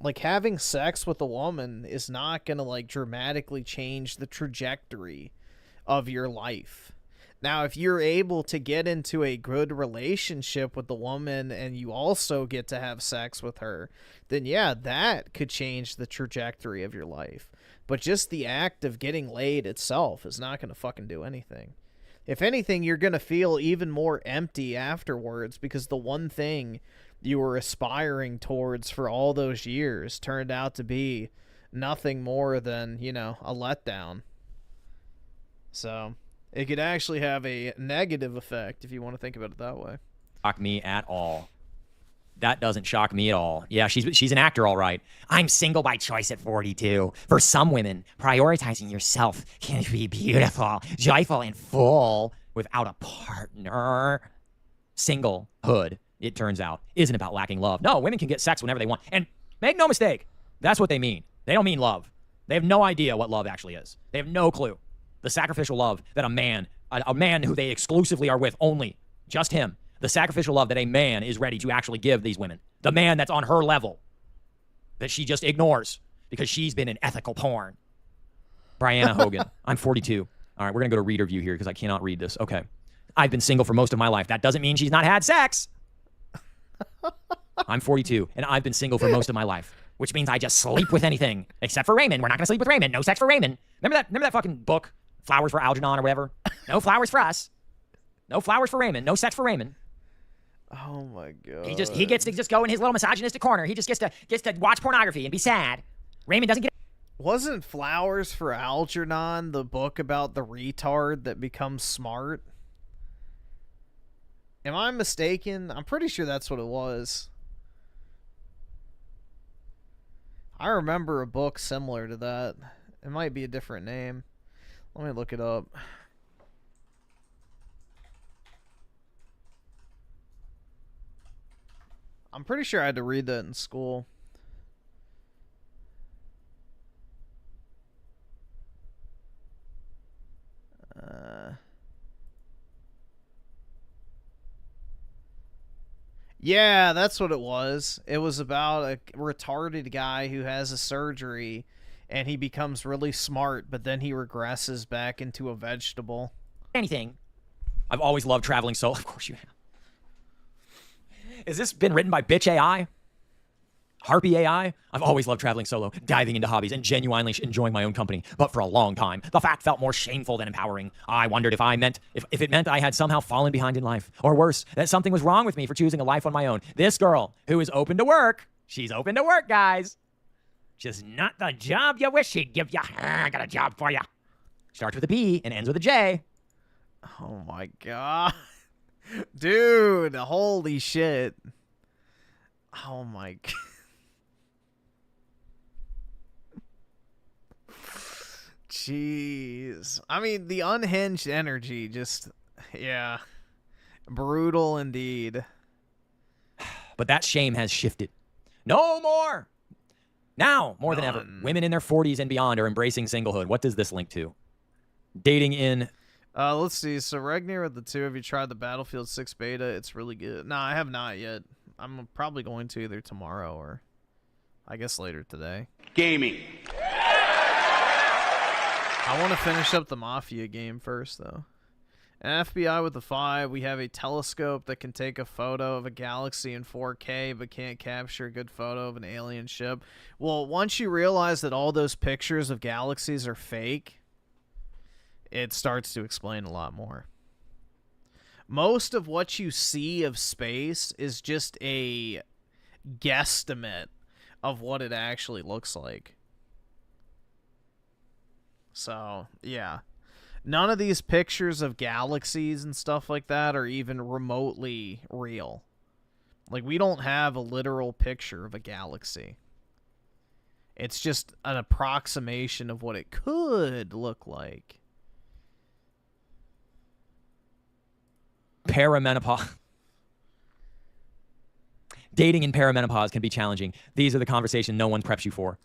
Like, having sex with a woman is not going to, like, dramatically change the trajectory of your life. Now, if you're able to get into a good relationship with the woman and you also get to have sex with her, then yeah, that could change the trajectory of your life. But just the act of getting laid itself is not going to fucking do anything. If anything, you're going to feel even more empty afterwards because the one thing you were aspiring towards for all those years turned out to be nothing more than, you know, a letdown. So it could actually have a negative effect if you want to think about it that way. Shock me at all. That doesn't shock me at all. Yeah, she's an actor, all right. I'm single by choice at 42. For some women, prioritizing yourself can be beautiful, joyful, and full without a partner. Singlehood, it turns out, isn't about lacking love. No, women can get sex whenever they want. And make no mistake, that's what they mean. They don't mean love. They have no idea what love actually is. They have no clue. The sacrificial love that a man who they exclusively are with only, just him, the sacrificial love that a man is ready to actually give these women. The man that's on her level that she just ignores because she's been in ethical porn. Brianna Hogan. I'm 42. All right, we're going to go to reader view here because I cannot read this. Okay. I've been single for most of my life. That doesn't mean she's not had sex. I'm 42, and I've been single for most of my life, which means I just sleep with anything, except for Raymond. We're not going to sleep with Raymond. No sex for Raymond. Remember that fucking book, Flowers for Algernon or whatever? No flowers for us. No flowers for Raymond. No sex for Raymond. Oh my God. He gets to just go in his little misogynistic corner. He just gets to watch pornography and be sad. Raymond doesn't get. Wasn't Flowers for Algernon the book about the retard that becomes smart? Am I mistaken? I'm pretty sure that's what it was. I remember a book similar to that. It might be a different name. Let me look it up. I'm pretty sure I had to read that in school. Yeah, that's what it was. It was about a retarded guy who has a surgery and he becomes really smart, but then he regresses back into a vegetable. Anything. I've always loved traveling solo. Of course you have. Has this been written by Bitch AI? Harpy AI, I've always loved traveling solo, diving into hobbies, and genuinely enjoying my own company. But for a long time, the fact felt more shameful than empowering. I wondered if it meant I had somehow fallen behind in life. Or worse, that something was wrong with me for choosing a life on my own. This girl, who is open to work, she's open to work, guys. Just not the job you wish she'd give you. I got a job for you. Starts with a B and ends with a J. Oh my god. Dude, holy shit. Oh my god. Jeez. I mean, the unhinged energy just, yeah. Brutal indeed. But that shame has shifted. No more. Now, more than ever, women in their 40s and beyond are embracing singlehood. What does this link to? Dating in... let's see. So, Regnier with the 2, have you tried the Battlefield 6 beta? It's really good. No, I have not yet. I'm probably going to either tomorrow or I guess later today. Gaming. I want to finish up the Mafia game first, though. An FBI with the 5, we have a telescope that can take a photo of a galaxy in 4K but can't capture a good photo of an alien ship. Well, once you realize that all those pictures of galaxies are fake, it starts to explain a lot more. Most of what you see of space is just a guesstimate of what it actually looks like. So, yeah. None of these pictures of galaxies and stuff like that are even remotely real. Like, we don't have a literal picture of a galaxy. It's just an approximation of what it could look like. Perimenopause. Dating in perimenopause can be challenging. These are the conversations no one preps you for.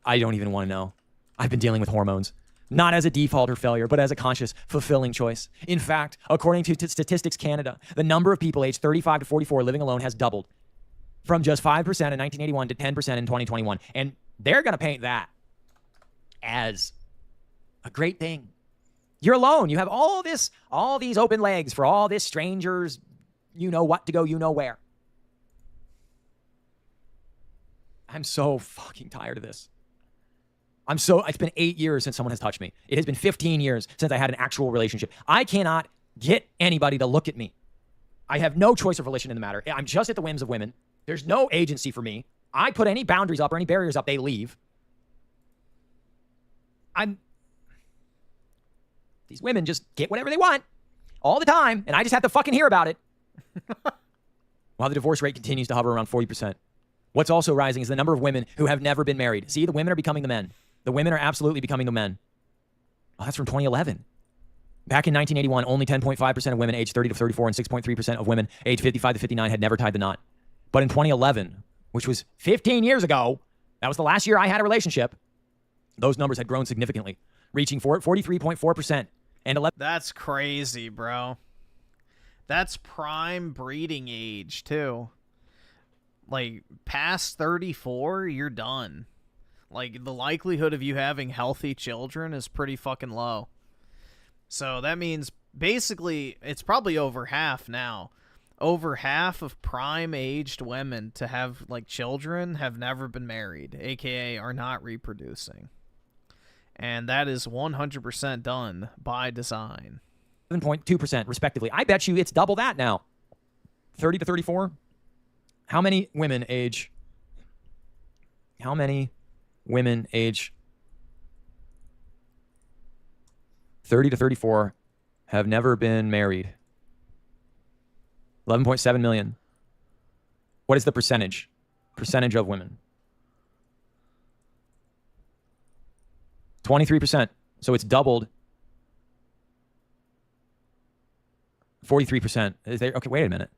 I don't even want to know. I've been dealing with hormones. Not as a default or failure, but as a conscious, fulfilling choice. In fact, according to Statistics Canada, the number of people aged 35 to 44 living alone has doubled from just 5% in 1981 to 10% in 2021. And they're going to paint that as a great thing. You're alone. You have all these open legs for all this strangers, you know what to go, you know where. I'm so fucking tired of this. It's been 8 years since someone has touched me. It has been 15 years since I had an actual relationship. I cannot get anybody to look at me. I have no choice of volition in the matter. I'm just at the whims of women. There's no agency for me. I put any boundaries up or any barriers up, they leave. These women just get whatever they want all the time, and I just have to fucking hear about it. While the divorce rate continues to hover around 40%. What's also rising is the number of women who have never been married. See, the women are becoming the men. The women are absolutely becoming the men. Oh, that's from 2011. Back in 1981, only 10.5% of women aged 30 to 34 and 6.3% of women aged 55 to 59 had never tied the knot. But in 2011, which was 15 years ago, that was the last year I had a relationship, those numbers had grown significantly, reaching 43.4% and 11. That's crazy, bro. That's prime breeding age, too. Like, past 34, you're done. Like, the likelihood of you having healthy children is pretty fucking low. So that means, basically, it's probably over half now. Over half of prime-aged women to have, like, children have never been married, a.k.a. are not reproducing. And that is 100% done by design. 7.2%, respectively. I bet you it's double that now. 30 to 34? How many women age 30 to 34 have never been married? 11.7 million. What is the percentage? Percentage of women? 23%. So it's doubled. 43%. Is there? Okay, wait a minute.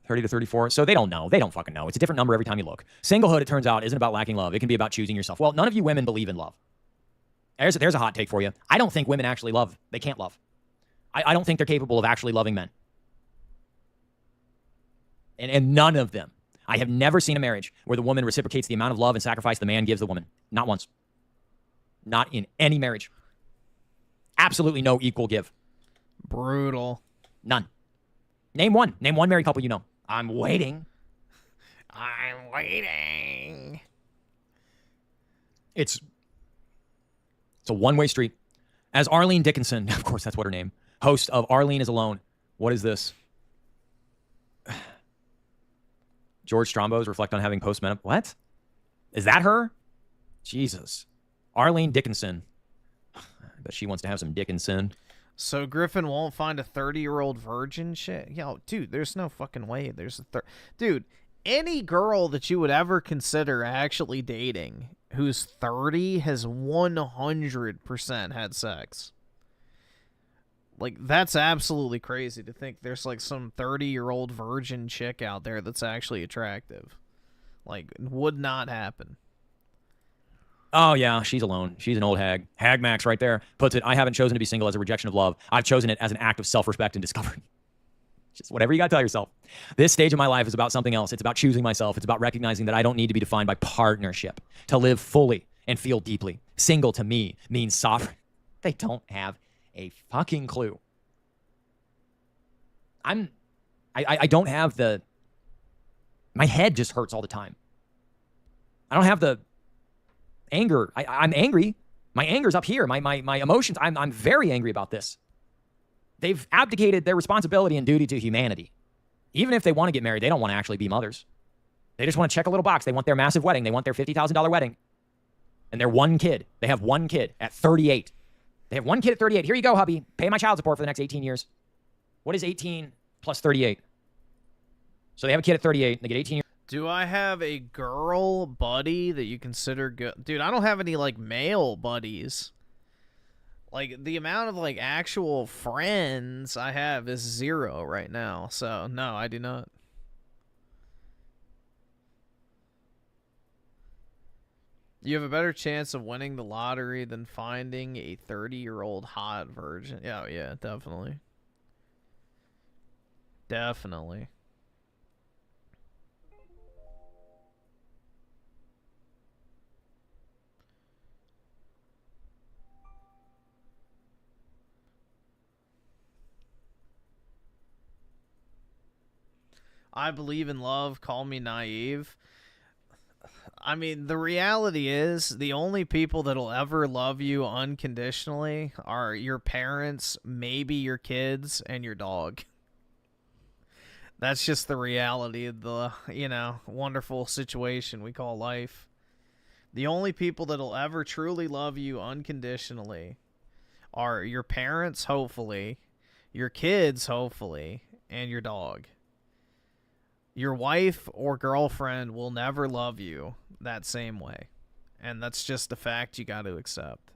30 to 34. So they don't know. They don't fucking know. It's a different number every time you look. Singlehood, it turns out, isn't about lacking love. It can be about choosing yourself. Well, none of you women believe in love. There's a hot take for you. I don't think women actually love. They can't love. I don't think they're capable of actually loving men. And none of them. I have never seen a marriage where the woman reciprocates the amount of love and sacrifice the man gives the woman. Not once. Not in any marriage. Absolutely no equal give. Brutal. None. Name one. Name one married couple you know. I'm waiting. I'm waiting. It's a one-way street. As Arlene Dickinson, of course that's what her name, host of Arlene is Alone. What is this? George Strombo's reflect on having post-menopause. What? Is that her? Jesus. Arlene Dickinson. I bet she wants to have some Dickinson. So Griffin won't find a 30-year-old virgin shit? Yo, dude, there's no fucking way. Dude, any girl that you would ever consider actually dating who's 30 has 100% had sex. Like, that's absolutely crazy to think there's, like, some 30-year-old virgin chick out there that's actually attractive. Like, would not happen. Oh, yeah, she's alone. She's an old hag. Hag Max right there puts it, I haven't chosen to be single as a rejection of love. I've chosen it as an act of self-respect and discovery. Just whatever you got to tell yourself. This stage of my life is about something else. It's about choosing myself. It's about recognizing that I don't need to be defined by partnership to live fully and feel deeply. Single to me means sovereign. They don't have a fucking clue. I don't have the... My head just hurts all the time. I don't have the anger. I'm angry. My anger's up here. My emotions, I'm very angry about this. They've abdicated their responsibility and duty to humanity. Even if they want to get married, they don't want to actually be mothers. They just want to check a little box. They want their massive wedding. They want their $50,000 wedding. And they're one kid. They have one kid at 38. They have one kid at 38. Here you go, hubby. Pay my child support for the next 18 years. What is 18 plus 38? So they have a kid at 38. They get 18 years. Do I have a girl buddy that you consider good? Dude, I don't have any, like, male buddies. Like, the amount of, like, actual friends I have is 0 right now. So, no, I do not. You have a better chance of winning the lottery than finding a 30-year-old hot virgin. Yeah, yeah, definitely. Definitely. I believe in love, call me naive. I mean, the reality is the only people that'll ever love you unconditionally are your parents, maybe your kids, and your dog. That's just the reality of the, wonderful situation we call life. The only people that'll ever truly love you unconditionally are your parents, hopefully, your kids, hopefully, and your dog. Your wife or girlfriend will never love you that same way. And that's just a fact you got to accept.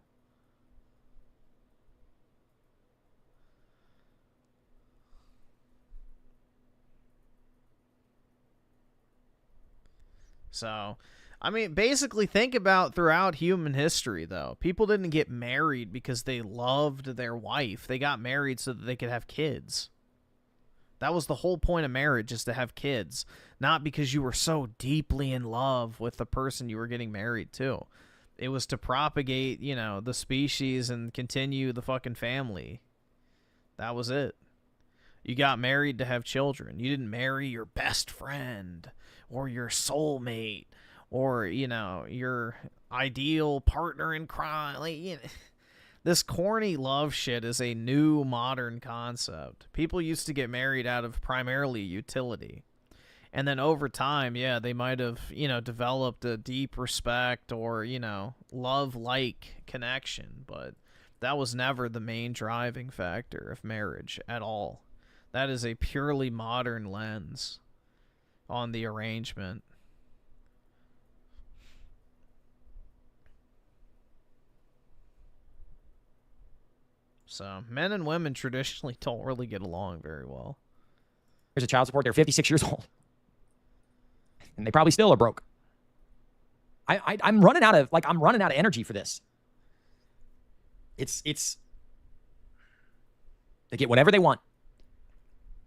So, I mean, basically think about throughout human history, though. People didn't get married because they loved their wife. They got married so that they could have kids. That was the whole point of marriage, is to have kids. Not because you were so deeply in love with the person you were getting married to. It was to propagate, the species and continue the fucking family. That was it. You got married to have children. You didn't marry your best friend or your soulmate or, your ideal partner in crime. This corny love shit is a new modern concept. People used to get married out of primarily utility. And then over time, yeah, they might have, developed a deep respect or, love-like connection. But that was never the main driving factor of marriage at all. That is a purely modern lens on the arrangement. So, men and women traditionally don't really get along very well. There's a child support. They're 56 years old. And they probably still are broke. I'm running out of energy for this. It's they get whatever they want.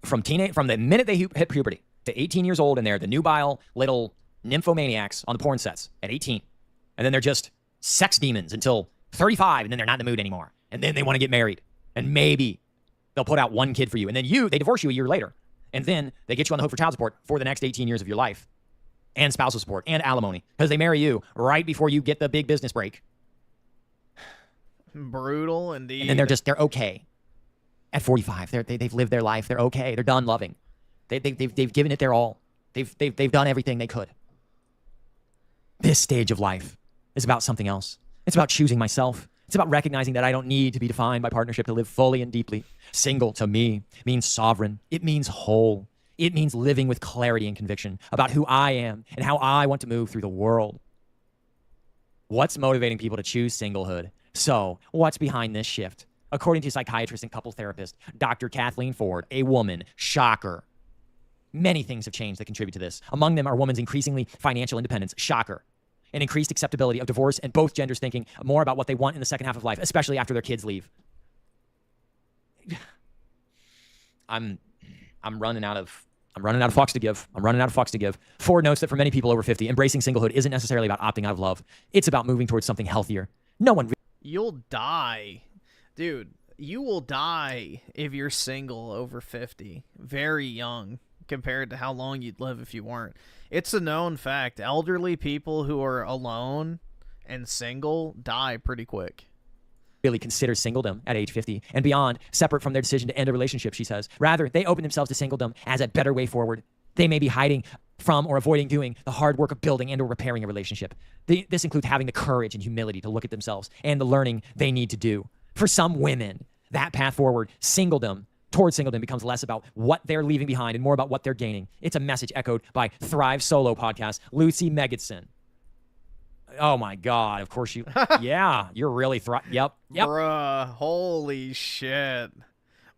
From the minute they hit puberty to 18 years old, and they're the nubile little nymphomaniacs on the porn sets at 18. And then they're just sex demons until 35, and then they're not in the mood anymore. And then they want to get married. And maybe they'll put out one kid for you. And then they divorce you a year later. And then they get you on the hook for child support for the next 18 years of your life. and spousal support and alimony because they marry you right before you get the big business break. Brutal indeed. And then they're okay. At 45, they've lived their life. They're okay. They're done loving. They've given it their all. They've done everything they could. This stage of life is about something else. It's about choosing myself. It's about recognizing that I don't need to be defined by partnership to live fully and deeply. Single, to me, means sovereign. It means whole. It means living with clarity and conviction about who I am and how I want to move through the world. What's motivating people to choose singlehood? So, what's behind this shift? According to psychiatrist and couple therapist, Dr. Kathleen Ford, a woman, shocker. Many things have changed that contribute to this. Among them are women's increasingly financial independence, shocker, and increased acceptability of divorce and both genders thinking more about what they want in the second half of life, especially after their kids leave. I'm running out of fucks to give. I'm running out of fucks to give. Ford notes that for many people over 50, embracing singlehood isn't necessarily about opting out of love. It's about moving towards something healthier. No one. You'll die. Dude, you will die if you're single over 50. Very young compared to how long you'd live if you weren't. It's a known fact. Elderly people who are alone and single die pretty quick. Really consider singledom at age 50 and beyond, separate from their decision to end a relationship, she says. Rather, they open themselves to singledom as a better way forward. They may be hiding from or avoiding doing the hard work of building and or repairing a relationship. This includes having the courage and humility to look at themselves and the learning they need to do. For some women, that path forward, towards singledom becomes less about what they're leaving behind and more about what they're gaining. It's a message echoed by Thrive Solo podcast, Lucy Megidson. Oh my God, of course you, yeah, you're really yep. Bruh, holy shit.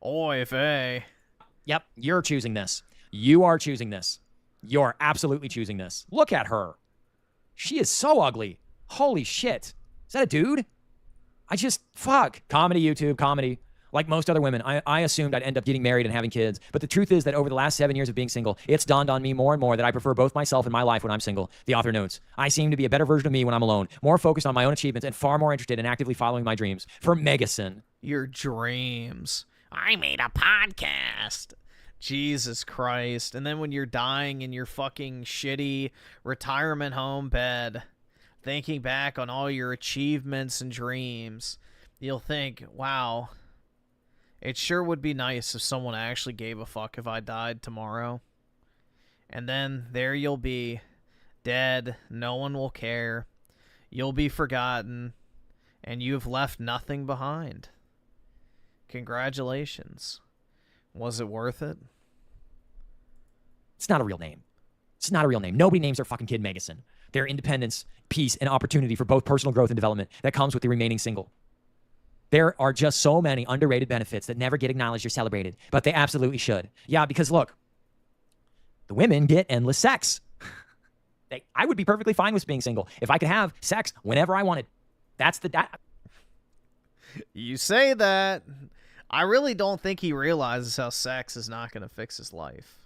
Oy vey. Yep, you're choosing this. You are choosing this. You're absolutely choosing this. Look at her. She is so ugly. Holy shit. Is that a dude? Fuck. Comedy, YouTube, comedy. Like most other women, I assumed I'd end up getting married and having kids. But the truth is that over the last 7 years of being single, it's dawned on me more and more that I prefer both myself and my life when I'm single. The author notes, I seem to be a better version of me when I'm alone, more focused on my own achievements and far more interested in actively following my dreams. For Megason. Your dreams. I made a podcast. Jesus Christ. And then when you're dying in your fucking shitty retirement home bed, thinking back on all your achievements and dreams, you'll think, wow, it sure would be nice if someone actually gave a fuck if I died tomorrow. And then there you'll be, dead, no one will care, you'll be forgotten, and you've left nothing behind. Congratulations. Was it worth it? It's not a real name. It's not a real name. Nobody names their fucking kid Megason. Their independence, peace, and opportunity for both personal growth and development that comes with the remaining single. There are just so many underrated benefits that never get acknowledged or celebrated, but they absolutely should. Yeah, because look, the women get endless sex. I would be perfectly fine with being single if I could have sex whenever I wanted. You say that. I really don't think he realizes how sex is not going to fix his life.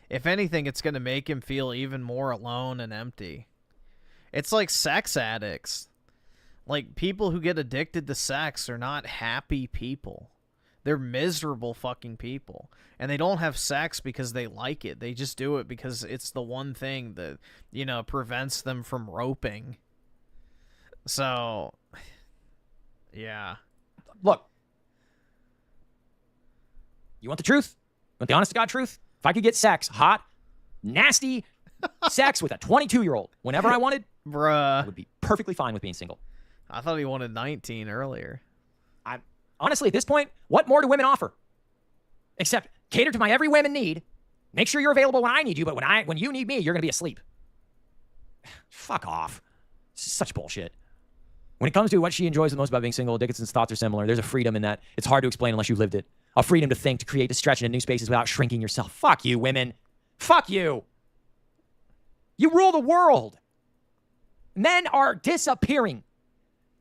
If anything, it's going to make him feel even more alone and empty. It's like sex addicts. Like, people who get addicted to sex are not happy people. They're miserable fucking people. And they don't have sex because they like it. They just do it because it's the one thing that, prevents them from roping. So, yeah. Look. You want the truth? You want the honest-to-God truth? If I could get sex, hot, nasty sex with a 22-year-old whenever I wanted, bruh, I would be perfectly fine with being single. I thought he wanted 19 earlier. Honestly, at this point, what more do women offer? Except cater to my every women need. Make sure you're available when I need you, but when you need me, you're going to be asleep. Fuck off. This is such bullshit. When it comes to what she enjoys the most about being single, Dickinson's thoughts are similar. There's a freedom in that. It's hard to explain unless you've lived it. A freedom to think, to create, to stretch into new spaces without shrinking yourself. Fuck you, women. Fuck you. You rule the world. Men are disappearing.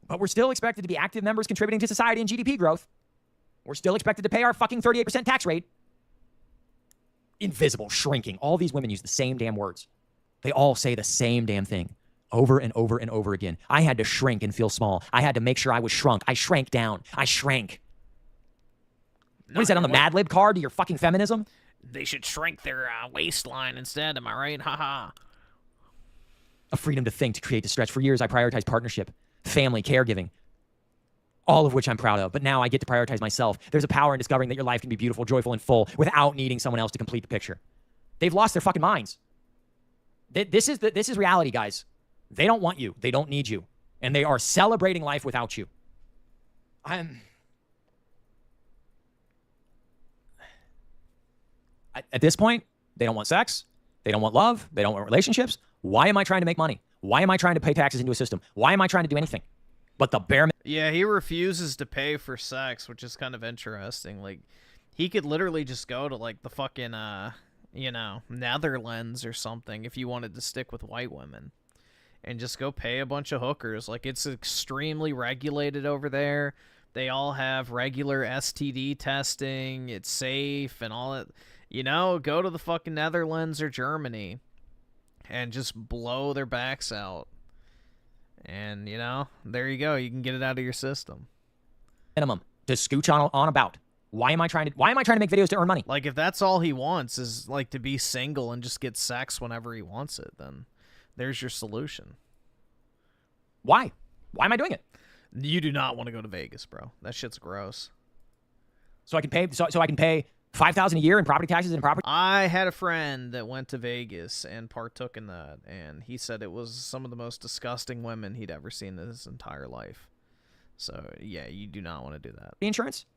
But we're still expected to be active members contributing to society and GDP growth. We're still expected to pay our fucking 38% tax rate. Invisible, shrinking. All these women use the same damn words. They all say the same damn thing over and over and over again. I had to shrink and feel small. I had to make sure I was shrunk. I shrank down. I shrank. What is that on the Mad Lib card to your fucking feminism? They should shrink their waistline instead, am I right? Haha. a freedom to think, to create, to stretch. For years, I prioritized partnership, family, caregiving, all of which I'm proud of. But now I get to prioritize myself. There's a power in discovering that your life can be beautiful, joyful, and full without needing someone else to complete the picture. They've lost their fucking minds. This is reality, guys. They don't want you. They don't need you. And they are celebrating life without you. At this point, they don't want sex. They don't want love. They don't want relationships. Why am I trying to make money? Why am I trying to pay taxes into a system? Why am I trying to do anything but the bare minimum? Yeah, he refuses to pay for sex, which is kind of interesting. Like, he could literally just go to, like, the fucking, you know, Netherlands or something if you wanted to stick with white women. And just go pay a bunch of hookers. Like, it's extremely regulated over there. They all have regular STD testing. It's safe and all that. You know, go to the fucking Netherlands or Germany and just blow their backs out. And, you know, there you go. You can get it out of your system. Minimum to scooch on about. Why am I trying to make videos to earn money? Like, if that's all he wants is, like, to be single and just get sex whenever he wants it, then there's your solution. Why? Why am I doing it? You do not want to go to Vegas, bro. That shit's gross. So I can pay $5,000 a year in property taxes and property. I had a friend that went to Vegas and partook in that, and he said it was some of the most disgusting women he'd ever seen in his entire life. So yeah, you do not want to do that. Insurance.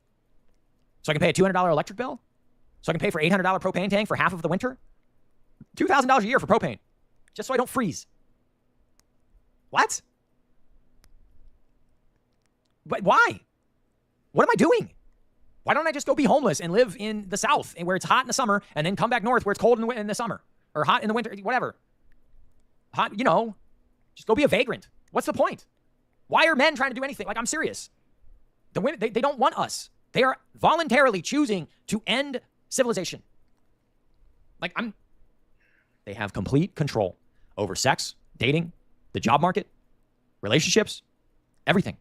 So I can pay a $200 electric bill. So I can pay for $800 propane tank for half of the winter. $2,000 a year for propane, just so I don't freeze. What? But why? What am I doing? Why don't I just go be homeless and live in the South where it's hot in the summer and then come back north where it's cold in the summer or hot in the winter, whatever. Hot, you know, just go be a vagrant. What's the point? Why are men trying to do anything? Like, I'm serious. The women, they don't want us. They are voluntarily choosing to end civilization. Like, they have complete control over sex, dating, the job market, relationships, everything.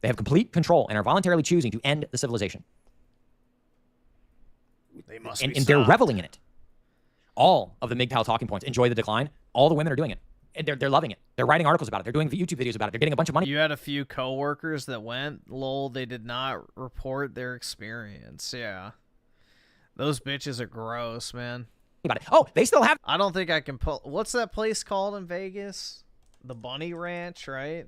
They have complete control and are voluntarily choosing to end the civilization. They must and be they're stopped. reveling in it. All of the MGTOW talking points. Enjoy the decline. All the women are doing it. And they're loving it. They're writing articles about it. They're doing YouTube videos about it. They're getting a bunch of money. You had a few coworkers that went. Lol, they did not report their experience. Yeah. Those bitches are gross, man. About it. Oh, they still have... I don't think I can pull... What's that place called in Vegas? The Bunny Ranch, right?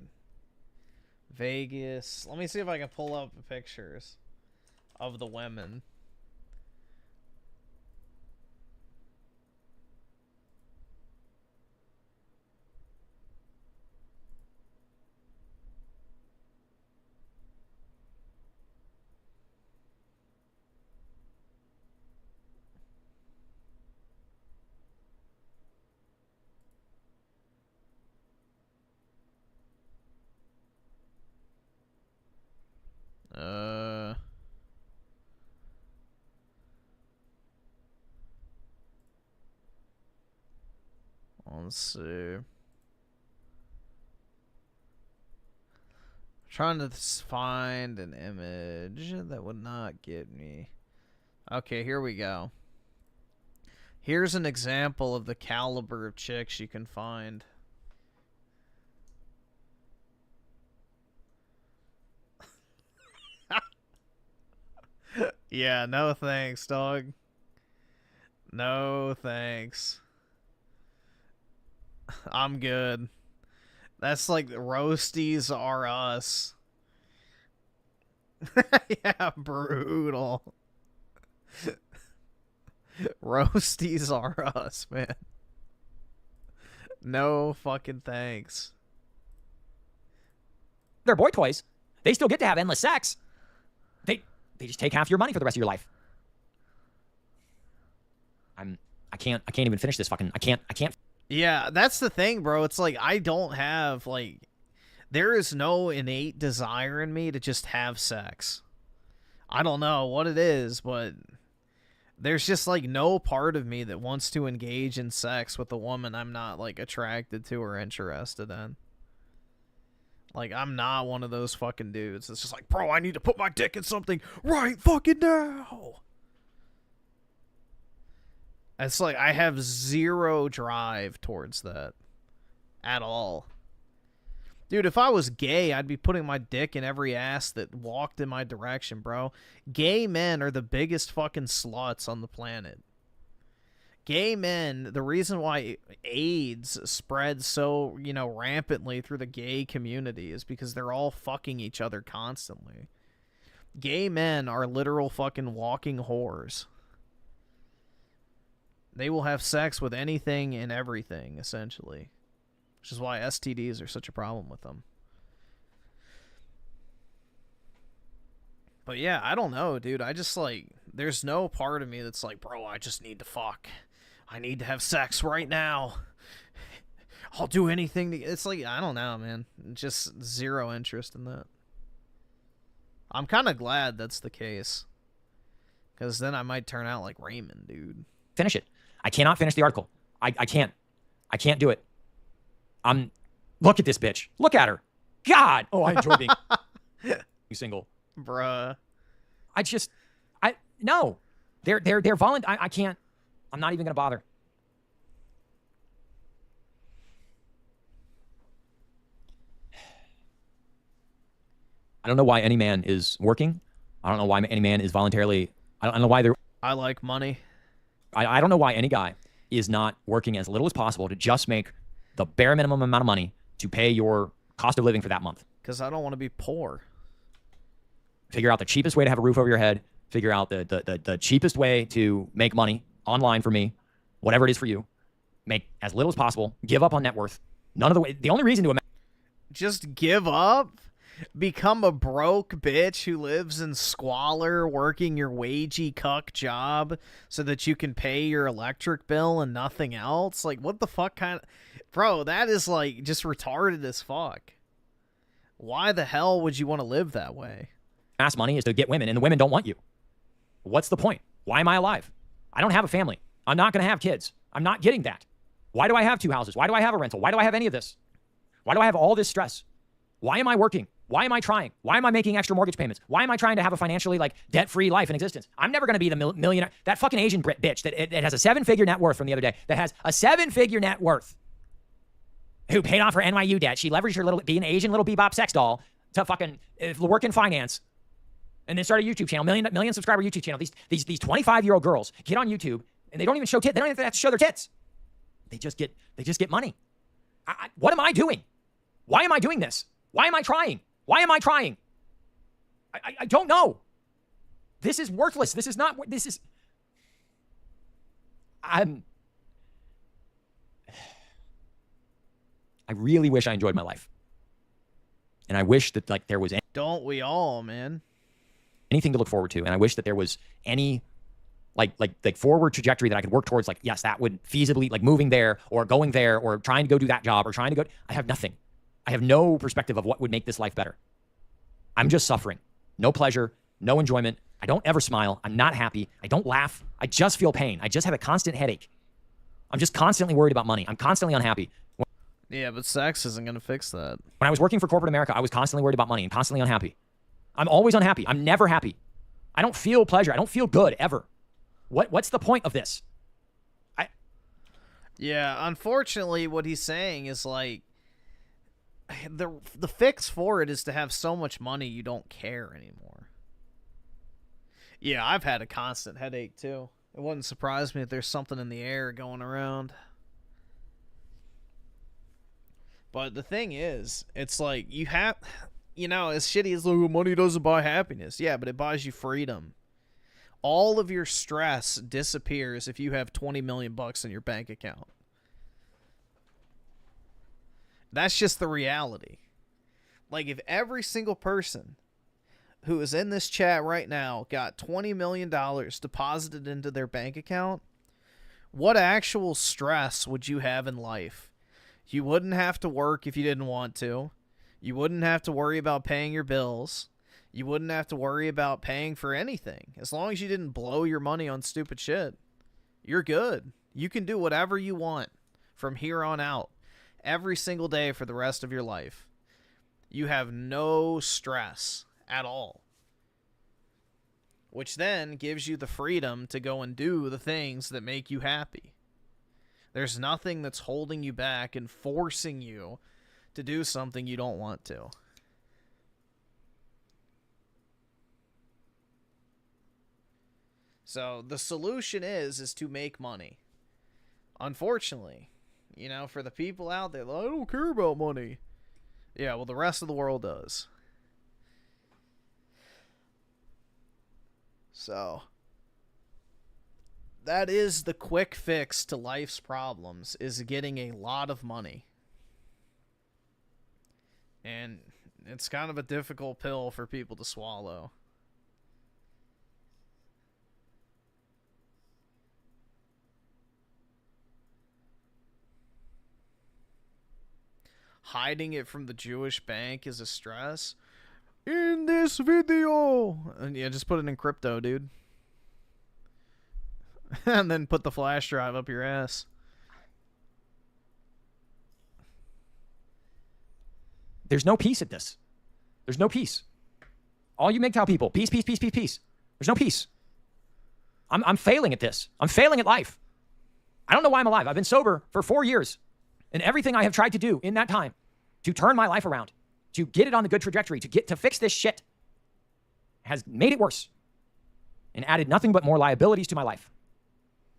Vegas. Let me see if I can pull up the pictures of the women. Let's see. Trying to find an image that would not get me. Okay, here we go. Here's an example of the caliber of chicks you can find. Yeah, no thanks, dog. No thanks. I'm good. That's like roasties are us. Yeah, brutal. Roasties are us, man. No fucking thanks. They're boy toys. They still get to have endless sex. They just take half your money for the rest of your life. I can't even finish this fucking I can't. Yeah, that's the thing, bro. It's like I don't have like there is no innate desire in me to just have sex. I don't know what it is, but there's just like no part of me that wants to engage in sex with a woman I'm not like attracted to or interested in. Like, I'm not one of those fucking dudes. It's just like, bro, I need to put my dick in something right fucking now. It's like I have zero drive towards that. At all. Dude, if I was gay, I'd be putting my dick in every ass that walked in my direction, bro. Gay men are the biggest fucking sluts on the planet. Gay men, the reason why AIDS spreads so, you know, rampantly through the gay community is because they're all fucking each other constantly. Gay men are literal fucking walking whores. They will have sex with anything and everything, essentially. Which is why STDs are such a problem with them. But yeah, I don't know, dude. I just, like, there's no part of me that's like, bro, I just need to fuck. I need to have sex right now. I'll do anything to... It's like, I don't know, man. Just zero interest in that. I'm kind of glad that's the case. Because then I might turn out like Raymond, dude. Finish it. I cannot finish the article. I can't. I can't do it. Look at this bitch. Look at her. God. Oh, I enjoy being single. Bruh. No. They're voluntary. I can't. I'm not even going to bother. I don't know why any man is working. I don't know why any man is voluntarily. I don't know why they're. I like money. I don't know why any guy is not working as little as possible to just make the bare minimum amount of money to pay your cost of living for that month. Because I don't want to be poor. Figure out the cheapest way to have a roof over your head. Figure out the cheapest way to make money online for me, whatever it is for you. Make as little as possible. Give up on net worth. None of the way. The only reason to just give up? Become a broke bitch who lives in squalor, working your wagey cuck job so that you can pay your electric bill and nothing else? Like, what the fuck kind of... Bro, that is, like, just retarded as fuck. Why the hell would you want to live that way? Mass money is to get women, and the women don't want you. What's the point? Why am I alive? I don't have a family. I'm not going to have kids. I'm not getting that. Why do I have 2 houses? Why do I have a rental? Why do I have any of this? Why do I have all this stress? Why am I working? Why am I trying? Why am I making extra mortgage payments? Why am I trying to have a financially, like, debt-free life in existence? I'm never going to be the millionaire. That fucking Asian bitch that has a 7-figure net worth from the other day, that has a 7-figure net worth, who paid off her NYU debt. She leveraged her being an Asian little bebop sex doll to fucking work in finance, and then start a YouTube channel, million subscriber YouTube channel. These 25-year-old girls get on YouTube, and they don't even show tits. They don't even have to show their tits. They just get money. What am I doing? Why am I doing this? Why am I trying? Why am I trying? I don't know. This is worthless. This is not... This is... I really wish I enjoyed my life. And I wish that, like, there was... Don't we all, man? Anything to look forward to. And I wish that there was any... Like forward trajectory that I could work towards. Like, yes, that would feasibly... Like, moving there, or going there, or trying to go do that job, or trying to go... I have nothing. I have no perspective of what would make this life better. I'm just suffering. No pleasure, no enjoyment. I don't ever smile. I'm not happy. I don't laugh. I just feel pain. I just have a constant headache. I'm just constantly worried about money. I'm constantly unhappy. Yeah, but sex isn't going to fix that. When I was working for corporate America, I was constantly worried about money and constantly unhappy. I'm always unhappy. I'm never happy. I don't feel pleasure. I don't feel good, ever. What's the point of this? Yeah, unfortunately, what he's saying is, like, the fix for it is to have so much money you don't care anymore. Yeah, I've had a constant headache too. It wouldn't surprise me if there's something in the air going around. But the thing is, it's like you have, you know, as shitty as money doesn't buy happiness. Yeah, but it buys you freedom. All of your stress disappears if you have 20 million bucks in your bank account. That's just the reality. Like, if every single person who is in this chat right now got $20 million deposited into their bank account, what actual stress would you have in life? You wouldn't have to work if you didn't want to. You wouldn't have to worry about paying your bills. You wouldn't have to worry about paying for anything. As long as you didn't blow your money on stupid shit, you're good. You can do whatever you want from here on out. Every single day for the rest of your life. You have no stress at all. Which then gives you the freedom to go and do the things that make you happy. There's nothing that's holding you back and forcing you to do something you don't want to. So the solution is to make money. Unfortunately, you know, for the people out there, I don't care about money. Yeah, well, the rest of the world does. So that is the quick fix to life's problems, is getting a lot of money. And it's kind of a difficult pill for people to swallow. Hiding it from the Jewish bank is a stress. In this video! And yeah, just put it in crypto, dude. And then put the flash drive up your ass. There's no peace at this. There's no peace. All you MGTOW people, peace, peace, peace, peace, peace. There's no peace. I'm failing at this. I'm failing at life. I don't know why I'm alive. I've been sober for 4 years. And everything I have tried to do in that time to turn my life around, to get it on the good trajectory, to fix this shit, has made it worse and added nothing but more liabilities to my life.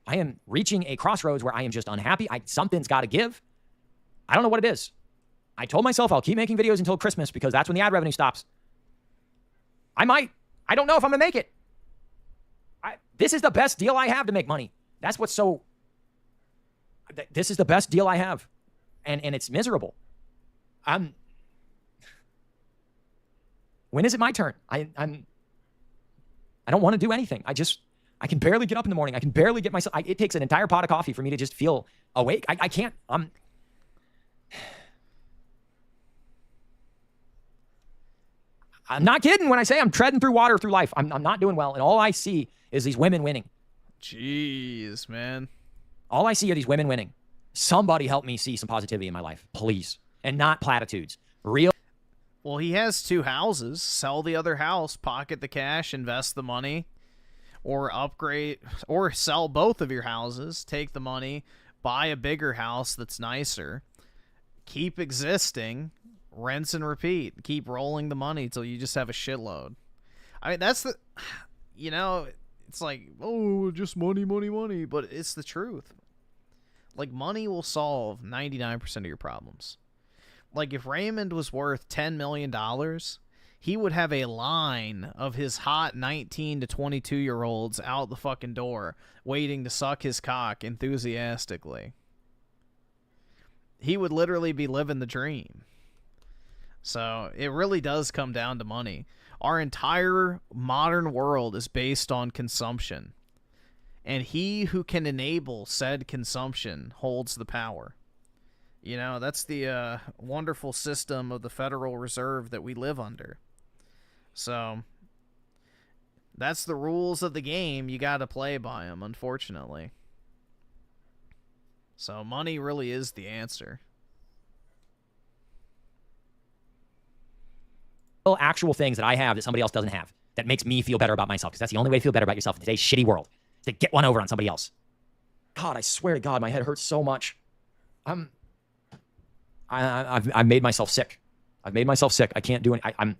I am reaching a crossroads where I am just unhappy. Something's got to give. I don't know what it is. I told myself I'll keep making videos until Christmas because that's when the ad revenue stops. I might. I don't know if I'm going to make it. This is the best deal I have to make money. That's what's so... This is the best deal I have. And it's miserable. When is it my turn? I don't want to do anything. I can barely get up in the morning. I can barely get myself... it takes an entire pot of coffee for me to just feel awake. I can't... I'm not kidding when I say I'm treading through water through life. I'm not doing well. And all I see is these women winning. Jeez, man. All I see are these women winning. Somebody help me see some positivity in my life, please. And not platitudes. Real. Well, he has 2 houses. Sell the other house, pocket the cash, invest the money, or upgrade, or sell both of your houses, take the money, buy a bigger house that's nicer, keep existing, rinse and repeat. Keep rolling the money till you just have a shitload. I mean, that's the, you know, it's like, oh, just money, money, money, but it's the truth. Like, money will solve 99% of your problems. Like, if Raymond was worth $10 million, he would have a line of his hot 19 to 22-year-olds out the fucking door waiting to suck his cock enthusiastically. He would literally be living the dream. So, it really does come down to money. Our entire modern world is based on consumption. And he who can enable said consumption holds the power. You know, that's the wonderful system of the Federal Reserve that we live under. So, that's the rules of the game. You got to play by them, unfortunately. So, money really is the answer. Actual things that I have that somebody else doesn't have that makes me feel better about myself, because that's the only way to feel better about yourself in today's shitty world, to get one over on somebody else. God, I swear to God, my head hurts so much. I've made myself sick. I've made myself sick. I can't do it. I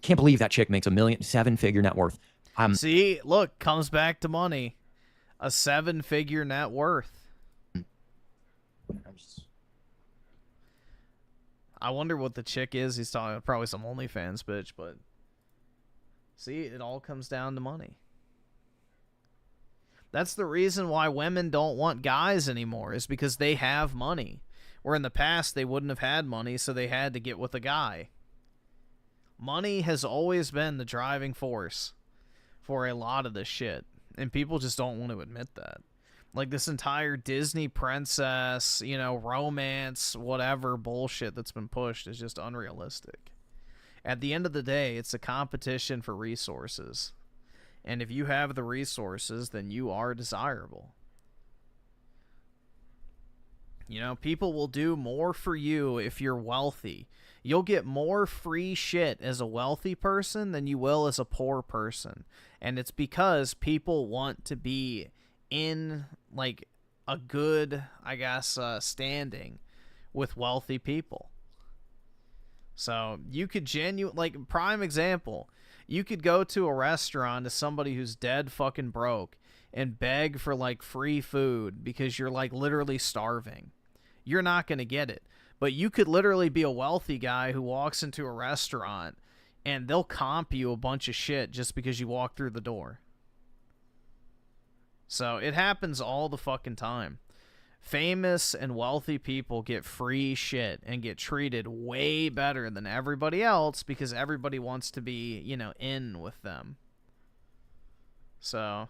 can't believe that chick makes $1 million, 7-figure net worth. See, look, comes back to money. A 7-figure net worth. I wonder what the chick is. He's talking probably some OnlyFans bitch, but see, it all comes down to money. That's the reason why women don't want guys anymore, is because they have money. Where in the past they wouldn't have had money, so they had to get with a guy. Money has always been the driving force for a lot of this shit, and people just don't want to admit that. Like this entire Disney princess, you know, romance, whatever bullshit that's been pushed is just unrealistic. At the end of the day, it's a competition for resources. And if you have the resources, then you are desirable. You know, people will do more for you if you're wealthy. You'll get more free shit as a wealthy person than you will as a poor person. And it's because people want to be in like a good, I guess, standing with wealthy people. So you could like, prime example, you could go to a restaurant to somebody who's dead fucking broke and beg for like free food because you're like literally starving. You're not going to get it. But you could literally be a wealthy guy who walks into a restaurant and they'll comp you a bunch of shit just because you walk through the door. So it happens all the fucking time. Famous and wealthy people get free shit and get treated way better than everybody else because everybody wants to be, you know, in with them. So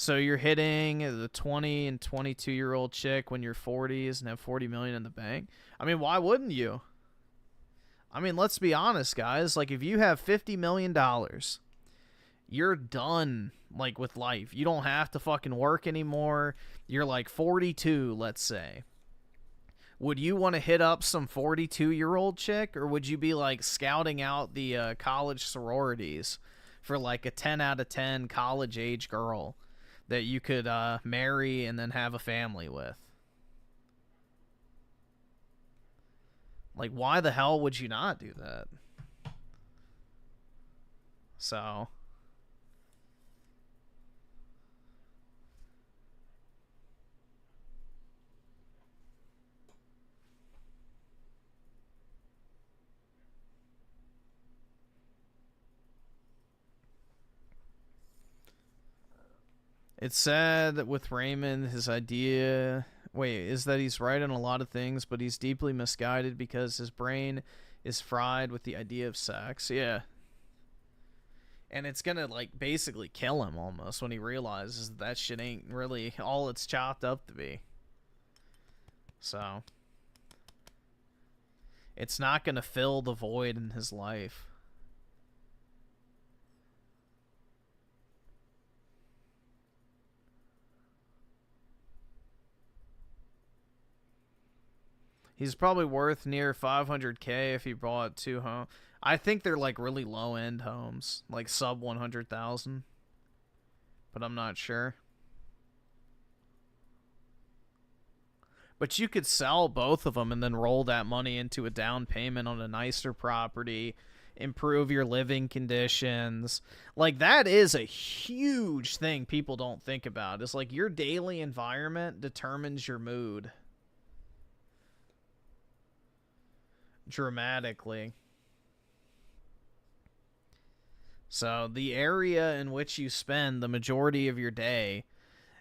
you're hitting the 20 and 22-year-old chick when you're 40s and have 40 million in the bank. I mean, why wouldn't you? I mean, let's be honest, guys. Like, if you have $50 million, you're done, like, with life. You don't have to fucking work anymore. You're, like, 42, let's say. Would you want to hit up some 42-year-old chick, or would you be, like, scouting out the college sororities for, like, a 10 out of 10 college-age girl that you could marry and then have a family with? Like, why the hell would you not do that? So it said that with Raymond, his idea is that he's right on a lot of things, but he's deeply misguided because his brain is fried with the idea of sex. Yeah. And it's gonna, like, basically kill him almost when he realizes that shit ain't really all it's chopped up to be. So it's not gonna fill the void in his life. He's probably worth near 500K if he bought 2 homes. I think they're like really low-end homes, like sub 100,000. But I'm not sure. But you could sell both of them and then roll that money into a down payment on a nicer property, improve your living conditions. Like, that is a huge thing people don't think about. It's like your daily environment determines your mood dramatically. So the area in which you spend the majority of your day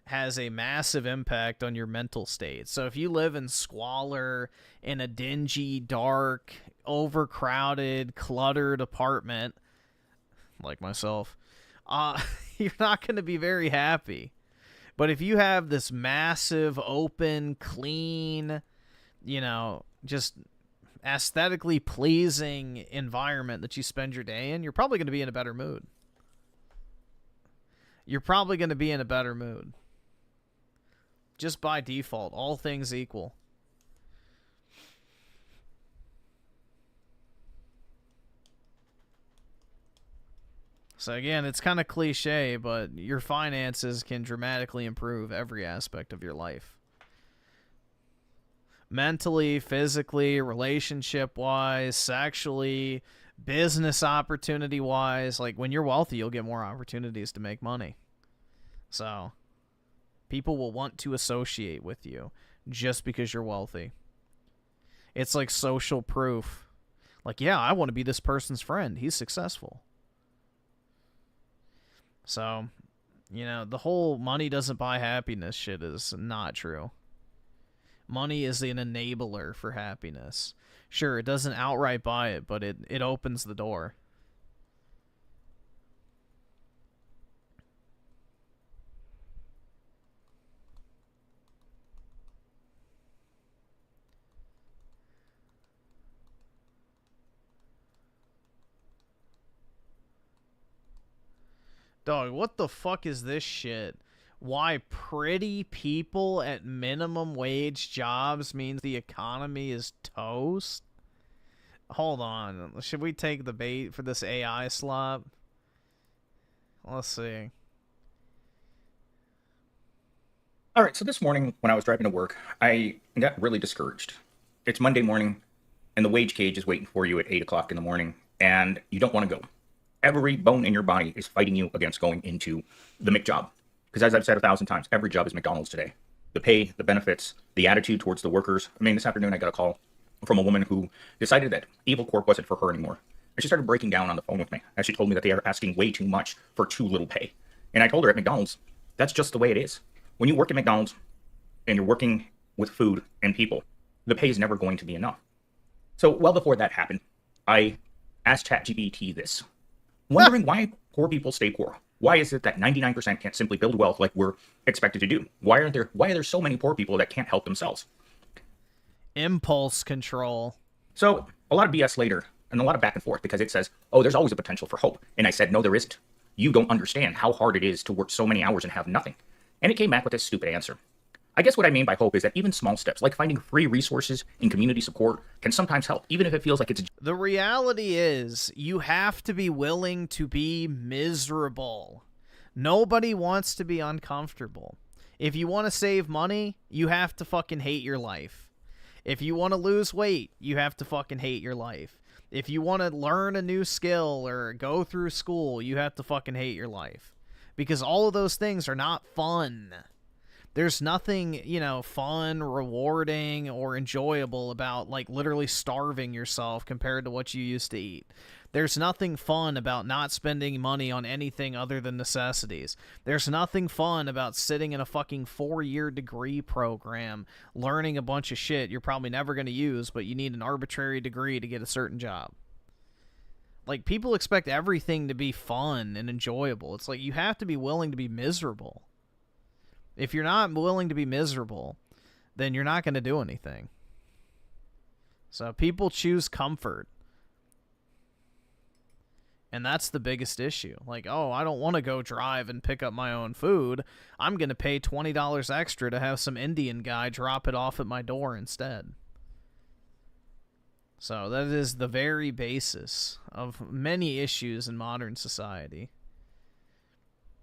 has a massive impact on your mental state. So if you live in squalor, in a dingy, dark, overcrowded, cluttered apartment, like myself, you're not going to be very happy. But if you have this massive, open, clean, you know, just aesthetically pleasing environment that you spend your day in, you're probably going to be in a better mood. You're probably going to be in a better mood. Just by default, all things equal. So again, it's kind of cliche, but your finances can dramatically improve every aspect of your life. Mentally, physically, relationship-wise, sexually, business opportunity-wise. Like, when you're wealthy, you'll get more opportunities to make money. So people will want to associate with you just because you're wealthy. It's like social proof. Like, yeah, I want to be this person's friend. He's successful. So, you know, the whole money doesn't buy happiness shit is not true. Money is an enabler for happiness. Sure, it doesn't outright buy it, but it opens the door. Dog, what the fuck is this shit? Why pretty people at minimum wage jobs means the economy is toast? Hold on. Should we take the bait for this AI slop? Let's see. All right, so this morning when I was driving to work, I got really discouraged. It's Monday morning, and the wage cage is waiting for you at 8 o'clock in the morning, and you don't want to go. Every bone in your body is fighting you against going into the McJob. Because as I've said 1,000 times, every job is McDonald's today. The pay, the benefits, the attitude towards the workers. I mean, this afternoon I got a call from a woman who decided that Evil Corp wasn't for her anymore. And she started breaking down on the phone with me as she told me that they are asking way too much for too little pay. And I told her at McDonald's, that's just the way it is. When you work at McDonald's and you're working with food and people, the pay is never going to be enough. So well before that happened, I asked ChatGPT this, wondering why poor people stay poor. Why is it that 99% can't simply build wealth like we're expected to do? Why are there so many poor people that can't help themselves? Impulse control. So a lot of BS later and a lot of back and forth because it says, oh, there's always a potential for hope. And I said, no, there isn't. You don't understand how hard it is to work so many hours and have nothing. And it came back with this stupid answer. I guess what I mean by hope is that even small steps, like finding free resources and community support, can sometimes help, even if it feels like it's... The reality is, you have to be willing to be miserable. Nobody wants to be uncomfortable. If you want to save money, you have to fucking hate your life. If you want to lose weight, you have to fucking hate your life. If you want to learn a new skill or go through school, you have to fucking hate your life. Because all of those things are not fun. There's nothing, you know, fun, rewarding, or enjoyable about, like, literally starving yourself compared to what you used to eat. There's nothing fun about not spending money on anything other than necessities. There's nothing fun about sitting in a fucking 4-year degree program, learning a bunch of shit you're probably never going to use, but you need an arbitrary degree to get a certain job. Like, people expect everything to be fun and enjoyable. It's like, you have to be willing to be miserable. If you're not willing to be miserable, then you're not going to do anything. So people choose comfort. And that's the biggest issue. Like, oh, I don't want to go drive and pick up my own food. I'm going to pay $20 extra to have some Indian guy drop it off at my door instead. So that is the very basis of many issues in modern society.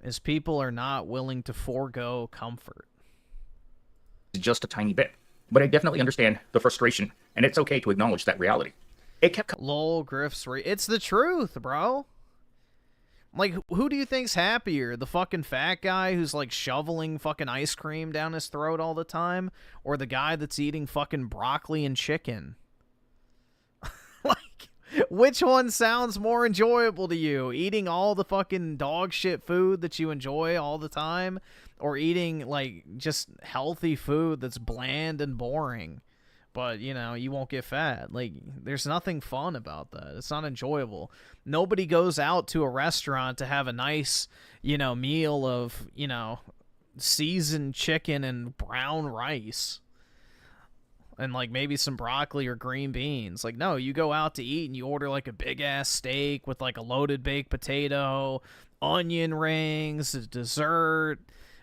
Is people are not willing to forego comfort. Just a tiny bit. But I definitely understand the frustration, and it's okay to acknowledge that reality. It kept... Lol, Griff's it's the truth, bro. Like, who do you think's happier? The fucking fat guy who's, like, shoveling fucking ice cream down his throat all the time? Or the guy that's eating fucking broccoli and chicken? Like... Which one sounds more enjoyable to you? Eating all the fucking dog shit food that you enjoy all the time? Or eating, like, just healthy food that's bland and boring? But, you know, you won't get fat. Like, there's nothing fun about that. It's not enjoyable. Nobody goes out to a restaurant to have a nice, you know, meal of, you know, seasoned chicken and brown rice. And, like, maybe some broccoli or green beans. Like, no, you go out to eat and you order, like, a big-ass steak with, like, a loaded baked potato, onion rings, a dessert,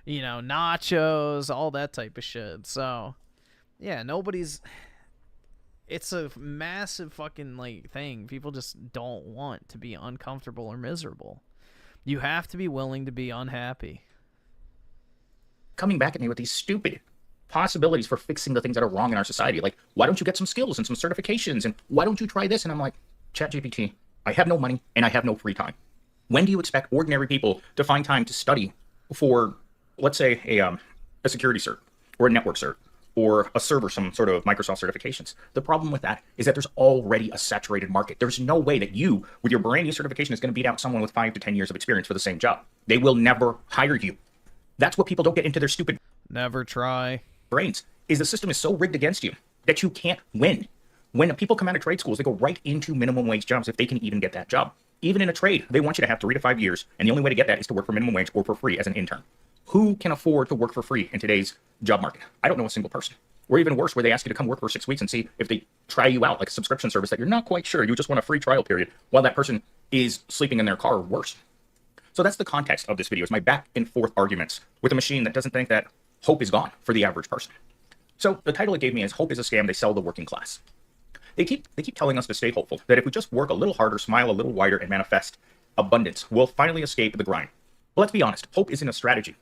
you know, nachos, all that type of shit. So, yeah, nobody's... It's a massive fucking, like, thing. People just don't want to be uncomfortable or miserable. You have to be willing to be unhappy. Coming back at me with these stupid possibilities for fixing the things that are wrong in our society. Like, why don't you get some skills and some certifications? And why don't you try this? And I'm like, ChatGPT, I have no money and I have no free time. When do you expect ordinary people to find time to study for, let's say, a security cert or a network cert or a server, some sort of Microsoft certifications? The problem with that is that there's already a saturated market. There's no way that you, with your brand new certification, is going to beat out someone with 5 to 10 years of experience for the same job. They will never hire you. That's what people don't get into their stupid... Never try. Brains, is the system is so rigged against you that you can't win. When people come out of trade schools, they go right into minimum wage jobs if they can even get that job. Even in a trade, they want you to have 3 to 5 years, and the only way to get that is to work for minimum wage or for free as an intern. Who can afford to work for free in today's job market? I don't know a single person. Or even worse, where they ask you to come work for 6 weeks and see if they try you out, like a subscription service that you're not quite sure. You just want a free trial period while that person is sleeping in their car or worse. So that's the context of this video, is my back and forth arguments with a machine that doesn't think that hope is gone for the average person. So the title it gave me is Hope is a Scam, They Sell the Working Class. They keep telling us to stay hopeful, that if we just work a little harder, smile a little wider, and manifest abundance, we'll finally escape the grind. Well, let's be honest, hope isn't a strategy.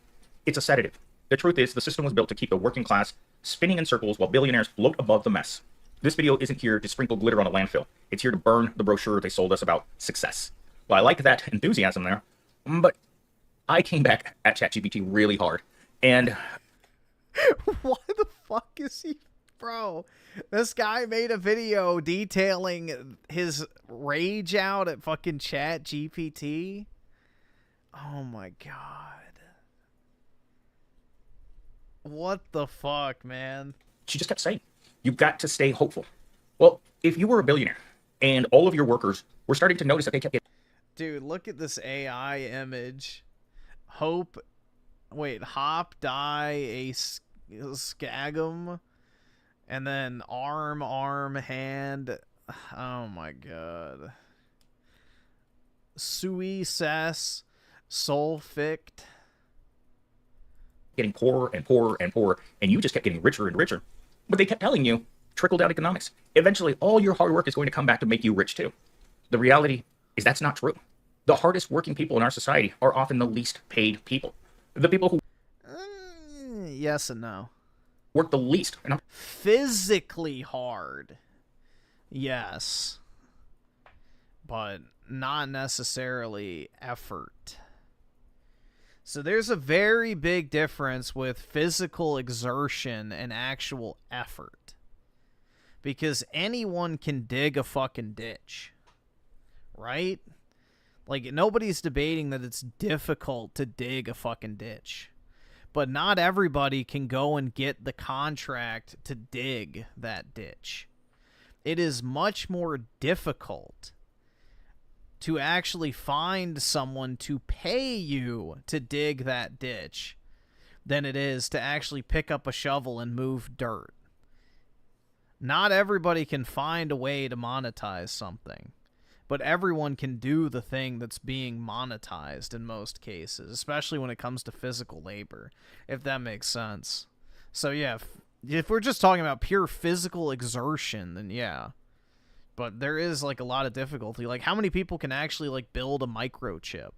It's a sedative. The truth is, the system was built to keep the working class spinning in circles while billionaires float above the mess. This video isn't here to sprinkle glitter on a landfill. It's here to burn the brochure they sold us about success. Well, I like that enthusiasm there, but I came back at ChatGPT really hard, and... Why the fuck is he... Bro, this guy made a video detailing his rage out at fucking ChatGPT. Oh my god. What the fuck, man? She just kept saying, you've got to stay hopeful. Well, if you were a billionaire and all of your workers were starting to notice that they kept getting... Dude, look at this AI image. Hop, die, a scagum, and then arm, hand. Oh my god. Sui ses, sulfict. Getting poorer and poorer and poorer, and you just kept getting richer and richer. But they kept telling you, trickle-down economics. Eventually, all your hard work is going to come back to make you rich too. The reality is that's not true. The hardest working people in our society are often the least paid people. The people who... Yes and no. Work the least. Physically hard. Yes. But not necessarily effort. So there's a very big difference with physical exertion and actual effort. Because anyone can dig a fucking ditch. Right? Like, nobody's debating that it's difficult to dig a fucking ditch. But not everybody can go and get the contract to dig that ditch. It is much more difficult to actually find someone to pay you to dig that ditch than it is to actually pick up a shovel and move dirt. Not everybody can find a way to monetize something, but everyone can do the thing that's being monetized in most cases, especially when it comes to physical labor, if that makes sense. So yeah, if we're just talking about pure physical exertion, then yeah. But there is, like, a lot of difficulty. Like, how many people can actually, like, build a microchip?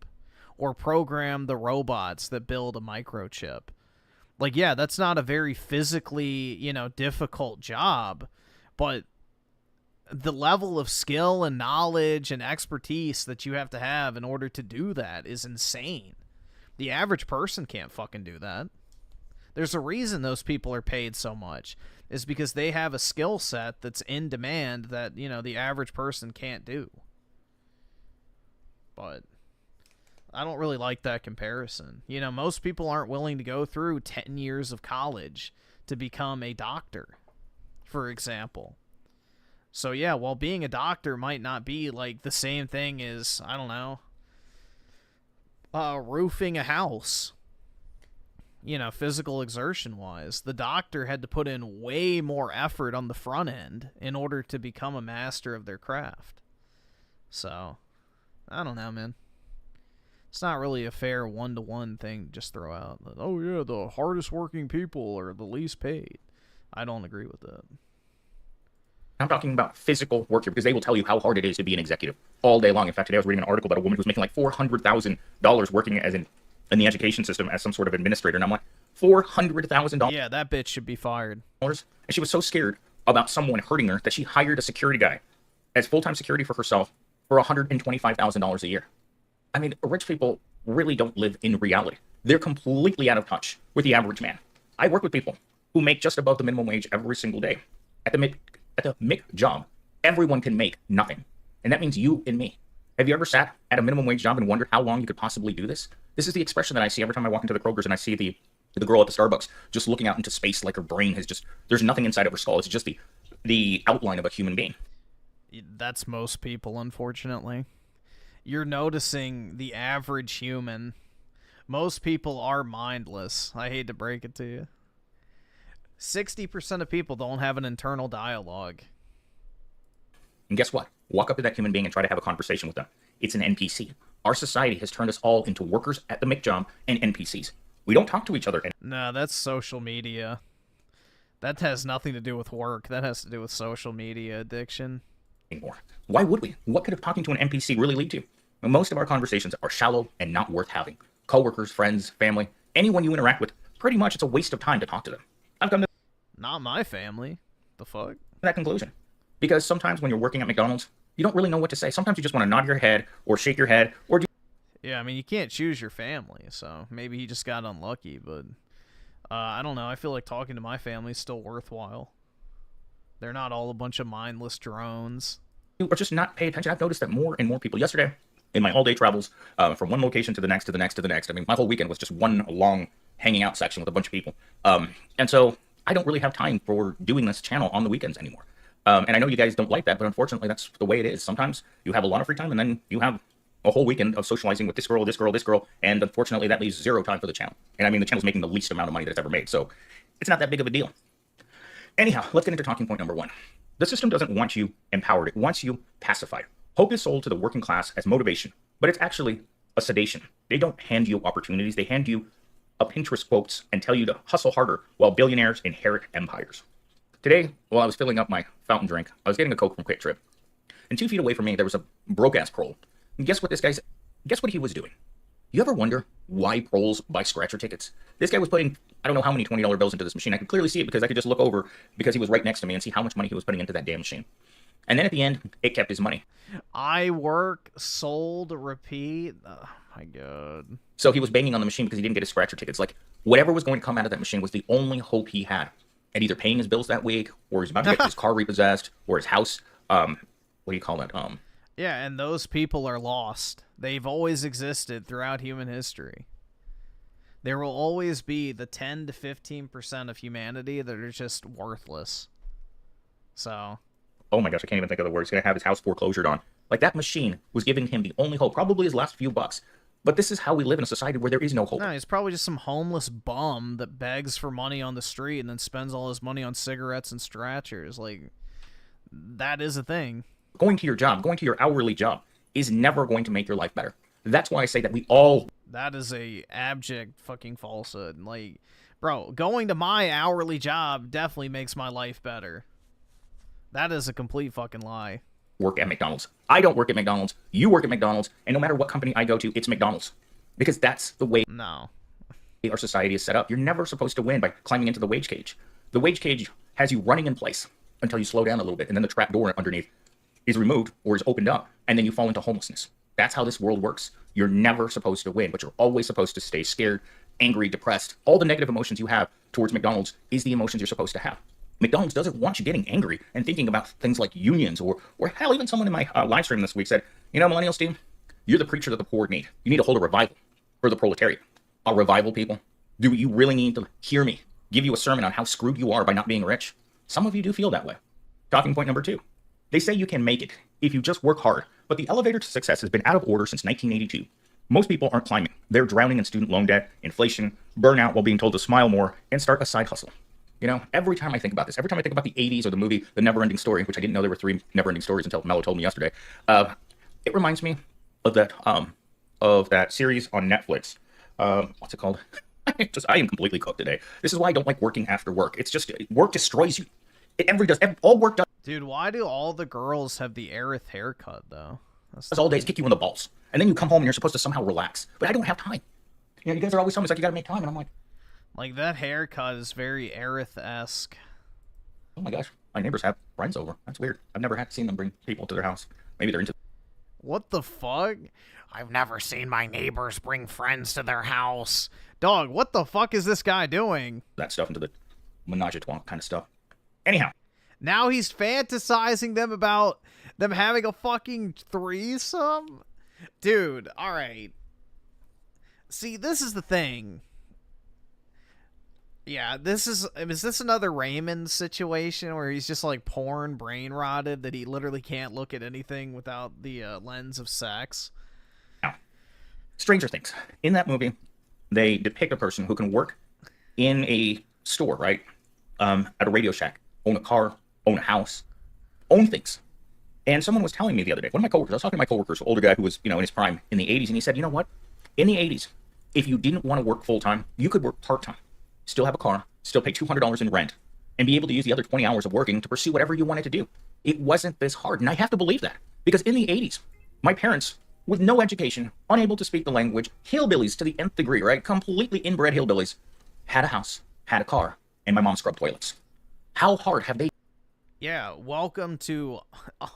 Or program the robots that build a microchip? Like, yeah, that's not a very physically, difficult job. But the level of skill and knowledge and expertise that you have to have in order to do that is insane. The average person can't fucking do that. There's a reason those people are paid so much. Is because they have a skill set that's in demand that, the average person can't do. But I don't really like that comparison. Most people aren't willing to go through 10 years of college to become a doctor, for example. So yeah, while being a doctor might not be like the same thing as, I don't know, roofing a house. Physical exertion-wise, the doctor had to put in way more effort on the front end in order to become a master of their craft. So, I don't know, man. It's not really a fair one-to-one thing to just throw out. Oh, yeah, the hardest working people are the least paid. I don't agree with that. I'm talking about physical work here, because they will tell you how hard it is to be an executive all day long. In fact, today I was reading an article about a woman who's making like $400,000 working as in the education system as some sort of administrator, and I'm like, $400,000? Yeah, that bitch should be fired. And she was so scared about someone hurting her that she hired a security guy as full-time security for herself for $125,000 a year. I mean, rich people really don't live in reality. They're completely out of touch with the average man. I work with people who make just above the minimum wage every single day. At the MIC job, everyone can make nothing. And that means you and me. Have you ever sat at a minimum wage job and wondered how long you could possibly do this? This is the expression that I see every time I walk into the Kroger's and I see the girl at the Starbucks just looking out into space like her brain has just... There's nothing inside of her skull. It's just the outline of a human being. That's most people, unfortunately. You're noticing the average human. Most people are mindless. I hate to break it to you. 60% of people don't have an internal dialogue. And guess what? Walk up to that human being and try to have a conversation with them. It's an NPC. Our society has turned us all into workers at the MIC job and NPCs. We don't talk to each other. No, that's social media. That has nothing to do with work. That has to do with social media addiction. Anymore. Why would we? What could talking to an NPC really lead to? Most of our conversations are shallow and not worth having. Coworkers, friends, family, anyone you interact with pretty much it's a waste of time to talk to them. I've come to Not my family. The fuck? that conclusion. Because sometimes when you're working at McDonald's, you don't really know what to say. Sometimes you just want to nod your head or shake your head or do Yeah, I mean, you can't choose your family, so maybe he just got unlucky, but I don't know. I feel like talking to my family is still worthwhile. They're not all a bunch of mindless drones. or just not pay attention. I've noticed that more and more people. Yesterday, in my all-day travels from one location to the next, to the next, to the next. I mean, my whole weekend was just one long hanging out section with a bunch of people. And so I don't really have time for doing this channel on the weekends anymore. And I know you guys don't like that, but unfortunately, that's the way it is. Sometimes you have a lot of free time, and then you have a whole weekend of socializing with this girl, this girl, this girl, and unfortunately, that leaves zero time for the channel. And I mean, the channel's making the least amount of money that it's ever made, so it's not that big of a deal. Anyhow, let's get into talking point number one. The system doesn't want you empowered. It wants you pacified. Hope is sold to the working class as motivation, but it's actually a sedation. They don't hand you opportunities. They hand you a Pinterest quotes and tell you to hustle harder while billionaires inherit empires. Today, while I was filling up my fountain drink, I was getting a Coke from Quick Trip. And 2 feet away from me, there was a broke-ass prole. And guess what guess what he was doing? You ever wonder why proles buy scratcher tickets? This guy was putting, I don't know how many $20 bills into this machine. I could clearly see it because I could just look over because he was right next to me and see how much money he was putting into that damn machine. And then at the end, it kept his money. I work, sold, repeat. Oh my God. So he was banging on the machine because he didn't get his scratcher tickets. Like, whatever was going to come out of that machine was the only hope he had at either paying his bills that week, or he's about to get his car repossessed, or his house, what do you call that? Yeah, and those people are lost. They've always existed throughout human history. There will always be the 10 to 15% of humanity that are just worthless. So... oh my gosh, I can't even think of the word. He's going to have his house foreclosured on. Like, that machine was giving him the only hope, probably his last few bucks. But this is how we live in a society where there is no hope. No, he's probably just some homeless bum that begs for money on the street and then spends all his money on cigarettes and scratchers. Like, that is a thing. Going to your job, going to your hourly job, is never going to make your life better. That's why I say that we all... that is a abject fucking falsehood. Like, bro, going to my hourly job definitely makes my life better. That is a complete fucking lie. Work at McDonald's. I don't work at McDonald's. You work at McDonald's. And no matter what company I go to, it's McDonald's. Because that's the way our society is set up. You're never supposed to win by climbing into the wage cage. The wage cage has you running in place until you slow down a little bit. And then the trap door underneath is removed or is opened up. And then you fall into homelessness. That's how this world works. You're never supposed to win, but you're always supposed to stay scared, angry, depressed. All the negative emotions you have towards McDonald's is the emotions you're supposed to have. McDonald's doesn't want you getting angry and thinking about things like unions or hell, even someone in my live stream this week said, you know, Millennial Steve, you're the preacher that the poor need. You need to hold a revival for the proletariat. A revival, people? Do you really need to hear me give you a sermon on how screwed you are by not being rich? Some of you do feel that way. Talking point number 2. They say you can make it if you just work hard, but the elevator to success has been out of order since 1982. Most people aren't climbing. They're drowning in student loan debt, inflation, burnout while being told to smile more, and start a side hustle. You know, every time I think about this, every time I think about the 80s or the movie The Never-Ending Story, which I didn't know there were 3 never-ending stories until Mello told me yesterday, it reminds me of that series on Netflix. What's it called? I am completely cooked today. This is why I don't like working after work. It's just, work destroys you. All work does. Dude, why do all the girls have the Aerith haircut, though? That's all day is kick you in the balls. And then you come home and you're supposed to somehow relax. But I don't have time. You know, you guys are always telling me, it's like, you gotta make time. And I'm like, that haircut is very Aerith-esque. Oh my gosh, my neighbors have friends over. That's weird. I've never seen them bring people to their house. Maybe they're into... what the fuck? I've never seen my neighbors bring friends to their house. Dog, what the fuck is this guy doing? That stuff into the menage a trois kind of stuff. Anyhow. Now he's fantasizing them about them having a fucking threesome? Dude, alright. See, this is the thing. Yeah, is this another Raymond situation where he's just like porn brain rotted that he literally can't look at anything without the lens of sex? Now, Stranger Things. In that movie, they depict a person who can work in a store, right? At a Radio Shack, own a car, own a house, own things. And someone was telling me the other day, one of my coworkers, I was talking to my coworkers, an older guy who was, in his prime in the 80s, and he said, you know what? In the 80s, if you didn't want to work full-time, you could work part-time. Still have a car, still pay $200 in rent, and be able to use the other 20 hours of working to pursue whatever you wanted to do. It wasn't this hard, and I have to believe that. Because in the 80s, my parents, with no education, unable to speak the language, hillbillies to the nth degree, right? Completely inbred hillbillies, had a house, had a car, and my mom scrubbed toilets. How hard have they Yeah, welcome to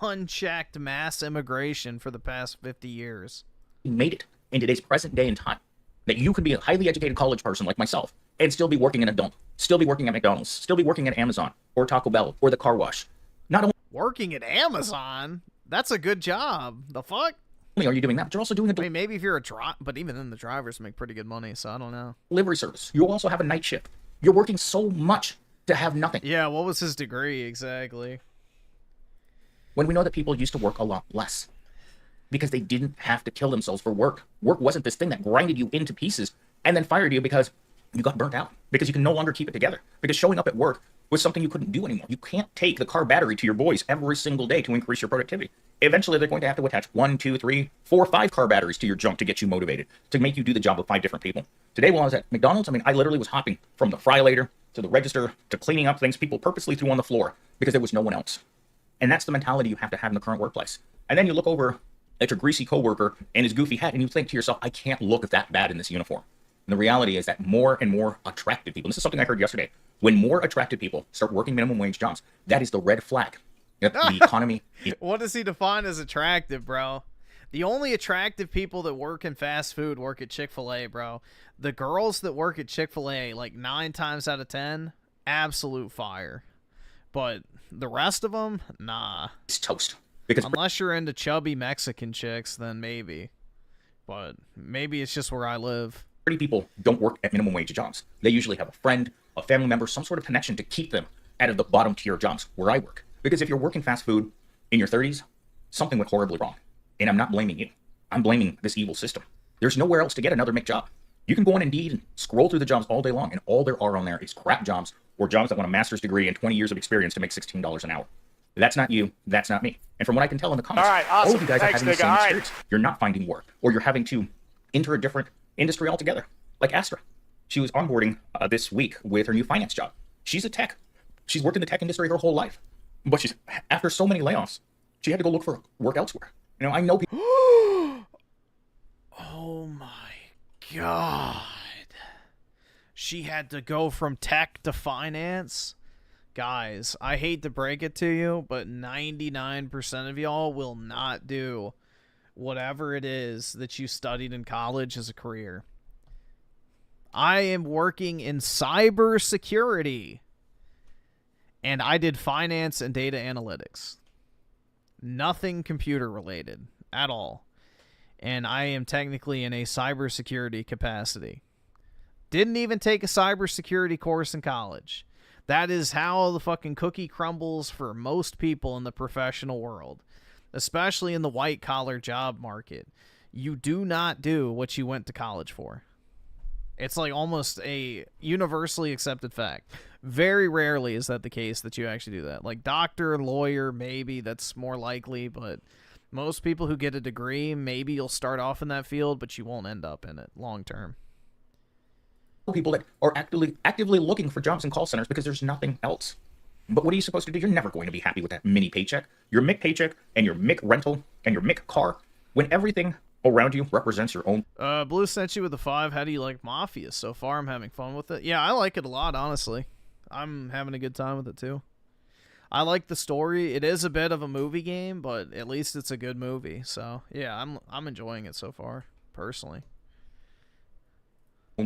unchecked mass immigration for the past 50 years. made it in today's present day and time that you could be a highly educated college person like myself and still be working in a dump, still be working at McDonald's, still be working at Amazon or Taco Bell or the car wash? Not only Working at Amazon? That's a good job. The fuck? are you doing that, but you're also doing I mean, maybe if you're a driver, but even then the drivers make pretty good money, so I don't know. delivery service. You also have a night shift. You're working so much to have nothing. Yeah, what was his degree exactly? When we know that people used to work a lot less because they didn't have to kill themselves for work. Work wasn't this thing that grinded you into pieces and then fired you because you got burnt out, because you can no longer keep it together, because showing up at work was something you couldn't do anymore. You can't take the car battery to your boys every single day to increase your productivity. Eventually, they're going to have to attach 1, 2, 3, 4, 5 car batteries to your junk to get you motivated, to make you do the job of 5 different people. Today, while I was at McDonald's, I mean, I literally was hopping from the fry later to the register to cleaning up things people purposely threw on the floor because there was no one else. And that's the mentality you have to have in the current workplace. And then you look over at your greasy coworker and his goofy hat, and you think to yourself, I can't look that bad in this uniform. And the reality is that more and more attractive people, and this is something I heard yesterday, when more attractive people start working minimum wage jobs, that is the red flag. The economy. What does he define as attractive, bro? The only attractive people that work in fast food work at Chick-fil-A, bro. The girls that work at Chick-fil-A, like 9 times out of 10, absolute fire. But the rest of them, nah. It's toast. Because unless you're into chubby Mexican chicks, then maybe. But maybe it's just where I live. Pretty people don't work at minimum wage jobs. They usually have a friend, a family member, some sort of connection to keep them out of the bottom tier jobs where I work. Because if you're working fast food in your 30s, something went horribly wrong. And I'm not blaming you. I'm blaming this evil system. There's nowhere else to get another McJob. You can go on Indeed and scroll through the jobs all day long, and all there are on there is crap jobs or jobs that want a master's degree and 20 years of experience to make $16 an hour. That's not you. That's not me. And from what I can tell in the comments, All right, awesome. all of you guys Thanks, are having the nigga. same All right. experience. You're not finding work, or you're having to enter a different industry altogether. Like Astra. She was onboarding this week with her new finance job. She's a tech. She's worked in the tech industry her whole life. But she's after so many layoffs, she had to go look for work elsewhere. You know, I know people. Oh my god. She had to go from tech to finance? Guys, I hate to break it to you, but 99% of y'all will not do whatever it is that you studied in college as a career. I am working in cybersecurity, and I did finance and data analytics. Nothing computer related at all. And I am technically in a cybersecurity capacity. Didn't even take a cybersecurity course in college. That is how the fucking cookie crumbles for most people in the professional world, especially in the white-collar job market. You do not do what you went to college for. It's like almost a universally accepted fact. Very rarely is that the case that you actually do that. Like doctor, lawyer, maybe that's more likely, but most people who get a degree, maybe you'll start off in that field, but you won't end up in it long term. People that are actively looking for jobs in call centers because there's nothing else. But what are you supposed to do? You're never going to be happy with that mini paycheck, your MIC paycheck, and your MIC rental, and your MIC car, when everything around you represents your own. Blue sent you with a 5. How do you like Mafia so far? I'm having fun with it. Yeah, I like it a lot, honestly. I'm having a good time with it too. I like the story. It is a bit of a movie game, but at least it's a good movie. So yeah, I'm enjoying it so far, personally.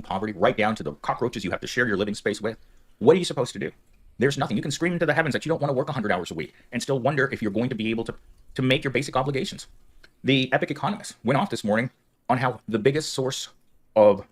Poverty, right down to the cockroaches you have to share your living space with. What are you supposed to do? There's nothing. You can scream into the heavens that you don't want to work 100 hours a week and still wonder if you're going to be able to make your basic obligations. The Epic Economist went off this morning on how the biggest source of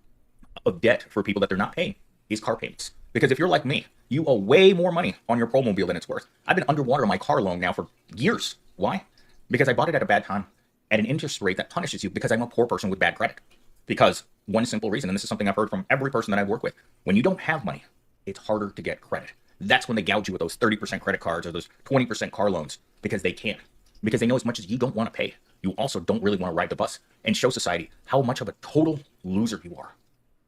debt for people that they're not paying is car payments. Because if you're like me, you owe way more money on your Promobile than it's worth. I've been underwater on my car loan now for years. Why? Because I bought it at a bad time at an interest rate that punishes you because I'm a poor person with bad credit. Because one simple reason, and this is something I've heard from every person that I work with, when you don't have money, it's harder to get credit. That's when they gouge you with those 30% credit cards or those 20% car loans because they can. Because they know as much as you don't want to pay, you also don't really want to ride the bus and show society how much of a total loser you are.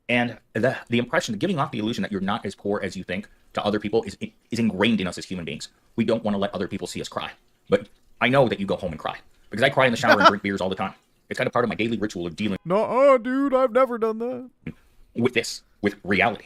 And the impression, giving off the illusion that you're not as poor as you think to other people is ingrained in us as human beings. We don't want to let other people see us cry. But I know that you go home and cry. Because I cry in the shower and drink beers all the time. It's kind of part of my daily ritual of dealing No, dude, I've never done that. with this, with reality.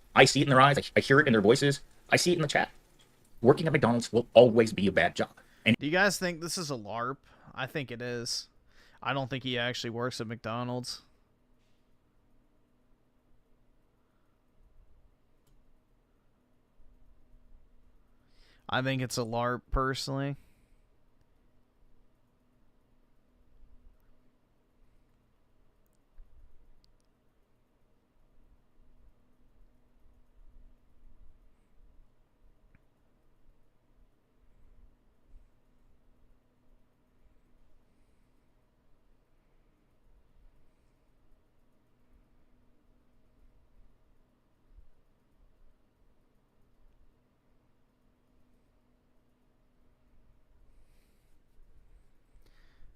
I see it in their eyes. I hear it in their voices. I see it in the chat. Working at McDonald's will always be a bad job. And do you guys think this is a LARP? I think it is. I don't think he actually works at McDonald's. I think it's a LARP, personally.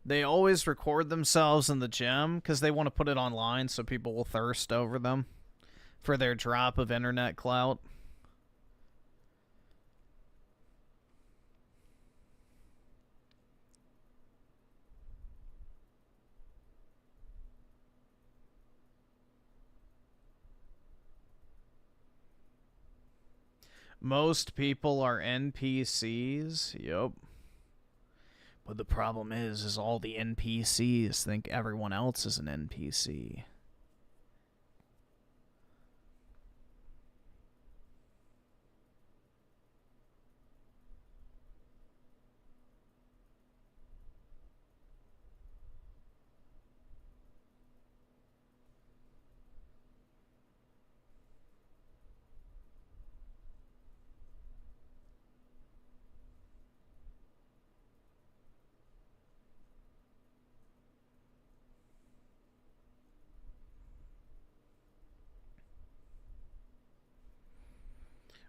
They always record themselves in the gym because they want to put it online so people will thirst over them for their drop of internet clout. Most people are NPCs. Yep. But the problem is all the NPCs think everyone else is an NPC.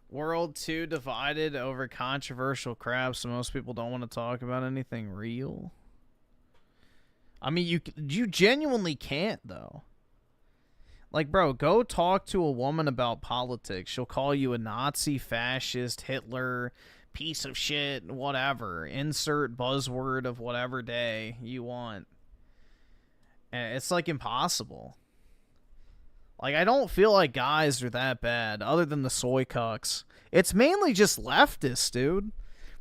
World 2 divided over controversial crap, so most people don't want to talk about anything real. I mean, you genuinely can't, though. Like, bro, go talk to a woman about politics. She'll call you a Nazi, fascist, Hitler, piece of shit, whatever. Insert buzzword of whatever day you want. And it's, like, impossible. Like, I don't feel like guys are that bad, other than the soy cucks. It's mainly just leftists, dude.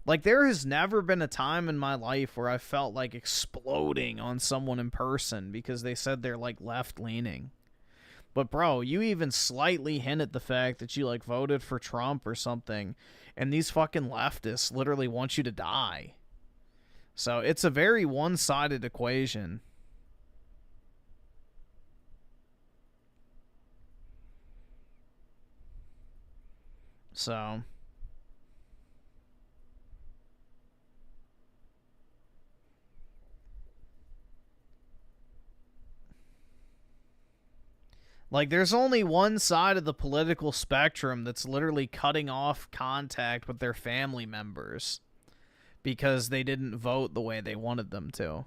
Like, there has never been a time in my life where I felt like exploding on someone in person because they said they're, like, left-leaning. But, bro, you even slightly hint at the fact that you, like, voted for Trump or something, and these fucking leftists literally want you to die. So, it's a very one-sided equation. So, like, there's only one side of the political spectrum that's literally cutting off contact with their family members because they didn't vote the way they wanted them to.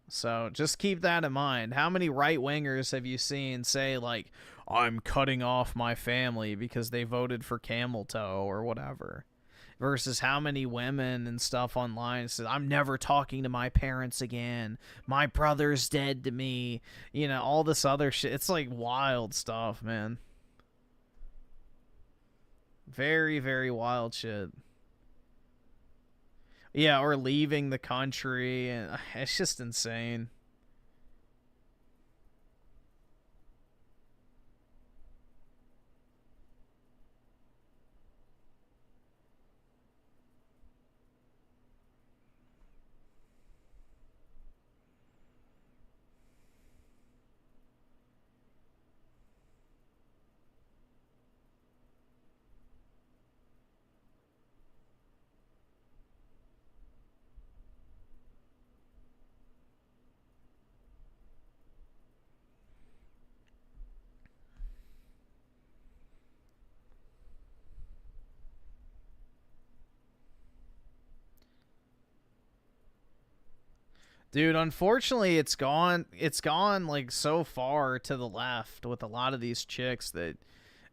So, just keep that in mind. How many right-wingers have you seen say, like, I'm cutting off my family because they voted for Camel Toe or whatever? Versus how many women and stuff online said, I'm never talking to my parents again. My brother's dead to me. You know, all this other shit. It's, like, wild stuff, man. Very, very wild shit. Yeah, or leaving the country, and it's just insane. Dude, unfortunately, it's gone like so far to the left with a lot of these chicks that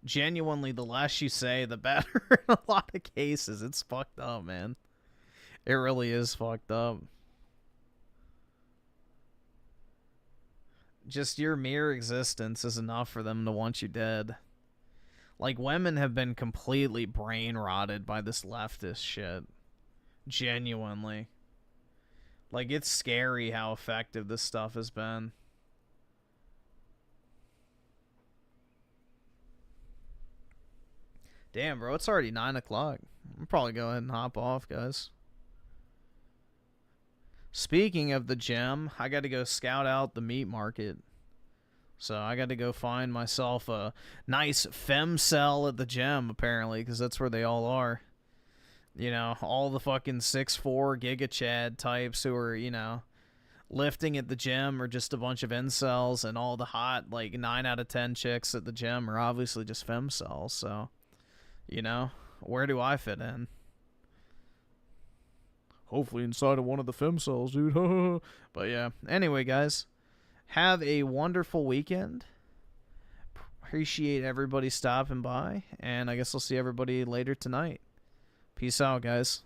genuinely the less you say, the better in a lot of cases. It's fucked up, man. It really is fucked up. Just your mere existence is enough for them to want you dead. Like, women have been completely brain rotted by this leftist shit. Genuinely. Like, it's scary how effective this stuff has been. Damn, bro, it's already 9 o'clock. I'll probably go ahead and hop off, guys. Speaking of the gym, I got to go scout out the meat market. So I got to go find myself a nice fem cell at the gym, apparently, because that's where they all are. You know, all the fucking 6'4" Giga Chad types who are, you know, lifting at the gym are just a bunch of incels, and all the hot, like, 9 out of 10 chicks at the gym are obviously just fem cells. So, you know, where do I fit in? Hopefully inside of one of the fem cells, dude. But yeah, anyway, guys. Have a wonderful weekend. Appreciate everybody stopping by. And I guess I'll see everybody later tonight. Peace out, guys.